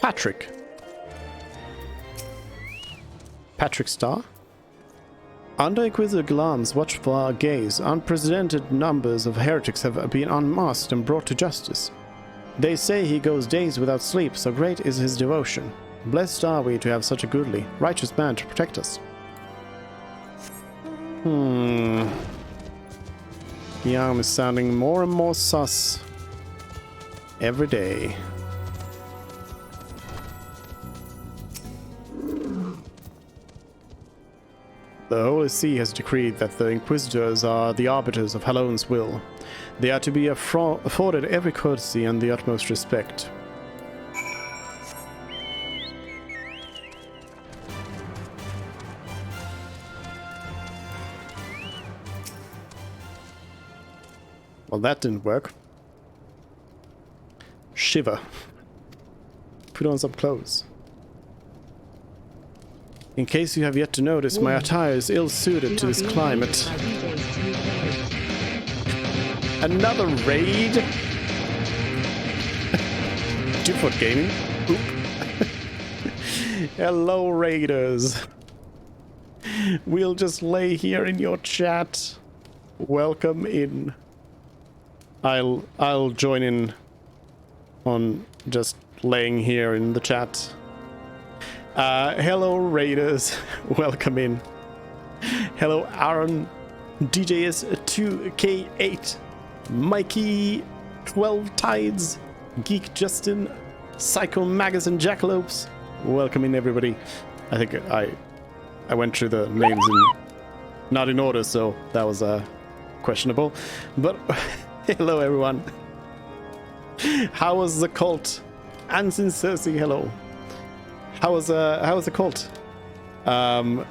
Patrick. Patrick Starr? Under Inquisitor Glam's watchful gaze, unprecedented numbers of heretics have been unmasked and brought to justice. They say he goes days without sleep, so great is his devotion. Blessed are we to have such a goodly, righteous man to protect us. The arm is sounding more and more sus every day. The Holy See has decreed that the Inquisitors are the arbiters of Halone's will. They are to be afforded every courtesy and the utmost respect. Well, that didn't work. Shiver. Put on some clothes. In case you have yet to notice, my attire is ill-suited to this climate. Another raid? 2-foot gaming? Oop. Hello, raiders. We'll just lay here in your chat. Welcome in. I'll join in on just laying here in the chat. Hello, raiders. Welcome in. Hello, Aaron, DJS2K8, Mikey, 12 Tides, Geek Justin, Psycho Magus, and Jackalopes. Welcome in, everybody. I think I went through the names not in order, so that was questionable. But hello, everyone. How was the cult? Anson Cersei, hello. How was the cult? I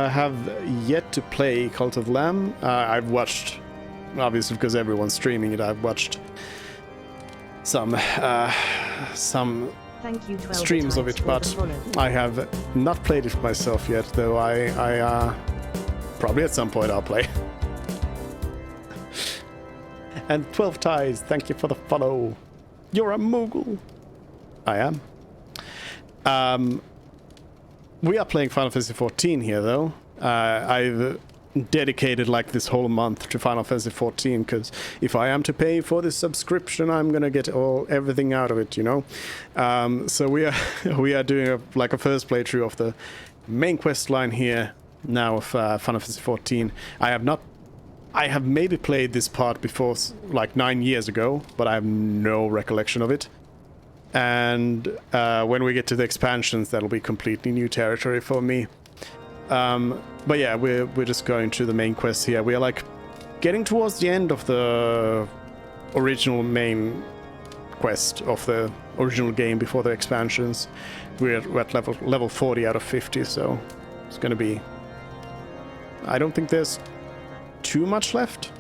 have yet to play Cult of Lamb. I've watched, obviously because everyone's streaming it, I've watched some Thank you, streams of it, but I have not played it myself yet, though I probably at some point I'll play. And 12 Ties, thank you for the follow. You're a mogul. I am. We are playing Final Fantasy XIV here, though. I've dedicated like this whole month to Final Fantasy XIV because if I am to pay for this subscription, I'm gonna get everything out of it, you know. So we are doing a first playthrough of the main quest line here now of Final Fantasy XIV. I have maybe played this part before, like 9 years ago, but I have no recollection of it. And when we get to the expansions, that'll be completely new territory for me. But yeah, we're just going through the main quest here. We are like getting towards the end of the original main quest of the original game before the expansions. We're at level 40 out of 50, so it's gonna be... I don't think there's too much left.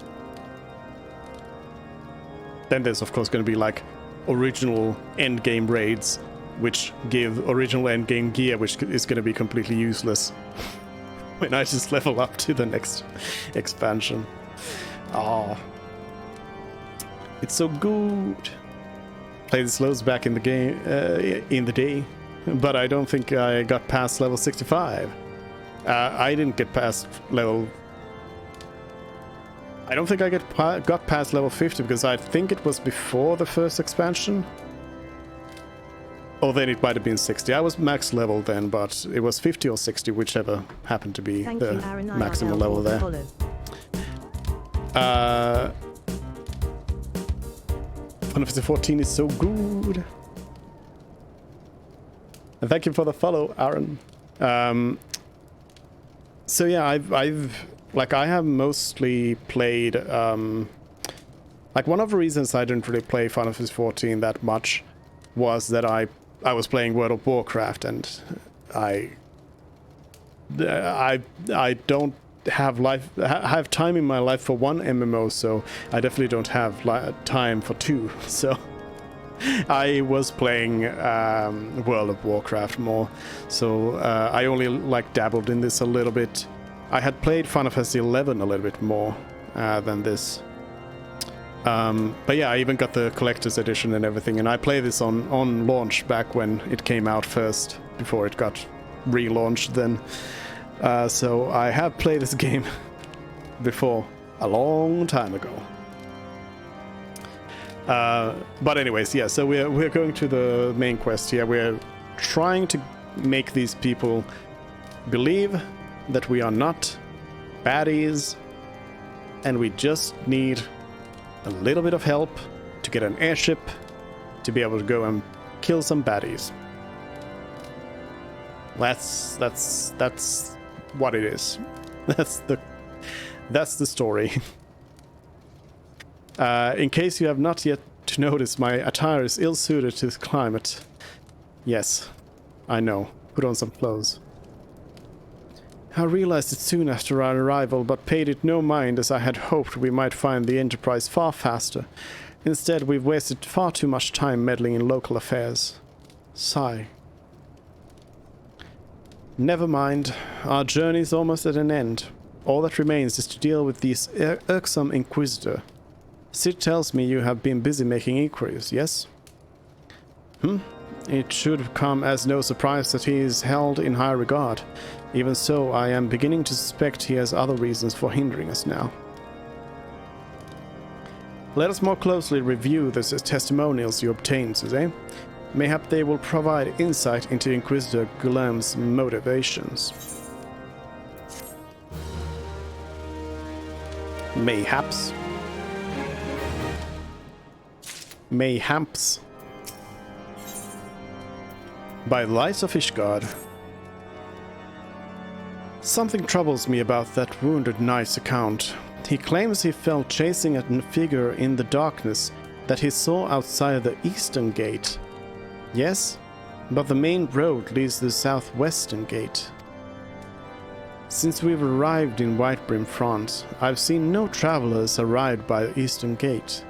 Then there's of course gonna be like original endgame raids, which give original endgame gear, which is going to be completely useless when I just level up to the next expansion. Oh, it's so good. Played this loads back in the game in the day, but I don't think I got past level 65. I didn't get past level... I don't think I got past level 50 because I think it was before the first expansion. Or then it might have been 60. I was max level then, but it was 50 or 60, whichever happened to be the maximum level there. Final Fantasy XIV is so good. And thank you for the follow, Aaron. So yeah, I have mostly played, like one of the reasons I didn't really play Final Fantasy XIV that much was that I was playing World of Warcraft, and I don't have time in my life for one MMO, so I definitely don't have time for two. So I was playing World of Warcraft more, so I only like dabbled in this a little bit. I had played Final Fantasy XI a little bit more than this. But yeah, I even got the collector's edition and everything, and I played this on launch back when it came out first, before it got relaunched then. So I have played this game before, a long time ago. But anyways, yeah, so we're going to the main quest here. We're trying to make these people believe that we are not baddies, and we just need a little bit of help to get an airship to be able to go and kill some baddies. That's what it is. That's the story. In case you have not yet noticed, my attire is ill-suited to this climate. Yes, I know. Put on some clothes. I realized it soon after our arrival, but paid it no mind, as I had hoped we might find the Enterprise far faster. Instead, we've wasted far too much time meddling in local affairs. Sigh. Never mind. Our journey's almost at an end. All that remains is to deal with this irksome Inquisitor. Sid tells me you have been busy making inquiries, yes? It should come as no surprise that he is held in high regard. Even so, I am beginning to suspect he has other reasons for hindering us now. Let us more closely review the testimonials you obtained, Suzanne. Mayhap they will provide insight into Inquisitor Gulam's motivations. Mayhaps. Mayhaps. By the light of Ishgard. Something troubles me about that wounded knight's account. He claims he felt chasing a figure in the darkness that he saw outside the eastern gate. Yes, but the main road leads to the southwestern gate. Since we've arrived in Whitebrim, France, I've seen no travelers arrive by the eastern gate.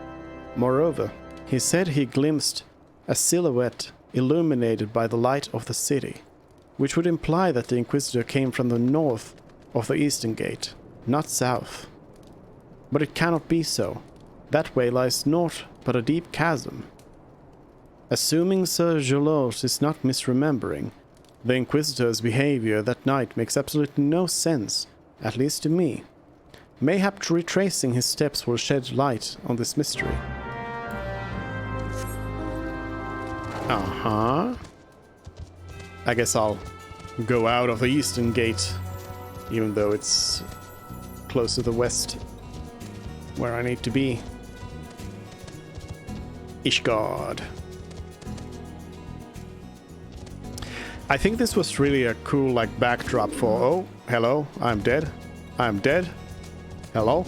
Moreover, he said he glimpsed a silhouette illuminated by the light of the city, which would imply that the Inquisitor came from the north of the eastern gate, not south. But it cannot be so. That way lies naught but a deep chasm. Assuming Sir Georges is not misremembering, the Inquisitor's behavior that night makes absolutely no sense, at least to me. Mayhap retracing his steps will shed light on this mystery. Uh-huh. I guess I'll go out of the eastern gate, even though it's close to the west, where I need to be. Ishgard. I think this was really a cool, like, backdrop for, oh, hello, I'm dead. I'm dead. Hello.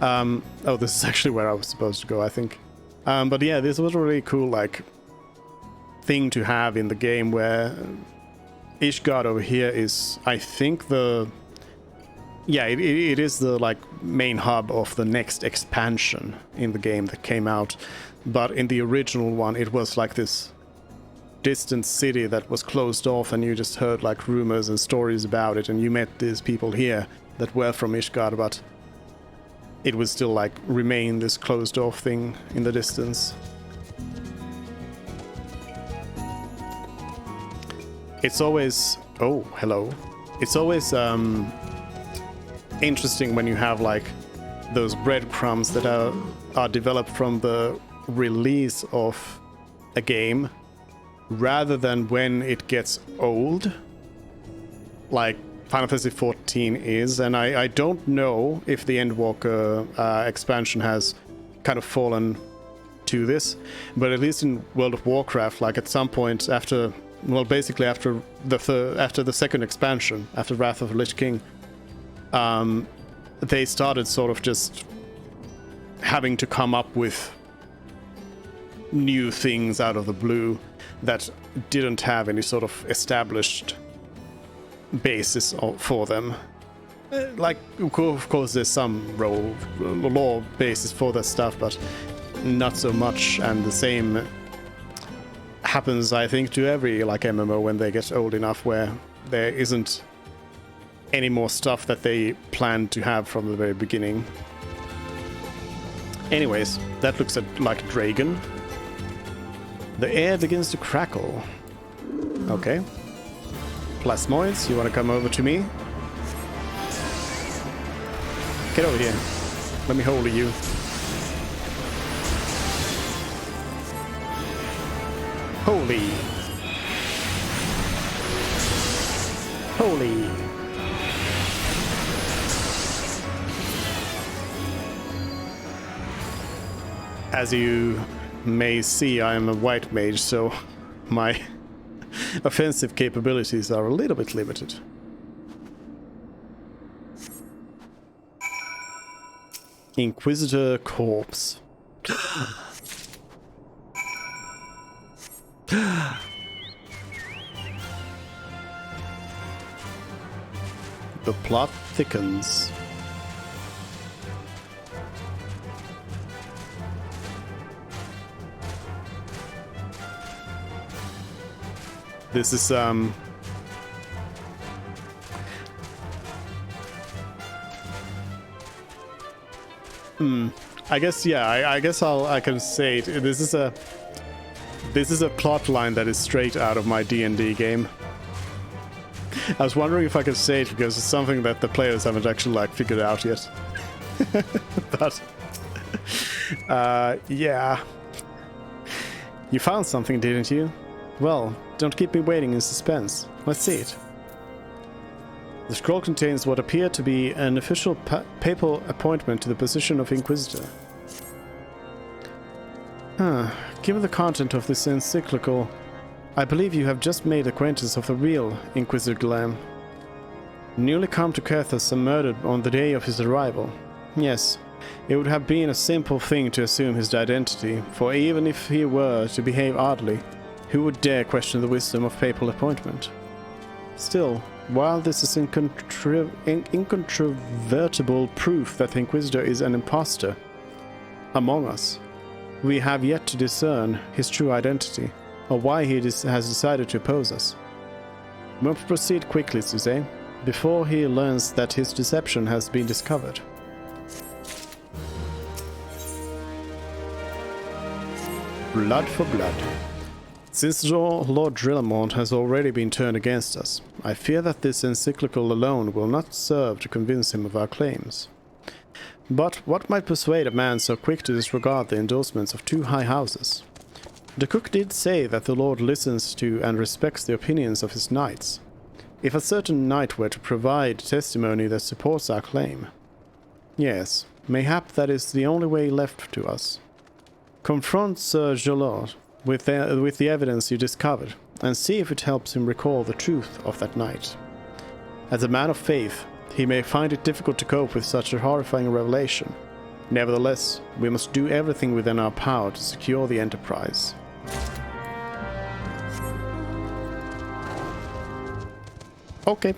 Oh, this is actually where I was supposed to go, I think. But yeah, this was a really cool, like, thing to have in the game, where Ishgard over here is, I think, the... Yeah, it is the, like, main hub of the next expansion in the game that came out. But in the original one, it was like this distant city that was closed off, and you just heard, like, rumors and stories about it, and you met these people here that were from Ishgard, but it would still, like, remain this closed off thing in the distance. It's always... Oh, hello. It's always interesting when you have, like, those breadcrumbs that are developed from the release of a game, rather than when it gets old, like Final Fantasy XIV is. And I don't know if the Endwalker expansion has kind of fallen to this, but at least in World of Warcraft, like, at some point after... Well, basically after the second expansion, after Wrath of the Lich King, they started sort of just having to come up with new things out of the blue that didn't have any sort of established basis for them. Like, of course, there's some lore basis for that stuff, but not so much, and the same happens, I think, to every like MMO when they get old enough where there isn't any more stuff that they plan to have from the very beginning. Anyways, that looks like a dragon. The air begins to crackle. Okay. Plasmoids, you want to come over to me? Get over here. Let me hold you. Holy. Holy. As you may see, I am a white mage, so my offensive capabilities are a little bit limited. Inquisitor Corpse. The plot thickens. This is I guess, yeah, I guess I can say it. This is a plot line that is straight out of my D&D game. I was wondering if I could say it because it's something that the players haven't actually like figured out yet. But yeah. You found something, didn't you? Well, don't keep me waiting in suspense. Let's see it. The scroll contains what appeared to be an official papal appointment to the position of Inquisitor. Given the content of this encyclical, I believe you have just made acquaintance of the real Inquisitor Glam. Newly come to Carthus and murdered on the day of his arrival. Yes, it would have been a simple thing to assume his identity, for even if he were to behave oddly, who would dare question the wisdom of papal appointment? Still, while this is incontrovertible proof that the Inquisitor is an impostor among us, we have yet to discern his true identity, or why he has decided to oppose us. We must proceed quickly, Suzanne, before he learns that his deception has been discovered. Blood for blood. Since Lord Drillamont has already been turned against us, I fear that this encyclical alone will not serve to convince him of our claims. But what might persuade a man so quick to disregard the endorsements of two high houses? The cook did say that the Lord listens to and respects the opinions of his knights. If a certain knight were to provide testimony that supports our claim, yes, mayhap that is the only way left to us. Confront Sir Jolot with the evidence you discovered, and see if it helps him recall the truth of that night. As a man of faith, he may find it difficult to cope with such a horrifying revelation. Nevertheless, we must do everything within our power to secure the Enterprise. Okay.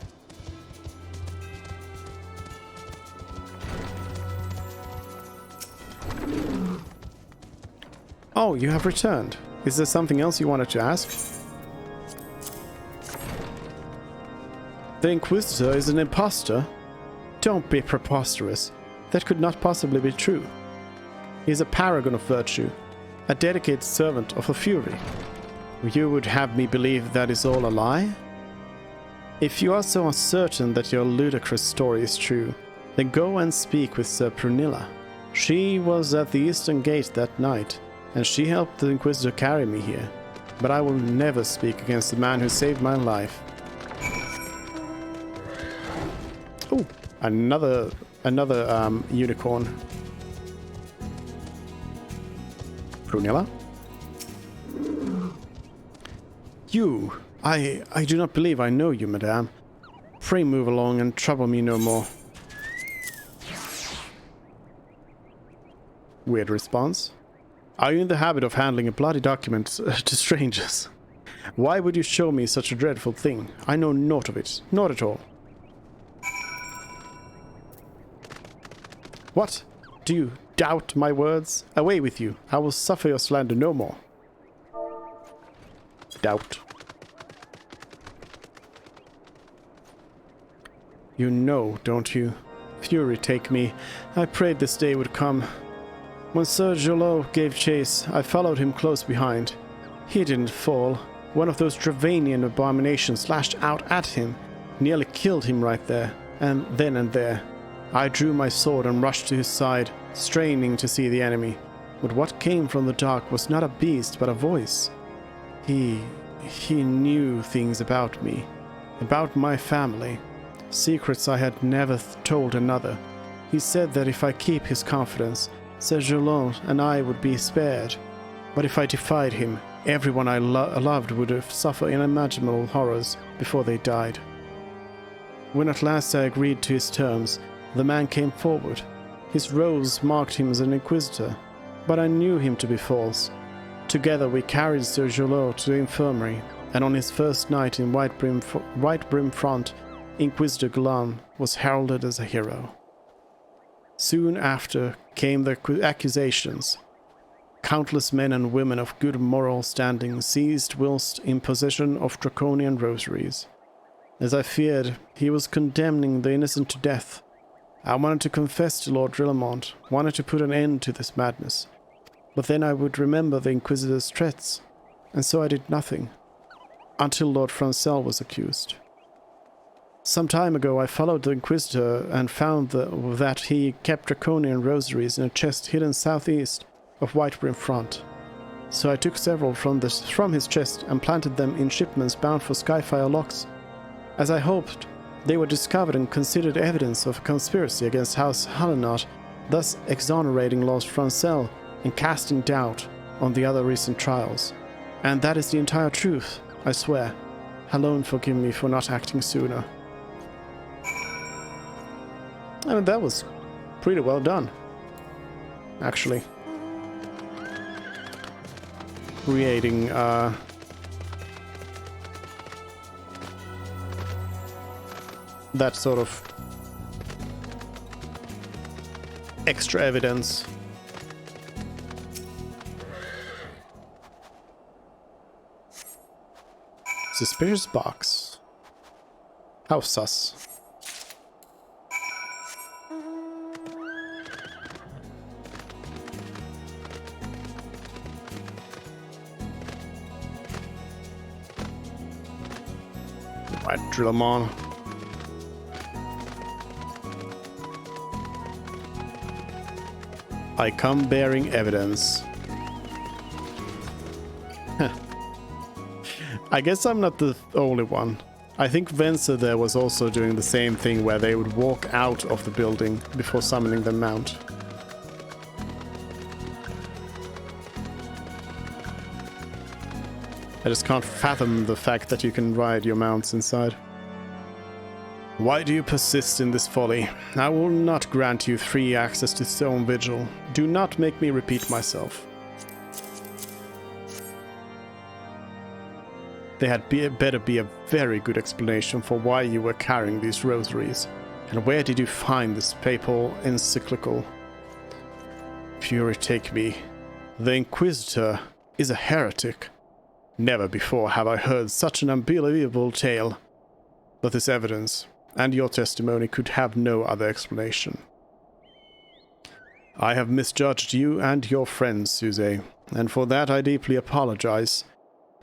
Oh, you have returned. Is there something else you wanted to ask? The Inquisitor is an impostor? Don't be preposterous. That could not possibly be true. He is a paragon of virtue, a dedicated servant of the Fury. You would have me believe that is all a lie? If you are so certain that your ludicrous story is true, then go and speak with Sir Prunilla. She was at the Eastern Gate that night, and she helped the Inquisitor carry me here. But I will never speak against the man who saved my life. Oh, another unicorn. Prunilla? You! I do not believe I know you, madame. Pray move along and trouble me no more. Weird response. Are you in the habit of handling a bloody document to strangers? Why would you show me such a dreadful thing? I know naught of it. Not at all. What? Do you doubt my words? Away with you. I will suffer your slander no more. doubt. You know, don't you? Fury take me. I prayed this day would come. When Sir Jolot gave chase, I followed him close behind. He didn't fall. One of those Dravanian abominations lashed out at him, nearly killed him right there, and then and there. I drew my sword and rushed to his side, straining to see the enemy. But what came from the dark was not a beast, but a voice. He knew things about me, about my family, secrets I had never told another. He said that if I keep his confidence, Sir Jolot and I would be spared. But if I defied him, everyone I loved would have suffered unimaginable horrors before they died. When at last I agreed to his terms, the man came forward. His robes marked him as an inquisitor, but I knew him to be false. Together we carried Sir Jolot to the infirmary, and on his first night in White Brim Front, Inquisitor Gulan was heralded as a hero. Soon after came the accusations. Countless men and women of good moral standing seized whilst in possession of draconian rosaries. As I feared, he was condemning the innocent to death. I wanted to confess to Lord Drillamont, wanted to put an end to this madness. But then I would remember the Inquisitor's threats, and so I did nothing, until Lord Francel was accused. Some time ago I followed the Inquisitor and found that he kept draconian rosaries in a chest hidden southeast of White Brim Front. So I took several from his chest and planted them in shipments bound for Skyfire Locks. As I hoped, they were discovered and considered evidence of a conspiracy against House Hallinot, thus exonerating Lord Francel and casting doubt on the other recent trials. And that is the entire truth, I swear. Alone forgive me for not acting sooner. I mean, that was pretty well done, actually. Creating that sort of extra evidence. Suspicious box. How sus. Right, drill them on. I come bearing evidence. I guess I'm not the only one. I think Venser there was also doing the same thing where they would walk out of the building before summoning the mount. I just can't fathom the fact that you can ride your mounts inside. Why do you persist in this folly? I will not grant you free access to Stone Vigil. Do not make me repeat myself. There had better be a very good explanation for why you were carrying these rosaries. And where did you find this papal encyclical? Fury take me. The Inquisitor is a heretic. Never before have I heard such an unbelievable tale. But this evidence and your testimony could have no other explanation. I have misjudged you and your friends, Suze, and for that I deeply apologize.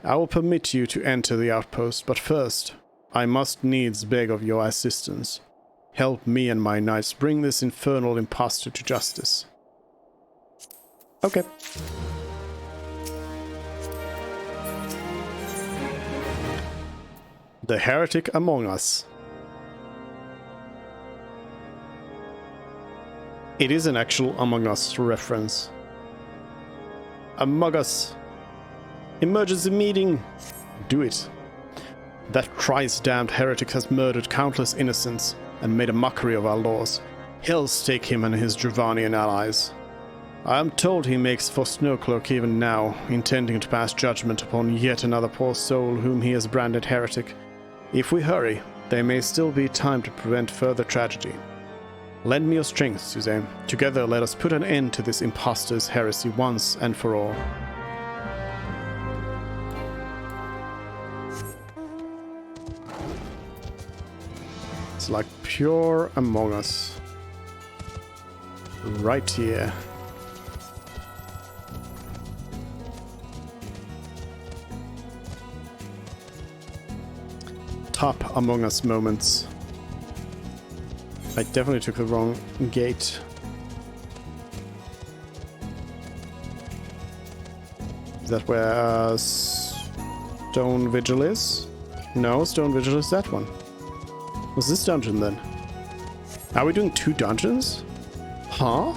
I will permit you to enter the outpost, but first, I must needs beg of your assistance. Help me and my knights bring this infernal impostor to justice. Okay. The heretic among us. It is an actual Among Us reference. Among Us. Emergency meeting. Do it. That Christ-damned heretic has murdered countless innocents and made a mockery of our laws. Hells take him and his Dravanian allies. I am told he makes for Snowcloak even now, intending to pass judgment upon yet another poor soul whom he has branded heretic. If we hurry, there may still be time to prevent further tragedy. Lend me your strength, Suzanne. Together let us put an end to this impostor's heresy once and for all. It's like pure Among Us. Right here. Top Among Us moments. I definitely took the wrong gate. Is that where Stone Vigil is? No, Stone Vigil is that one. What's this dungeon then? Are we doing 2 dungeons? Huh?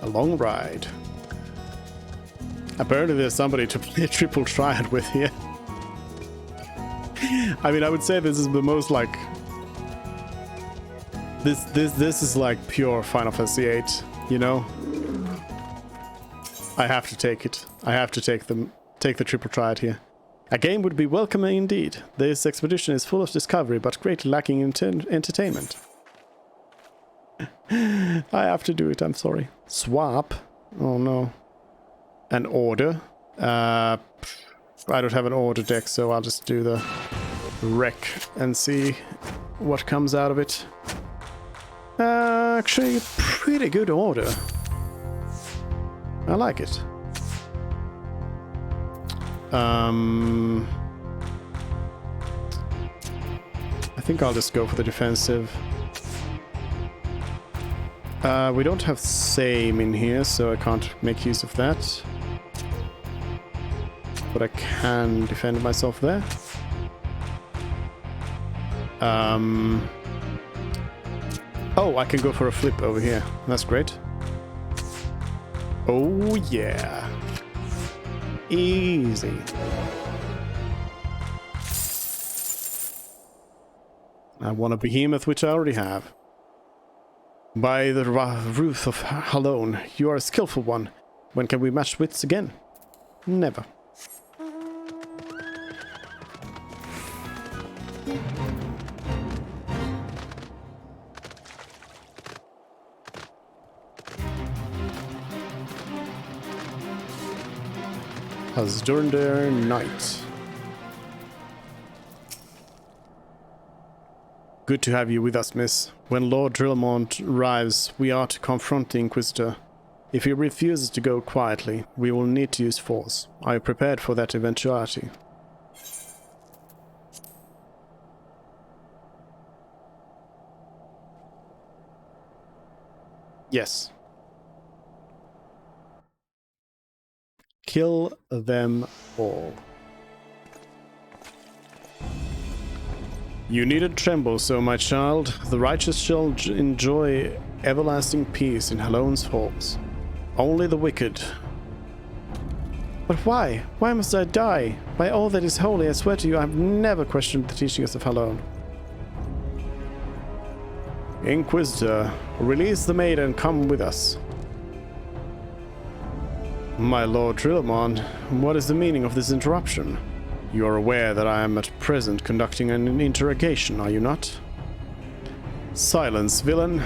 A long ride. Apparently there's somebody to play a triple triad with here. I mean, I would say this is the most like... This is like pure Final Fantasy VIII, you know? I have to take it. I have to take the triple triad here. A game would be welcoming indeed. This expedition is full of discovery, but greatly lacking in entertainment. I have to do it, I'm sorry. Swap? Oh no. An order? I don't have an order deck, so I'll just do the wreck and see what comes out of it. Actually, pretty good order. I like it. I think I'll just go for the defensive. We don't have same in here, so I can't make use of that. But I can defend myself there. Oh, I can go for a flip over here. That's great. Oh yeah. Easy. I want a behemoth, which I already have. By the Ruth of Halone, you are a skillful one. When can we match wits again? Never. Hasdurnder Knight. Good to have you with us, miss. When Lord Drillamont arrives, we are to confront the Inquisitor. If he refuses to go quietly, we will need to use force. Are you prepared for that eventuality? Yes. Kill them all. You needn't tremble so, my child. The righteous shall enjoy everlasting peace in Halone's halls. Only the wicked. But why? Why must I die? By all that is holy, I swear to you, I have never questioned the teachings of Halone. Inquisitor, release the maid and come with us. My Lord Drillamon, what is the meaning of this interruption? You are aware that I am at present conducting an interrogation, are you not? Silence, villain.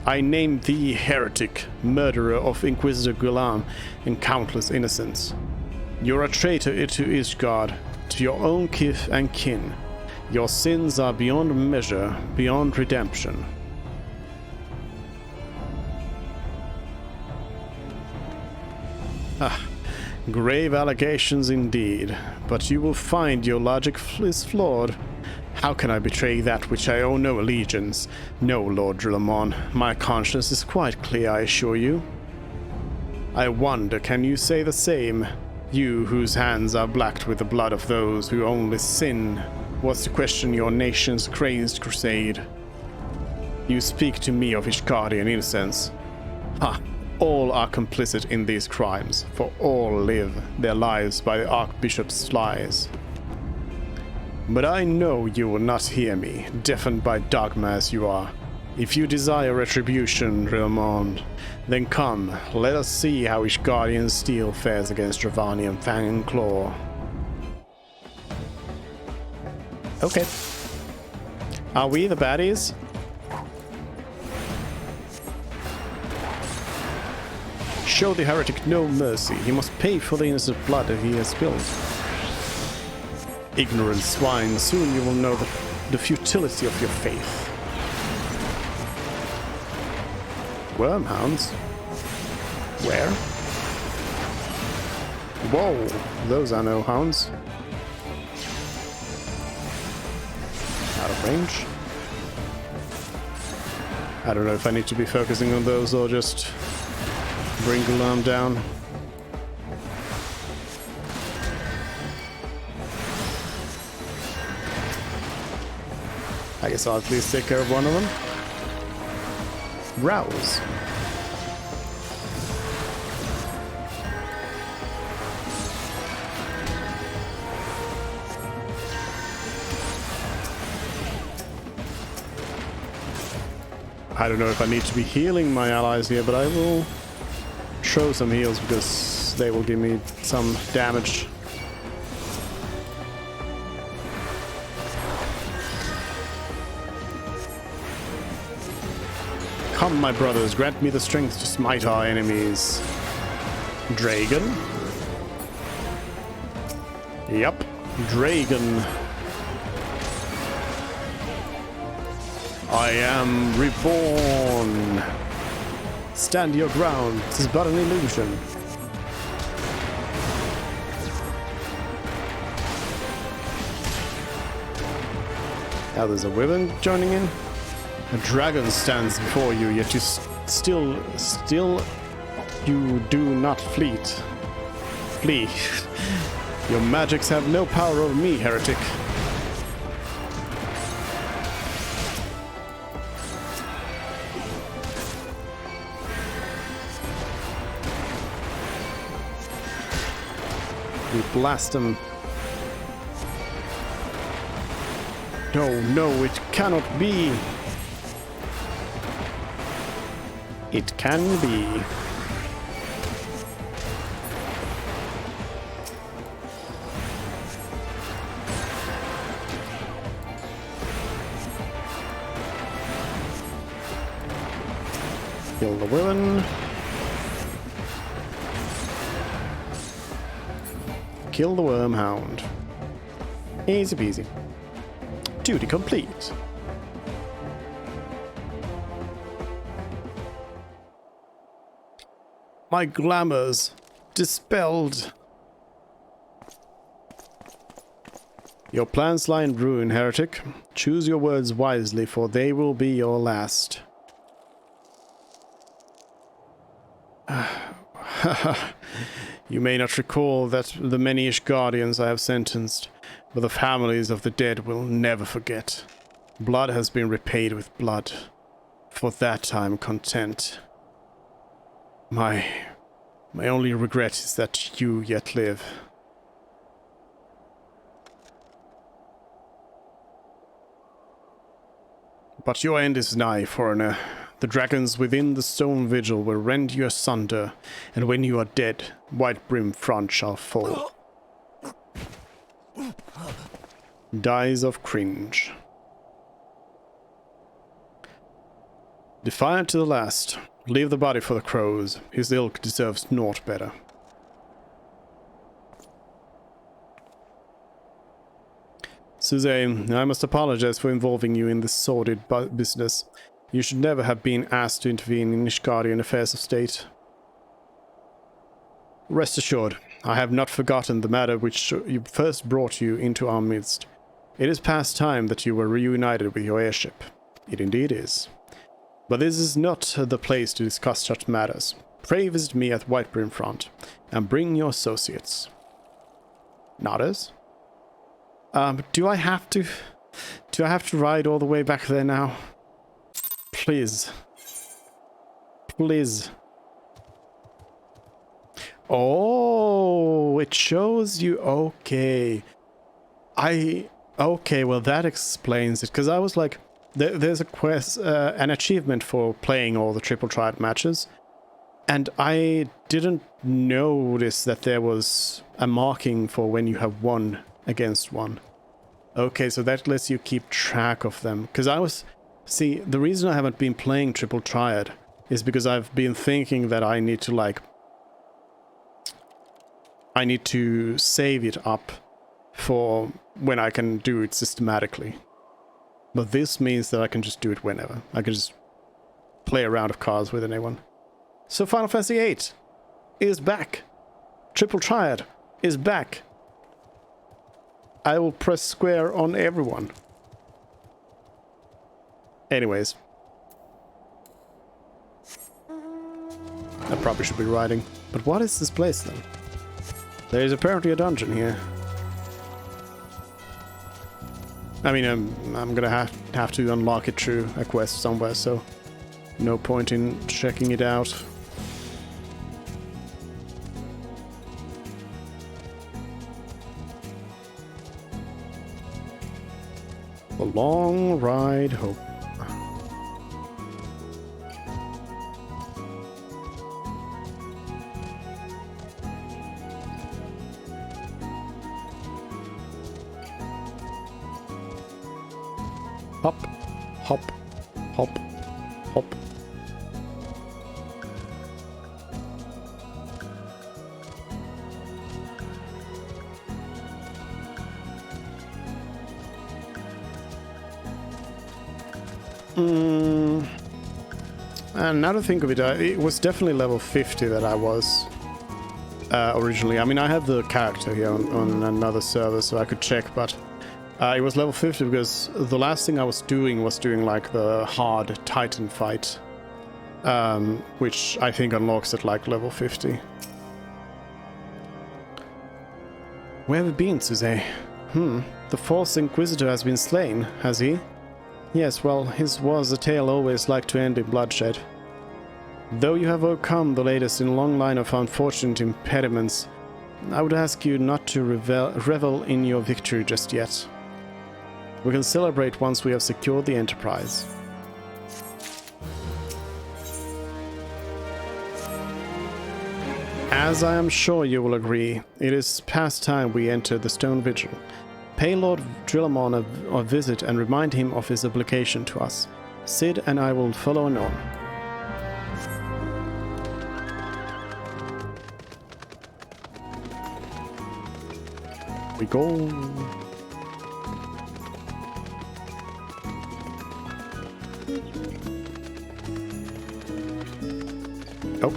I name thee heretic, murderer of Inquisitor Gulam and countless innocents. You're a traitor to Ishgard, to your own kith and kin. Your sins are beyond measure, beyond redemption. Ah, grave allegations indeed, but you will find your logic is flawed. How can I betray that which I owe no allegiance? No, Lord Drillamon, my conscience is quite clear, I assure you. I wonder, can you say the same? You, whose hands are blacked with the blood of those who only sin, was to question your nation's crazed crusade. You speak to me of Ishgardian innocence. Ha! All are complicit in these crimes, for all live their lives by the Archbishop's lies. But I know you will not hear me, deafened by dogma as you are. If you desire retribution, Realmond, then come, let us see how each Guardian Steel fares against Dravanian Fang and Claw. Okay. Are we the baddies? Show the heretic no mercy. He must pay for the innocent blood that he has spilled. Ignorant swine, soon you will know the futility of your faith. Wormhounds? Where? Whoa, those are no hounds. Out of range. I don't know if I need to be focusing on those or just bring alarm down. I guess I'll at least take care of one of them. Rouse. I don't know if I need to be healing my allies here, but I will throw some heals because they will give me some damage. Come, my brothers, grant me the strength to smite our enemies. Dragon? Yup, Dragon. I am reborn. Stand your ground. This is but an illusion. Now there's a wyvern joining in. A dragon stands before you, yet you still you do not flee. Your magics have no power over me, heretic. We blast them. No, it cannot be. It can be. Kill the wyvern. Kill the wormhound. Easy peasy. Duty complete. My glamours dispelled. Your plans lie in ruin, heretic. Choose your words wisely, for they will be your last. You may not recall that the many-ish guardians I have sentenced, but the families of the dead will never forget. Blood has been repaid with blood. For that I am content. My only regret is that you yet live. But your end is nigh, foreigner. The dragons within the stone vigil will rend you asunder, and when you are dead, White Brim Front shall fall. Dies of cringe. Defiant to the last. Leave the body for the crows. His ilk deserves naught better. Suzanne, I must apologize for involving you in this sordid business. You should never have been asked to intervene in Ishgardian affairs of state. Rest assured, I have not forgotten the matter which first brought you into our midst. It is past time that you were reunited with your heirship. It indeed is. But this is not the place to discuss such matters. Pray visit me at White Brim Front, and bring your associates. Nodders? Do I have to ride all the way back there now? Please. Please. Oh, it shows you. Okay. Okay, well that explains it, because I was like, there's a quest, an achievement for playing all the Triple Triad matches, and I didn't notice that there was a marking for when you have won against one. Okay, so that lets you keep track of them. Because see, the reason I haven't been playing Triple Triad is because I've been thinking that I need to save it up for when I can do it systematically. But this means that I can just do it whenever. I can just play a round of cards with anyone. So Final Fantasy VIII is back. Triple Triad is back. I will press square on everyone. Anyways. I probably should be writing. But what is this place then? There is apparently a dungeon here. I mean, I'm gonna have to unlock it through a quest somewhere, so no point in checking it out. A long ride home. Hop, hop, hop, hop. And now to think of it, it was definitely level 50 that I was originally. I mean, I have the character here on another server, so I could check, but it was level 50 because the last thing I was doing like the hard Titan fight, which I think unlocks at like level 50. Where have you been, Suze? The false Inquisitor has been slain, has he? Yes, well, his was a tale always like to end in bloodshed. Though you have overcome the latest in a long line of unfortunate impediments, I would ask you not to revel in your victory just yet. We can celebrate once we have secured the Enterprise. As I am sure you will agree, it is past time we enter the Stone Vigil. Pay Lord Drillamon a visit and remind him of his obligation to us. Sid and I will follow anon. We go. Oh.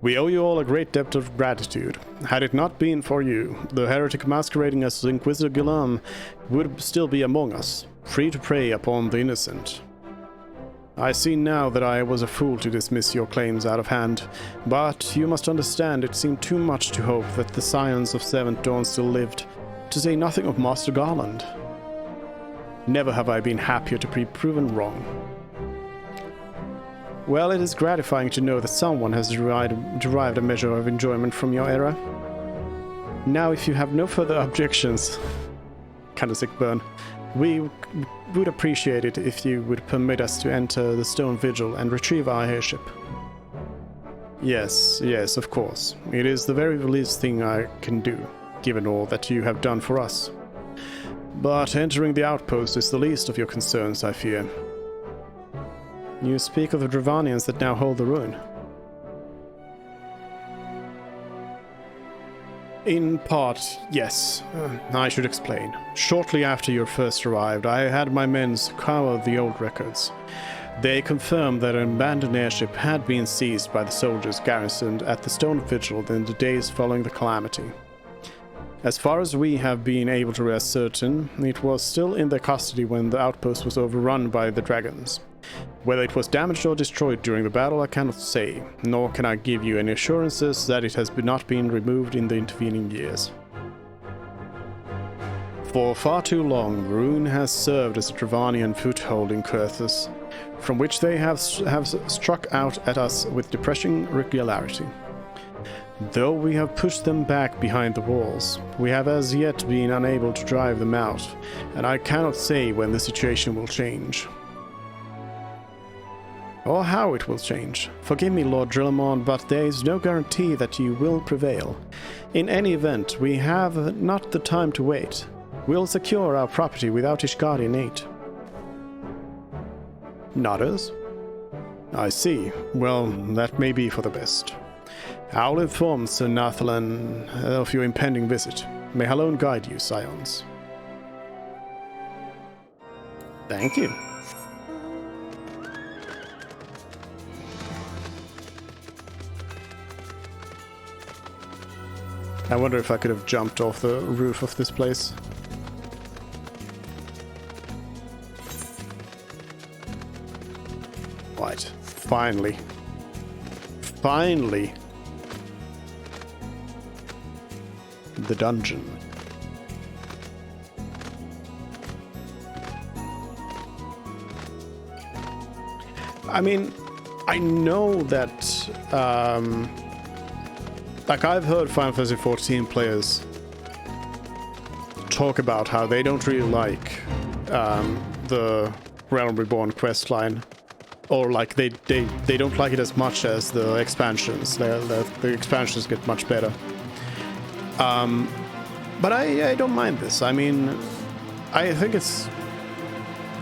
We owe you all a great debt of gratitude. Had it not been for you, the heretic masquerading as Inquisitor Guillaume would still be among us, free to prey upon the innocent. I see now that I was a fool to dismiss your claims out of hand, but you must understand it seemed too much to hope that the scions of Seventh Dawn still lived, to say nothing of Master Garland. Never have I been happier to be proven wrong. Well, it is gratifying to know that someone has derived a measure of enjoyment from your error. Now, if you have no further objections, kind of sick burn, we would appreciate it if you would permit us to enter the Stone Vigil and retrieve our airship. Yes, of course. It is the very least thing I can do, given all that you have done for us. But entering the outpost is the least of your concerns, I fear. You speak of the Dravanians that now hold the ruin. In part, yes. I should explain. Shortly after you first arrived, I had my men scour the old records. They confirmed that an abandoned airship had been seized by the soldiers garrisoned at the Stone Vigil in the days following the calamity. As far as we have been able to ascertain, it was still in their custody when the outpost was overrun by the dragons. Whether it was damaged or destroyed during the battle I cannot say, nor can I give you any assurances that it has not been removed in the intervening years. For far too long, the ruin has served as a Dravanian foothold in Kurthus, from which they have struck out at us with depressing regularity. Though we have pushed them back behind the walls, we have as yet been unable to drive them out, and I cannot say when the situation will change. Or how it will change. Forgive me, Lord Drillamon, but there is no guarantee that you will prevail. In any event, we have not the time to wait. We'll secure our property without Ishgard's aid. Nodders? I see. Well, that may be for the best. I'll inform Sir Nathalan of your impending visit. May Halone guide you, Scions. Thank you. I wonder if I could have jumped off the roof of this place. Right. Finally. Finally. The dungeon. I mean, I know that, like I've heard Final Fantasy XIV players talk about how they don't really like the Realm Reborn questline, or like they don't like it as much as the expansions. The expansions get much better. But I don't mind this. I mean, I think it's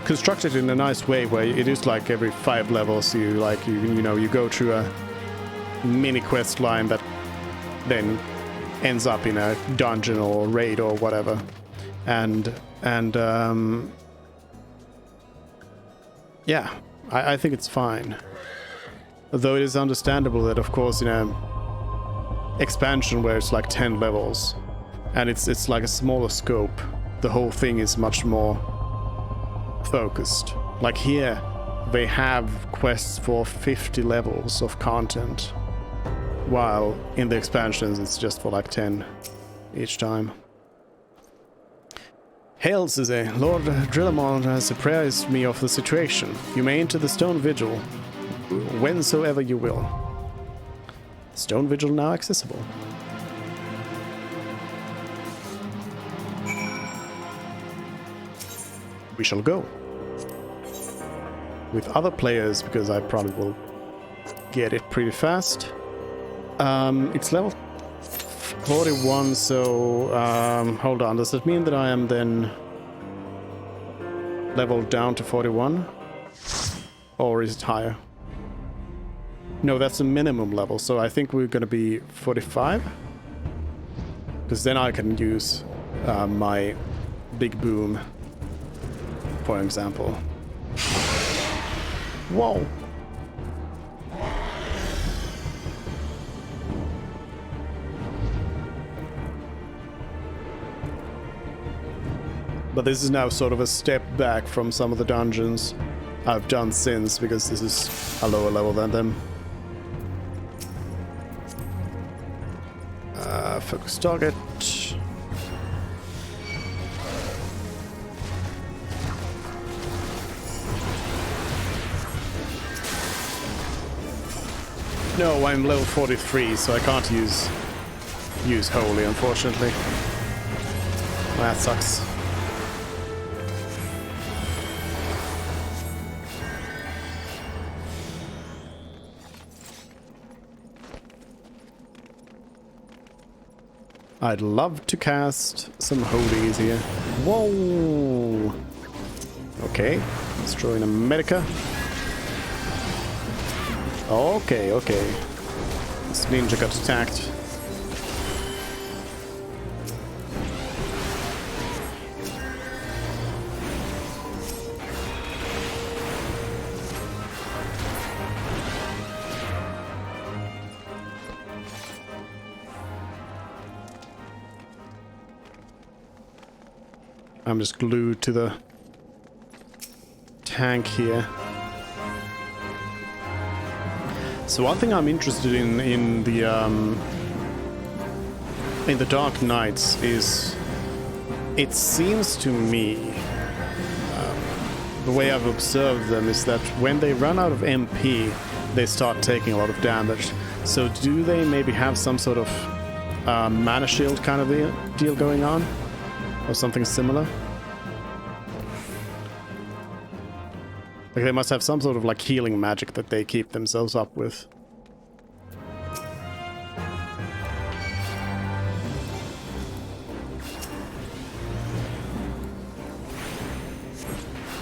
constructed in a nice way where it is like every 5 levels you go through a mini quest line that then ends up in a dungeon or raid or whatever. And yeah, I think it's fine. Though it is understandable that, of course, in a expansion where it's like 10 levels and it's like a smaller scope, the whole thing is much more focused. Like here, they have quests for 50 levels of content, while in the expansions it's just for like 10 each time. Hail, Zizé. Lord Drillamon has apprised me of the situation. You may enter the Stone Vigil whensoever you will. Stone Vigil now accessible. We shall go. With other players, because I probably will get it pretty fast. It's level 41, so hold on. Does that mean that I am then leveled down to 41? Or is it higher? No, that's the minimum level, so I think we're gonna be 45? Because then I can use my big boom, for example. Whoa! But this is now sort of a step back from some of the dungeons I've done since, because this is a lower level than them. Focus target. No, I'm level 43, so I can't use Holy, unfortunately. That sucks. I'd love to cast some holies here. Whoa! Okay, destroying a Medica. Okay, okay. This ninja got attacked. I'm just glued to the tank here. So one thing I'm interested in the Dark Knights is, it seems to me, the way I've observed them is that when they run out of MP, they start taking a lot of damage. So do they maybe have some sort of mana shield kind of deal going on? Or something similar? Like they must have some sort of like healing magic that they keep themselves up with.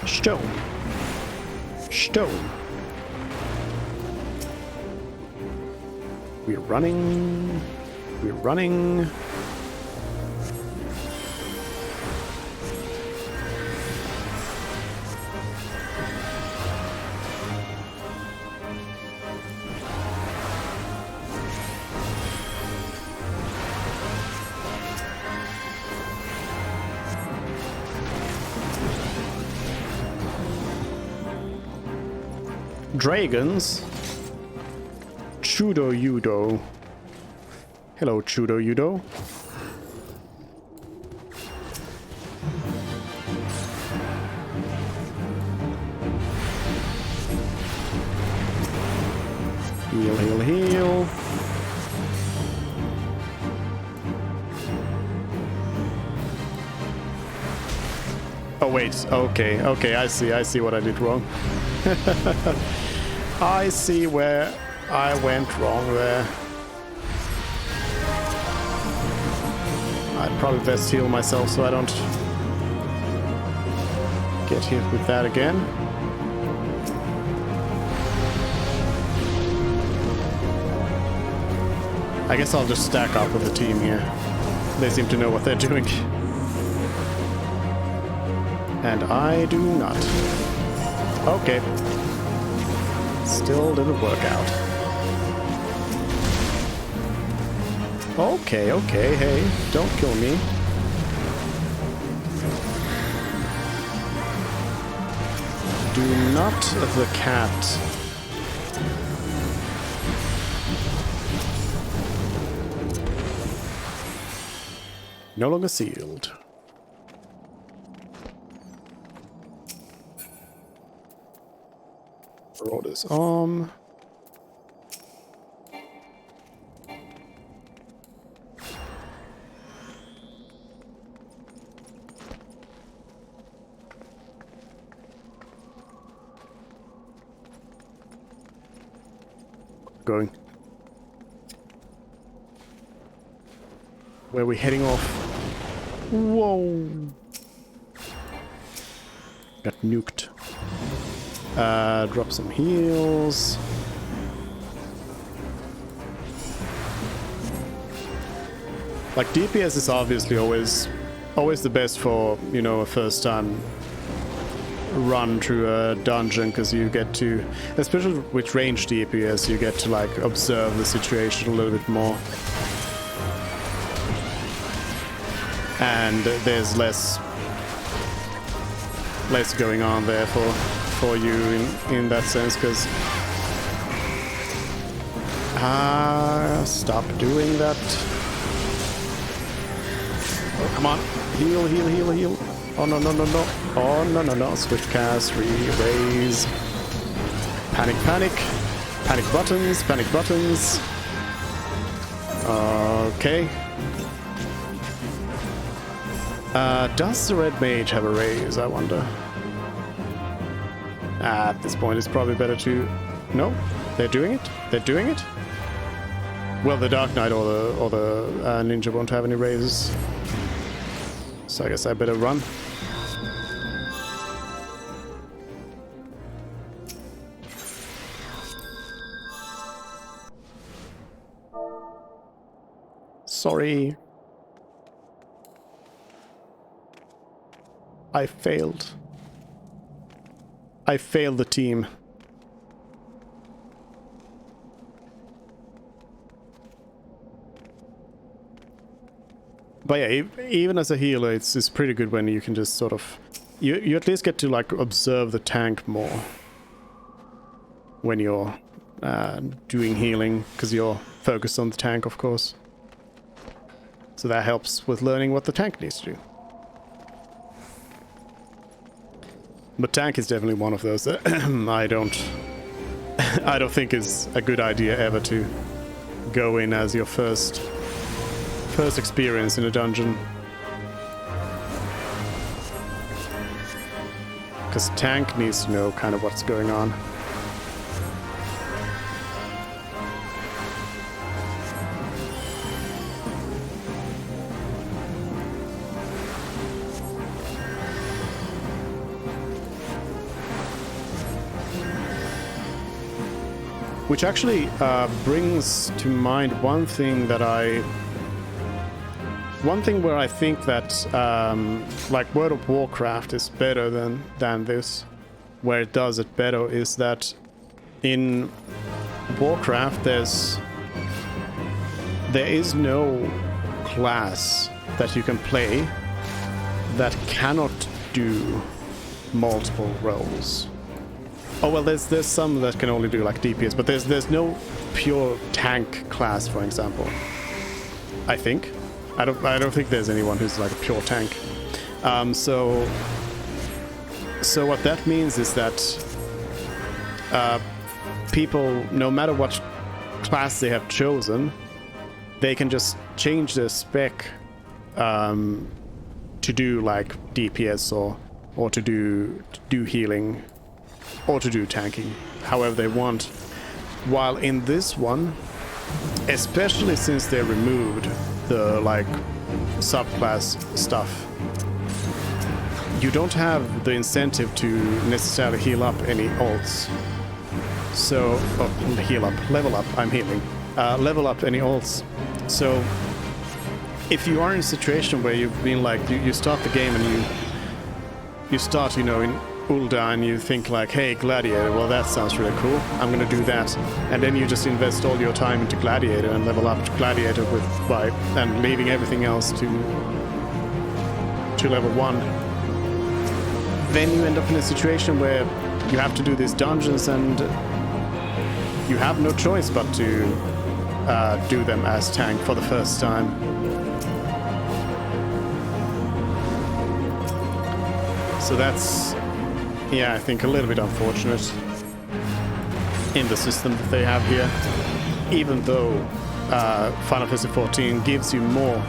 Stone. Stone. We're running. We're running. Dragons. Chudo Yudo. Hello, Chudo Yudo. Heal, heal, heal. Oh wait, okay, okay, I see what I did wrong. I see where I went wrong there. I'd probably best heal myself so I don't get hit with that again. I guess I'll just stack up with the team here. They seem to know what they're doing. And I do not. Okay. Still didn't work out. Okay, okay, hey, don't kill me. Do not the cat. No longer sealed. Roll this arm. Going. Where are we heading off? Whoa! Got nuked. Drop some heals. Like DPS is obviously always the best for, you know, a first time run through a dungeon, because you get to, especially with ranged DPS, you get to like observe the situation a little bit more. And there's less going on there for you in that sense, because stop doing that. Oh, come on, heal, heal, heal, heal. Oh no, no, no, no. Oh no, no, no. Swift cast, raise. Panic, panic. Panic buttons, panic buttons. Okay. Does the red mage have a raise, I wonder? At this point, it's probably better to... No, they're doing it. They're doing it. Well, the Dark Knight or the ninja won't have any raises, so I guess I better run. Sorry. I failed. I failed the team. But yeah, even as a healer, it's pretty good when you can just sort of... You at least get to like observe the tank more when you're doing healing, because you're focused on the tank, of course. So that helps with learning what the tank needs to do. But tank is definitely one of those that I don't think is a good idea ever to go in as your first experience in a dungeon. Because tank needs to know kind of what's going on. Which actually brings to mind one thing where I think that like World of Warcraft is better than this, where it does it better, is that in Warcraft there is no class that you can play that cannot do multiple roles. Oh well, there's some that can only do like DPS, but there's no pure tank class, for example. I think. I don't think there's anyone who's like a pure tank. So what that means is that people, no matter what class they have chosen, they can just change their spec to do like DPS or to do healing or to do tanking, however they want. While in this one, especially since they removed the like subclass stuff, you don't have the incentive to necessarily heal up any alts. So, level up, I'm healing. Level up any alts. So, if you are in a situation where you've been like, you start the game and you start, you know, in Ul'dah and you think like, hey, Gladiator, well that sounds really cool, I'm gonna do that, and then you just invest all your time into Gladiator and level up to Gladiator and leaving everything else to level 1, then you end up in a situation where you have to do these dungeons and you have no choice but to do them as tank for the first time. So that's, yeah, I think a little bit unfortunate in the system that they have here. Even though Final Fantasy XIV gives you more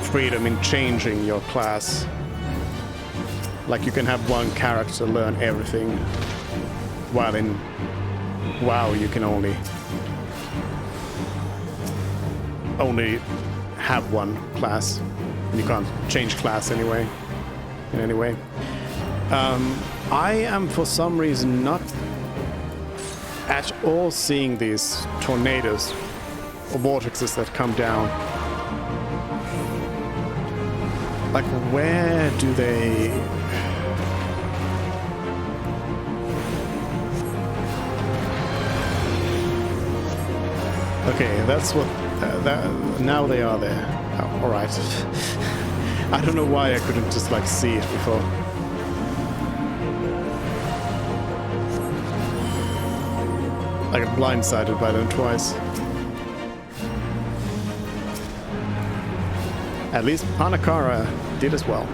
freedom in changing your class. Like you can have one character learn everything, while in WoW you can only have one class. And you can't change class anyway. In any way. I am for some reason not at all seeing these tornadoes or vortexes that come down. Like, where do they... Okay, that's what... now they are there. Oh, alright. I don't know why I couldn't just, like, see it before. I got blindsided by them twice. At least Panakara did as well.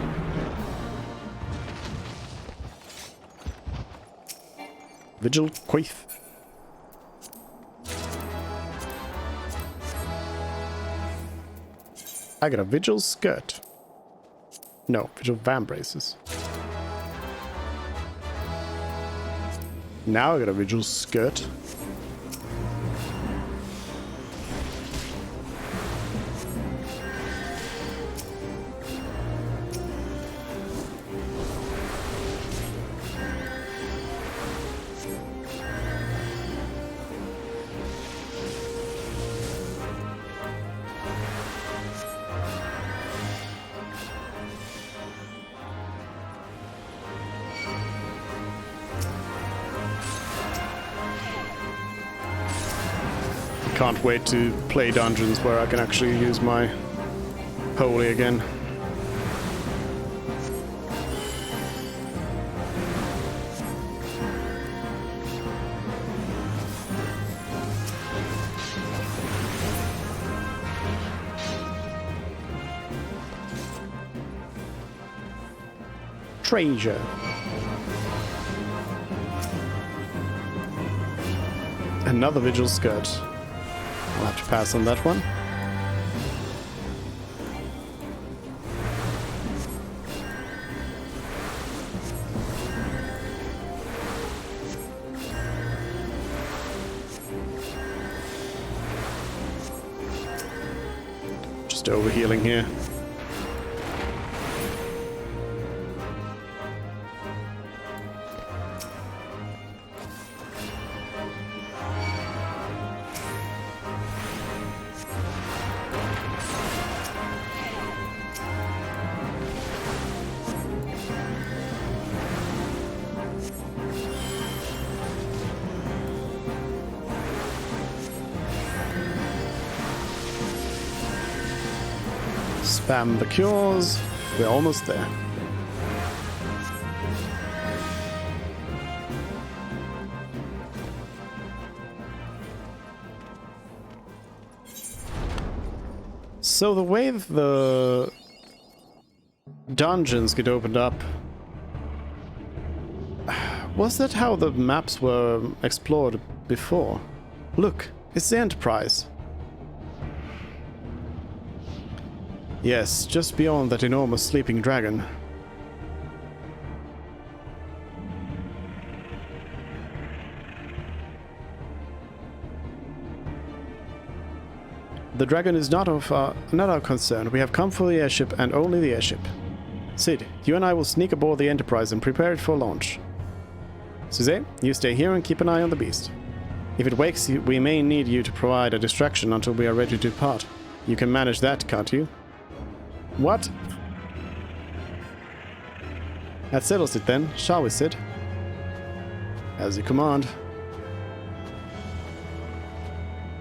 Vigil Quaith. I got a Vigil skirt. No, Vigil Van braces. Now I got a Vigil skirt. Can't wait to play dungeons where I can actually use my holy again. Treasure. Another Vigil skirt. I'll have to pass on that one. Just overhealing here. Spam the cures. We're almost there. So the way the dungeons get opened up, was that how the maps were explored before? Look, it's the Enterprise. Yes, just beyond that enormous sleeping dragon. The dragon is not our concern. We have come for the airship and only the airship. Sid, you and I will sneak aboard the Enterprise and prepare it for launch. Suze, you stay here and keep an eye on the beast. If it wakes, we may need you to provide a distraction until we are ready to depart. You can manage that, can't you? What? That settles it then, shall we, Sid? As you command.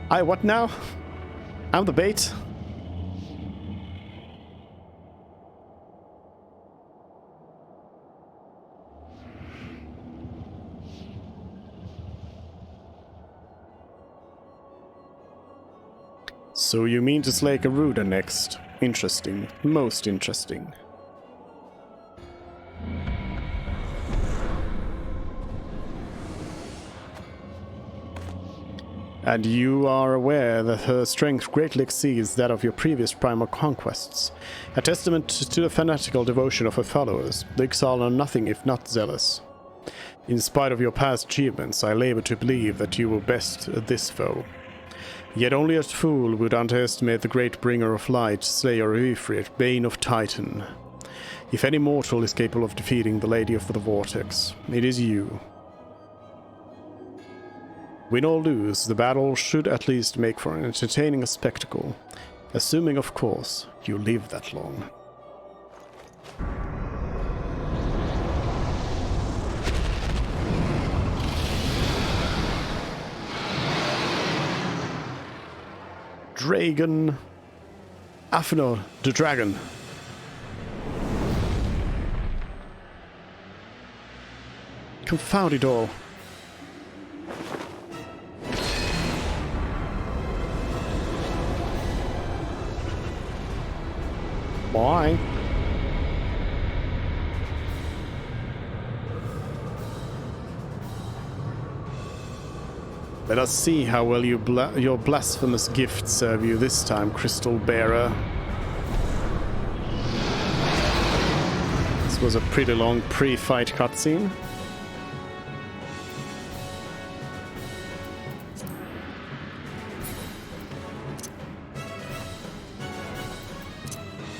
What now? I'm the bait? So you mean to slay Garuda next? Interesting. Most interesting. And you are aware that her strength greatly exceeds that of your previous primal conquests. A testament to the fanatical devotion of her followers. The Ixal are nothing if not zealous. In spite of your past achievements, I labor to believe that you will best this foe. Yet only a fool would underestimate the great bringer of light, slayer of Ifrit, bane of Titan. If any mortal is capable of defeating the Lady of the Vortex, it is you. Win or lose, the battle should at least make for an entertaining spectacle, assuming, of course, you live that long. Dragon. Afinor, the dragon. Confound it all. Why? Let us see how well your blasphemous gifts serve you this time, Crystal Bearer. This was a pretty long pre-fight cutscene.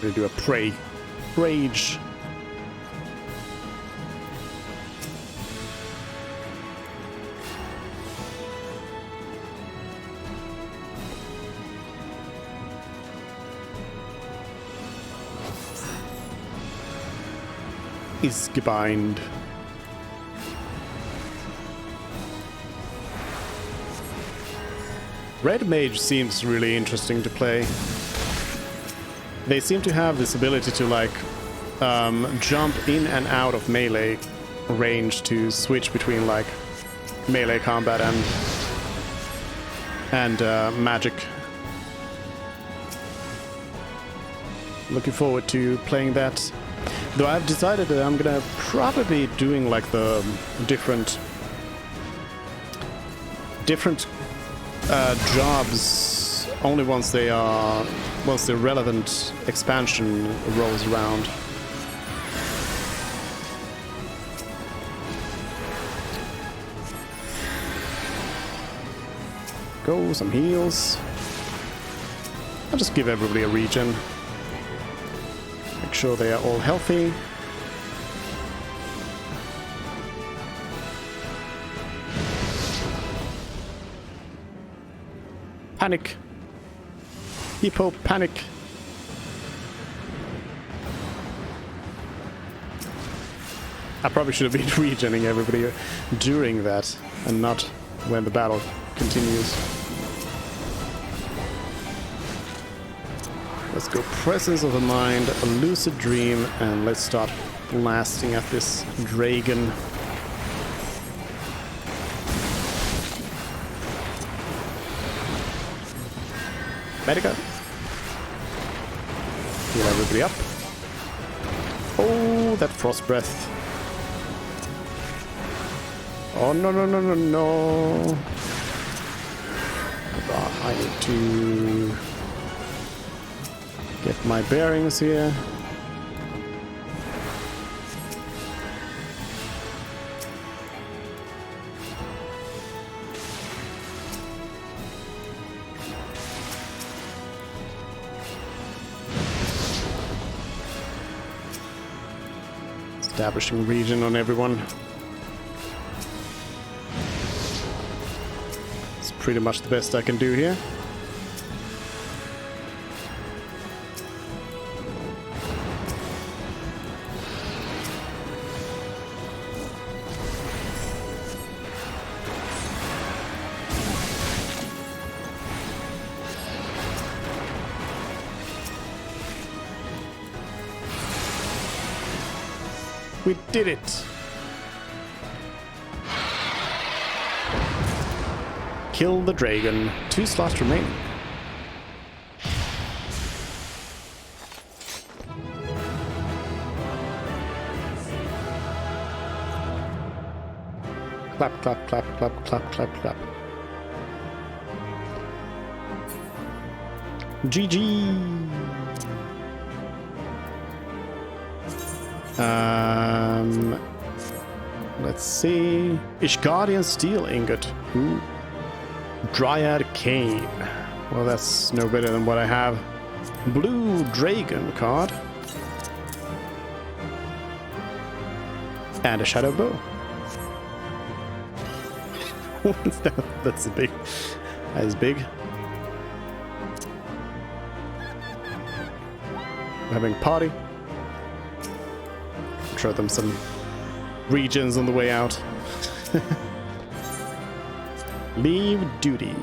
We're gonna do a rage. Is gebind. Red Mage seems really interesting to play. They seem to have this ability to like jump in and out of melee range to switch between like melee combat and magic. Looking forward to playing that. Though I've decided that I'm gonna probably be doing like the different jobs only once the relevant expansion rolls around. Go, some heals. I'll just give everybody a regen. Make sure they are all healthy. Panic. Hippo panic. I probably should have been regenning everybody during that and not when the battle continues. Let's go Presence of the Mind, a Lucid Dream, and let's start blasting at this dragon. Medica. Heal everybody up. Oh, that frost breath. Oh, no, no, no, no, no. I need to get my bearings here. Establishing region on everyone. It's pretty much the best I can do here. We did it! Kill the dragon. 2 slots remaining. Clap, clap, clap, clap, clap, clap, clap. GG! Let's see. Ishgardian Steel Ingot. Ooh. Dryad Cane. Well, that's no better than what I have. Blue Dragon card. And a Shadow Bow. What's that? That's big. That is big. We're having a party. Show them some regions on the way out. Leave duty.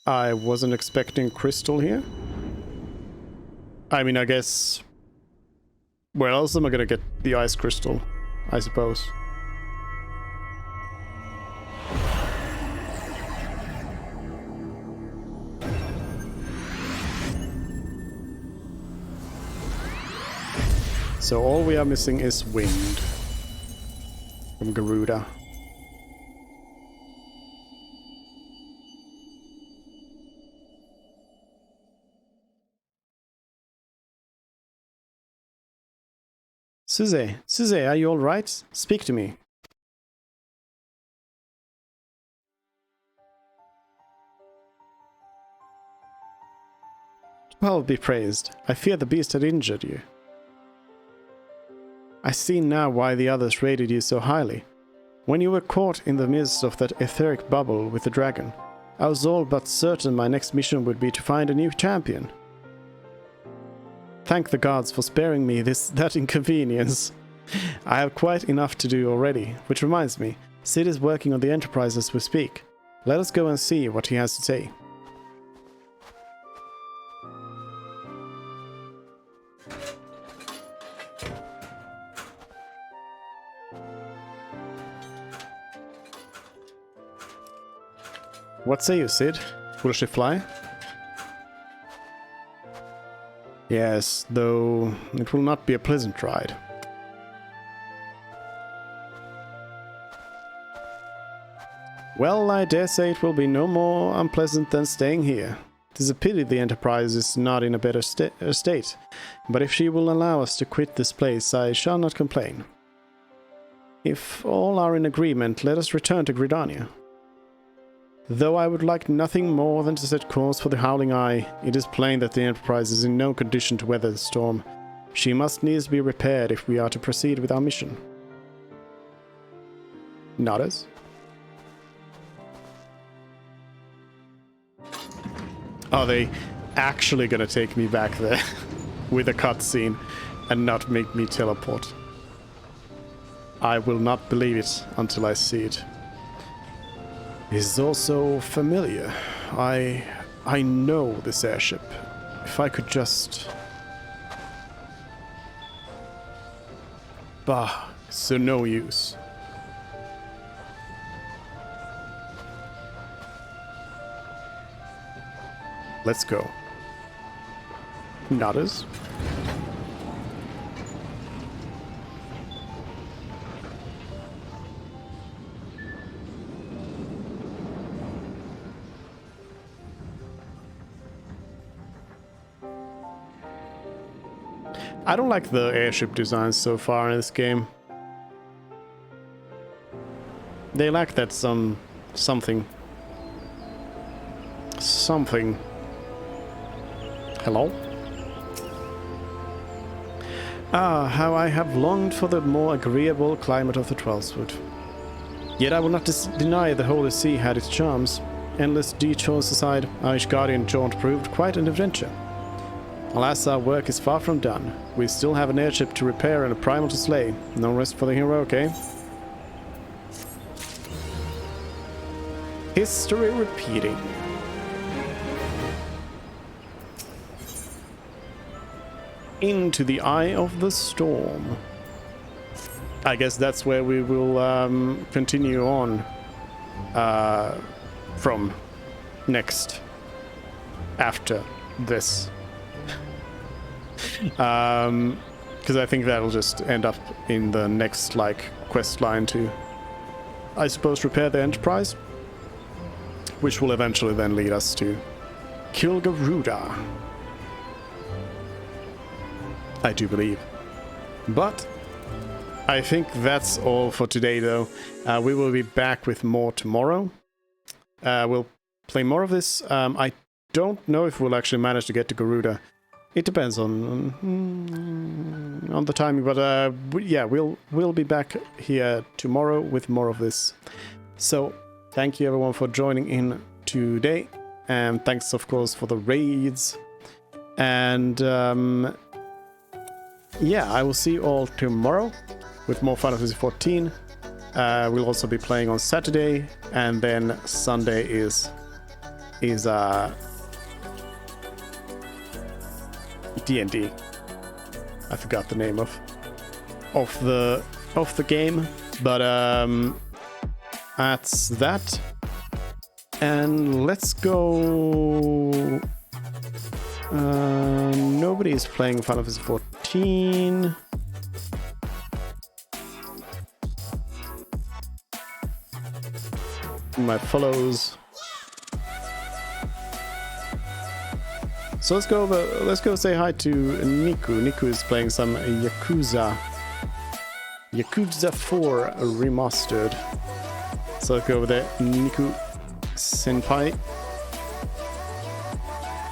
I wasn't expecting crystal here. I mean, I guess... Where else am I gonna get the ice crystal? I suppose. So all we are missing is wind. From Garuda. Suze, are you alright? Speak to me. Power be praised. I fear the beast had injured you. I see now why the others rated you so highly. When you were caught in the midst of that etheric bubble with the dragon, I was all but certain my next mission would be to find a new champion. Thank the gods for sparing me that inconvenience. I have quite enough to do already, which reminds me, Sid is working on the Enterprise as we speak. Let us go and see what he has to say. What say you, Sid? Will she fly? Yes, though it will not be a pleasant ride. Well, I dare say it will be no more unpleasant than staying here. It is a pity the Enterprise is not in a better state, but if she will allow us to quit this place, I shall not complain. If all are in agreement, let us return to Gridania. Though I would like nothing more than to set course for the Howling Eye, it is plain that the Enterprise is in no condition to weather the storm. She must needs be repaired if we are to proceed with our mission. Nodders? Are they actually gonna take me back there with a cutscene and not make me teleport? I will not believe it until I see it. It is also familiar. I know this airship. If I could just... Bah, so no use. Let's go. Nodders. I don't like the airship designs so far in this game. They lack that something. Hello? Ah, how I have longed for the more agreeable climate of the Twelvefoot. Yet I will not deny the Holy See had its charms. Endless detours aside, our Ishgardian jaunt proved quite an adventure. Alas, our work is far from done. We still have an airship to repair and a primal to slay. No rest for the hero, okay? History repeating. Into the eye of the storm. I guess that's where we will continue on from next after this. Because I think that'll just end up in the next quest line to, I suppose, repair the Enterprise, which will eventually then lead us to kill Garuda. I do believe. But I think that's all for today, though. We will be back with more tomorrow. We'll play more of this. I don't know if we'll actually manage to get to Garuda. It depends on the timing, but yeah, we'll be back here tomorrow with more of this. So thank you everyone for joining in today, and thanks of course for the raids. And yeah, I will see you all tomorrow with more Final Fantasy 14. We'll also be playing on Saturday, and then Sunday is D&D. I forgot the name of the game, but that's that. And let's go. Nobody is playing Final Fantasy 14. My follows. So let's go say hi to Niku. Niku is playing some Yakuza 4 remastered. So let's go over there. Niku Senpai.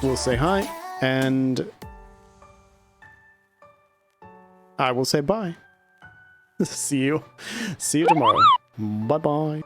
We'll say hi, and I will say bye. See you tomorrow. Bye bye.